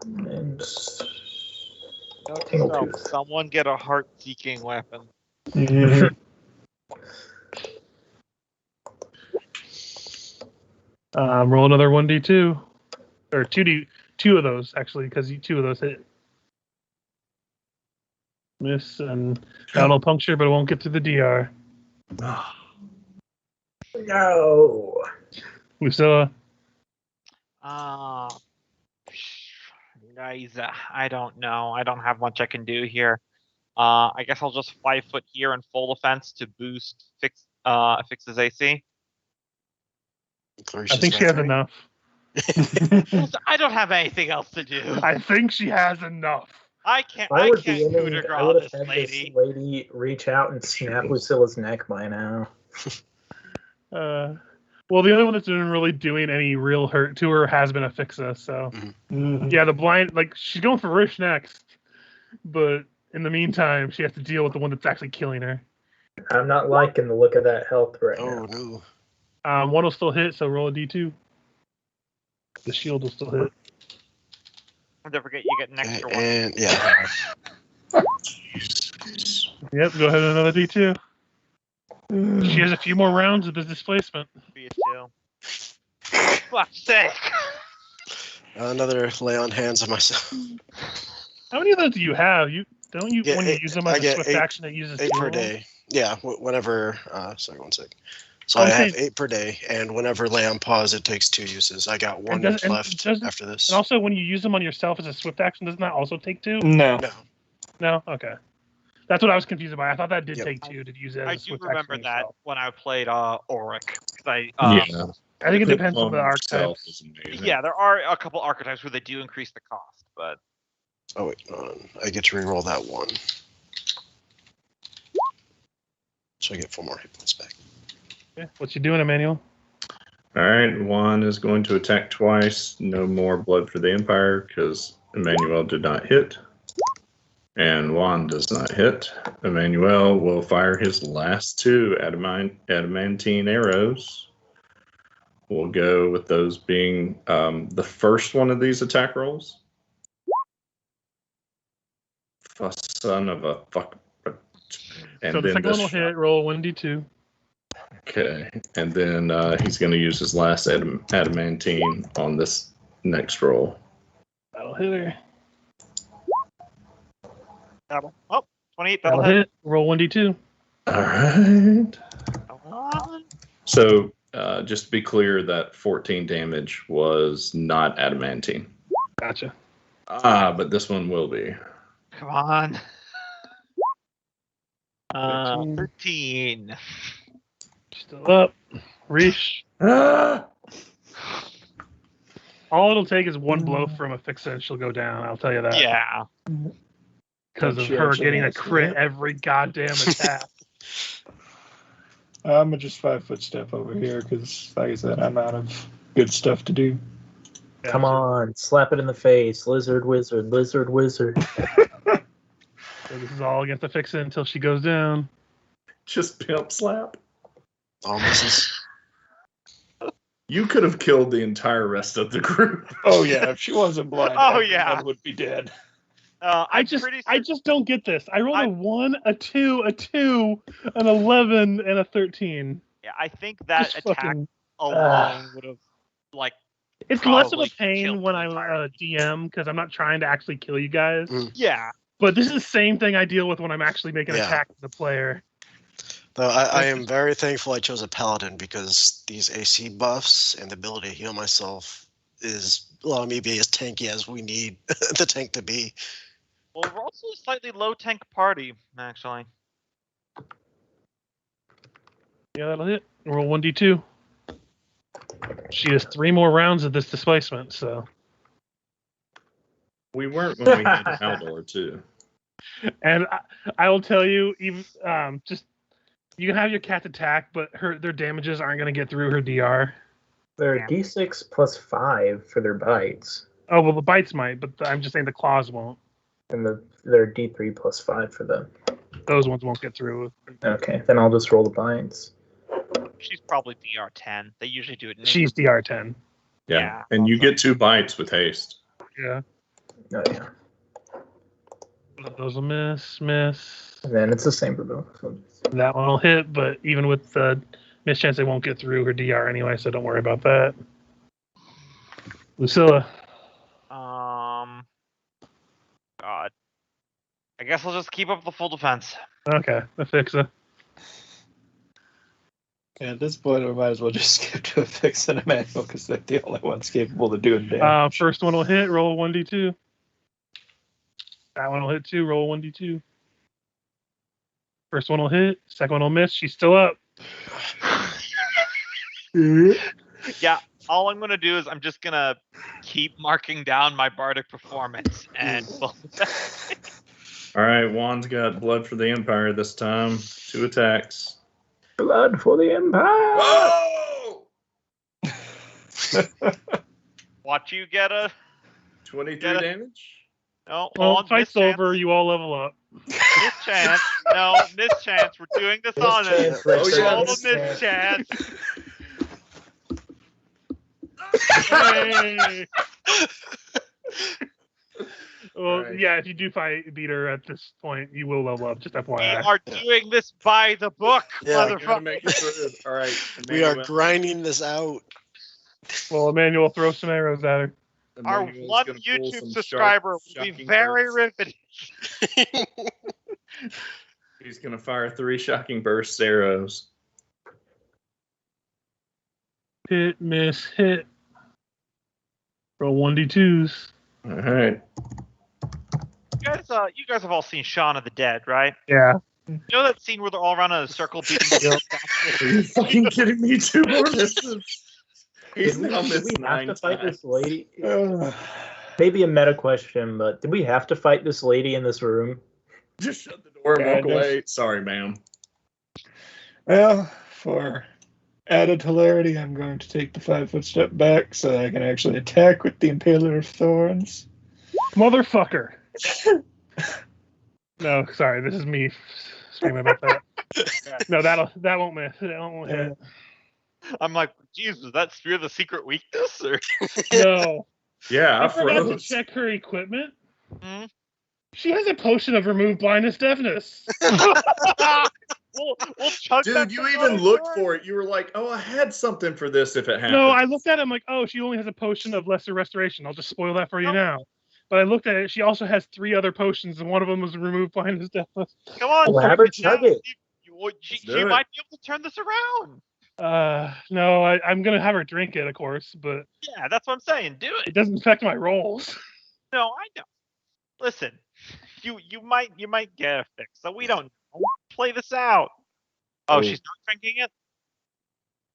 And Note to Tingle self, tooth. someone get a heart-seeking weapon. Roll another 1d2. Or 2 of those, actually, because 2 of those hit. Miss, and that'll puncture, but it won't get to the DR. no. Lucilla. Guys, I don't know. I don't have much I can do here. I guess I'll just 5-foot here in full defense to boost Fix's AC. I think she has enough. I don't have anything else to do. I think she has enough. I can't I coup de I grace would this have had lady. this lady reach out and snap Lucilla's neck by now. Well, the only one that's been really doing any real hurt to her has been Afixa, so. Yeah, the blind, like, she's going for Rish next. But in the meantime, she has to deal with the one that's actually killing her. I'm not liking the look of that health right Oh now. no. One will still hit, so roll a d2. The shield will still hit. Don't forget, you get an extra one. And yeah. Yep, go ahead and another d2. She has a few more rounds of the displacement. Be a chill. Fuck's sake. Another lay on hands on myself. How many of those do you have? Don't you when you use them I as a get swift action, it uses 8 per fuel? day. Yeah, whenever. Sorry, 1 sec. So I have Okay. 8 per day, and whenever lay on pause, it takes 2 uses. I got 1 does- and left doesn't- after this. And also, when you use them on yourself as a swift action, doesn't that also take 2? No. No. No? Okay. That's what I was confused about. I thought that did Yep. take 2 to use it as I a do swift remember action that yourself. when I played Auric. 'Cause Yeah. I think it Put depends on the yourself archetypes. is amazing. yeah, there are a couple archetypes where they do increase the cost, but Oh wait, I get to reroll that 1. So I get 4 more hit points back. Okay. What you doing, Emmanuel? All right, Juan is going to attack twice. No more blood for the Empire because Emmanuel did not hit. And Juan does not hit. Emmanuel will fire his last 2 adamantine arrows. We'll go with those being the first one of these attack rolls. Son of a fuck. And So the then second one this will hit. Roll 1d2. Okay, and then he's going to use his last adamantine on this next roll. That'll hit her. that'll 28. That'll hit. Roll 1d2. All right. Come on. So just to be clear, that 14 damage was not adamantine. Gotcha. But this one will be. Come on. 13. 13. Still up. Reach. Ah! All it'll take is one blow from a fixer and she'll go down. I'll tell you that. Yeah. Because of She her actually getting a has crit that. every goddamn attack. I'm gonna just 5-foot step over here because, like I said, I'm out of good stuff to do. Come on, slap it in the face. Lizard wizard, lizard wizard. So this is all against the fixer until she goes down. Just pimp slap. All misses. You could have killed the entire rest of the group. Oh yeah, if she wasn't blind, Oh, everyone yeah. would be dead. I just don't get this. I rolled a 1, a 2, a 2, an 11, and a 13. Yeah, I think that Just attack fucking. alone would have like It's less of a probably pain killed when the I entire DM because I'm not trying to actually kill you guys. yeah. But this is the same thing I deal with when I'm actually making Yeah. attack to the player. Though I am very thankful I chose a paladin because these AC buffs and the ability to heal myself is allowing me to be as tanky as we need the tank to be. Well, we're also a slightly low tank party, actually. Yeah, that'll hit. Roll 1d2. She has 3 more rounds of this displacement, so. We weren't when we had Haldor, too. And I will tell you, even just you can have your cat attack, but their damages aren't going to get through her DR. They're Yeah. D6 plus 5 for their bites, Oh well, the bites might, but I'm just saying the claws won't. and they're D3 plus 5 for them. Those ones won't get through. Okay, then I'll just roll the bites. She's probably DR10. They usually do it. In She's DR10. Yeah. Yeah. And you get 2 bites with haste. Yeah, Oh yeah, those will miss. And and then it's the same for both. So that one will hit, but even with the mischance, they won't get through her DR anyway, so don't worry about that. Lucilla. God. I guess I'll just keep up the full defense. Okay, Afixa. Yeah, at this point, we might as well just skip to a fix and a manual because they're the only ones capable of doing damage. First one will hit. Roll 1d2. That one will hit too. Roll 1d2. First one will hit. Second one will miss. She's still up. Yeah, all I'm gonna do is I'm just gonna keep marking down my bardic performance and All right, Juan's got blood for the Empire this time. 2 attacks. blood for the Empire. Oh! watch you get a 23 Yeah. damage? no. Well, on fight's mischance. over. You all level up. Mischance. No, mischance. We're doing this on it. Mischance, Richard, Roll the mischance. mischance. Hey! Well, Alright. yeah, if you do beat her at this point, you will level up. Just We FYI. are doing this by the book, Yeah, Gotta motherfucker. make it through. All right. We are Emmanuel- grinding this out. Well, Emmanuel, throw some arrows at her. Our Emmanuel's one gonna pull YouTube some subscriber sharp, will be shocking very bursts. riveting. He's gonna fire 3 shocking burst arrows. Hit, miss, hit. Roll 1d2s. All right. You guys have all seen Shaun of the Dead, right? Yeah. You know that scene where they're all around in a circle beating the Are you fucking kidding me? 2 more misses. He's Did we, now did missed we have 9 to fight times. this lady? Ugh. Maybe a meta question, but did we have to fight this lady in this room? Just shut the door and walk Kind of. away. Sorry, ma'am. Well, for added hilarity, I'm going to take the 5-foot step back so I can actually attack with the Impaler of Thorns. Motherfucker. No, sorry, this is me screaming about that. No, that won't miss. That won't hit. I'm like, Jesus, that's Spear the secret weakness? Or No. Yeah, I forgot to froze. check her equipment. Hmm? She has a potion of remove blindness deafness. we'll chug that Dude, you thing even over. looked for it. You were like, oh, I had something for this if it happened. No, I looked at it. I'm like, oh, she only has a potion of lesser restoration. I'll just spoil that for you now. But I looked at it. She also has 3 other potions, and one of them was remove blindness deafness. Come on, Well, have her chug it. She do it. might be able to turn this around. No, I'm gonna have her drink it, of course, but Yeah, that's what I'm saying. Do it it. doesn't affect my rolls. No, I know. Listen, you might get a fix, so we don't know. Play this out. Oh, Oh. she's not drinking it?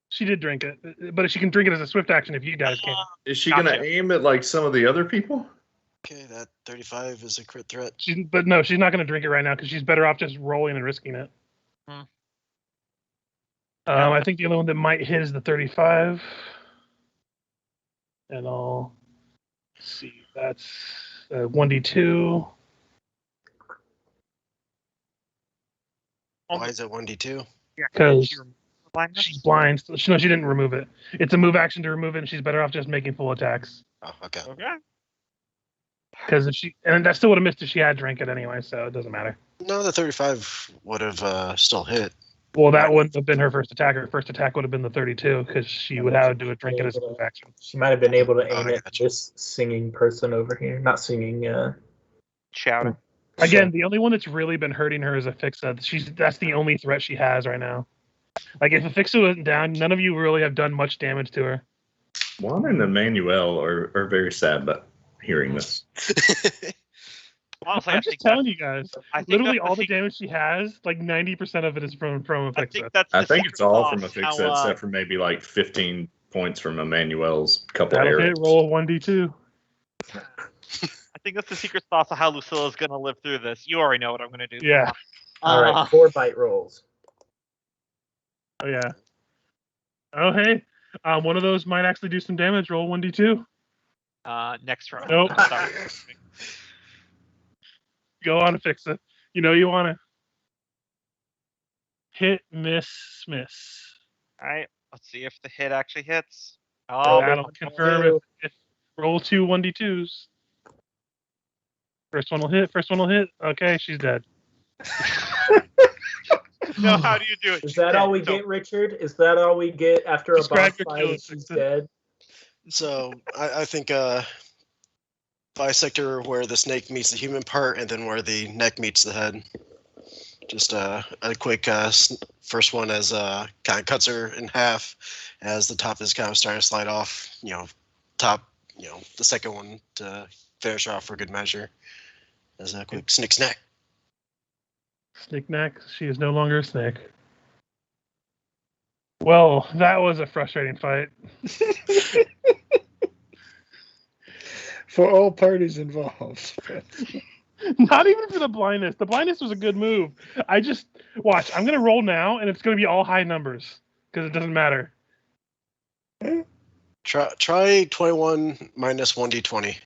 She did drink it, but she can drink it as a swift action if you guys can. Is she Gotcha. going to aim at like some of the other people? Okay, that 35 is a crit threat. But no, she's not going to drink it right now because she's better off just rolling and risking it. Hmm. I think the only one that might hit is the 35. And I'll see. That's 1d2. Why is it 1d2? Because Blindness? she's blind. So she didn't remove it. It's a move action to remove it, and she's better off just making full attacks. Oh, okay. Okay. Because and that still would have missed if she had drank it anyway, so it doesn't matter. No, the 35 would have still hit. Well, that wouldn't have been her first attack. Her first attack would have been the 32 because she would have to do a drink it as a move action. She might have been able to Oh, aim I at gotcha. this singing person over here. Not singing, Shouting. Again, the only one that's really been hurting her is Afixa. That's the only threat she has right now. Like, if Afixa wasn't down, none of you really have done much damage to her. Juan and Emmanuel are very sad about hearing this. Honestly, I'm I just think telling you guys. I think Literally, that's all the secret- damage she has, like 90% of it is from I Afixa. think that's I the think secret it's all from sauce, Afixa, how, except for maybe like 15 points from Emmanuel's couple That'll hit. arrows. Roll a 1d2. I think that's the secret sauce of how Lucilla's gonna live through this. You already know what I'm gonna do. Yeah. all right, 4 bite rolls. Oh, yeah. Oh, hey. One of those might actually do some damage. Roll 1d2. Next round. Nope. Sorry. Go on, Afixa. You know you want to. Hit, miss. All right. Let's see if the hit actually hits. Oh, That'll confirm if roll 2 1d2s. First one will hit. Okay, she's dead. no. How do you do it? Is She's that all dead, we so- get, Richard? Is that all we get after a Describe boss your fight? killing, She's Afixa. dead. So I think bisector where the snake meets the human part, and then where the neck meets the head. Just a quick first one as kind of cuts her in half, as the top is kind of starting to slide off. Top. The second one to finish her off for good measure, as a quick snick snack. Snick-knack, she is no longer a snake. Well, that was a frustrating fight. For all parties involved. Not even for the blindness. The blindness was a good move. I just watch. I'm gonna roll now, and it's gonna be all high numbers because it doesn't matter. Try 21 minus 1d20.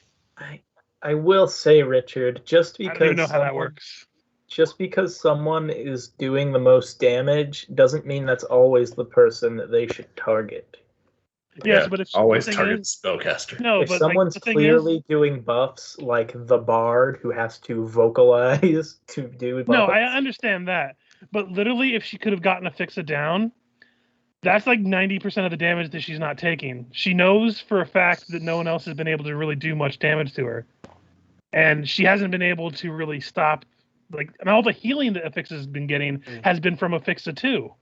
I will say, Richard, just I because don't even know how that works. Just because someone is doing the most damage doesn't mean that's always the person that they should target. Yes, but if always the thing target is- spellcaster. No, If but someone's like, the thing clearly is, doing buffs, like the bard who has to vocalize to do buffs. no, I understand that. But literally, if she could have gotten Afixa down, that's like 90% of the damage that she's not taking. She knows for a fact that no one else has been able to really do much damage to her. And she hasn't been able to really stop, and all the healing that Afixa has been getting has been from Afixa too.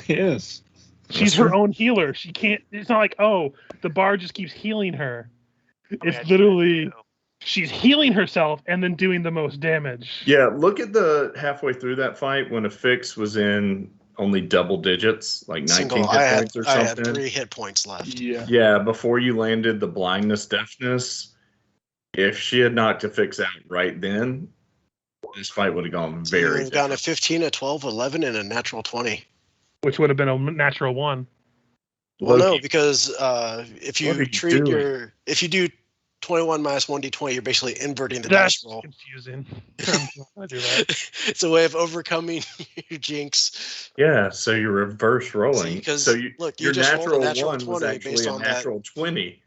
Yes. She's her own healer. She can't. It's not like, oh, the bard just keeps healing her. It's literally she's healing herself and then doing the most damage. Yeah, look at the halfway through that fight when Affix was in only double digits, like 19 hit points or something. I had 3 hit points left. Yeah, before you landed the blindness, deafness, if she had knocked Affix out right then, this fight would have gone very You've gone a 15, a 12, 11, and a natural 20. Which would have been a natural 1. Well, Loki, no, because if you treat if you do 21 minus 1d20, you're basically inverting the That's dice roll. confusing. I'm not gonna do that. It's a way of overcoming your jinx. Yeah, so you're reverse rolling. Because so look, you your just rolled a natural natural 1 was 20 actually based a on natural 20.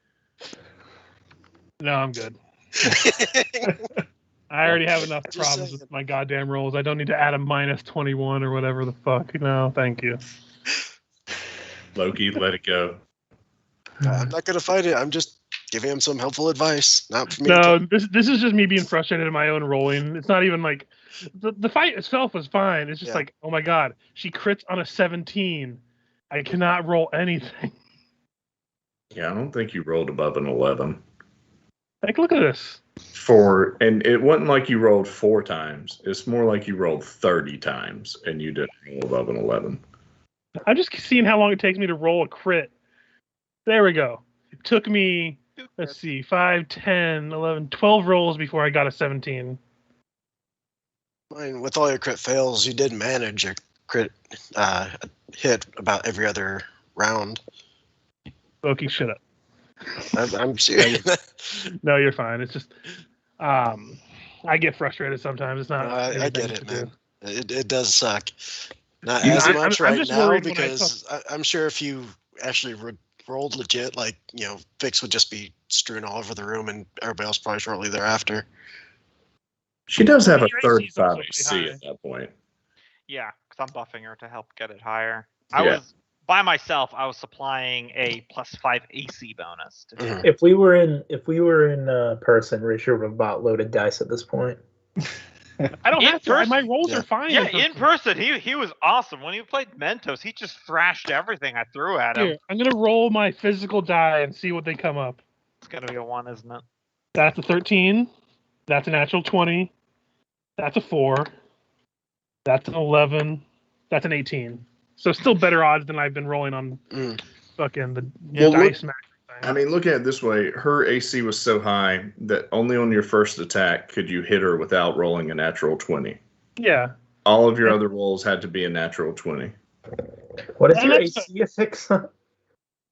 No, I'm good. I already have enough Just problems saying. with my goddamn rolls. I don't need to add a minus 21 or whatever the fuck. No, thank you. Loki, let it go. I'm not gonna fight it. I'm just giving him some helpful advice. Not for me. No, this is just me being frustrated at my own rolling. It's not even like the fight itself was fine. It's just like, oh my god, she crits on a 17. I cannot roll anything. Yeah, I don't think you rolled above an 11. Like, look at this. And it wasn't like you rolled 4 times. It's more like you rolled 30 times and you didn't roll above an 11. I'm just seeing how long it takes me to roll a crit. There we go. It took me, let's see, 5, 10, 11, 12 rolls before I got a 17. I mean, with all your crit fails, you did manage a crit hit about every other round. Loki, shut up. I'm serious. No, you're fine. It's just, I get frustrated sometimes. It's not. I get anything it, to man. do. It does suck. Not You know, as I'm much I'm right just now worried when I because I'm sure if you actually rolled legit, like, you know, Vix would just be strewn all over the room and everybody else probably shortly thereafter. She does have a Your AC is 35 also AC pretty high. at that point. Yeah, because I'm buffing her to help get it higher. Yeah. I was by myself. I was supplying a +5 AC bonus. To Mhm. If we were in person, Richard would have bought loaded dice at this point. I don't In have to. person- My rolls yeah. are fine. Yeah, in person, he was awesome. When he played Mentos, he just thrashed everything I threw at him. Here, I'm gonna roll my physical die and see what they come up. It's gonna be a 1, isn't it? That's a 13. That's a natural 20. That's a 4. That's an 11. That's an 18. So still better odds than I've been rolling on fucking the Well, dice max thing. I mean, look at it this way. Her AC was so high that only on your first attack could you hit her without rolling a natural 20. Yeah. All of your other rolls had to be a natural 20. What is And your that's- AC affix?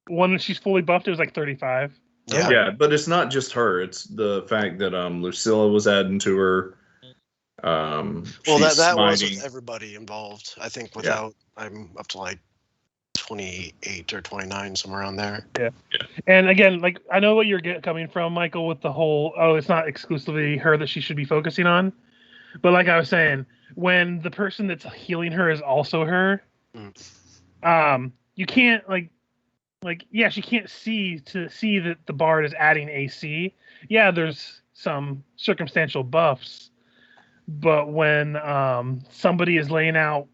When she's fully buffed, it was like 35. Yeah. Yeah, but it's not just her. It's the fact that Lucilla was adding to her. Well, She's that was smiting. with everybody involved. I think without, I'm up to like 28 or 29, somewhere around there. And again, like, I know what you're coming from, Michael, with the whole, oh, it's not exclusively her that she should be focusing on. But like I was saying, when the person that's healing her is also her, you can't yeah, she can't see that the bard is adding AC. Yeah, there's some circumstantial buffs, but when somebody is laying out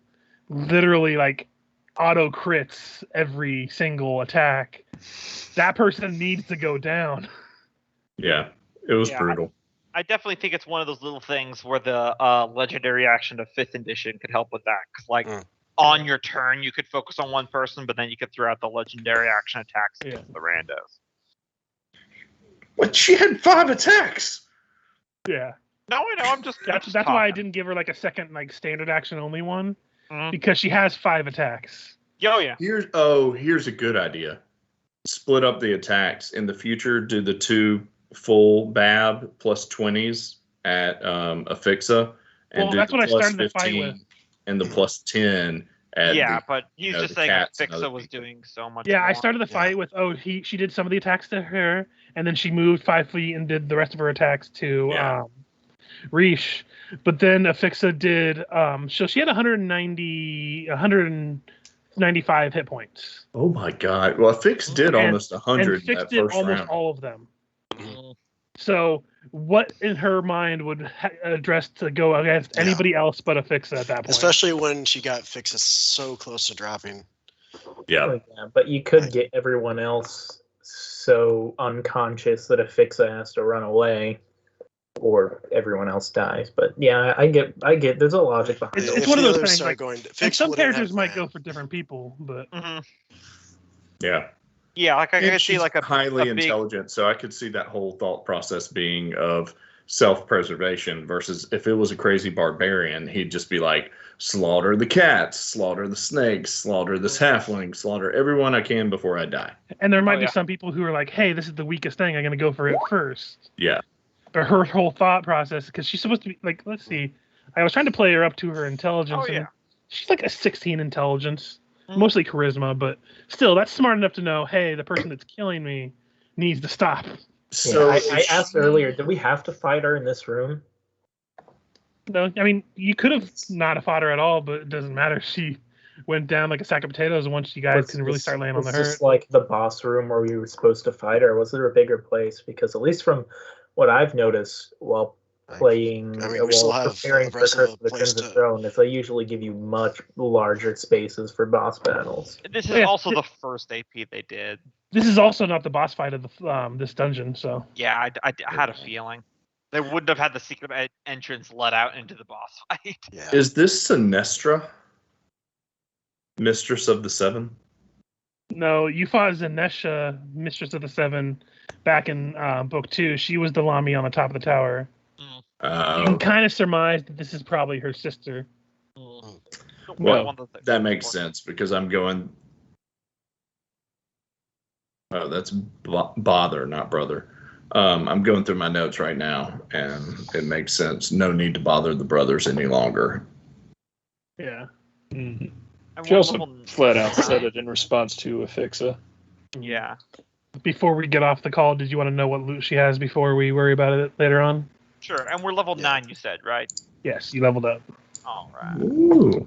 literally like auto crits every single attack, that person needs to go down. Yeah, it was Yeah. brutal. I definitely think it's one of those little things where the legendary action of 5th edition could help with that. 'Cause, like, on your turn, you could focus on one person, but then you could throw out the legendary action attacks against the randos. But she had 5 attacks. Yeah. No, I know. I'm just. That's why I didn't give her like a second like standard action only one, Mhm. because she has 5 attacks. Oh yeah. Here's a good idea. Split up the attacks in the future. Do the 2 full BAB plus 20s at Affixa, and Well, do that's the what I plus started the fight 15 with. and the plus 10 at Yeah, the, but he's know, just the saying cats and Fixa other was people. doing so much. Yeah, I more. started the fight with she did some of the attacks to her, and then she moved 5 feet and did the rest of her attacks to Yeah. Rish. But then Affixa did so she had 195 hit points. Oh my god! Well, Fix did And- almost 100 And in Fix that did first almost round. all of them. Mhm. So what in her mind would address to go against anybody else but Affixa at that point? Especially when she got Fixus so close to dropping. Yeah. Like that, but you could get everyone else so unconscious that Afixa has to run away, or everyone else dies. But yeah, I get. There's a logic behind It's, it. it's If one of the those others things. start Like, going to and fix some wouldn't have characters might ran. go for different people, but Yeah. Yeah, like I And could see she's like highly a big, intelligent, so I could see that whole thought process being of self-preservation versus if it was a crazy barbarian, he'd just be like, slaughter the cats, slaughter the snakes, slaughter this halfling, slaughter everyone I can before I die. and there might be yeah. some people who are like, "Hey, this is the weakest thing. I'm going to go for it first." Yeah. But her whole thought process, because she's supposed to be like, let's see, I was trying to play her up to her intelligence, Oh, yeah. and she's like a 16 intelligence, Mhm. mostly charisma, but still, that's smart enough to know, hey, the person that's killing me needs to stop. So I if asked earlier, do we have to fight her in this room? No, I mean, you could have not fought her at all, but it doesn't matter. She went down like a sack of potatoes once you guys can really start laying on the was hurt. this like the boss room where we were supposed to fight her, or was there a bigger place? Because at least from what I've noticed while playing, I mean, we still have preparing the for rest Curse of of the the place Crimson to. Throne, is they usually give you much larger spaces for boss battles. This is Yeah. also the first AP they did. This is also not the boss fight of the this dungeon, so Yeah, I had a feeling they wouldn't have had the secret entrance let out into the boss fight. Yeah. is this Sinestra, Mistress of the Seven? no, you fought Zanesha, Mistress of the Seven, back in book 2. She was the Lamy on the top of the tower. You can kind of surmise that this is probably her sister. Don't Well, want the- that makes sense because I'm going. Oh, that's bother, not brother. I'm going through my notes right now, and it makes sense. No need to bother the brothers any longer. Yeah. Mhm. And She we're also level flat out said 9. it in response to Afixa. Yeah, Before we get off the call, did you want to know what loot she has before we worry about it later on? sure. And we're level Yeah. 9, you said, right? Yes, you leveled up. All right. Ooh.